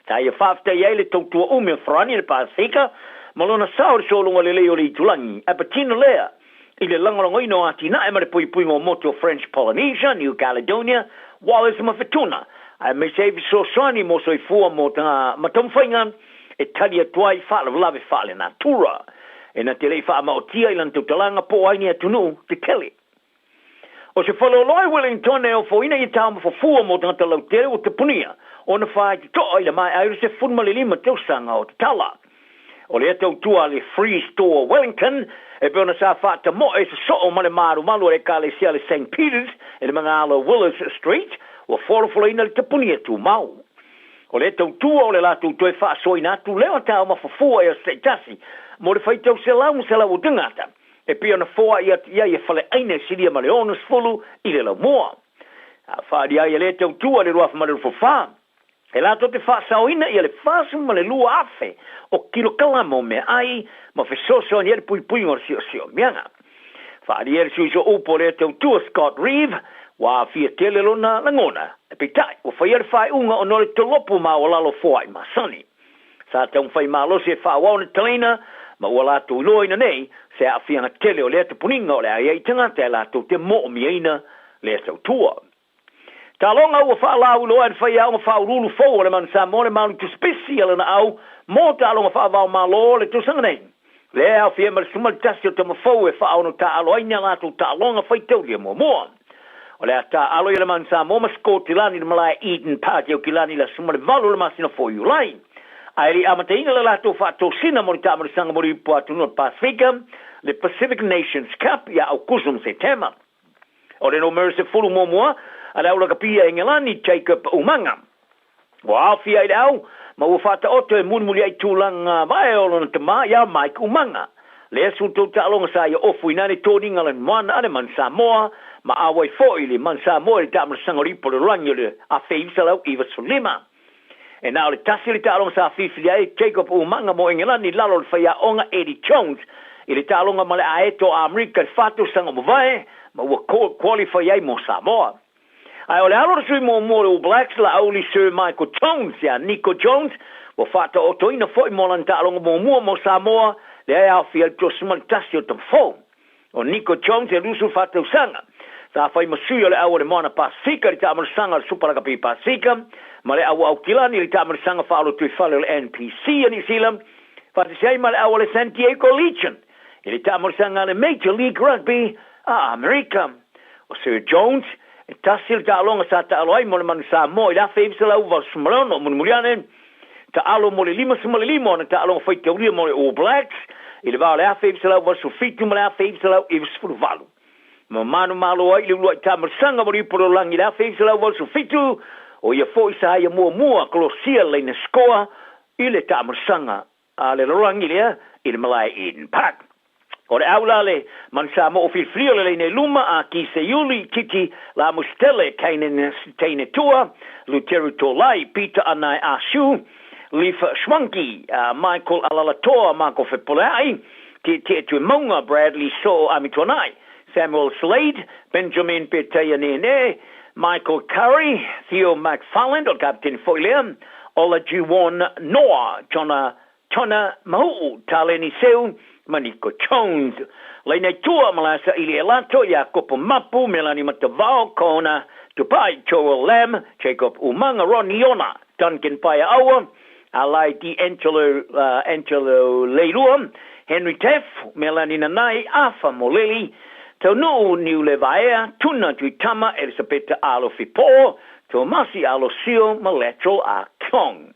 Ta ia whafta ia le tautua ume frani le Pasifika, malona sao le solonga le leo le tulangi, a patina lea, i le langarongo ino atina e mare pui ngo moto French Polynesia, New Caledonia, Wallis Mawhetuna, a me sevi so soani mo so i fua mo ta matamwhainga, e tali atuai whaala vlave whaale na tura, e na te rei wha maotia ilan tautalanga po aini atunu te tele. O se whaloloi Wellington e o fo ina i tāma fo fua mo tangata lautere o te punia, o na whae te toa ila mai aere se funmali lima tausanga o te tala. O le atau tua le Free Store Wellington, e beona sa whaata mo e se so o male maru malu e ka le sia le St. Peter's, e le mga ala Willis Street, o whorofolo ina le te punia tu mau. O le atau tua o le latu toi wha soi natu leo tau ma fafua e o se tasi, mo le whaitau se lau o dingata. E pia na foa ia whale aine siria ma le onus fulu i le lau moa. A whaari ai le tau tua le ruafa ma le rufawha. E lato te whaasao ina ia le whaasu ma le lua afe o kilo kalamo me ai ma whesoso ni ere pui pui ngor sio mianga. Whaari ere sui so upo le tau tua Scott Reeve wa fia tele lona langona. E pitai, o whaiere whai unga o nore tolopu ma o lalo foa i masani. Sa tau whai malo se whaawau na talina ma ua lato iloi na nei se a fianga tele o le te puninga o le ai tangata e lato te mo o miaina le tau tua. Ta longa ua whaalau loa en whai au ma whaurulu fau o le man Samoa le manu tu special na au mo ta longa whaavau ma lo le tu sanga nei. Le au fia ma le sumal tasi o te mawhau e whaau no ta alo aina lato ta longa whai tau lia mo moa. O le ta alo i le man Samoa ma skoti lani le malai Eden Park o kilani la sumal valu le masina fo yu lai. Airi amataina le lato whaato sina mo ni tamari sanga mo ripo atu no Pasifika, le Pacific Nations Cup ia au kusum se tema. O le no merse fulu mo mua, ala ula kapia engelani Jacob Umanga. Wa awhia i au, ma ua whata oto e munmuli ai tūlanga vai o lona te maa, ia Mike Umanga. Le asu tau ta alonga sa ia ofu inane tōni ngalen moana ane man Samoa, ma awai fo ili man Samoa le tamari sanga ripo le rangi le a whaisalau iwa sulima. E nao le tasi le tālonga sa whiwhiri ai Jacob Umanga mo engelani lalo le whaia onga Eddie Jones i le tālonga male a eto a Amerika le whātou sanga mo vai ma ua qualify ai mo Samoa. Ai o le alo sui mo le All Blacks la auli Sir Michael Jones ya Nico Jones wa whātou o toina fo i mo lan tālonga mo Samoa le ai au fia to sima le tasi o tam fo. O Nico Jones e lusu whātou sanga. Sa whai masui o le au le moana Pasifika le tāmara sanga le Superagapi Pasifika ma le au kilani le tamari sanga whaalo tui whale le NPC in New Zealand, whatisei ma le au le Santiago Legion, i le tamari sanga le Major League Rugby, America. O Sir Jones, e tasi le tālonga sa tāloai mo le manu Samoa, i la whaivisa lau wa sumalona o munumuriane, ta alo mo le lima sumalilimo, na ta alonga whaitauria mo le All Blacks, i le vao le a whaivisa lau wa sufitu mo le a whaivisa lau i visfuru valu. Ma manu malo ai le ulua i tamari sanga mo ripuro langi le a whaivisa lau wa sufitu, o ia fo isa ia mua kolosia le na skoa i le tamarasanga a le rorangi lea i le malai Eden Park. O le aula le man Samoa o filfrio le ne luma a ki se yuli kiki la mustele kainen teine tua Luteru Tolai Peter Anai Ashu Lifa Schwanki Michael Alalatoa Marco Fepolai te tu monga Bradley So Amitonai Samuel Slade Benjamin Petayane Michael Curry, Theo McFarland, o Captain Foyliam, Ola JUN Noah, Tona Mahu, Taleni Seu, Maniko Jones, Lene Tua Malasa Ilielato, Jacopo Mapu, Melanie Matavao, Kona, Tupai, Joel Lam, Jacob Umanga, Roniona, Duncan Paiaoa, Alai Angelo Leilua, Henry Teff, Melanie Nanai, Afa Moleli, Tau no niu le vaea, tuna tui tama Elisabeta alo fipo, Tomasi alo sio maletro a kong.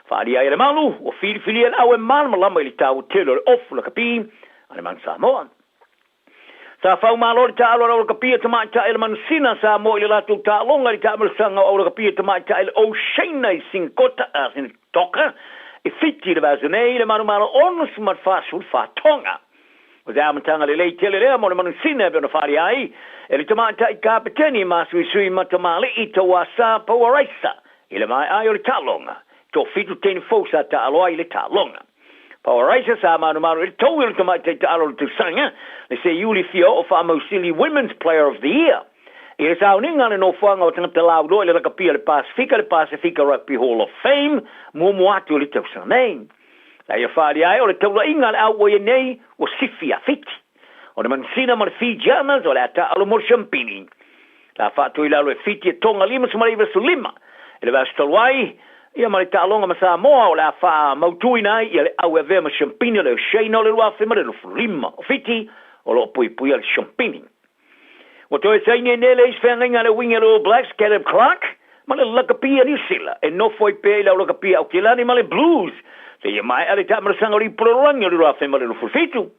Whaari ai le malu, o whiri an au e malama ili tau telo le ofu la kapi, ane man Samoa. Sa whau malo li ta alo la kapi tamai ta ele man sina Samoa ili latu ta longa li ta amalsanga o la kapi tamai ta ele o sheina i sinkota a sin toka, e fiti le vazone le manu malo onus mat fasul fa tonga. O te amatanga le tele lea mo le manu sina pe ona whaari ai, e le tamata i kapiteni masui sui matamale i ta wasa Pauaraisa, i le mai ai o le talonga, to fitu teni fosa ta aloa i le talonga. Pauaraisa sa manu le tau i le tamata i ta alo le tusanga, le se Yuli Fio o Wha Mausili Women's Player of the Year, I sa uninga le no fuanga o tangata lau do le rakapia le Pacifica Rugby Hall of Fame mo atu le tau sa nei. La ia whaari ai o le taula inga le au oia nei o sifia fiti. O le mansina ma le Fijianas o le ata alo mo champini. La whaatui lau e fiti e tonga lima sa mariva su lima. E le vastalwai, ia ma le ta'alonga ma Samoa o le a wha mautui nai ia le au e vea ma champini o le o sheina o le ruafe ma le lufu lima o fiti o lo pui pui a le champini. O toi saini nele is whenga le winga le All Blacks, Caleb Clark, ma le lakapia New Zealand, e no foi pe la lakapia au kilani ma le Blues, le ia mai ale tamara sanga ri polorangi o le ruafe ma le lufu fitu.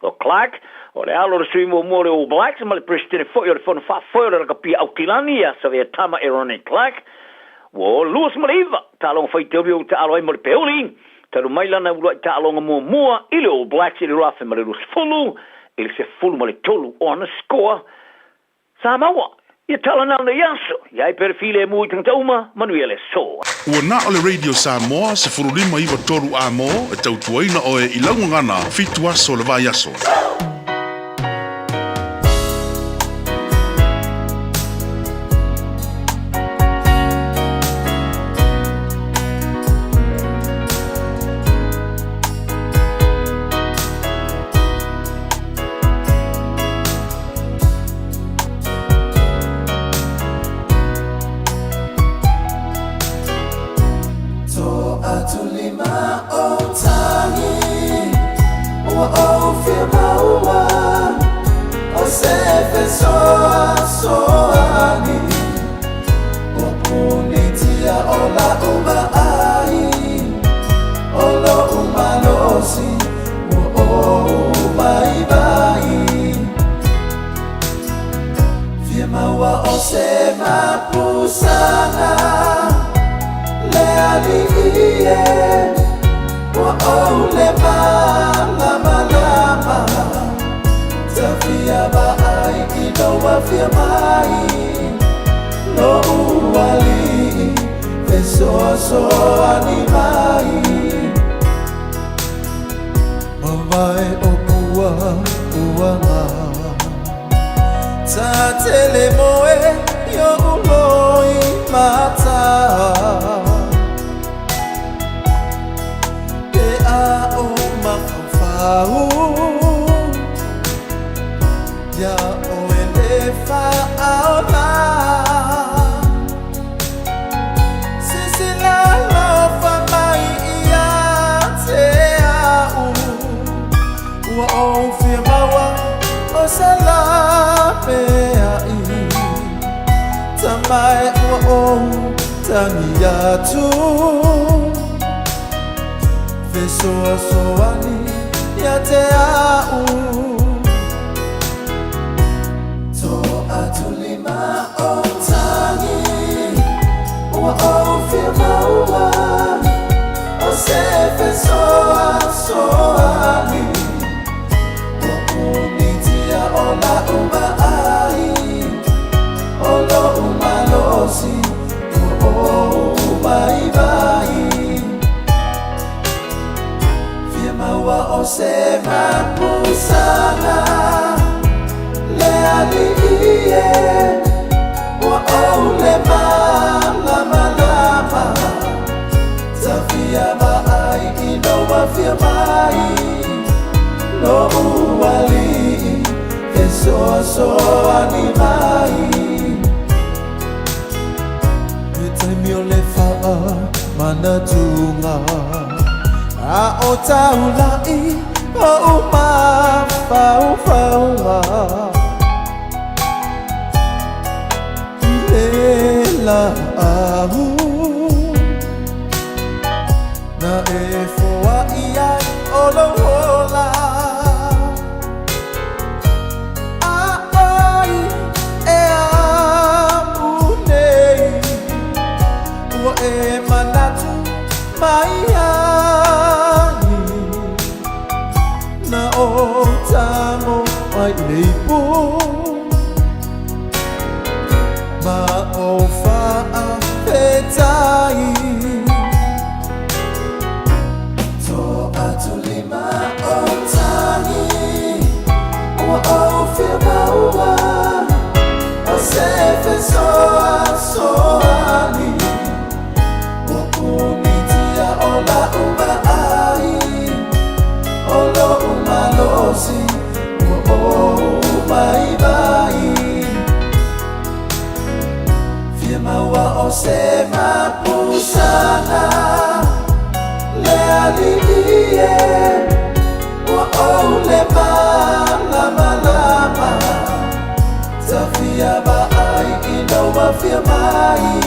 O Clark, o le alo le sui mo le All Blacks, ma le Pristine foi o le whanu whafoi o le lakapia au kilani, ia sa vea tama e Ronnie Clark, o Lewis Mariva, ta alonga whai te uriu ta alo ai mo le peoli, ta rumailana ura ta alonga mua i le All Blacks i le ruafe ma le lufu fulu, i le se fulu ma le tolu o ana score, Samoa, ia tala nau na yaso, ia i perfile e mui tangta uma, manuia le soa. Ua na o le Radio Samoa se furulima iwa toru a mo, e tau tuaina o e ilangu ngana, fitu aso le vai aso. Fiafia mai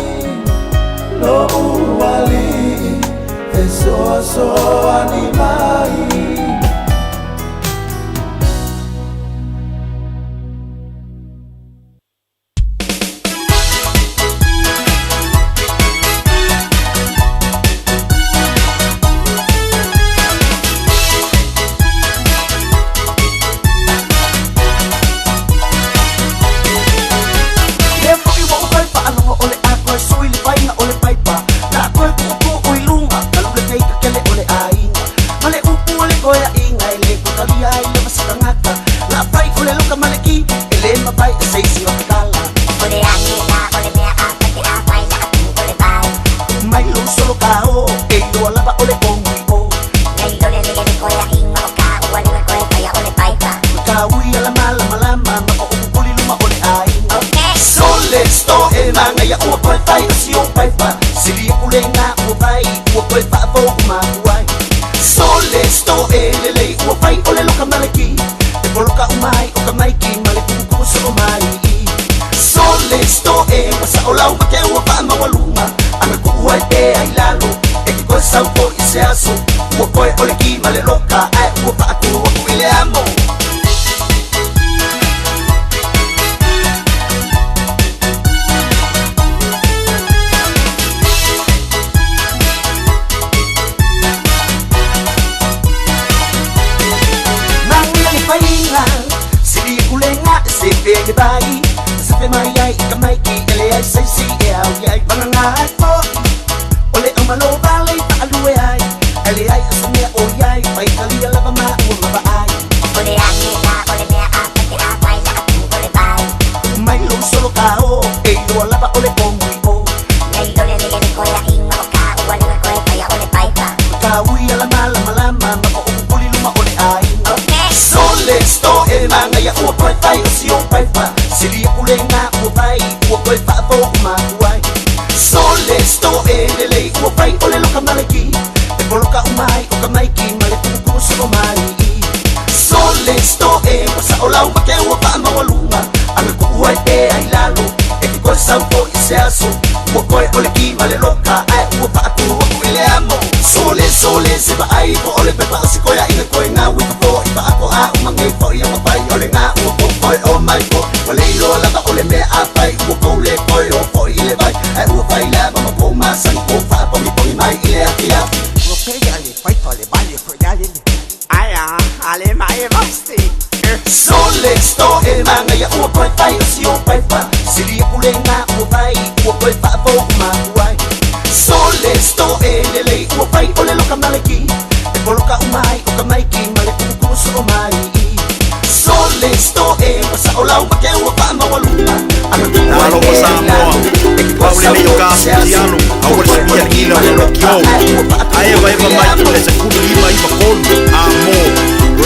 lo uwali e so animai.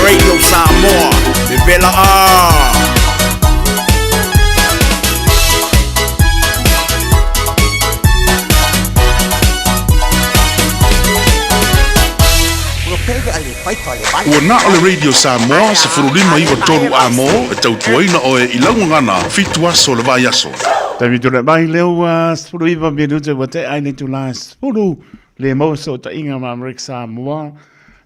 Radio Samoa, Vela Ua na o le Radio Samoa se furulima iwa tolu a mo e tau tuaina o e ilangu ngana fitu aso le vai aso. Tami tole mai leo spuru iwa minute wa te aine tu la spuru le mauso ta inga ma Amerika Samoa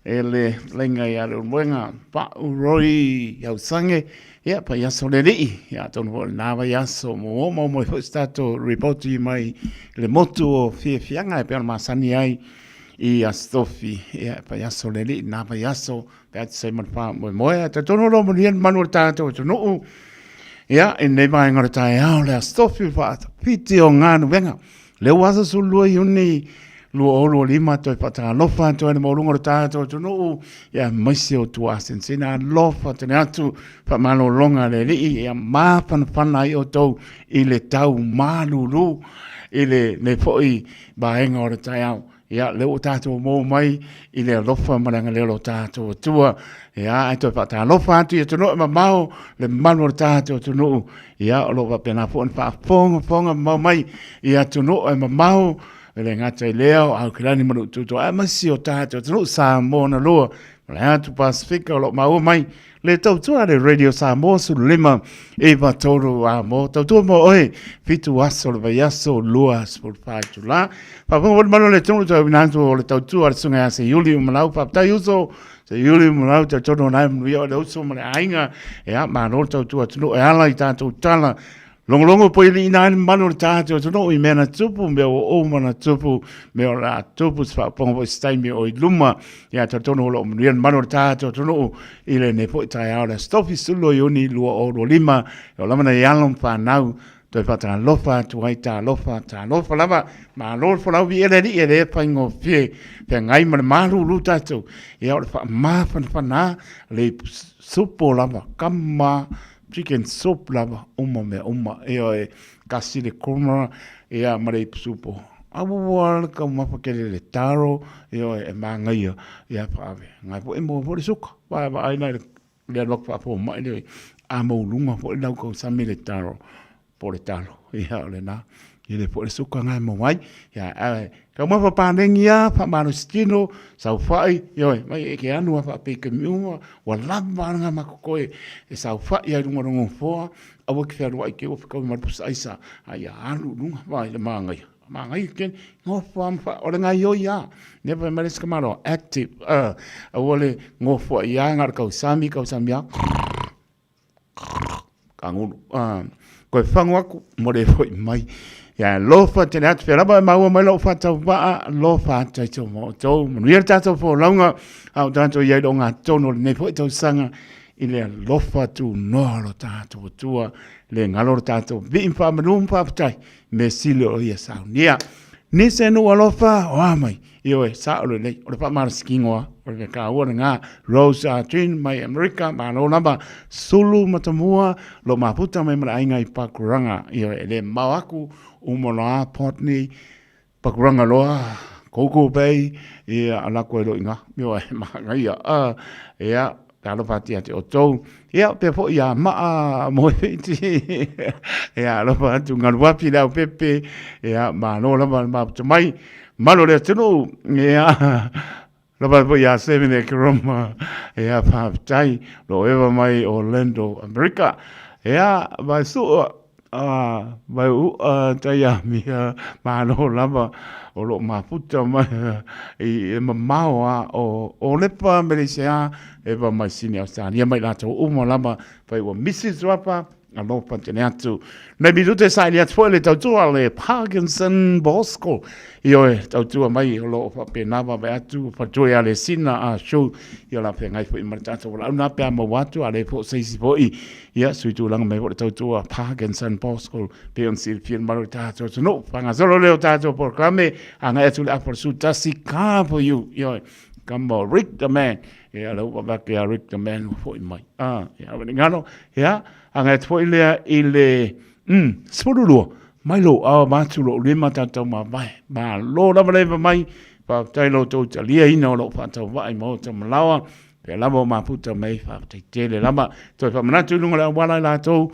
e le lenga ia le mwenga pa uroi au sange ia pa yaso le rii ia tonu ho na va yaso mo mo stato reporti mai le motu o Fiafia e pe ma sani ai I astofi ia pa yaso le rii na va yaso pe se man fa mo te tonu lo mo nien manu tato no ia e ne mai ngora Taeao le astofi fa piti o nganu venga le wasa sulu uni lua olo lima toi patanga lofa toi ne morungo o tātou tunu ia maisi o tua sensina lofa tene atu pa malo longa le rii ia mapana I o tau I le tau malulu I le foi baenga o Taeao ia le o tātou mō mai I le lofa maranga le o tātou tua ia ai toi patanga lofa atu ia tunu ma mau le manu o tātou tunu ia o lofa pena fōn pa fonga mau mai ia tunu ma mau le ngata I leo au kirani manu tuto a masi o tātou tunu Samoa na loa Le atu Pasifika o lo mau mai. Le tautua le Radio Samoa su lima e vatoro a mo. Tautua mo oe fitu aso le vaiaso lua sport fajula. Papunga wad malo le tonu tau vinantu o le tautua le sunga ase yuli umalau. Paputai uso se yuli umalau tau tono nai mnuia o le uso male ainga. E a mano tautua tunu e ala i tātou tala. Longo po ili ina manu tātou tunu i mena tupu me o mana tupu me o la tupu spa pongo stai me o luma ya tonu o lo mnuia manu tātou tunu i le ne po i Taeao le stofi sulo yoni lua o lo lima o lamana yalom whanau toi pata lofa tuai ta lofa lava ma lor fo lau vi ele paingo fie pe ngai ma maru lu tātou e o le wha mawhanwhana le supo lava kama chicken soup lava uma e o e kasi le koma e a marei supo abuwal ka mapakele le taro e o e mangai e a pave ngai po e mo po le suka vai aina le lok pa po mai le a mo lunga po le ko sami le taro po le taro e a le na i le po le suka ngai mo mai ya ka mo pa panengia pa manu stino sau fai yo mai ke anu pa pe ke miu wa lava nga makoe e sau fai ya rungo fo a wo ke ru ai ke o ka mo pusa isa ai anu lunga vai le mangai ken ngo fam fa o nga yo ya never malis kamaro active a wole ngo fo ya ngar ka sami ya kangu ko fango ku mo le foi mai ya lofa te nat fera ba mau mai lofa tau ba lofa tai to mo to muir ta to fo longa au tanto ye donga tono ne fo to sanga ile lofa tu no lo ta to tua le ngalo ta to vi fa manum fa tai me silo o ya sa nia ni se no lofa o mai io e sa lo le o fa mar skingo o le ka o nga rose trin mai america ma no namba sulu matamua lo maputa mai mai ngai pakuranga io e le mawaku umona potni pakuranga loa koko bay e ala ko lo inga io e ma ngai e a talo fatia te o tou ia pe fo ia ma mo ti ia lo fa tu ngal wapi la pepe ia ma no la ma mai malo le tenu ia lo va ia se vene krom ia fa tai lo eva mai Orlando America ia va su vai Taeao mi ma no lava o lo maputa mai e mamao o lepa Malaysia e va mai sini Australia mai la to uma lava vai o Mrs. Rapa a lo panteneatu na bidute sai le tfole tau le Parkinson Bosco io tau tu mai lo fa penava vai tu fa tu ale sina a show io la pengai foi martato la una pe mo watu ale fo sei si foi ia sui tu lang mai tau tu Parkinson Bosco pe on sil film martato no fanga solo le tato proclame anga tu la for su tasika for you io Gambo Rick the man ia lo va ke Rick the man foi mai ia ngano ia anga foi le ile spurulu mai lo a matu lo le mata tau ma vai ba lo la mai pa tai lo to lia ina lo fa tau vai mo to malawa pe la mo ma puta mai fa tai tele la ma to fa mana tu lunga la wala la to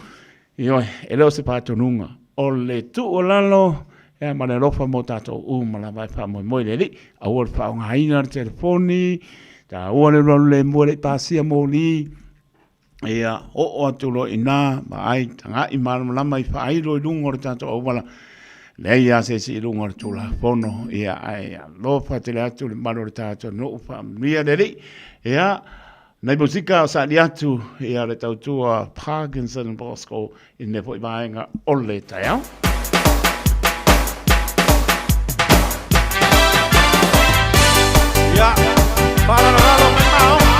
io e lo se pa to lunga o le tu o la lo e ma le lo fa mo ta to ma la vai fa mo le li a wo fa un haina telefoni ta o le mo le pasia mo ni ia o atulo ina mai tanga i malama mai fa ai lo lungo tato o wala le ia se si lungo tula fono ia ai lo fa tele atu le malo tato no fa mia deli ia na musika sa li atu ia le tautua Parkinson Bosco in ne foi vainga ole Taeao ya para lo mao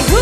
Who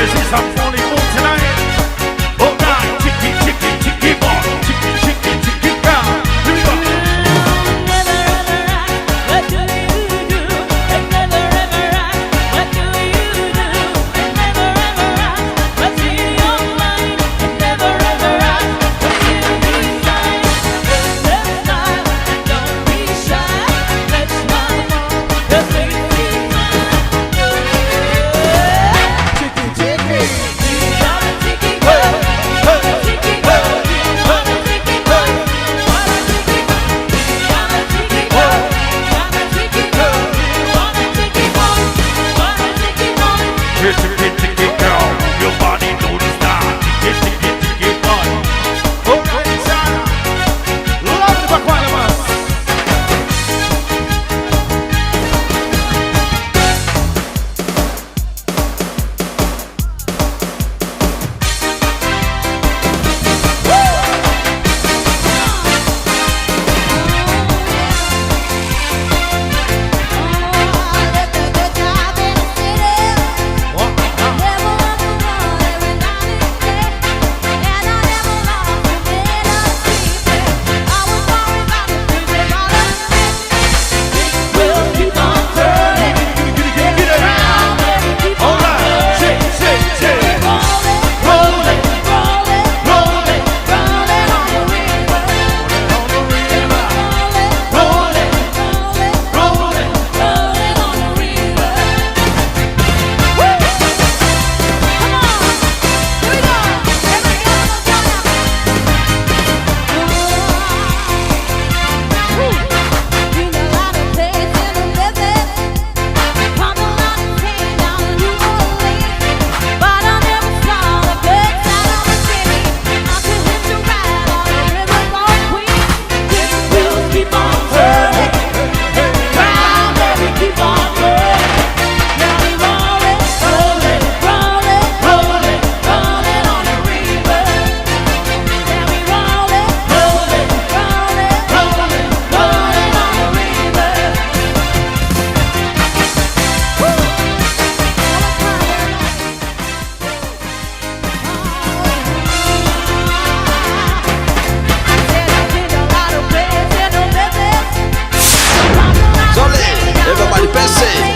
This is a volleyball tonight. All right, chicky, chicky, chicky ball, chicky, chicky, chicky down. Here we go.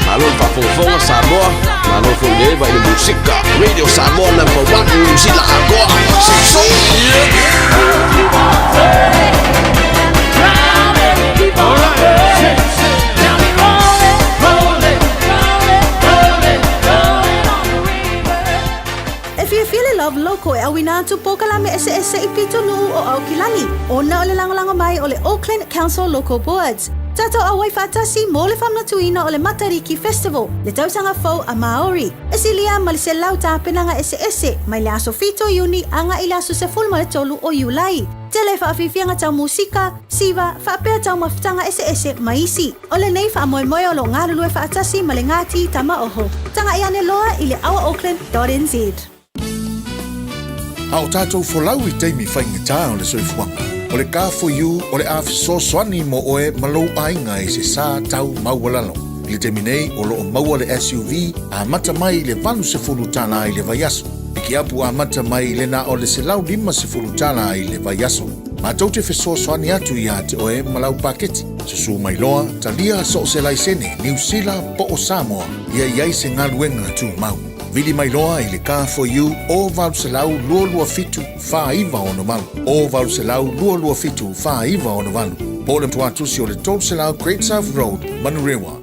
Malu Fafonfonga Samoa, Malu Foneva in musica, Radio Samoa #1 New Zealand agora. If you feel love loco e awina tu pokala me ese ipito nuu o au kilani. Ona ole lango mai ole Auckland Council Local Boards. Tato awai fatasi mole fam na tuina ole Matariki Festival. Le tausanga fau a Maori. Esilia malise lau tapena nga ese mai le aso fito yuni anga ila su se full male tolu o yulai. Tele fa afifia nga tau musika, siva, fa apea tau maftanga ese maisi. Ole nei fa amoy moyo lo ngalulu e fa atasi malengati tama oho. Tanga iane loa ile awaauckland.nz. Au tātou folau I teimi whainga o le soifuanga. O le ka for you, o le afiso swani mo oe malou ainga I se sā tau maualalo. I le teimi nei, o lo o maua le SUV, a mata mai le valu se fulu tana I le vaiaso. Iki apu a mata mai le na o le se lau lima se fulu tana I le vaiaso. Ma tau te feso swani atu I te oe malau paketi. Susu mai loa, talia so se laisene, New Zealand po o Samoa, ia iai se ngaluenga tu mau. Vili mai loa I le car for you o valu se lau lua fitu whaiva o no valu. O valu se lau lua fitu whaiva o no valu. Po le tuatusi o le tolu se lau Great South Road, Manurewa.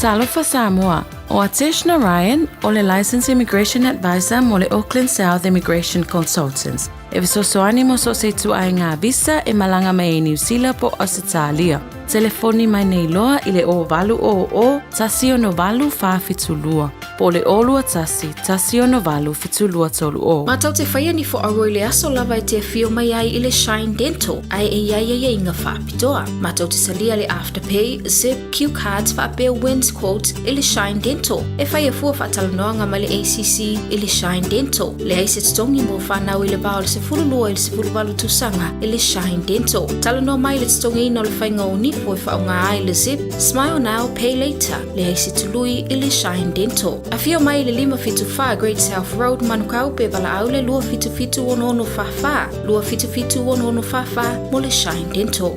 Talofa Samoa, o Ateshna Ryan, o le Licensed Immigration Advisor mo le Auckland South Immigration Consultants. E visosoani mo so se tu ai ngā visa e malanga mai New Zealand po Australia. Telefoni mai nei loa I le o valu o tasi o no valu whawhitulua. Po le olua tasi o no valu fitulua tolu o. Matau te whaia ni fo aroi le aso lava te fio mai ai I le Shine Dental. Ai e inga whapitoa. Matau te salia le Afterpay, Zip, Q Cards whapea wins quote I le Shine Dental. E whaia fua whatalanoanga ma le ACC I le Shine Dental. Le aise tongi mo whanau I le bao le se fululua I le se fuluwalu tusanga I le Shine Dental. Talanoa mai le tongi ino le whainga o ni po whaunga ai le zip, smile now, pay later, le haisi tului i le Shine Dental. A fio mai le 575 Great South Road manukau pe wala au le 255 255 mo le Shine Dental.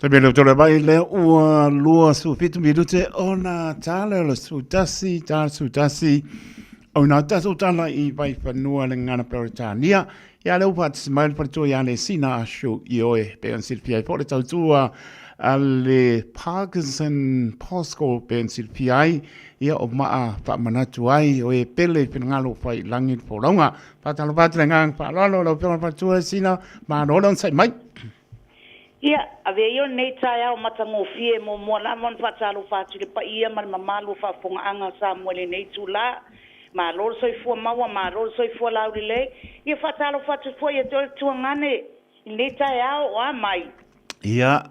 Belo tole vai le ua lua su fitu minute ona tale le su tasi ona taso tala I vai fanua le ngana Peritania ya le upa smile pato ya le sina show ioe pe on silpia po le tautua ale Parkinson Posco pe on silpia ia o maa fa manatu ai o e pele ngalo fai langi polonga pa talo patre ngang pa lo pe pato sina ma no don sai mai. Ia, ave io nei Taeao matango fie mo la mon fatalo fatu le pa ia mal mamalu fa fonga anga sa mo le nei tula ma lor soi fu mawa ma lor soi fu la le ia fatalo fatu fu ia tol tuangane nei Taeao o mai Ia,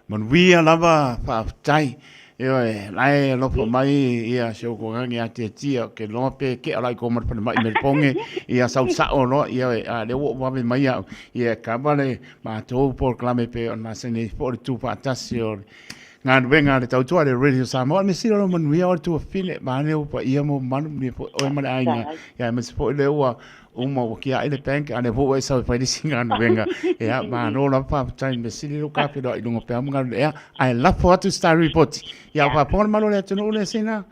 mon wia lava fa tai Ia, lai lopo mai ia seo ko ngangi ate tia ke lope ke alai ko mar pa mai me ponge ia sau sao no ia le wo wa mai ia kabale ma to por clame pe on masene for tu fantasio ngan venga le tau tu le radio Samoa me siro mon wia or tu fine ma ne pa ia mo manu ni o ma ai ia me spo le wa uma o kia ele bank ane vo e sa fa di singa no venga ya ma no la pa time me sili lo ka do lungo pe mo ngal ya I love for to start report ya pa por malo le tunu le sina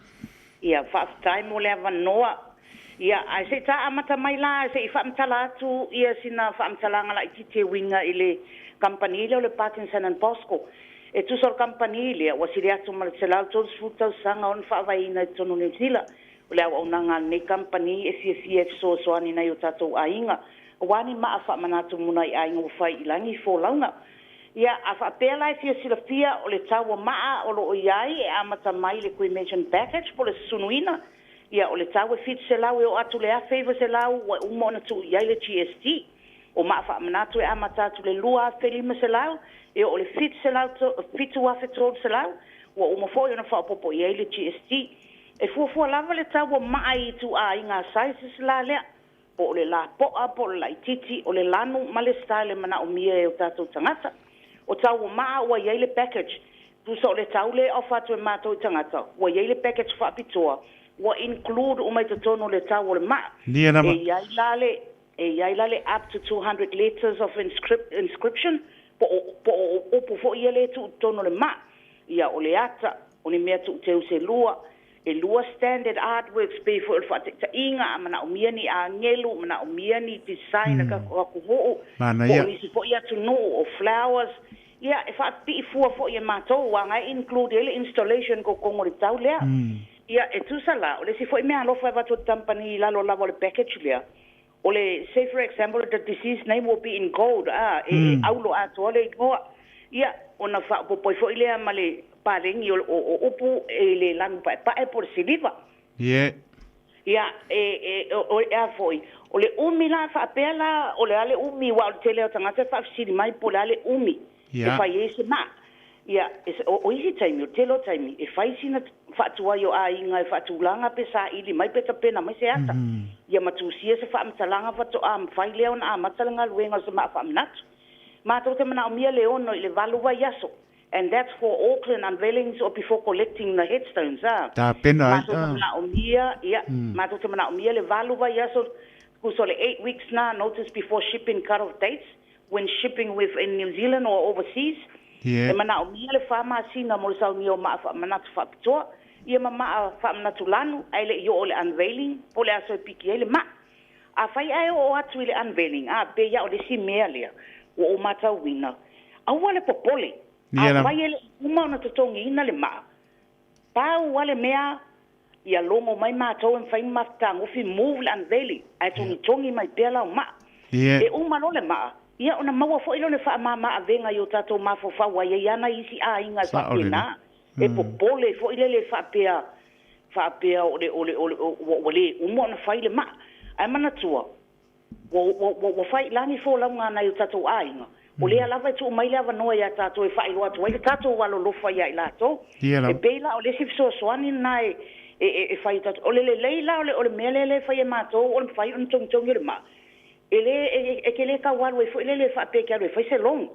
ia fa time mo le vanoa ia ai se ta amata mai la se fa mtala tu ia sina fa mtala ngala ki te winga ile company le Parkinson and Posco e tu sol company le wa siria tu mal se la tu futa sanga on fa vai na tonu New Zealand o lea o nanga nei company e Fiafia so ani nei o tatou ainga wani maa wha manatu muna I ainga o whai ilangi fō launga ia a wha pēla e Fiafia o le taua maa o lo o iai e amata mai le kui mention package po le sunuina ia o le taua fit se lau e o atu le a favor se lau wa umo na tu iai le GST o maa wha manatu e amata atu le lua a whelima se lau e o le fit se lau fitu a fetrol se lau wa umo fo i na wha popo iai le GST e fuafua lava le taua mai tu a inga sizes la lea po le la poa po le laititi o le lanu ma le style mana o mia e o tatou tangata o taua maa ua iai le package tu so le tau le ofa tu e mātou tangata ua iai le package whaapitoa ua include umai totono le tau o le maa e iai lale up to 200 letters of inscription po opo fo ia le tu tono le maa ia o le ata o le mea tu teu se lua e lua standard artworks pe fo fa ta inga mana o miani a ngelu mana o miani design ka ko ho mana ia ni po ia to know of flowers ia e fa pi fo ia mato wa nga include ele installation ko ngori tau le ia e tu sala o le si fo me alo fa to company la lo la le package le o le say for example the disease name will be in gold aulo ato le go ia ona fa po fo ile male palengi o upu e le langu pa e por siliva. Yeah. Ia o e foi. O le umi la fa pela o le ale umi wa o tele o tangata fa sili mai po le ale umi. Yeah. E fa yese ma. Ia o isi taimi o telo taimi e fa sina fa tua yo a inga e fa tulanga pe sa ili mai pe pena mai se ata. Ia matusia se fa mtalanga fa to am fa leon a matalanga luenga se ma fa mnatu. Ma to te mana o mia leono ile valuwa yaso. And that's for Auckland unveilings or before collecting the headstones. Ta pena. Mato te mana o mia le valuwa yaso kusole 8 weeks na notice before shipping cut-off dates when shipping within New Zealand or overseas. Yeah. E mana o mia le whama sina mo le sau mio maa manatu whapitoa. Ia ma maa whamanatu lanu, aile i o le unveiling, po le aso piki ele maa. A fai ai o atu ile unveiling. A pe ia o le si mea lea. O mata wina. A wale popole. A fai ele uma ona totongi ina le maa. Pa wale mea ia longo mai mātou en fai mafta ngofi move le unveiling. Ai tongi mai pela o maa. E uma no le maa. Ia ona maua fo ilo le fa mama avenga yo tato mafo fa wa ia yana isi a inga fa pena e popole fo ile le fa pea o le umo na fa ile ma ai mana tua wo fa langi fo la ngana yo tato a inga o le ala vai tu mai lava no ia tato e fa ilo atu ai tato walo lo fa ia ila to e bela o le sif so swani nai e fa tato o le leila o le mele fa ia mato o le fa un tong le ma ele que le ka walu e foi le fa pe que e foi se long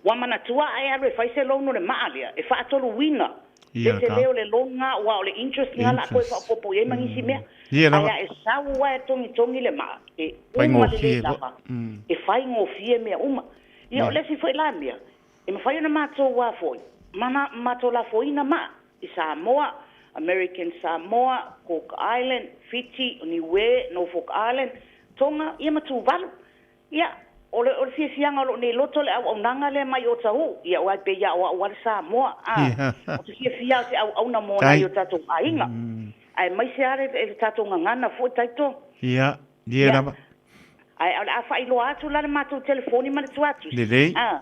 wa mana tua ai e foi se long no le malia e fa tolu wina e se leo le longa wa le interest ngala ko fa popo e mangisi me ai e sa wa tongi le ma e uma le lava e fai ngo fie me uma e o le si foi la mia e me fai na mato wa foi mana mato la foi na ma i Samoa American Samoa Cook Island Fiji Niue Norfolk Island tonga ia matu valu ia ole fianga lo ne loto le au nanga le mai o tau ia wa pe ia wa Samoa o fia se au na mo na yo tato ainga ai mai se are e tato ngana fo taito ia na ai a fa ilo atu la matu telefoni ma tu atu ia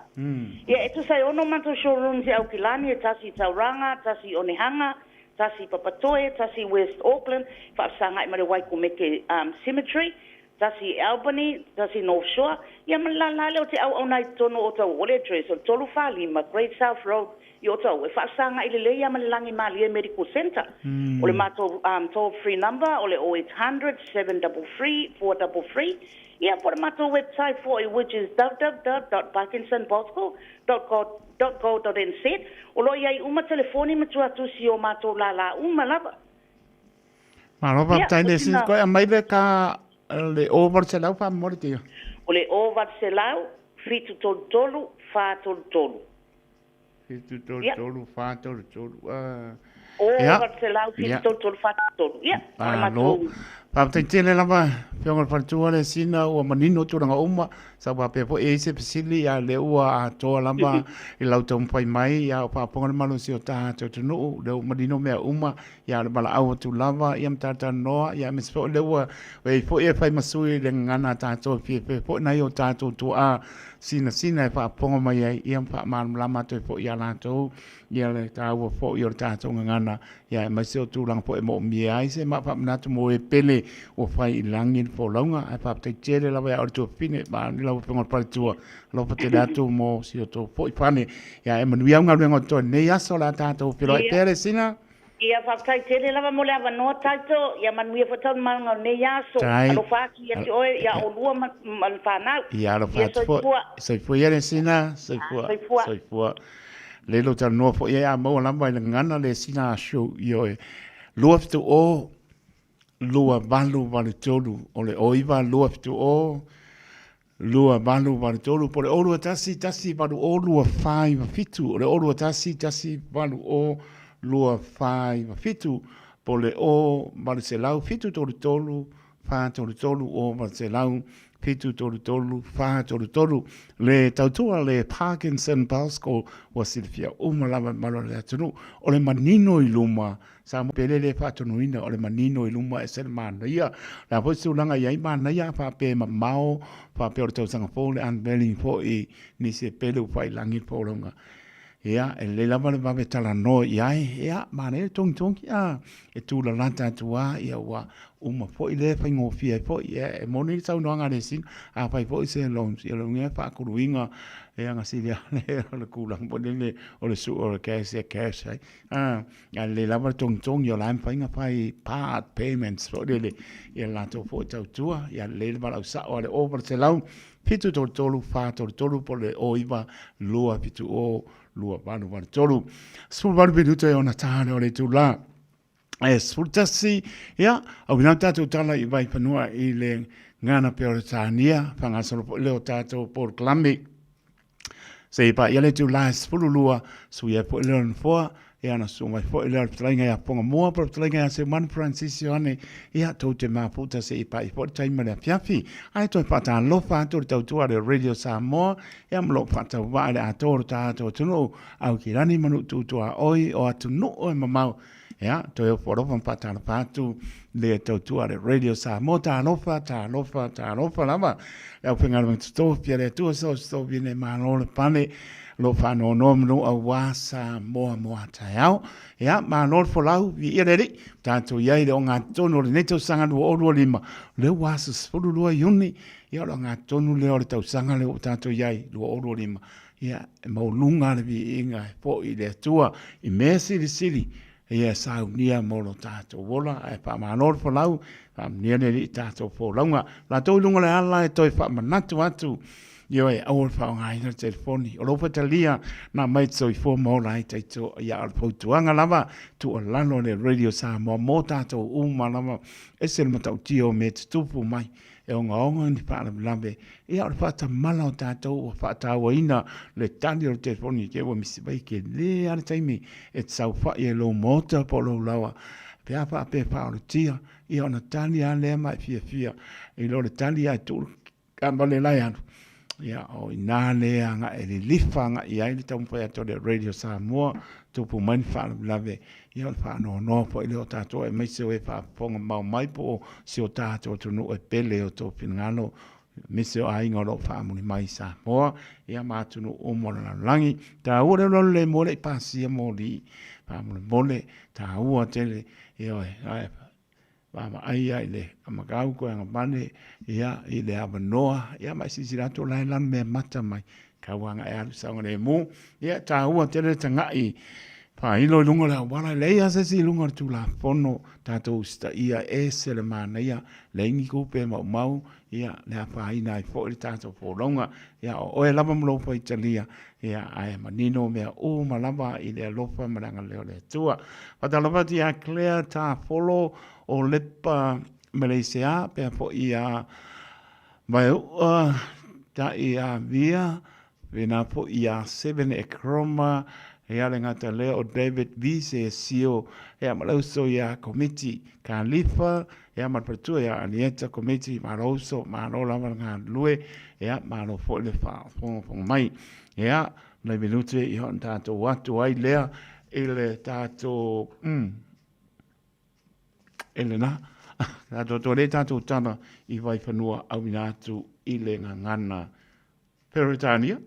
etu sai ono matu showroom se au kilani tasi tauranga tasi onehanga tasi papatoe tasi West Auckland fa sanga mai wai ko meke cemetery tasi Albany, tasi North Shore, ia malala leo te au nai tono o tau ole address o tolu whalima, Great South Road, i o tau e whaasanga i le lea malilangi Malia Medical Center. O le mato toll free number, o le 0800-733-433. Ia po le mato website for it, which is www.parkinsonbosco.co.nz. O lo iai uma telefoni matua tusi o mato la uma lava. Maropa taine sin koe a maile ka le over se lau fa morti. O le over se lau, fitu tolu, fa tolu. Fitu tolu, fa tolu. Over se lau, fitu tolu, fa tolu. Ia, pa tele lava, piongo partua le sina o manino turanga uma, sa pa pepo e se pisili ya le ua a toa lava i lau pai mai ya pa ponga malu si o ta tonu le manino mea uma ya le bala au tu lava ya mtata noa ya mispo le ua we po e fai masui le ngana ta to po na yo ta tu a sina pa ponga mai ya pa man lama to po ya la to ya le ta ua po yo ta to ngana ya masio tu lang po e mo mi ai se ma pa na tu mo e pele o fai langin po longa ai pa te tere lava ya orto fine ba ni lava pengo pa tua lo pa te datu mo si to po pane ya e manu ya ngal ngo to ne ya sola ta to pero tere sina ia fa tai tere lava mo lava no taito ya manu ya fa tan mal ngo ne ya so lo fa ki ya o ya o lua mal fa na ya lo fa so fo ya sina so fo le lo tan no fo ya mo lava ngana le sina show yo lo to o lua balu vale tolu o le oiva lua fitu o lua balu vale tolu po le olua tasi balu o lua fai fitu o le olua tasi balu o lua fai fitu po le o vale se lau fitu tolu fa tolu o vale se lau fitu tolu fa tolu le tautua le Parkinson Bosco wa Silvia lava malo le atunu o le manino i luma sa mo pelele fa tonu ina o le manino i luma e sel man ia la po su langa ia man ia fa pe mau fa pe o tau sanga fo le unveiling fo i ni se pelu fa i langi fo longa ia e le lava le va tala no ia mane tong ia e tu la lanta tua ia wa uma fo i le fa ngo fia fo ia e moni sau no anga le sin a fa fo i se long ia lo nge fa ku ruinga e anga silia le kulang po le o le su o le cash ai le lava tong yo lam fa inga fai part payments fo le ia la to fo tau tua ia le va sa o le over se lau fitu tolu fa tolu po le oiva lua fitu o lua vanu tolu sul var minuto e ona tane o le tu la sultasi ia au na tatu tala i vai panua i le ngana peoritania fanga solo le o tatu por klambi Se pa ia le tu la spululua su ia po leon foa ia na su mai fo ile tlainga ia ponga moa por tlainga ia se man Francisco ane ia to te maputa se pa i por taima le fiafi ai to pata lofa to tau tua de radio Samoa ia mlo pata wa le ator ta to tuno au kirani manu tu tua oi o atu no o mamau ia to e for of pata na patu le tau tua de radio Samoa ta lofa lava ia penga le to pia le tu so viene mano le pane lo fa no a wasa moa Taeao ya ma no fo lau vi ere tanto ia le nga tonu le neto sanga o lima le wasa fulu lo yuni ia lo nga tonu le o tau sanga le tanto ia lo lima ia mo lunga le vi inga po i le tua i mesi di sili ia sa unia mo lo tato vola e pa ma no fo lau nia le tato fo longa la to lunga le ala e to fa manatu atu yo e au fa ngai na telefoni o lo patalia na mai so i fo mo lai tai to ya al potuanga lava tu o lano le radio Samoa mo tato uma lava e se mo tau tio me tupu mai e o ngaonga ni pa lave e al fata mala o tato o fata waina le tani o telefoni ke wo misi bai ke le al taimi e sau fa e lo mota po lo lawa pe apa pe pa o tia e ona tani ale mai Fiafia e lo le tani ai tu kambale lai anu ya o inale anga e lifa anga ia i tau pai ato de radio Samoa tupu mani wha lave ia wha no po ile o tato e meise o e wha ponga mau mai po si o tato tunu e pele o tō pinangano meise o ainga o wha muni mai Samoa ia mātunu o mora langi ta ua le le mole i pasia moli wha muni mole ta ua tele ia o e Mama aia ile amagau ko ang bane ia ile abanoa ia mai sisirato lai lan me mata mai kawanga e alu saunga le mu ia ta ua tele tangai pa ilo lunga la wala le ia se si lunga tu la fono tato sta ia e se le mana ia le ingi kupe mau ia le apa ina i fo i tato fo longa ia o e lava mlo po italia ia ai manino mea o malava i le lofa maranga leo le tua patalava ti a clear ta follow o lepa Malaysia pe po ia vai ta ia via vena po ia 7 ekroma ia le ngata le o David Vise sio ia malauso ia committee kalifa ia marpatu ia anieta committee maroso marola nga lue ia maro fo le fa fo mai ia le minute i hon tato watu ai lea ile tato Elena, tato tore tato tana i vai whanua au inatu i le ngana Peritania,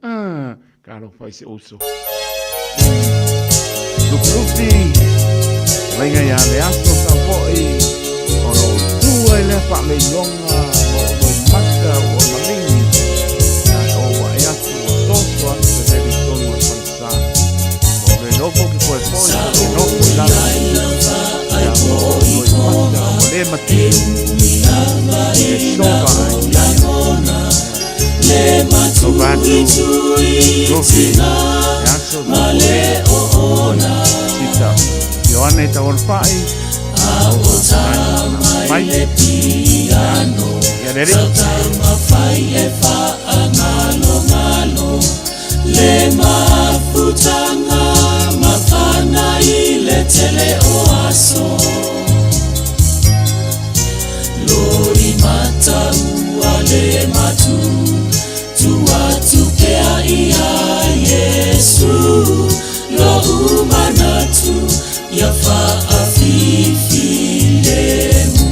karo whai se oso. Lupi, wenga ia le aso ka poi, ono tua i le wha me longa, mo oi mata o malingi, na o wa e aso o toso a se revi tonu a whansa. O le nopo ki koe poi, o nopo i lana. Le mati le shoga le mati tuina male ona sita Yohane taolpai mai le piano ya dere mafai e fa ngalo le mafutanga mafana ile tele oaso Lori mata uale matu Tuatu kea ia Yesu Lo umanatu Yafa afifi lemu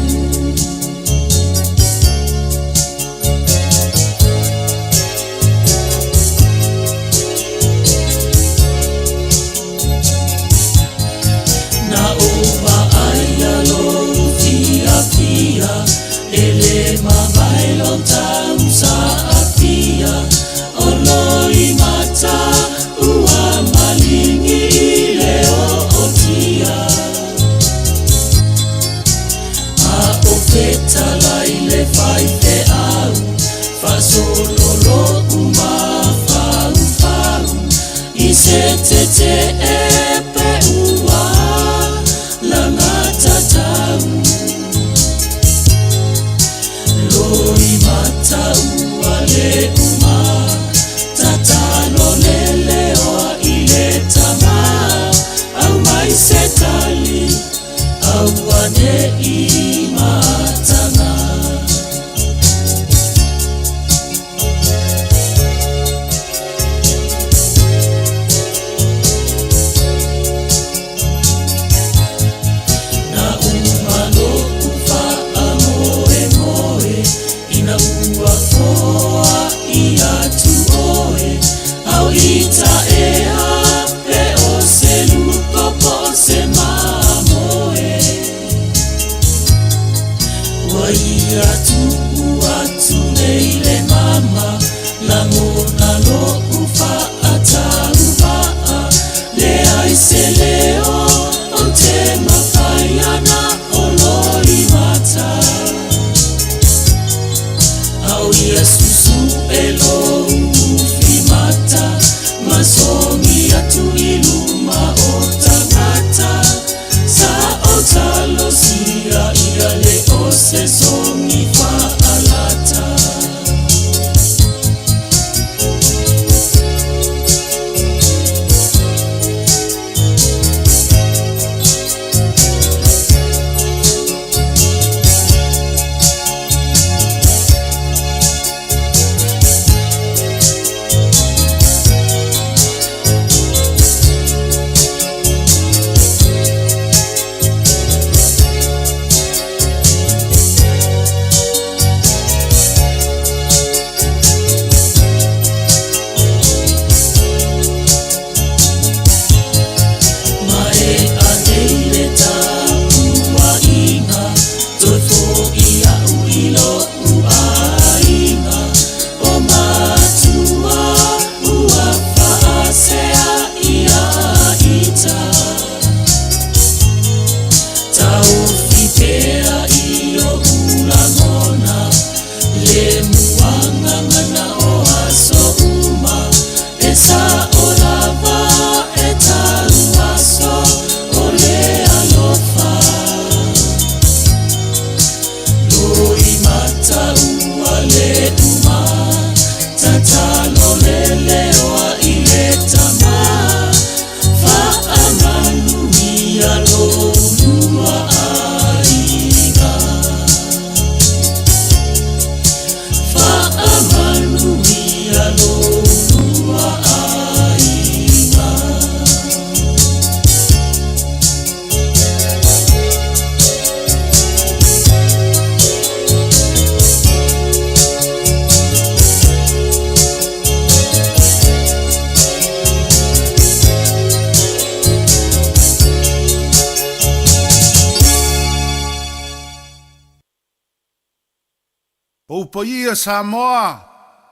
O paia Samoa,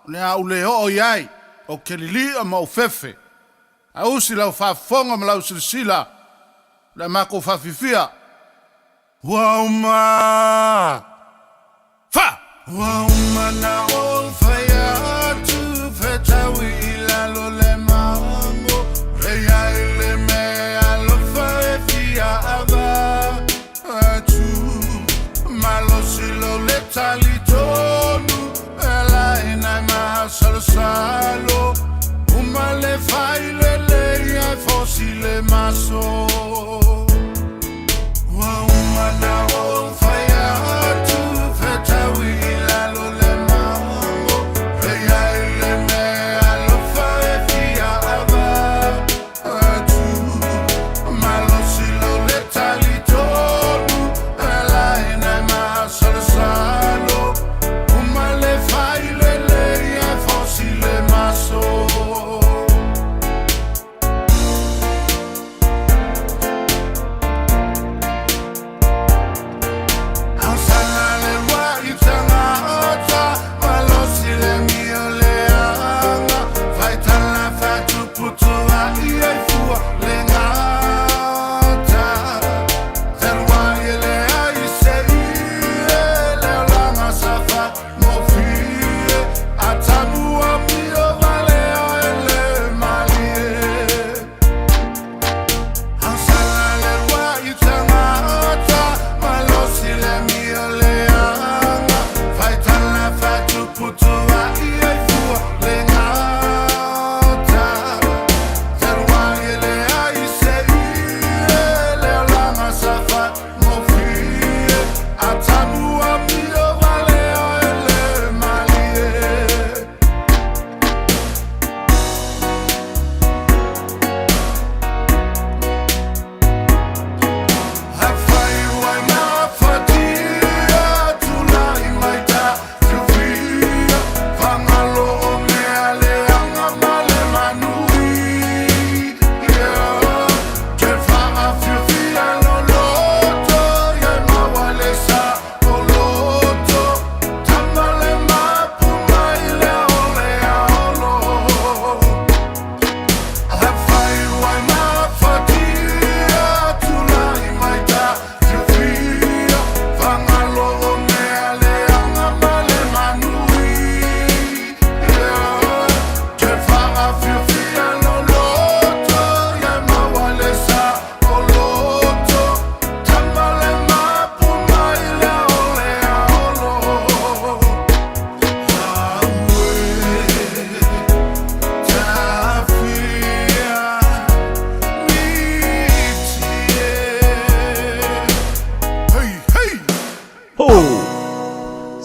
le au le o iai, o kelilia ma o fefe. A usi lau whafonga ma lau silisila, le mako Fiafia. Wauma! Fa! Wauma na o whaia atu, whetawi ila lo le maongo, reia ile mea lo Fiafia ava atu, malo silo le talitonu, ela ina ma salo, uma le fai le leia fosi le maso. Wauma na o whaia atu, whetawi ila lo le maongo, reia ile mea lo Fiafia ava atu, malo silo le talitonu, ela ina ma salo, uma le fai le leia fosi le maso.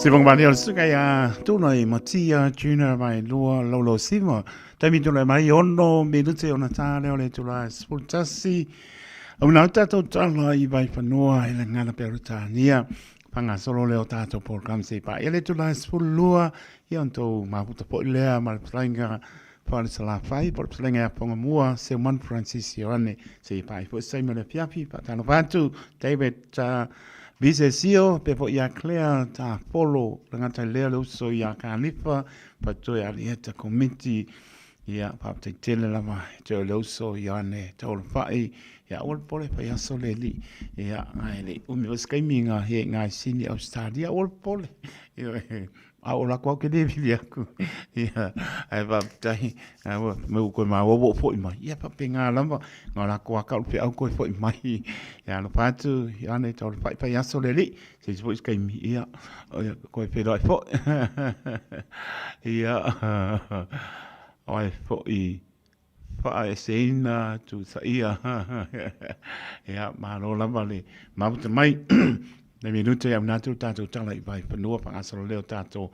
Sibong bani al suka ya tunai matia juna mai lua lolo sima tami tunai mai ono minute ona tale ole tula spultasi una tato tala I vai fanua ile ngana perutania panga solo leo tato program se pa ile tula spulua yonto maputa po lea mal plinga par sala fai por plinga ponga mua se man Francis Yohane se pa po sai mele piapi pa tano vantu David Bisesio pepo ia clear ta polo langata leo so ia kanifa pato ia lieta committee ia papte tele lava to lo so ia ne tol fai ia ol pole pa ia soleli ia ngai umi skaiminga he ngai sini Australia ol pole a ola kwa ke de biliaku ia ai va tai me ko ma wo fo mai ia pa penga lama ngala kwa ka pe au ko fo mai ia no patu ia ne tol fai pa ia soleli se fo skai mi ia ko pe dai fo ia ai fo I fa esena tu sa ia ia ma no lama le ma mai na minute ya natu tato tala I vai panua pa asalo leo tato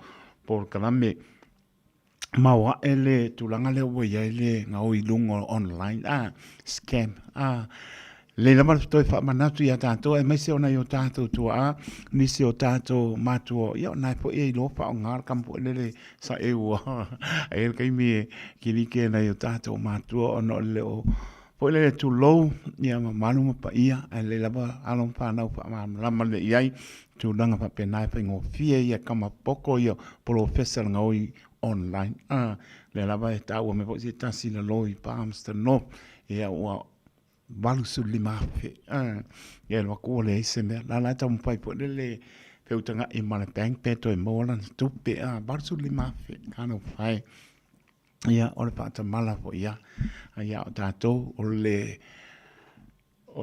por kalame mawa ele tulanga leo wa ele ngau ilungo online scam le lama toi fa manatu ya tato e mese ona yo tato tua nisi o tato matuo ya na po e lo fa ngar kampo le sa e wa e kai mi kini ke na yo tato matuo ono leo Po le tu low ia Malu ma pa ia le lava alon pa na pa ma le iai tu langa pa penai pa ngo fia ia kama poko ia professor ngoi online le lava e tau me po si tasi la loi pa amster no ia wa balu su lima fe ia lo ko le se me la tam pai po le pe utanga i mala bank pe to e mola tu pe balu su lima fe kano fai ia ole pa ta mala po ia o tātou o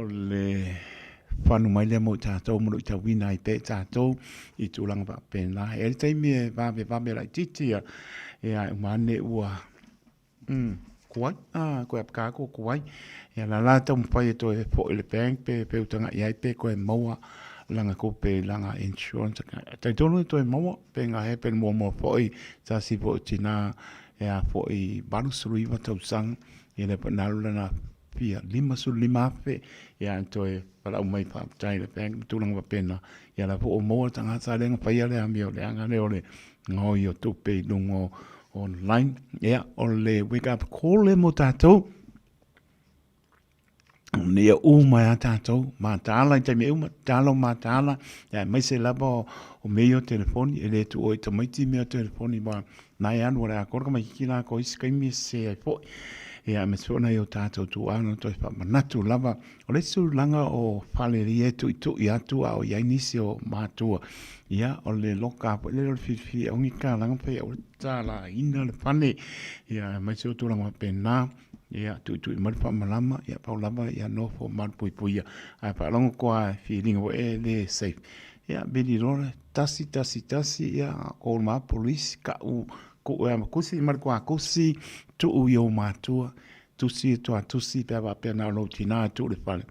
le whanu mai le mo tātou mo i ta wina i pe tātou i tūlanga pa pēnā. E le teimi e vāme rai titi e umane ua kuai, koe apakako kuai. E la lata mpai e to e po i le bank pe utanga i ai pe koe maua langa ko pe langa insurance. Tai tono e to e maua pe ngā he pe mo po i ta si po tina e a po i baru suru iwa tau sang e le panalu lana pia lima su lima fe e a to e para umai pa tai le bank tulanga pena e la po o mo tanga sa lenga pa ia le amio le anga le ole ngoi o tupe lungo online e o le wake up call le mo tatou ne uma ya tatou ma tala te me uma talo ma tala ya mai se labo o meio telefoni e le tu o te mai ti me telefoni ba na ya no ra ko mai kila ko iskai mi se ai po e a me sona yo tatou tu ana to pa manatu lava o le su langa o faleria tu ya tu o ya inicio ma tu ya o le loka po le fifi o ngika langa pe o tala ina le fane ya mai se tu langa pena ya tu mal pa malama ya pa lava ya no fo mal pui ya pa longo kwa feeling o e le safe ya bedi role tasi ya o ma police ka u ko e ma kusi mal kwa kusi tu u yo matua tusi pe va pena lo tina tu le fale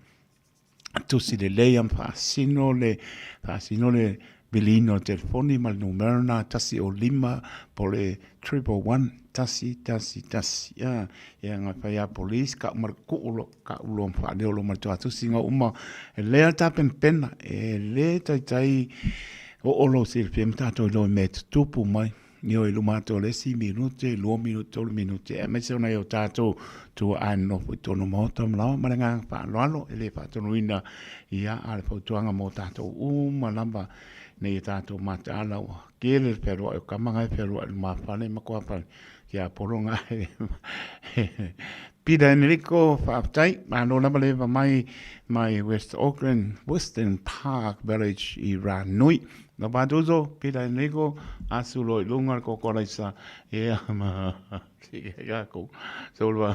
tusi le leam fasino le bilino telefoni mal numero na tasi o lima pole 111 tasi ya nga pa ya police ka mar ku ulo fa de lo mal tu singa uma le ta pena le tai o lo silpem ta to lo met tupu mai Nio i lumato le 6 minute, 2 minute, e mese ona io tato tu anno fu tono moto mla maranga pa loalo e le pa tono ina ia ale fa tuanga mo tato malamba nei tato mata ala kele pero e kamanga pero ma fale ma kwa pa ya poronga Pida Enrico Faftai, ano na baleva mai West Auckland, Western Park Village i Ranui. Na baduzo, Pida Enrico, asulo i lungar ko koraisa, ma ko. So lo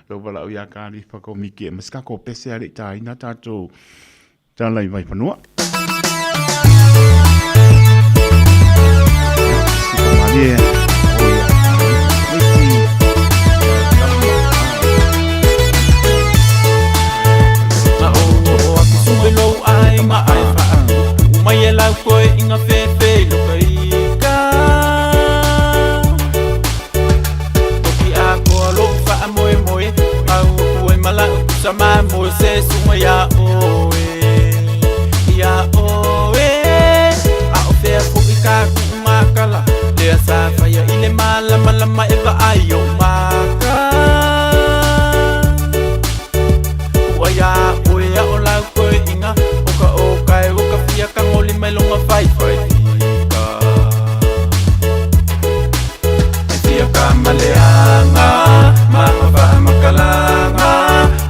la ya kali pa ko miki, maska ko pese ari ta ina tato talai vai panua. Lo ai ma ai fa mai e la ko inga fe lo kai ka ki a ko lo fa moi au ko mala sa ma mo se suma ya o a o fe ko ka ma kala le sa fa ya ile mala ma e va ayo ma ka ya o la ko inga o ka fia ka ngoli mai longa fai ka fia ka maleanga ma fa makalanga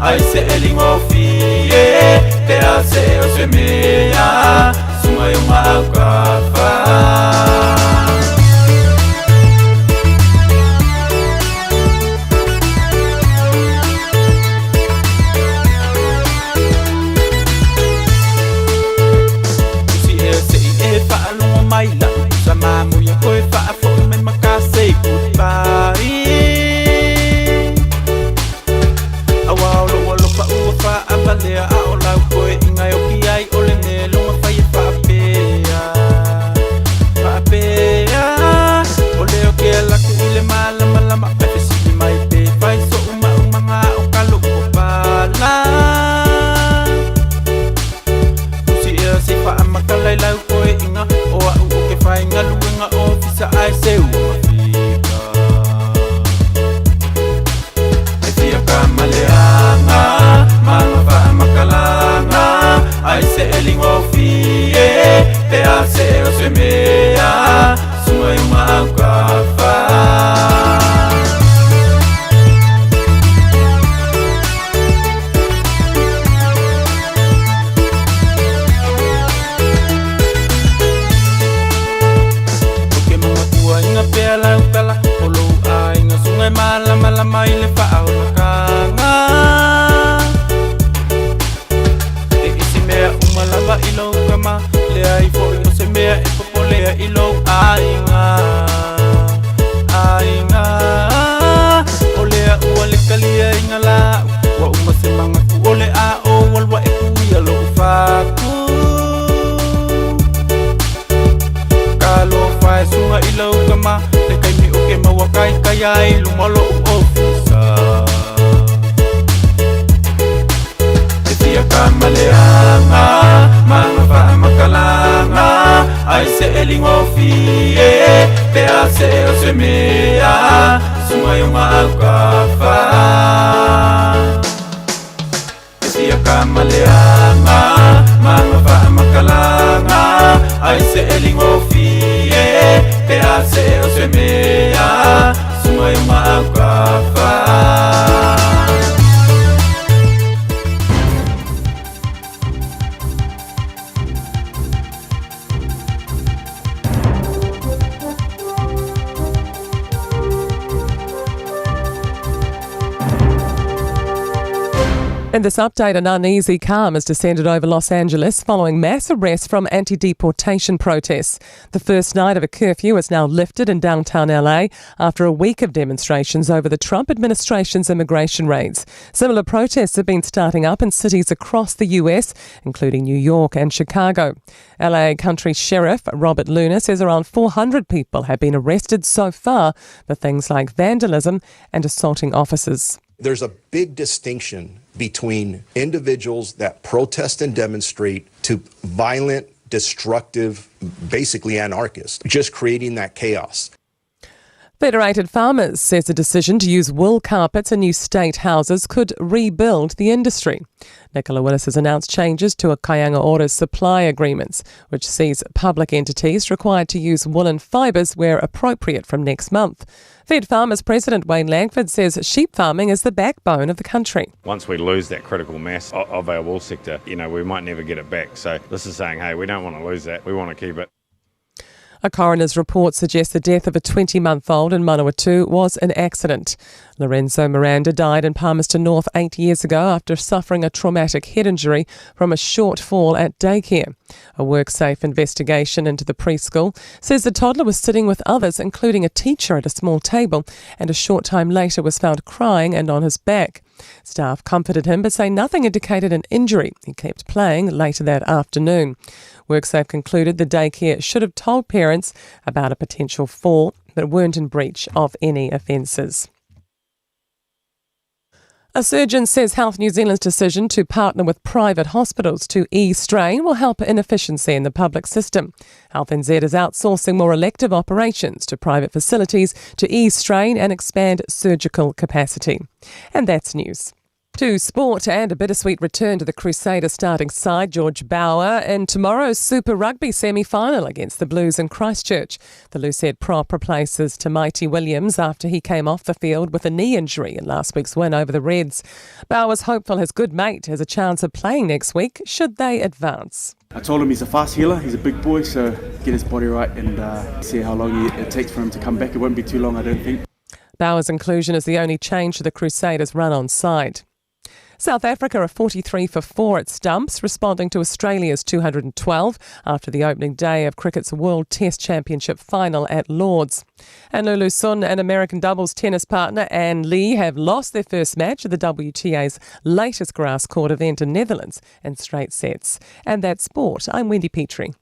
ai se elingo fie te ase o se mea suma yo ma ka fa maila sama mo ya ko fa fo men makase goodbye awa lo pa u fa abale a o la ko inga yo ki ai o le maleanga Mga whaamakalanga Ai se elingofie Te ase o se mea Sumaiunga au kafa Sia kamaleanga Mga whaamakalanga Ai se elingofie Te ase o se mea Sumaiunga au kafa In this update, an uneasy calm has descended over Los Angeles following mass arrests from anti-deportation protests. The first night of a curfew is now lifted in downtown LA after a week of demonstrations over the Trump administration's immigration raids. Similar protests have been starting up in cities across the US, including New York and Chicago. LA Country Sheriff Robert Luna says around 400 people have been arrested so far for things like vandalism and assaulting officers. There's a big distinction between individuals that protest and demonstrate to violent, destructive, basically anarchists, just creating that chaos. Federated Farmers says the decision to use wool carpets in new state houses could rebuild the industry. Nicola Willis has announced changes to a Kayanga Orders supply agreements, which sees public entities required to use woolen fibres where appropriate from next month. Fed Farmers President Wayne Langford says sheep farming is the backbone of the country. Once we lose that critical mass of our wool sector, we might never get it back. So this is saying, hey, we don't want to lose that. We want to keep it. A coroner's report suggests the death of a 20-month-old in Manawatu was an accident. Lorenzo Miranda died in Palmerston North 8 years ago after suffering a traumatic head injury from a short fall at daycare. A WorkSafe investigation into the preschool says the toddler was sitting with others, including a teacher, at a small table, and a short time later was found crying and on his back. Staff comforted him but say nothing indicated an injury. He kept playing later that afternoon. WorkSafe concluded the daycare should have told parents about a potential fall but weren't in breach of any offences. A surgeon says Health New Zealand's decision to partner with private hospitals to ease strain will help inefficiency in the public system. Health NZ is outsourcing more elective operations to private facilities to ease strain and expand surgical capacity. And that's news. To sport and a bittersweet return to the Crusaders starting side, George Bauer, in tomorrow's Super Rugby semi-final against the Blues in Christchurch. The Loosehead prop replaces Tamaiti Williams after he came off the field with a knee injury in last week's win over the Reds. Bauer's hopeful his good mate has a chance of playing next week should they advance. I told him he's a fast healer, he's a big boy, so get his body right and see how long it takes for him to come back. It won't be too long, I don't think. Bauer's inclusion is the only change to the Crusaders' run-on side. South Africa are 43 for 4 at stumps, responding to Australia's 212 after the opening day of cricket's World Test Championship final at Lord's. And Lulu Sun and American doubles tennis partner Anne Lee have lost their first match at the WTA's latest grass court event in Netherlands in straight sets. And that's sport. I'm Wendy Petrie.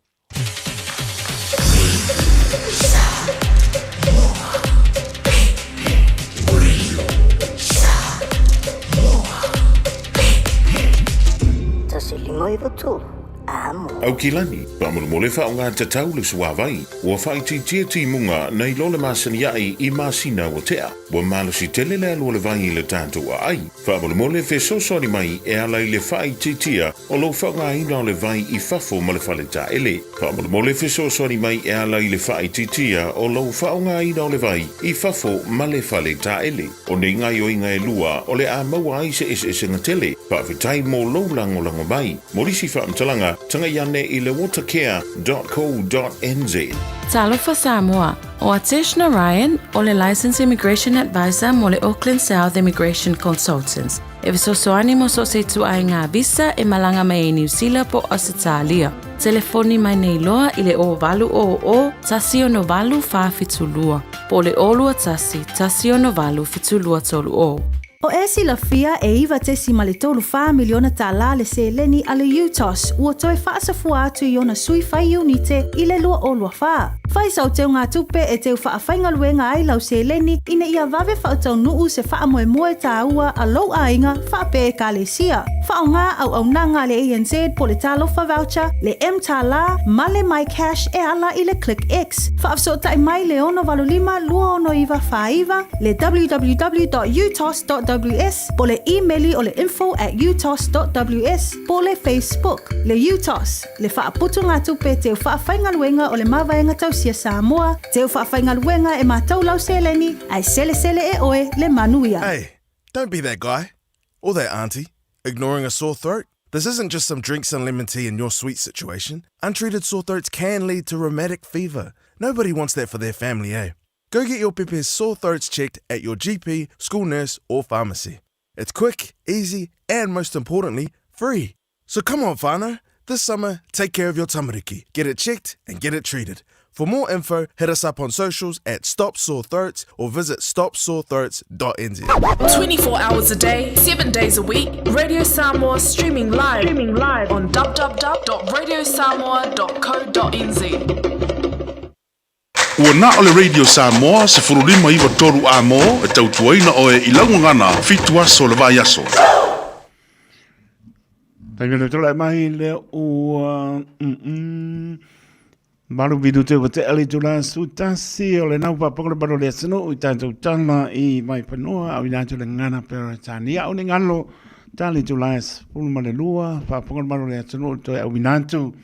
Aukilani, pamulumole whaonga te tau le suawai, ua whaiti tia munga nei lole masaniai I masina o tea, ua malusi tele le alua le vai le tātou a ai, whamulumole fe sosori mai e alai le whaiti tia o lo whaonga ina le vai I fafo ma le whale ta ele, whamulumole fe sosori mai e alai le whaiti tia o lo whaonga ina le vai I fafo ma le whale ta ele, o ne ngai o inga e lua o le a maua ai se ngatele, whawhitai mo lo lango mai, morisi whaamtalanga, tanga yane I le watercare.co.nz. Talofa Samoa, o Atesh Narayan, o le Licensed Immigration Advisor mo le Auckland South Immigration Consultants. E visosoani mo so se tuai ngā visa e malanga mai New Zealand po Australia. Telefoni mai nei loa I le o valu o tasi o no valu wha fitulua. Po le olua tasi o no valu fitulua tolu o. O esi la fia e iwa tesi ma le tolu wha miliona ta la le se leni ale UTOS ua toe whaasafua atu I ona sui whai unite I le lua o lua wha. Fai sau teo ngā tupe e teo whaafainga luenga ai lau se leni ina ia vave whaatau nuu se whaamoe tā ua a lau ainga whaape e kālesia. Whao ngā au nanga le ANZ po le talofa voucher, le M-Tala, ma le My Cash e ala i le Click X. Whaafsotai mai le ono valulima lua ono iwa whaiva, le www.utos.ws, po le e-maili o le info@utos.ws, po le Facebook, le UTOS, le whaaputu ngā tupe teo whaafainga luenga o le mawaenga tausia Samoa, teo whaafainga luenga e mātou lau seleni, ai sele e oe le manuia. Hey, don't be that guy, or that auntie, ignoring a sore throat. This isn't just some drinks and lemon tea in your sweet situation. Untreated sore throats can lead to rheumatic fever. Nobody wants that for their family, eh? Go get your Pepe's sore throats checked at your GP, school nurse, or pharmacy. It's quick, easy, and most importantly, free. So come on, whānau. This summer, take care of your tamariki. Get it checked and get it treated. For more info, hit us up on socials at Stop Sore Throats or visit stopsorethroats.nz. 24 hours a day, 7 days a week, Radio Samoa streaming live on www.radiosamoa.co.nz. Ua na ole Radio Samoa se furulima iwa toru a mo e tautuaina oe i laungangana fitu aso le vai aso. Tangi tola mai le ua Malu vidu te wa te ali tula sutasi o le nau papakole baro le asino i tātou tala i mai panua au i nātou le ngana pera tāni au ni ngalo tali tula es pulma le lua papakole baro le asino i toi au i nātou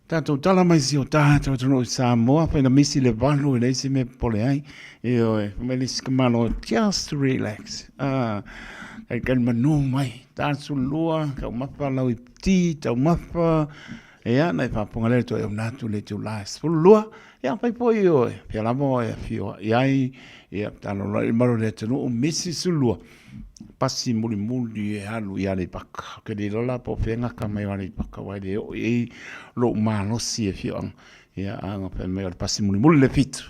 tātou tala mai si o tātou tano i Samoa whaina misi le valu i leisi me pole ai i oe melis kamalo just relax kai kan manu mai tātou lua kau mapa lau i ti tau mapa ea nei whaponga lere toi o nātu le tau lais fulua ea pai poi oe pia lamo ea fio iai ea talo lai maro le tanu o misi sulua pasi muli muli e halu i ale paka ke di lola po whenga ka mai ale paka wai de o e lo malosi e fio ang ea anga pe mai pasi muli muli le fitu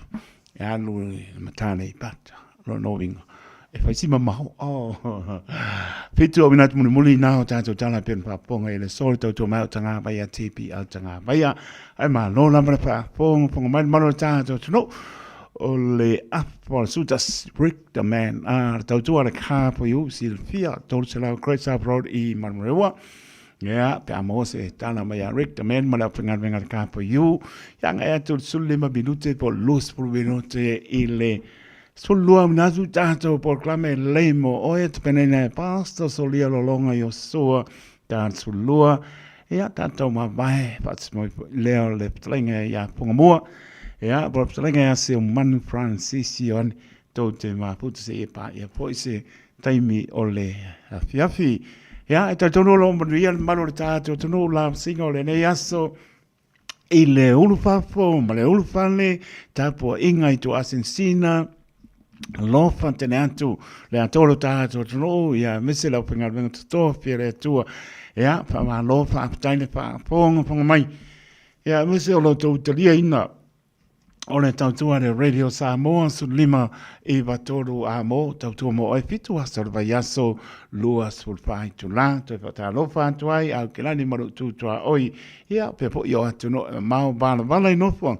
e halu i matane i pata lo no vinga e fai sima maho fitu o minatu muli muli nao tātou tala pen paponga i le sori tau tō mai o tanga vai a tipi al tanga vai a ai ma no lamara paponga ponga mai maro tātou tuno o le apo sutas Rick the man tau tua le kāpo iu Fiafia tōru se lau Kreisab Road i Marmarewa ia pe amo se tala mai a Rick the man ma lau pengar venga le kāpo iu yang ea tu sulima minute po lus por minute i le Sulua mnazu tātou proclame leimo oe te penene pasta solia lolonga i o soa tān sulua ia tātou ma vai pats mo leo le ptalenga ia pungamua ia por ptalenga ia se o Manu Francis ion tau te ma putu se e pa ia po se taimi o le Fiafi ia e tātou lo mbria malo le tātou tonu la singa o le nei aso i le ulufafo ma le ulufane tapo inga i tu asensina lofa tene atu le atolo tātou tano ia mese lau pengar venga tato fere atua ia pa ma lofa aptaine pa ponga mai ia mese o lo tau talia ina o le tautua le Radio Samoa su lima i vatoru a mo tautua mo e fitu asor vai aso lua sulfai tu la te fata lofa atuai au kelani maru tu tua oi ia pe po io atu no mau bala vala no fong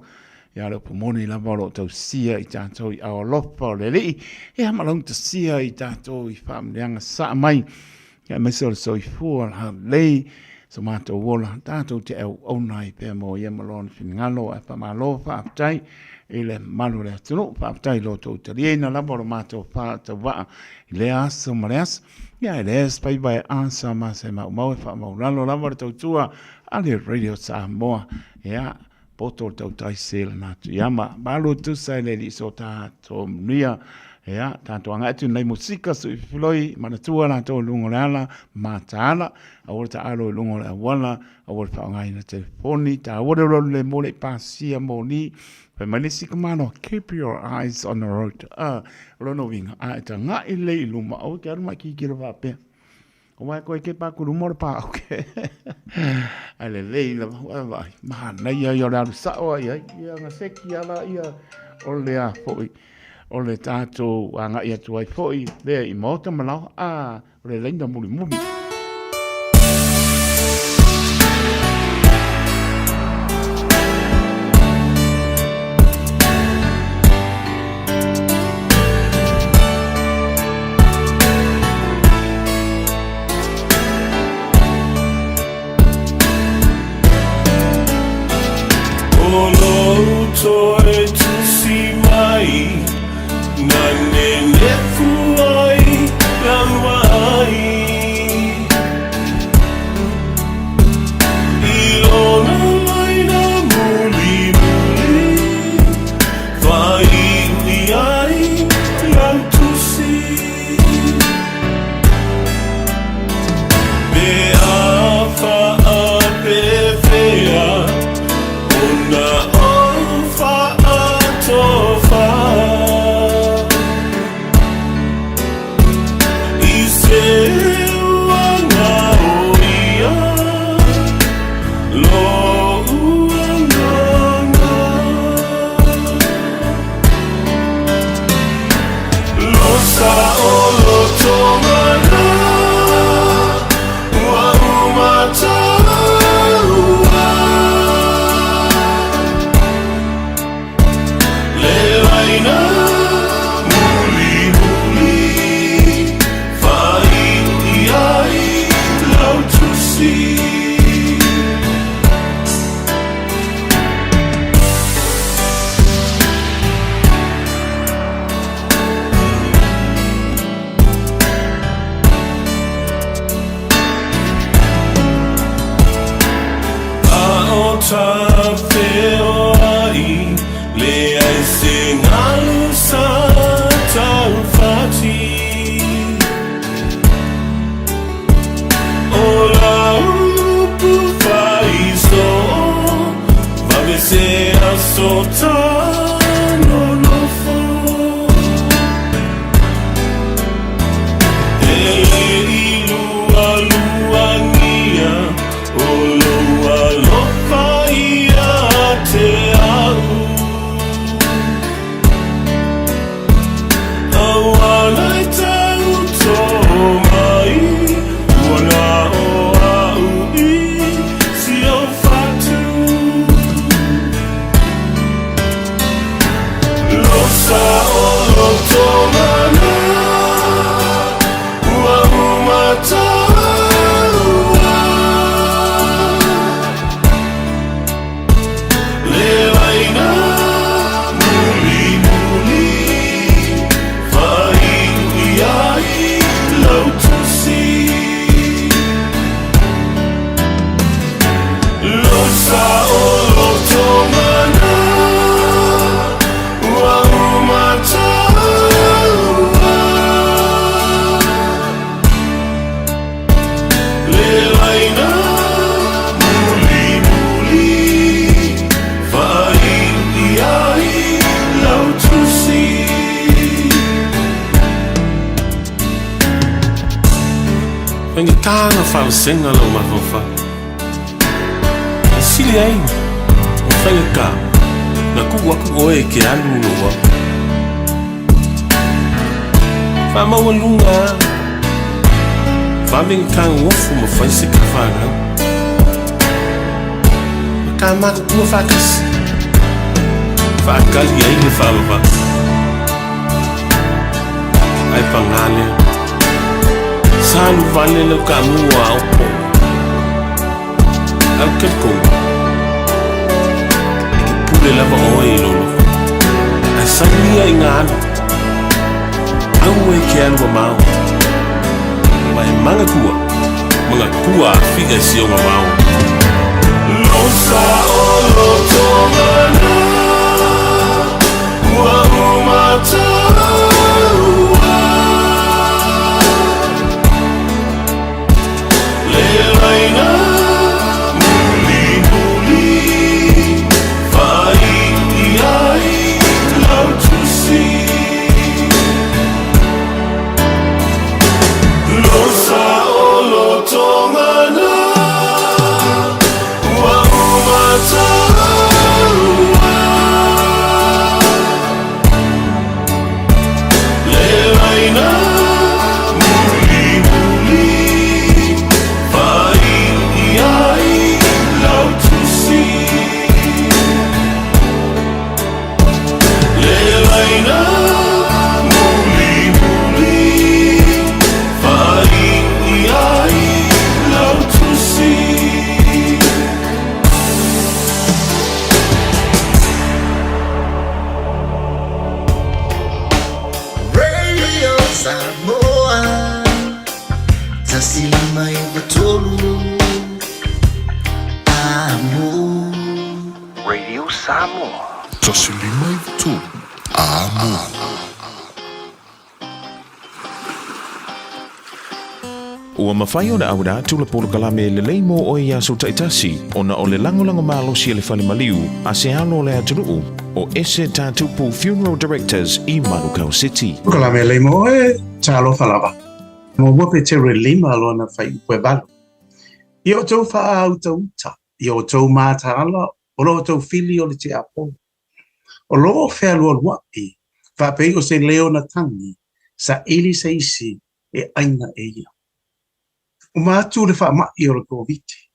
ia le pomoni la valo tau sia i tātou i ao lofa o le lii ia malong ta sia i tātou i whamleanga sa mai ia mese o le soifua la lei so mātou wola tātou te au onai pēr mo ia malon whingalo e pa malofa aptai i le malu le atunu pa aptai lo tau tariena la valo mātou pātou waa i le aso mareas ia i le es pai bai ansa ma se mau mau e wha mau lalo la valo tau tua ale Radio Samoa ia poto tau tai sela natu yama malu tu sai le di so tātou mnia ia tātou anga atu nei musika su floi manatua la tau lungo lala matala awol ta alo lungo la wala awol fa ngai na telefoni ta awol le mole pasia moni pe malisi kamano keep your eyes on the road rono vinga ta ngai le luma o ke arma ki kira va pe o mai ko ke pa ku rumor pa okay ale le la va ma na ia yo la sa o ia nga seki ala ia o le a foi o le tātou anga ia tuai foi lea i mauta malau o le leinda muli mumi. see. Taeao ai le ai se Malu sa tau fati ola upu fai so va se asota no no fo e lua lua nia olo alo Taeao awalai tau tō mai wana o au I si o fatu losa o lo tō mana ua umata Pengi tanga whao senga lau mawhawha Sili ai o whaia ka Na kuku aku oe ke alu loa Wha maua lunga Wha mengi kanga wofu ma whai se ka whanau Ma ka maka kua whakasi Whaakali ai me whawawa Ai pangalea Salu vale lo kamua opo Au keko Pule lava oe lolo Ai salia I ngana Au e ke alua mau Mai manga kua figa si o mau Losa o lo tongana Ua umata Radio Samoa. Tasilima I tu. Amo. Ua mawhai o na aura tula polo kalame le leimo o ia so taitasi o na o le lango malo si le fale maliu a se alo le aturuu o ese tatupu Funeral Directors I Malu City. Kalame leimo e talo falava. Mo wope te re lima lo na fai ue balu. I o tau wha au tau ta. I o tau māta ala o lo tau fili o le te apo. O lo whea lua lua I whapei o se leo na tangi sa ili se isi e aina e ia. O mātu le wha mai o le koviti.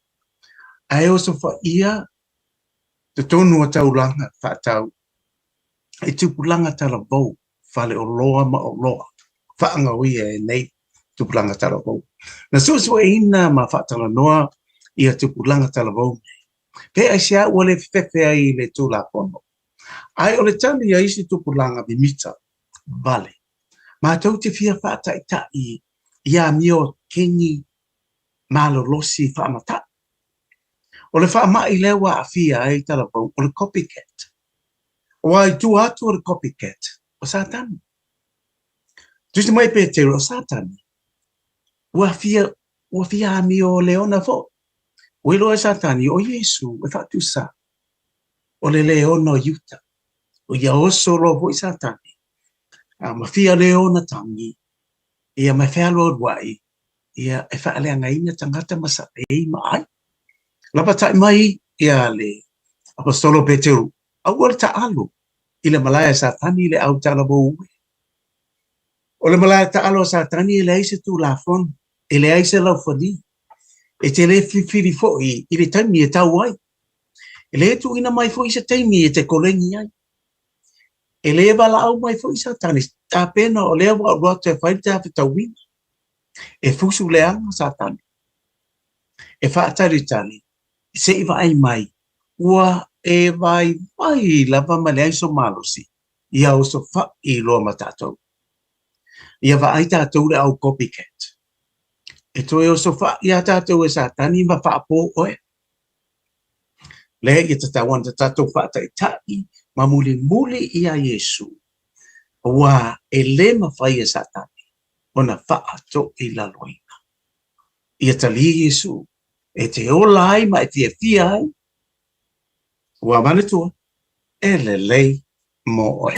Ai o so wha ia te tonu a tau langa wha tau. E tupu langa tala vau whale o loa ma o loa. Wha anga uia e nei. tupulanga talavou. Na so ina ma whaatala noa ia tupulanga talavou. Pe ai sea ua le fefe ai le tula pono. Ai o le tani ia isi tupulanga bimita, vale. Ma tau te fia whaata i tai ia mio kengi malolosi whaamata. O le whaama i lewa a fia ai talavou o le copycat. O ai tu atu o le copycat o satani. Tusi mai pe te o satani. Ua fia ami o leona fo. O ilo e satani o Yesu e whatu sa. O le leona o yuta. O ia oso lo po i satani. Ma fia leona tangi. Ia mai whalo wai. Ia e whaaleanga ina tangata masa e ma ai. Lapa tai mai ia le apostolo Peteru. Au al ta'alo. Ile malaya satani le au talabo ue. O le malaya ta'alo satani ile aise tu la fon. Ile aise lau foni. E te le fifiri foi ile taimi e tau ai. Ele tu ina mai foi se taimi e te kolengi ai. Ele vala au mai foi satani. Ta pena o le wa te fai te hafi tauina. E fusu le anga satani. E whaatari tani. Se iwa ai mai. Ua e vai lava male ai so malosi. Ia o so fa i loa matatou. Ia va ai tatou le au copycat. E toi o so fa ia tatou e satani ma fa po oe. Le i tatawan tatou fa tai tai ma muli ia Yesu. Ua e le ma fai e satani. Ona fa ato i la loina. Ia tali Yesu. E te ola ai ma e te fia ai. Ua mane tua, e le lei mo oe.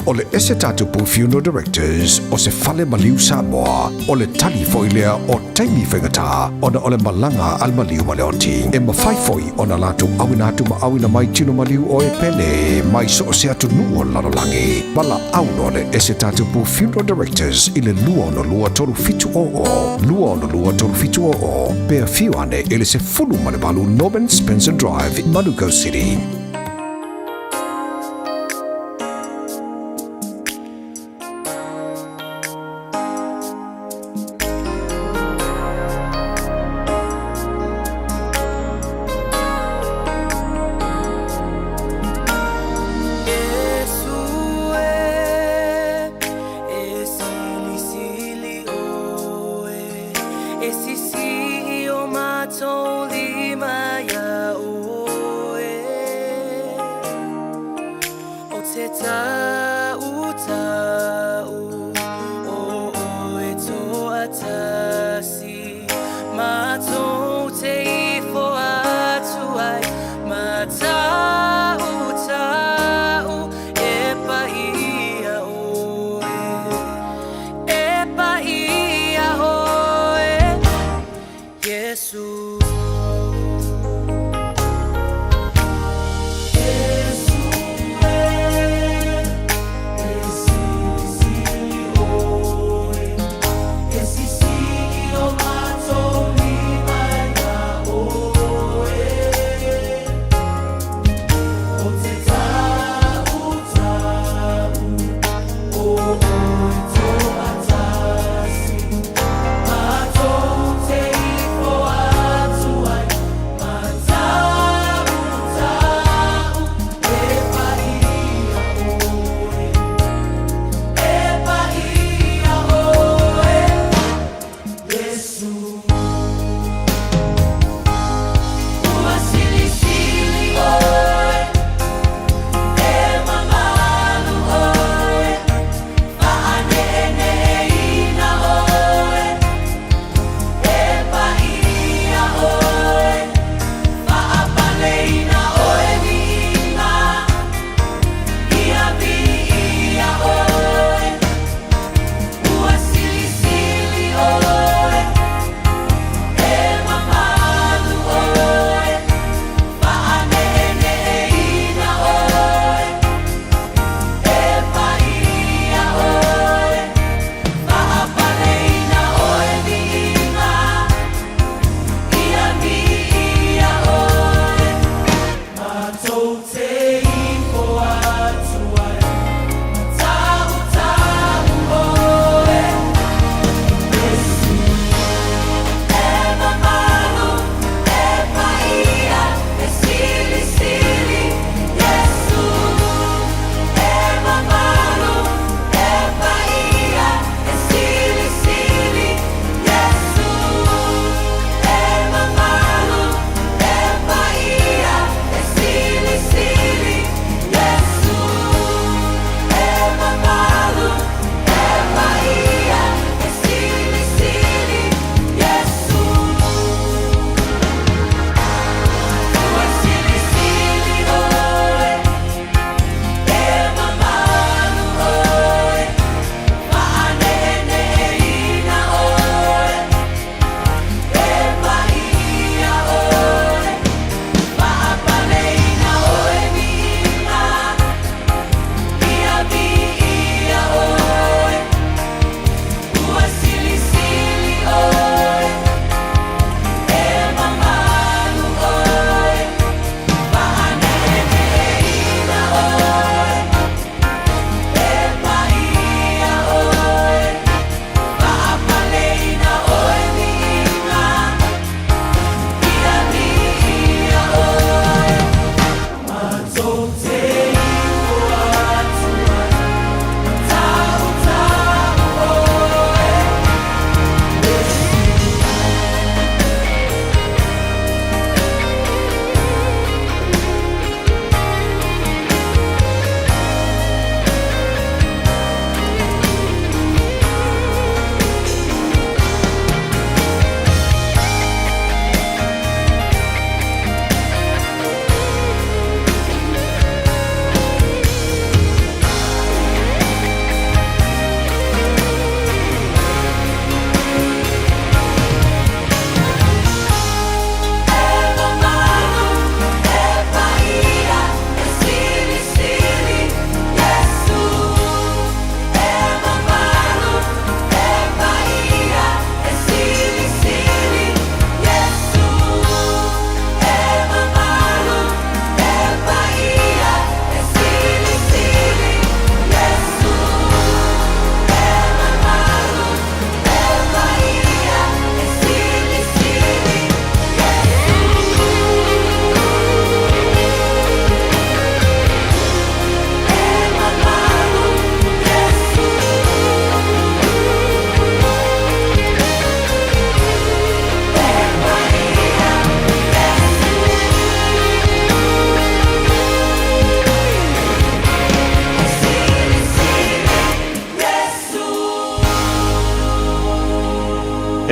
O le ese tatu pu funeral directors o se fale maliu Samoa o le tali foilea o taimi whaingata ona o le malanga al maliu maleonti e mawhaifoi ona latu awina atu ma awina mai tino maliu o e pele mai so se atu nuo lalolangi mala auno le ese tatu pu funeral directors i le lua ono lua tolu fitu o pea fiuane ele se fulu male balu Norman Spencer Drive in Malu City.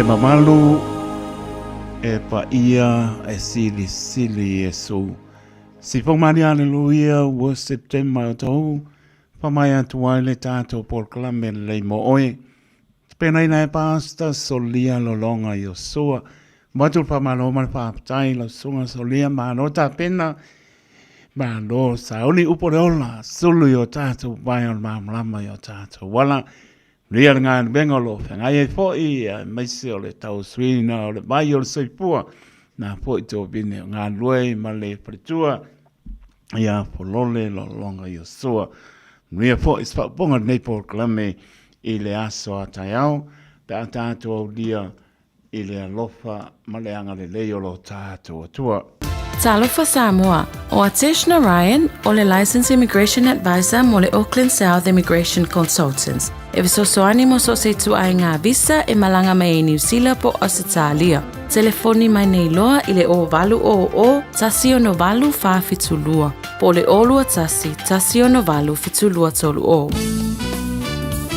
e mamalu e pa ia e sili e so. Si whamari aleluia ua September o tau, whamai atu ai le tātou porklame lei mo oe. Pena ina e pasta solia lo longa i o soa. Matul whamalo man whaapatai lo sunga solia mano ta pena. Mano sauni uporeola sulu i o tātou vai on mamlama i o tātou. Wala ria ngā bengolo whangai e fōi meisi o le tau suina o le vai o le soipua. Nā fōi tō bine ngā luei ma le pritua. Ia polole lo longa i o soa. Ria fōi swaponga nei porklame i le aso a Taeao. Ta tātou au dia i le alofa ma le anga le leo lo tātou atua. Talofa Samoa, o Ateshna Ryan, o le Licensed Immigration Advisor mo le Auckland South Immigration Consultants. E visosoani mo so se tu ai ngā visa e malanga mai e New Zealand po Australia. Telefoni mai nei loa i le o valu o tasi o no valu wha fitulua. Po le olua tasi o no valu fitulua tolu o.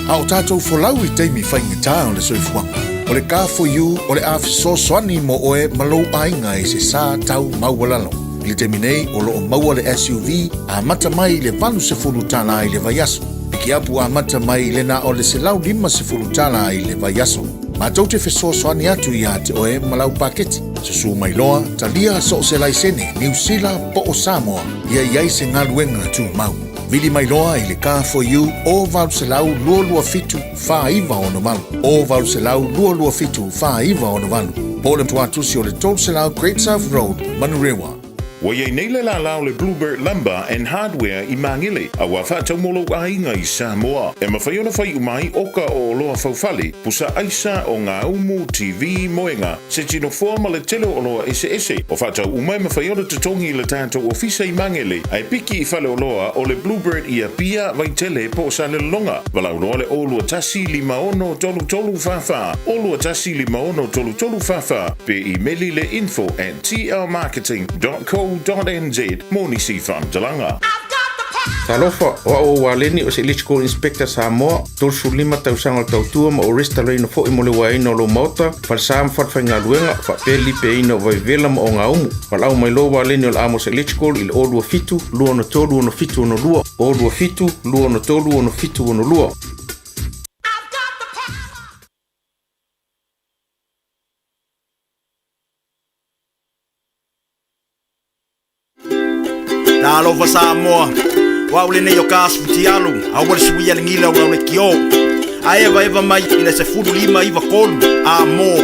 A o tātou wholau i teimi whaingatā o le soifuanga. O le K4U o le awhiso soani mo oe malou ainga i se sā tau maualalo. I le teminei o loo maua le SUV a mata mai le valu se fulutala i le vaiaso. Piki apu a mata mai le na o le se lau 5 se fulutala i le vaiaso. Ma tau te wheso soani atu i a te oe malau paketi. Susu mai loa, talia so se laisene, New Zealand po o Samoa, ia iai se ngaluenga tu mau. Vili mai loa i le K4U o valu se lau lua fitu wha iwa o no malu. O valu se lau lua fitu wha iwa o no malu. Po le tuatusi o le tolu se lau Great South Road, Manurewa. Wa ye nei le la lao le Bluebird Lumber and Hardware i Mangele. A wa whātau molo ainga i Samoa. E mawhaiona whai umai oka o loa whauwhale. Pusa aisa o ngā umu TV moenga. Se tino forma le telo o loa ese. O whātau umai mawhaiona tutongi le tātou ofisa i Mangele. Ai piki i whale o loa o le Bluebird i a pia vai tele po sa le longa. Walau roa le olua tasi 5 tolu whawha. Olua tasi 5 tolu whawha. Pe i meli le info@tlmarketing.co.nz Moni si whamtalanga. Talofa o waleni o se Electrical Inspector Samoa, tolsu 5 tausanga tautua ma o resta reino fo i mole waina o lo mauta, falsam fatwhainga luenga, whapeli pe ino vai vela ma o ngā umu. Walau mai lo waleni o la amos Electrical il o lua fitu, lua no tolu ono fitu ono lua, o lua fitu, lua no tolu ono fitu ono lua. Talofa Samoa, wa ule nei o Fiafia, a wale sui alingila wa ule kio. A eva mai ina se fudu 5 iwa kolu. Amo,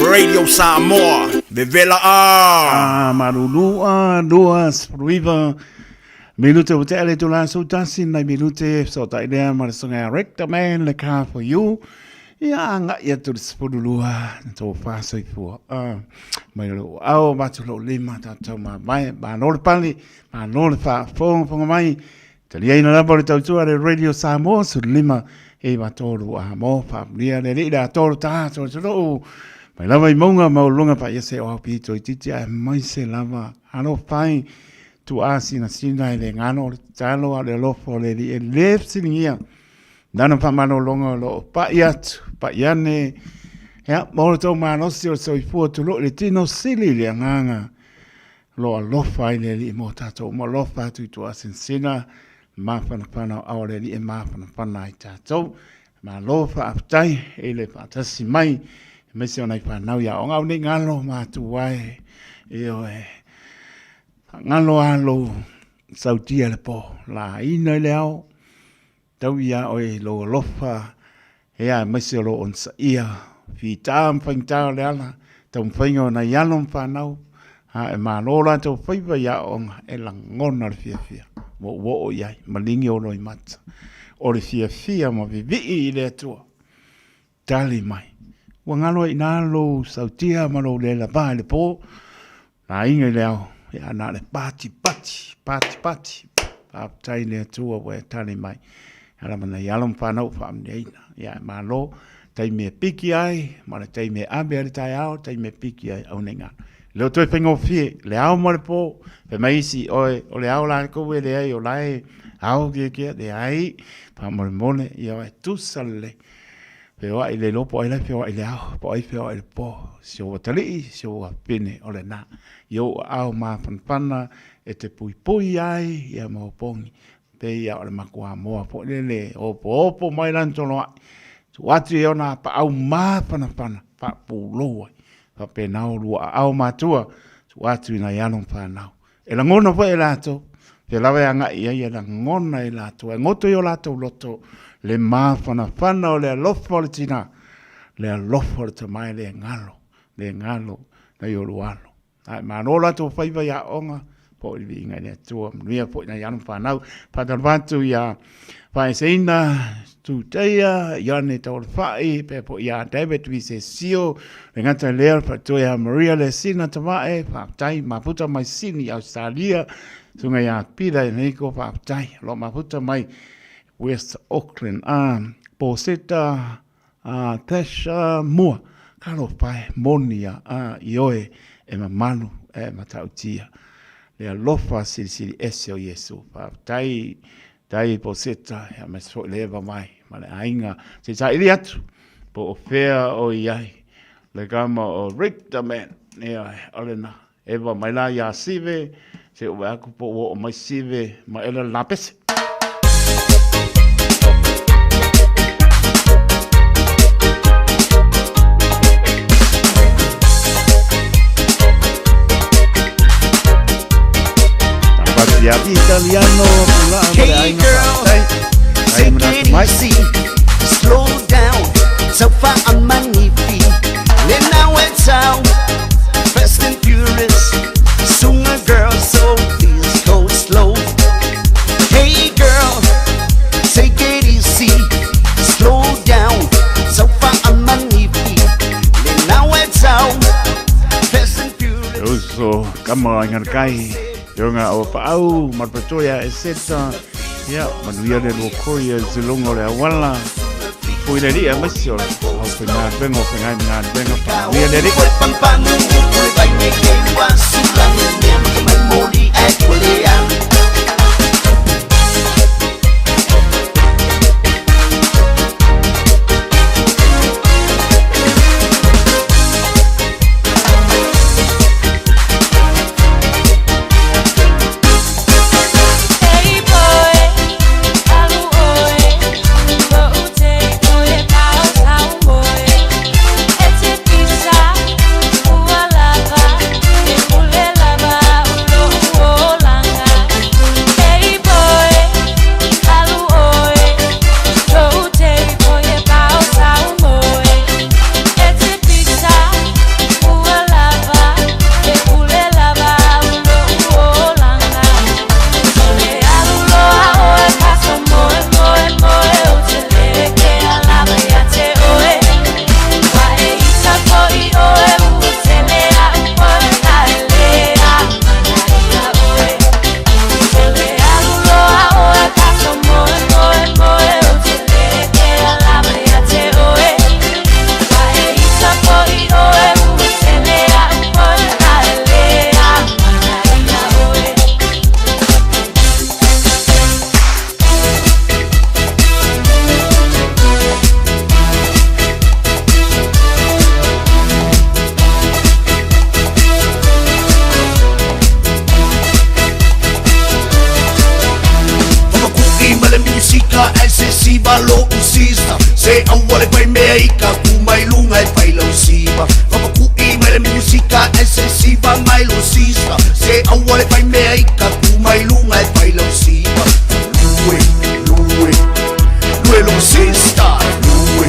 Radio Samoa, vevela Marulua, 2 fruiva. Minute o te ale tu la so tasi na minute so ta idea marasonga recta man le K4U. Ia nga ia tu spodulua to fa so fu mai lo au ba tu lo lima ta to ma mai ba no pali ma no fa fo mai te ia ina la por tu re Radio Samoa su lima e ba to lo mo fa ria le da to ta so so mai la vai monga ma longa pa ia se o pi to titi mai se lava ano fai tu asina sina le ngano talo le lo fo le left sinia Dana pa mano longa lo pa iane ya mo to mano si o so fu to lo le tino sili le nganga lo alofa ile li mo tato mo lofa tu asensina ma pana aure li ma pana tato ma lofa aftai ile pa tasi mai me se ona pa nau ya onga ni ngalo ma tu wai io ngalo alo sautia le po la ina leo tau ia oi lo lofa ea mese lo on sa ia fi tam fangta le ala tam fango na yalom fanau ha e manola to fiva ya on e la ngona Fiafia wo ia malingi o lo mat o le Fiafia mo vivi le tua tali mai wa ngalo ina lo sautia ma lo le la ba le po na inga leo ya na le pati tai le tua we tali mai ala mana yalom whanau whamneina. Ia malo, tai me piki ai, mana tai me abe Taeao, tai me piki ai au nenga. Leo toi whengo fie, le au mare po, pe maisi o le au la kowe le ai o lai, au kia le ai, pa mole ia e tusale. Pea i le lopo ai le pea i le au, po ai pea i le po. Sio tali, sio pene o le na. Yo au ma panpana e te pui ai ia maupongi. Pe ia o le makua moa po le opo mai lantolo ai. Tu atu e ona pa au ma panpana, pa pulo ai. Pa pe nao lua au matua, tu atu ina ianong pa nao. E la ngona po e lato, pe lawe anga ia la ngona e lato. E ngoto i o lato loto, le ma panpana o le alofa o le tina. Le alofa o le tamai le ngalo, na i o lualo. Ai manola to faiva ya onga po i vinga ne tua mia po na yan fa nau pa tan vantu ya fa seina tu teia ya ne to fai pe po ya David we se sio ngata le pa to ya Maria le sina tamae fa tai ma puta mai sini Australia sunga ya pila ne ko fa tai lo ma puta mai West Auckland po seta Tasha Moa kalo pai monia ioe e Malu e matautia le alofa sili ese o Yesu pa tai po seta ya meso leva mai ma le ainga se sa ili atu po ofea o iai le gama o Rick the man e olena eva mai la ya sive se o aku po o mai sive ma ela lapes italiano hey girl take it easy slow down so far I'm magnifique then now it's out fast and furious soon a girl so please go slow hey girl take it easy slow down so far I'm magnifique then now it's out fast and furious so come on ngai Yonga o pau marpatoya eseta ya manuia de lokoia zilongo le wala puileria masio au pena bengo pena bengo pa via de pampano vai me que was la niña mai mori equalia lo usista se awale pai mea ika ku mai lunga e pai lau siva Papa ku I mai le musica excessiva mai lo sista se awale pai mea ika ku mai lunga e pai lau siva Lue lo sista Lue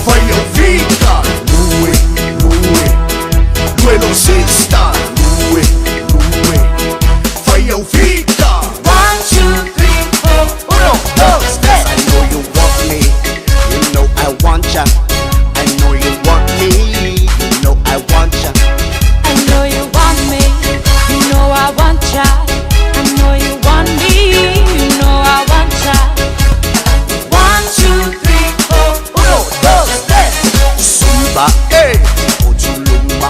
fai au vita Lue lo sista Lue fai au vita 1, 2, 3, 4 1, 2, 3 I know you want me You know I want ya I know you want me You know I want ya I know you want me You know I want ya I know you want me You know I want ya 1, 2, 3, 4 1, 2, 3 Zumba, Ochulumba,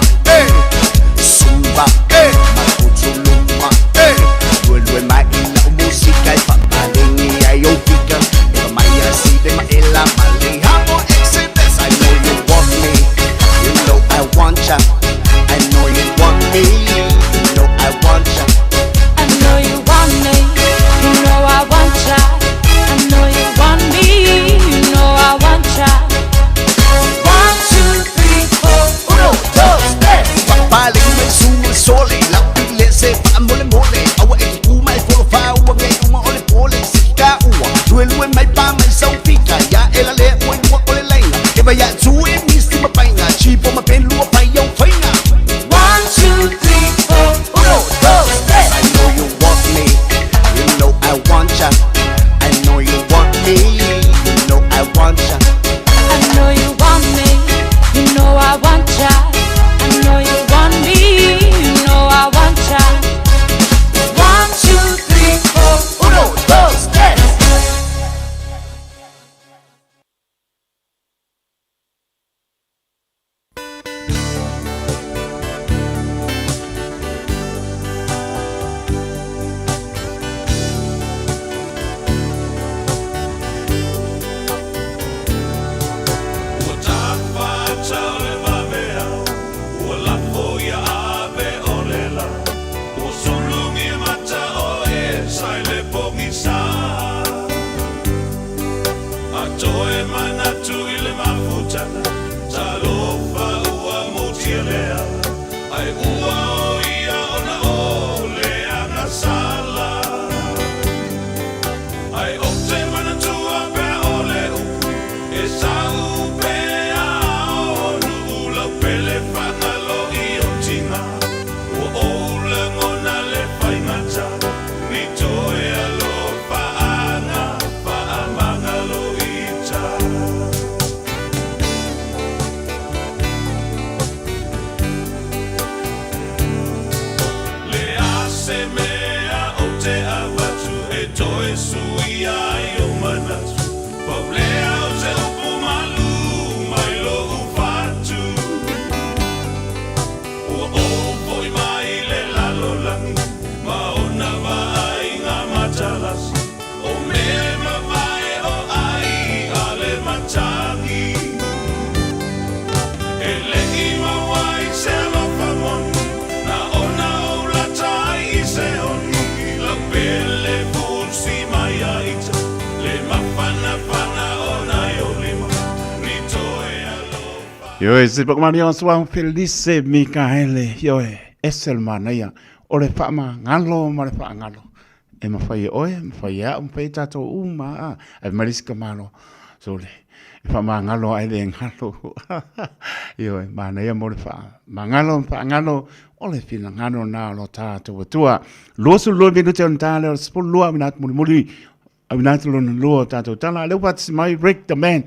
Yo se pak mani on swang Felice Mikaele yo esel manaya ore fa ma ngalo ma fa ngalo e ma fa oe ma fa ya fa tato uma a mariska malo so le fa ma ngalo ai le ngalo yo manaya mo fa ngalo ole fina ngalo na lo tato tua lo su lo mi tu tale spol lo aminat muri aminat lo tato tala le what's my Rick the man.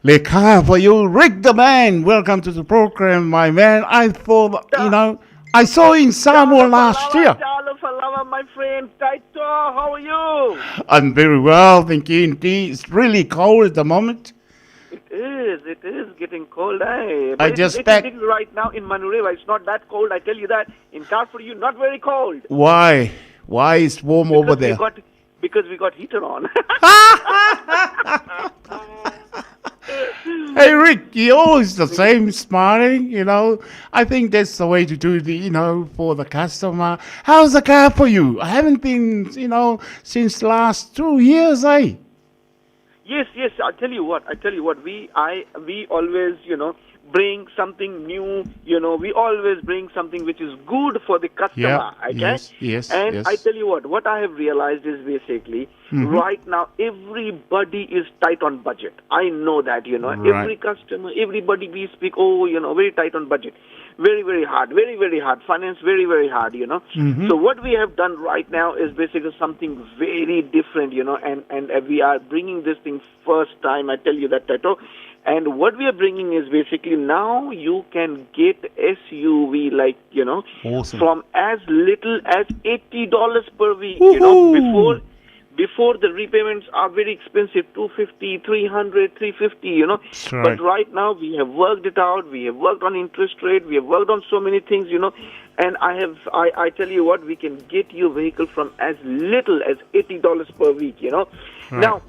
Le car for you, Rick the man. Welcome to the program, my man. I thought, I saw you in Samoa last year. My friend Taeao, how are you? I'm very well, thank you. Indeed, it's really cold at the moment. It is getting cold. Eh? I just back right now in Manureva. It's not that cold, I tell you that. In car for you, not very cold. Why? Why is warm over there? Because we got heater on. Hey Rick, you're always the same smiling, I think that's the way to do for the customer. How's the car for you? I haven't been, since last 2 years, eh? Yes, I tell you what, we always, bring something new, we always bring something which is good for the customer, okay? Yes. I tell you what I have realized is basically, right now, everybody is tight on budget. I know that, Right. Every customer, everybody we speak, very tight on budget. Very, very hard, very hard. Finance, very, very hard, So what we have done right now is basically something very different, and we are bringing this thing first time, I tell you that, Taeao. And what we are bringing is basically now you can get SUV awesome. From as little as $80 per week. Woo-hoo. Before the repayments are very expensive, $250, $300, $350. Right. But right now we have worked it out. We have worked on interest rate. We have worked on so many things. And I tell you what, we can get you a vehicle from as little as $80 per week. Right. Now.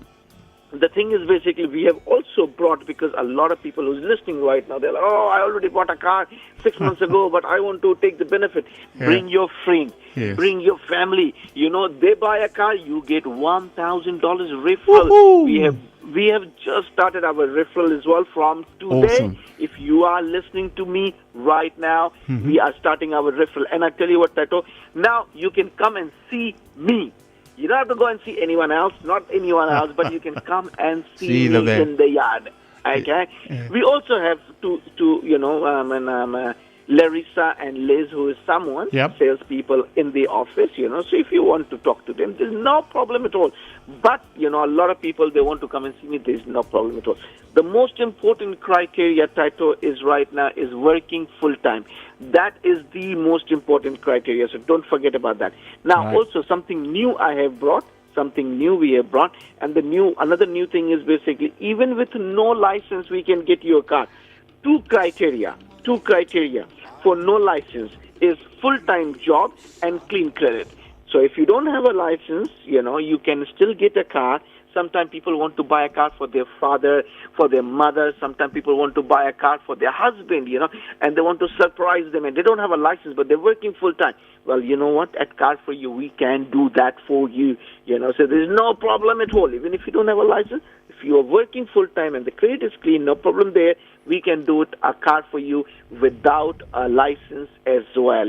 The thing is basically we have also brought, because a lot of people who's listening right now, they're like, I already bought a car 6 months ago, but I want to take the benefit. Yeah. Bring your friend. Yes. Bring your family. They buy a car, you get $1,000 referral. Woo-hoo. We have just started our referral as well from today. Awesome. If you are listening to me right now, we are starting our referral. And I tell you what, Taeao, now you can come and see me. You don't have to go and see anyone else, but you can come and see me in the yard. Okay? Yeah. We also have Larissa and Liz, who is someone, salespeople in the office, So if you want to talk to them, there's no problem at all. But, a lot of people, they want to come and see me, there's no problem at all. The most important criteria, Taeao, is right now is working full-time. That is the most important criteria, so don't forget about that. Now, also something new we have brought, and another new thing is basically, even with no license, we can get you a car. Two criteria for no license is full-time job and clean credit. So if you don't have a license, you can still get a car. Sometimes people want to buy a car for their father, for their mother. Sometimes people want to buy a car for their husband, and they want to surprise them, and they don't have a license, but they're working full-time. Well, you know what? At Car For You, we can do that for you, So there's no problem at all. Even if you don't have a license, if you are working full-time and the credit is clean, no problem there. we can do it a car for you without a license as well,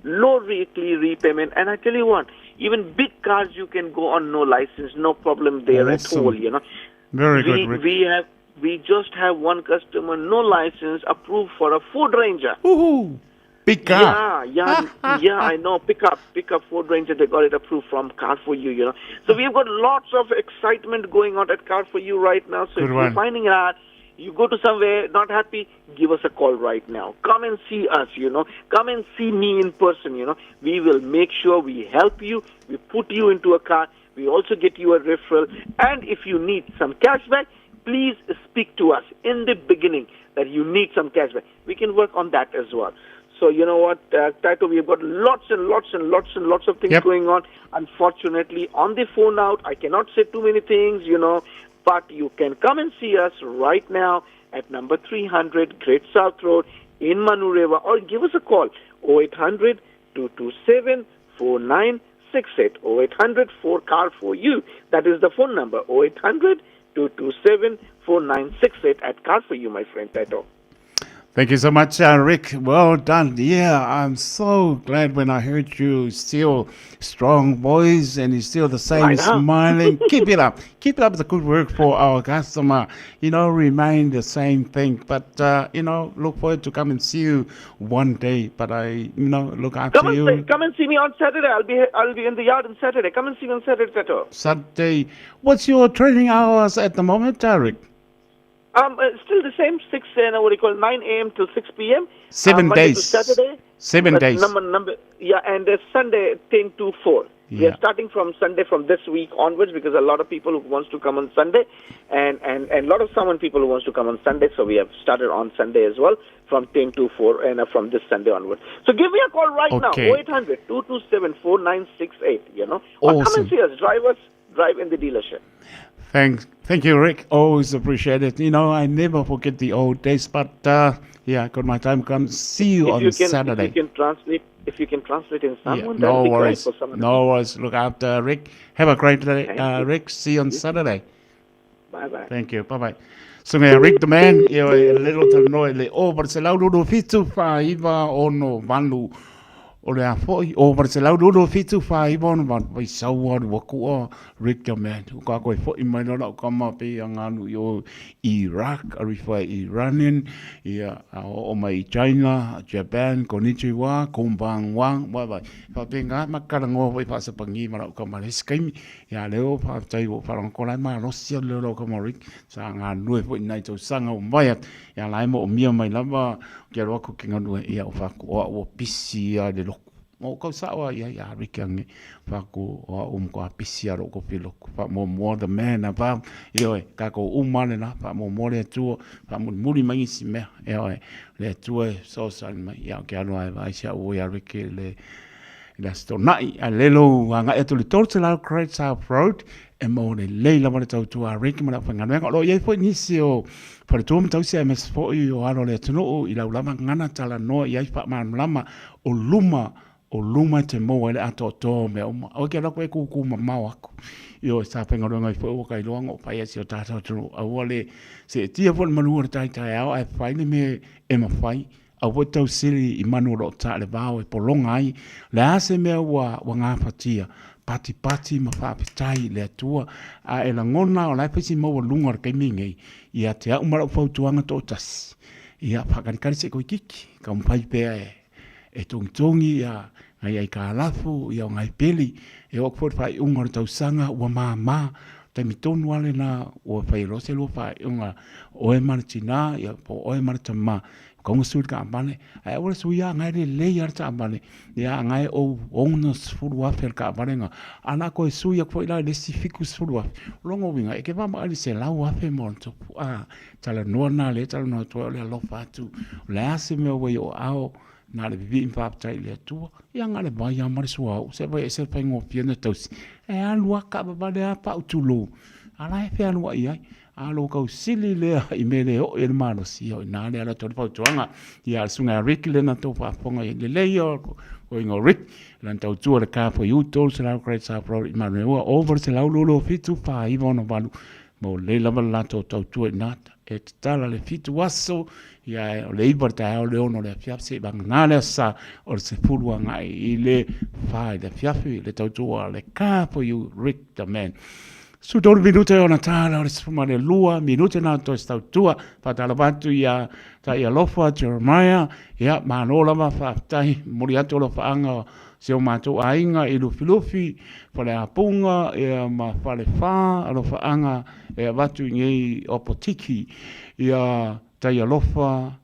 low weekly repayment. And I tell you what, even big cars you can go on no license, no problem there at all, Very good, Rick. We just have one customer, no license, approved for a Ford Ranger. Woohoo! Big car. Yeah, I know. Pick up Ford Ranger. They got it approved from Car for You, So we've got lots of excitement going on at Car for You right now. So if you're finding it hard, you go to somewhere, not happy, give us a call right now. Come and see us, Come and see me in person, We will make sure we help you. We put you into a car. We also get you a referral. And if you need some cashback, please speak to us in the beginning that you need some cashback. We can work on that as well. So you know what, Taeao, we've got lots and lots of things going on. Unfortunately, on the phone out, I cannot say too many things, but you can come and see us right now at number 300 Great South Road in Manureva, or give us a call, 0800 227 4968, 0800 4CAR4U. That is the phone number, 0800 227 4968 at Car for You, my friend Taeao. Thank you so much, Rick. Well done. Yeah, I'm so glad when I heard you still strong voice and you're still the same smiling. Keep it up. Keep it up the good work for our customer. Remain the same thing. But, look forward to come and see you one day. But look after you. Come and see me on Saturday. I'll be in the yard on Saturday. Come and see me on Saturday, Taeao. Saturday. What's your training hours at the moment, Rick? Still the same, 9 a.m. till 6 p.m. 7 Monday days. to Saturday. 7 days. And Sunday 10 to 4. We are starting from Sunday from this week onwards because a lot of people who wants to come on Sunday and a lot of Samoan people who wants to come on Sunday. So we have started on Sunday as well from 10 to 4 and from this Sunday onwards. So give me a call right now, 0800 227 4968, Or come and see us. Drive in the dealership. Thank you, Rick. Always appreciate it. I never forget the old days, but got my time come. See you on Saturday. If you can translate in Samoan, no worries. No worries. Look after Rick. Have a great day, Rick. See you on Saturday. Bye-bye. Thank you. Bye-bye. So Rick the man, little to know but se lau do fitu fa iva ono Malu. O le a foi o par se lau do fitu fa I bon vai saua wa ku Rick the man ka ko foi mai no ka ma pe nganu yo Iraq arifa Iranian o mai China Japan konnichiwa konbanwa wa fa penga makarango vai fa se pangi ma ka ma skai leo fa tai wo fa ko lai ma Russia lo ka ma Rick sa nganu foi nai to sanga o mai lai mo mia mai lava ke ro ko kinga no fa ko o pisi de mo ko sawa ya rikangi fa ko ko pisia ro ko pilo fa mo the man ava ka ko umane na fa mo le tu fa mo muri mai si me le tu so san mai ke anu ai sia o ya rike le sto nai a lelo nga e tu le torte la Great South Road e mo le leila mo le tau tu a rike mo la fa ngana lo ye fo ni sio per tu mo tau sia mes fo o alo le tu no I la ulama ngana tala no ia fa ma lama o luma te mo ele ato to me o ke rako e ku mamau aku sa penga ronga I fo kai longa o pai si o tata tu a wale se tia fo manu tai Taeao ai fai me e ma fai a wo tau sili I manu ro ta le bao e polonga ai le ase me wa nga fatia pati ma fa pitai le tua a e la ngona o lai pesi mo lunga kai mingi ia te a umara fo tuanga to tas ia pakari se ko kiki ka mpai pe e tongtongi ai ka lafu ia ngai peli e o for fai unga tau sanga wa mama te mitonu wale na o fai rose lo fai unga o e martina ia po o e martama ko musul ka bane ai o su ia ngai le yar ta bane ia ngai o onos fu wa fer ka bane nga ana ko su ia ko ila le sifikus fu wa longo winga e ke va ma ali se la wa fe monto tala no na le tala no to le lo fatu la se me o yo ao na le vivi impap tai le tua ia ngale vai a marisua se vai se pai ngo piena tos e alua ka ba le pa utulo ala e fe alua ia alo ka usili le I mele o e mano si o na le ala to pa tuanga ia sunga Rick le na to pa ponga le le yo ko ngo Rick lan tau tu le ka for you tol se la Great South Road Emmanuel over se la lo fitu pa I vono valu mo le lava la to tu nata e te tala le fitu waso, ia o le iwa Taeao le ono le Fiafia se bangana le sa o le se furua ngai i le whai le Fiafia le tautua le ka for you Rick the man. Su tolu minute ona tala o le sifuma le lua minute na to sta tua patala batu ia ta ia lofa Jeremiah ia manola ma fa tai muri atu lo faanga se o matou ainga i lufi fa le apunga ia ma fa le fa lo faanga e batu ngei opotiki ia ta ia lofa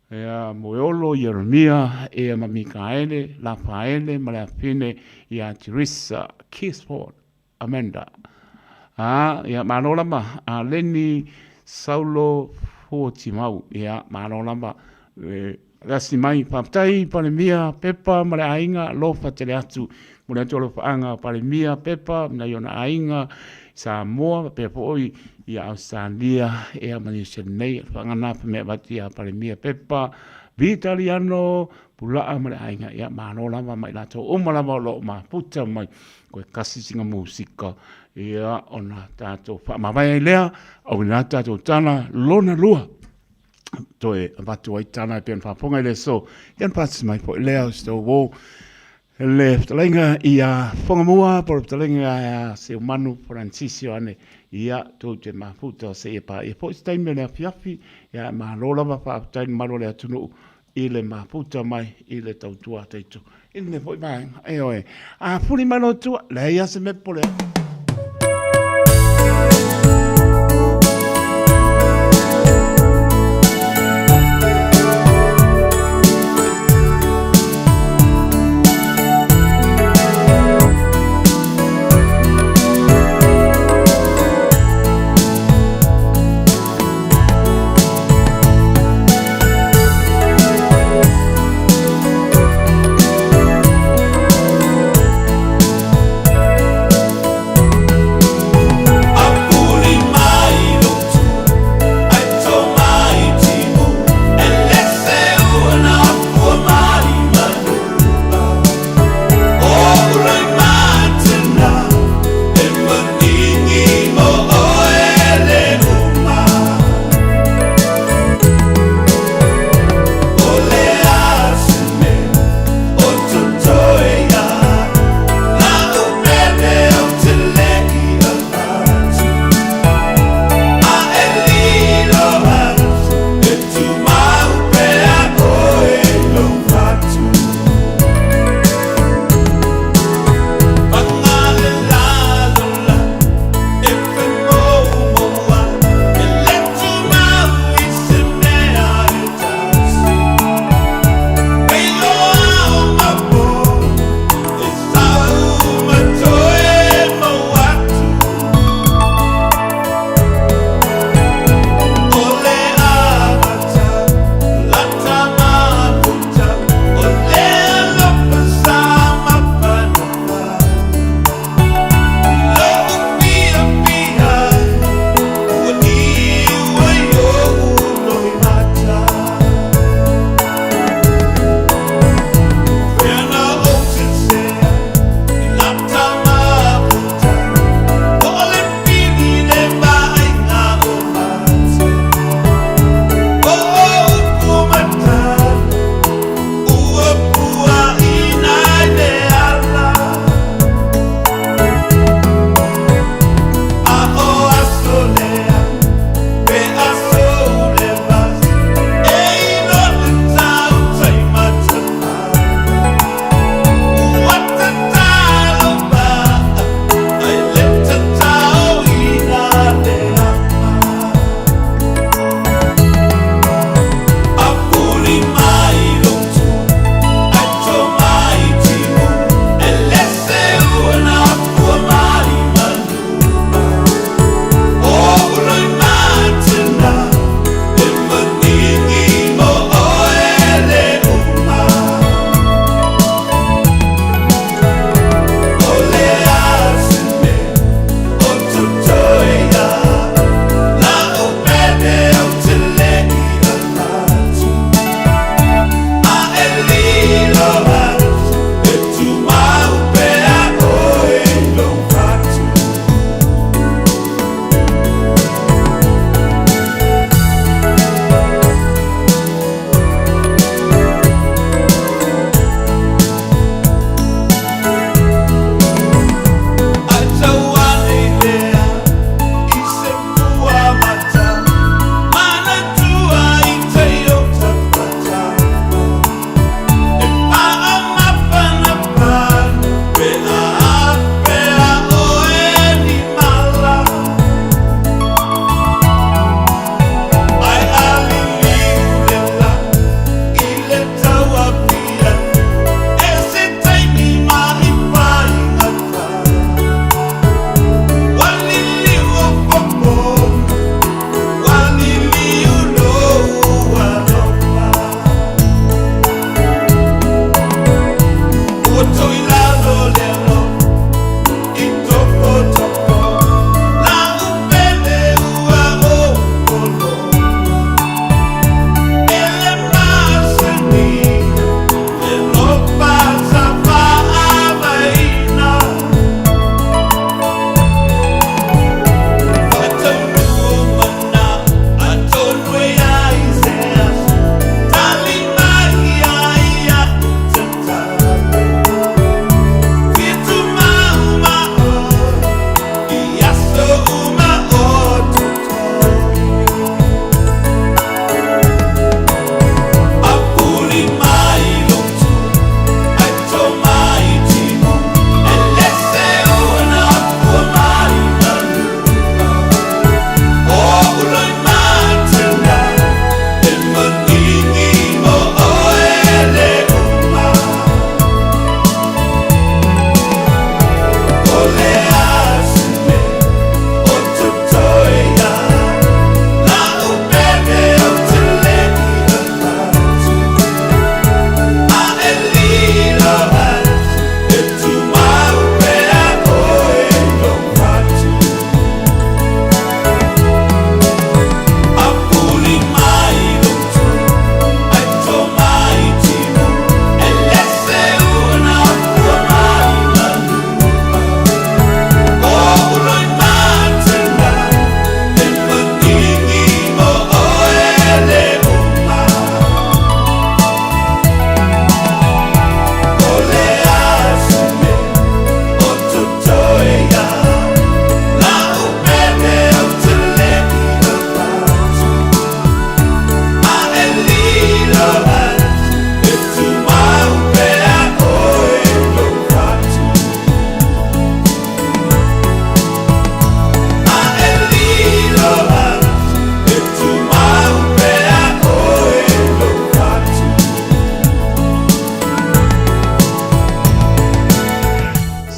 ia moeolo Jeremiah ia ma Mikaele la faele ma la fine ia Teresa Kisford Amanda ia manola ma a leni Saulo Fotimau ia manola ma rasi mai patai pale mia pepa male ainga lofa tele atu mole atu lofa anga pale mia pepa na yona ainga Samoa pepa oi ia Australia ia mani senei fangana me batia pale mia pepa Vitaliano pula male ainga ia manola ma mai lato umala ma lo ma puta mai ko kasi singa musika ia ona tato fa mavai lea au na tato tana lona lua toe watu ai tana pen fa ponga le so yan pats mai po lea sto wo le talenga ia fonga mua por talenga se humano Francisco ane ia to te mafuta se pa e po stai me le Fiafi ia ma lola ma fa tai malo le tunu ile mafuta mai ile tautua teito ile foi mai e oi a fuli malo tu le ia se me pole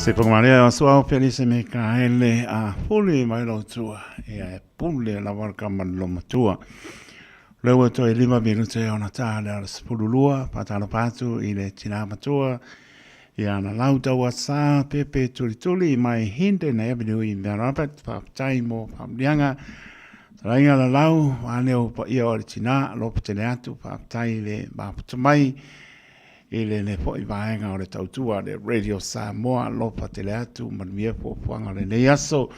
Se pangmaria o sua felice me kaele a puli mai lo tua e puli la varka man lo matua. Lewa to e 5 minuti ona tale al spululua patalo patu i le tina matua ia na lauta wasa pepe tuli mai hinde na avenue i Marapat pa taimo pa mlianga rainga la lau ane o pa ia o le tina lo patele atu pa tai le ba putumai ile le po i vaenga o le tautua le Radio Samoa lo patele atu manmia po puanga le neaso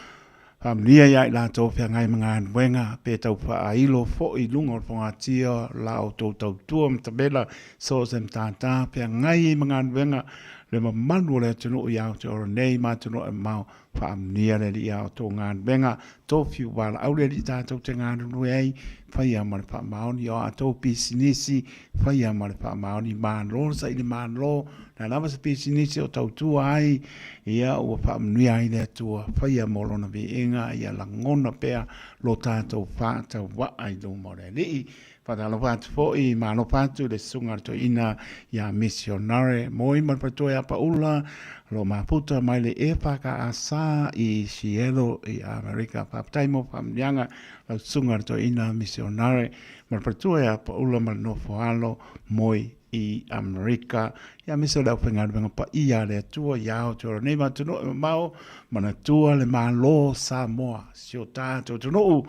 Famlia ia la to fia ngai mga wenga pe tau pa ailo fo i lunga o fonga tia la o tau tuam tabela so sem tata fia ngai mga wenga le manu le tunu ia te o nei ma tunu e mau famlia le ia o to ngan wenga to fiu wala au le ta to te ngan nu ei faia ma pa maoni o to pisinisi faia ma pa maoni man lo sa i man lo na lava se pisinisi o tau tu ai ia o famlia ai le tu faia mo lo na vi inga ia la ngona pea lo tato fa ta wa ai do mo le li Pada lo pat fo i malo patu le sunga to ina ya missionare moi mar pato ya paula lo maputa mai le epaka asa i cielo i America pa taimo famlianga lo sunga to ina missionare mar pato ya paula mar no foalo moi i America ya miso la penga venga pa ia le tua ya o to nei ma tu no mau mana tua le malo Samoa sio tato tu no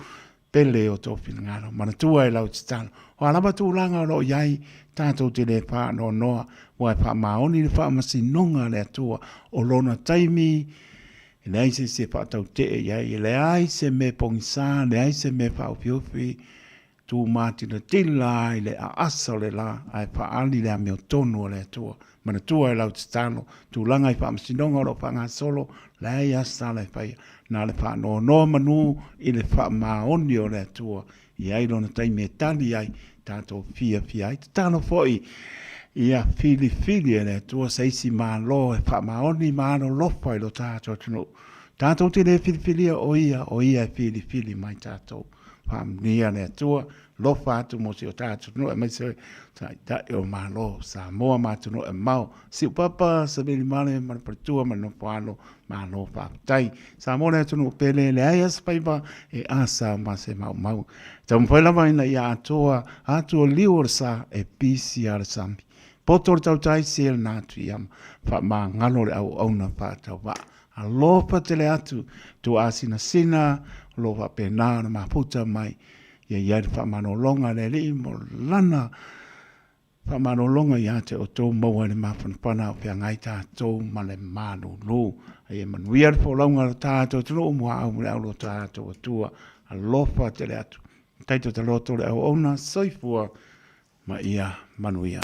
pele o tō whingaro, mana tua e lau titano. O alama tū langa o lo iai, tātou te le pā no noa, wai pā maoni le pā masi nonga le atua, o lona taimi, e le aise se pā tau te e iai, e le aise me pongisa, le aise me pā upiofi, tū māti na tila, e le a asa le la, ai pā ali le a meo tonu o le atua, mana tua e lau titano, tū langa i pā masi nonga o lo pā ngā solo, le ai asa le pāia, na le pa no manu i le fa maoni o le tua i ai lona taimi e tali ai tato Fiafia ai tano foi ia fili e le tua seisi malo e fa maoni mano lofa i lo tato tato te le fili o ia fili mai tato fa mnia le tua lofa atu mo si o tato no e mai se ta e o malo Samoa matu no e mau si papa sa bili male man pertua man no palo malo pa tai Samoa le atu no pele le ai as paiva e asa ma se mau tam foi la mai na ia atoa atu liur sa e PCR sambi potor tau tai sel natu iam fa ma ngalo le au na pa tau va a lopa tele atu tu asina sina lopa pena ma puta mai ia fa manolonga le li mo lana fa manolonga ia te o tō maua le mawhanapana o pia ngai tātou ma le manu lu ia manuia fo launga tātou tino o mua au le au lo tātou atua a lofa te le atu taito te loto le au ona soifua ma ia manuia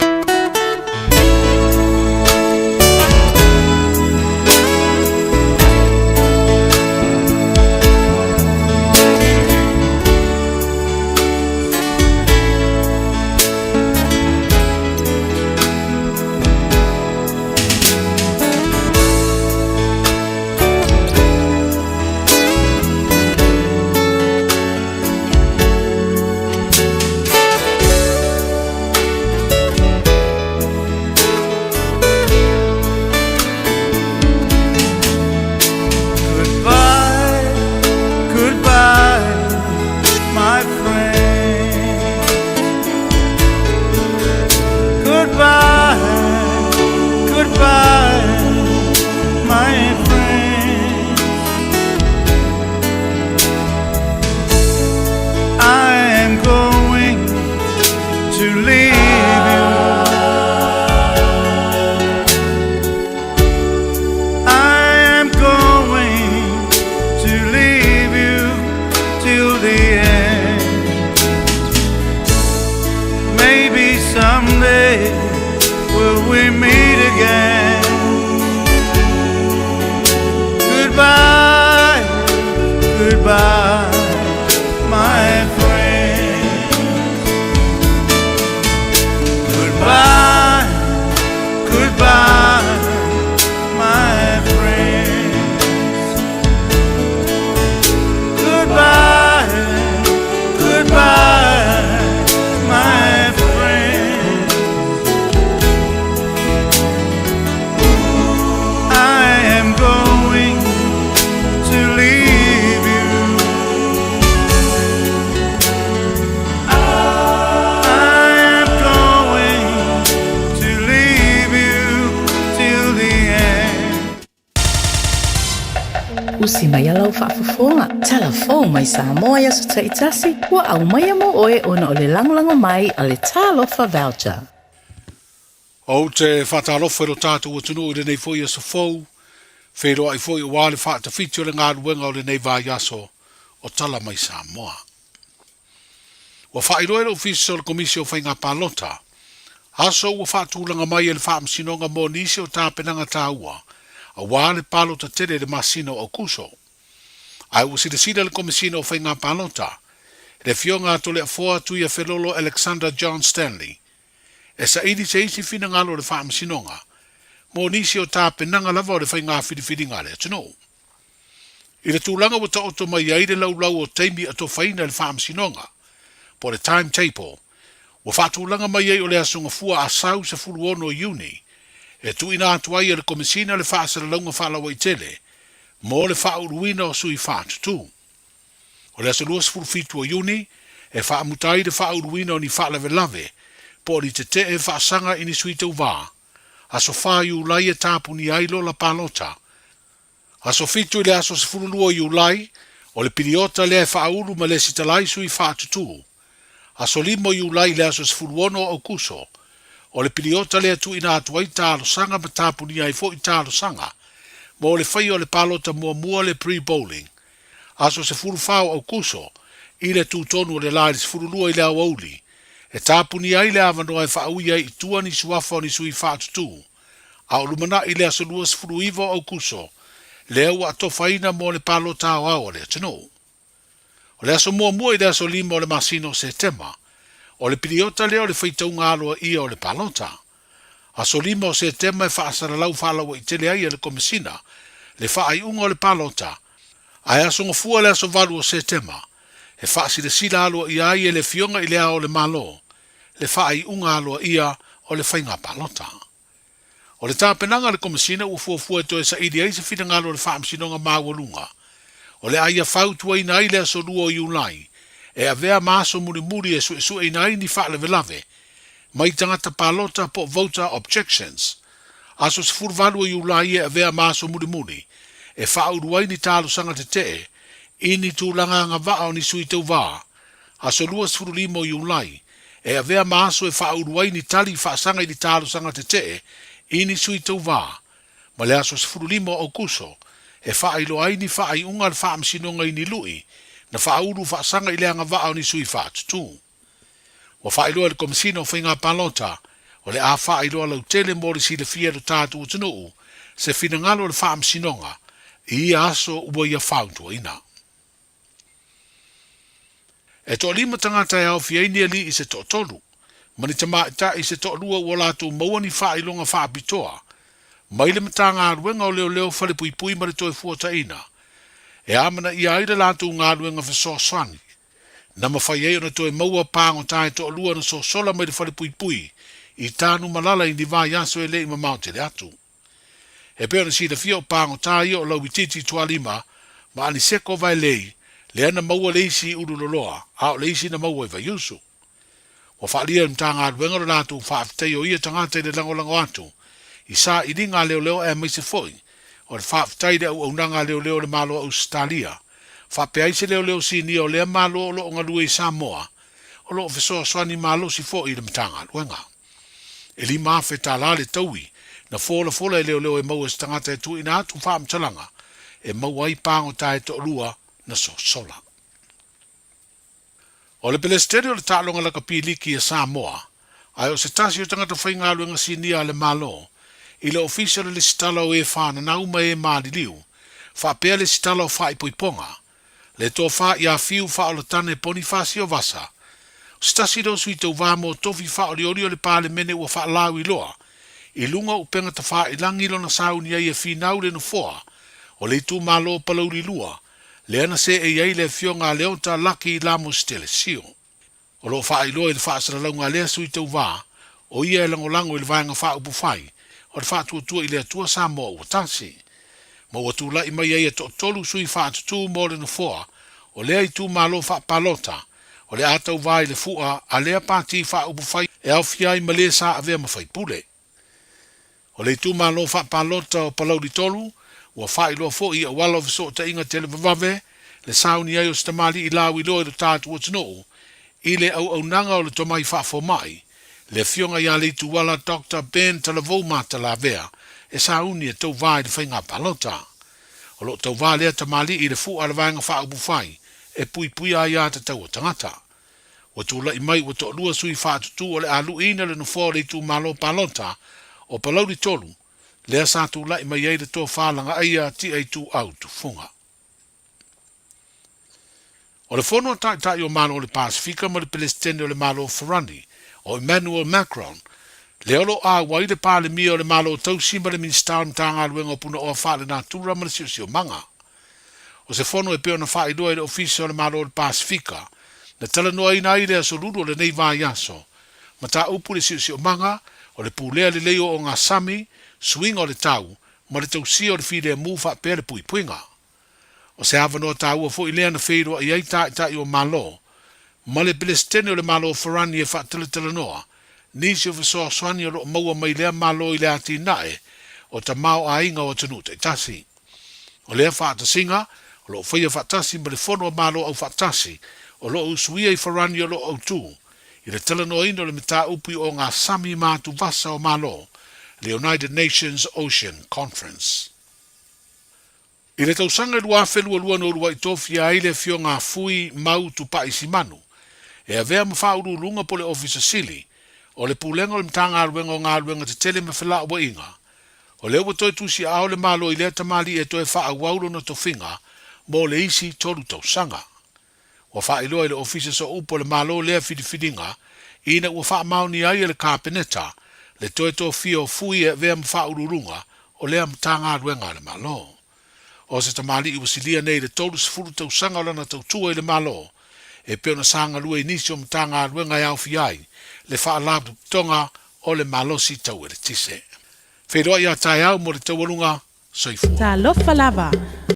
usi mai alau whaafafonga. Telefon mai Samoa ia sa taitasi, ua au mai mo oe ona o le langolango mai a le talofa voucher. O te whatalofa ro tātou o tunu o le nei fwoi a sa fau, whero ai fwoi o wale whaata whitio le ngā ruenga o le nei vāiaso o tala mai Samoa. Wa whairoe le ofisi o le komisio whai ngā pālota, aso ua whaatūlanga mai e le whaamsinonga mō nisi o tāpenanga tāua, a wale palota tere le masino o kuso. Ai ua sida le komisino o whai ngā pālota, le fionga to le afoa tuia whelolo Alexander John Stanley, e sa idi se isi fina ngalo le whaamsinonga, mō nisi o tāpenanga lava o le whai ngā whidiwhidinga le atino. I le tūlanga wa ta oto mai aire lau o teimi ato whaina le whaamsinonga, po le timetable, wa whaatūlanga mai ei o le asunga fua a sau se fulu ono Iuni, e tu ina atuai le komisina le whaasara launga whaalawa i tele, mo le whauruina o sui whaatutu. O le asalua se fulu fitu o Iuni, e whaamutai le whauruina o ni whaalawe lave, po li te te e whaasanga ini sui tau wā, aso whaiu lai e tāpuni ailo la pālota, aso fitu le aso se fulu lua iu lai, o le piriota le e whauru ma le sitalai sui whaatutu, aso limo iu lai le aso se fulu ono o kuso, o le piriota le atu ina atuai tālo sanga ma tāpuni ai fo i tālo sanga, mo le whai o le palota mua le pre-bowling, aso se fulu whao au kuso, i le tūtonu o le lai se fulu lua i le au auli, e tāpuni ai le avanoa e whaui ai i tua ni suafa o ni sui whaatutu, a o lumana i le aso lua se fulu iwo au kuso, le au ato whaina mo le palota au au le atino. O le aso mua i le aso lima o le masino se tema, o le piriota leo le whaitau ngāloa ia o le palota. Aso lima o se tema e whaasara lau whaalawa i tele ai le komisina, le whaai unga o le palota, ai aso ngofua le aso valu o se tema, e whaasira sila aloa ia ai le fionga i lea o le malo, le whaai unga aloa ia o le whainga palota. O le tāpenanga le komisina ua fuafua e toe sa idi ai se whina ngalo le whaamsinonga māwalunga, o le aia whautua ina ai le aso lua o iulai, e a vea maaso muri e su ina ai ni whaalewe lave, mai tangata palota po voter objections, aso se furvalu o iulai e a vea maaso muri, e whauruai ni tālo sanga te te, ini tūlanga ngā vaa o ni sui tau vaa, aso lua se furulimo o iulai, e a vea maaso e whauruai ni tali whaasanga i ni tālo sanga te te, ini sui tau vā, ma le aso se furulimo o kuso, e whailo ai ni whaai unga le whaamsinonga i ni lui, na whauru whaasanga i leanga vaa o ni sui whaatutu. Wa whailo le komisino whainga palota, o le a whailo lau tele mori si le fia do tātu o tunuu, se finangalo le whaamsinonga, i aso ua ia whauntua ina. E to lima tangata e au fiainia li i se to tolu, mani tama ita i se to lua ua latu maua ni wha ilonga wha apitoa, maile matanga aruenga o leo whale pui mare toi fuata ina, e amana i aile latu ngā aruenga wha so swangi, na mawhai eo na toi maua pāngo tae to lua na so sola mai le whale pui, i tānu malala i ni vā yaso e le ima maute le atu. E peo na si le fia o pāngo tae o lau i titi tualima, ma ani seko vai lei, le ana maua leisi uru loloa, a o leisi na maua i vai yusu. Wa whaalia mtanga aruenga rātu whaafitei o ia tangata i le langolango atu, i sā i ringa leo e mai se foi, o le whaafitei le au aunanga leo le malo au Stalia, whaapeai se leo si ni o lea malo o loo ngalue i Samoa, o loo fesoa swani malo si foi i le mtanga aruenga. E li maafe tā la le taui, na fola e leo e maua se tangata e tu ina atu whaamtalanga, e maua i pāngo tae to lua na so sola. O le pelesteri o le tālonga laka piliki e Samoa, ai o se tasi o tangata whainga aluenga sinia le malo, i le ofisa le sitala o e whana na uma e maadiliu, whapea le sitala o whaipoiponga, le tō wha i a fiu wha o le tane Bonifasi o Vasa, o se tasi do sui tau vāmo tofi wha o le pāle mene ua wha lau i loa, i lunga upenga ta wha i langilo na sauni ai e whinau le no foa, o le tu malo palauri lua, le ana se e iai le fionga leonta laki i lamo stele sio. O lo wha i loa i le wha asara launga lea sui tau vā, o ia e langolango i le vāenga wha upu whai, o le wha tua i le atua Samoa ua tasi. Ma ua tūla i mai e to tolu sui wha atutu mo le no foa, o lea i tu malo wha palota, o le atau vā i le fua, a lea pāti wha upu whai, e au fia i malea sa a vea mawhai pule. O le tu malo wha palota o palauri tolu, Ua whai loa fo i a wala so ta inga tele vavave, le sauni ai o stamali I lawi loa do tātu o tino, I le au nanga o le tomai whafo mai, le fionga ia le tu wala Dr. Ben Talavou mata la vea, e sauni e tau vai de whainga palota. O lo tau vai lea tamali I le fu ala vanga wha abu whai, e pui pui a ia te tau o tangata. Wa tu la I mai wa to lua sui wha tutu o le alu ina le nufo le tu malo palota, o palau di tolu, lea sa tu la I mai ei le tō whalanga aia ti ei tu au tu funga. O le fono tai o malo o le Pasifika mo le Palestine o le malo o Ferrani, o Emmanuel Macron, le olo a wai le pale mia o le malo o tausi ma le minister mtanga aluenga o puna o whale na tura ma le siosio manga. O se fono e peo na whae doa le ofisi o le malo o le Pasifika, na tala noa ina i le asoluru o le nei vai aso, ma ta upu le siosio manga, o le pulea le leo o ngā sami, swinga o le tau, ma le tausi o le fide mu wha pe le pui puinga. O se hava noa ta ua fo I lea na whairoa I ai o malo, ma le Palestine o le malo o Ferrani e wha tala noa, nisi o visoa swani o lo maua mai lea malo I lea ti nae, o ta mao a inga o tanu te tasi. O lea wha singa, o lo whaia wha tasi ma le fono o malo au wha tasi, o lo usuia I Ferrani o lo au tu, I le tala noa ino le mita upi o ngā sami mātu vasa o malo, le United Nations Ocean Conference. I le tausanga lua whelua no lua I tofi a ile fio ngā fui mau tu pa isi manu, e a vea mawhauru lunga po le ofisa sili, o le pulenga o le mtanga aruenga o ngā aruenga te tele me whela ua inga, o le ua toi tusi a le malo I lea tamali e toi wha awaulo na tofinga, mo le isi tolu tausanga. Wa wha iloa I le ofisa so upo le malo lea fidifidinga, ina ua wha mauni ai le kāpeneta, le toi tofi o fui e vea mawhauru lunga, o lea mtanga aruenga le malo. O se tamali I wasilia nei le tolu sifuru tausanga o lana tautua I le malo, e peo na sanga lua inisio mtanga aruenga e au fiai, le wha labdu tonga o le malosi tau e le tise. Wheroa I a Taeao mo le taualunga, soifua. Talofa lava.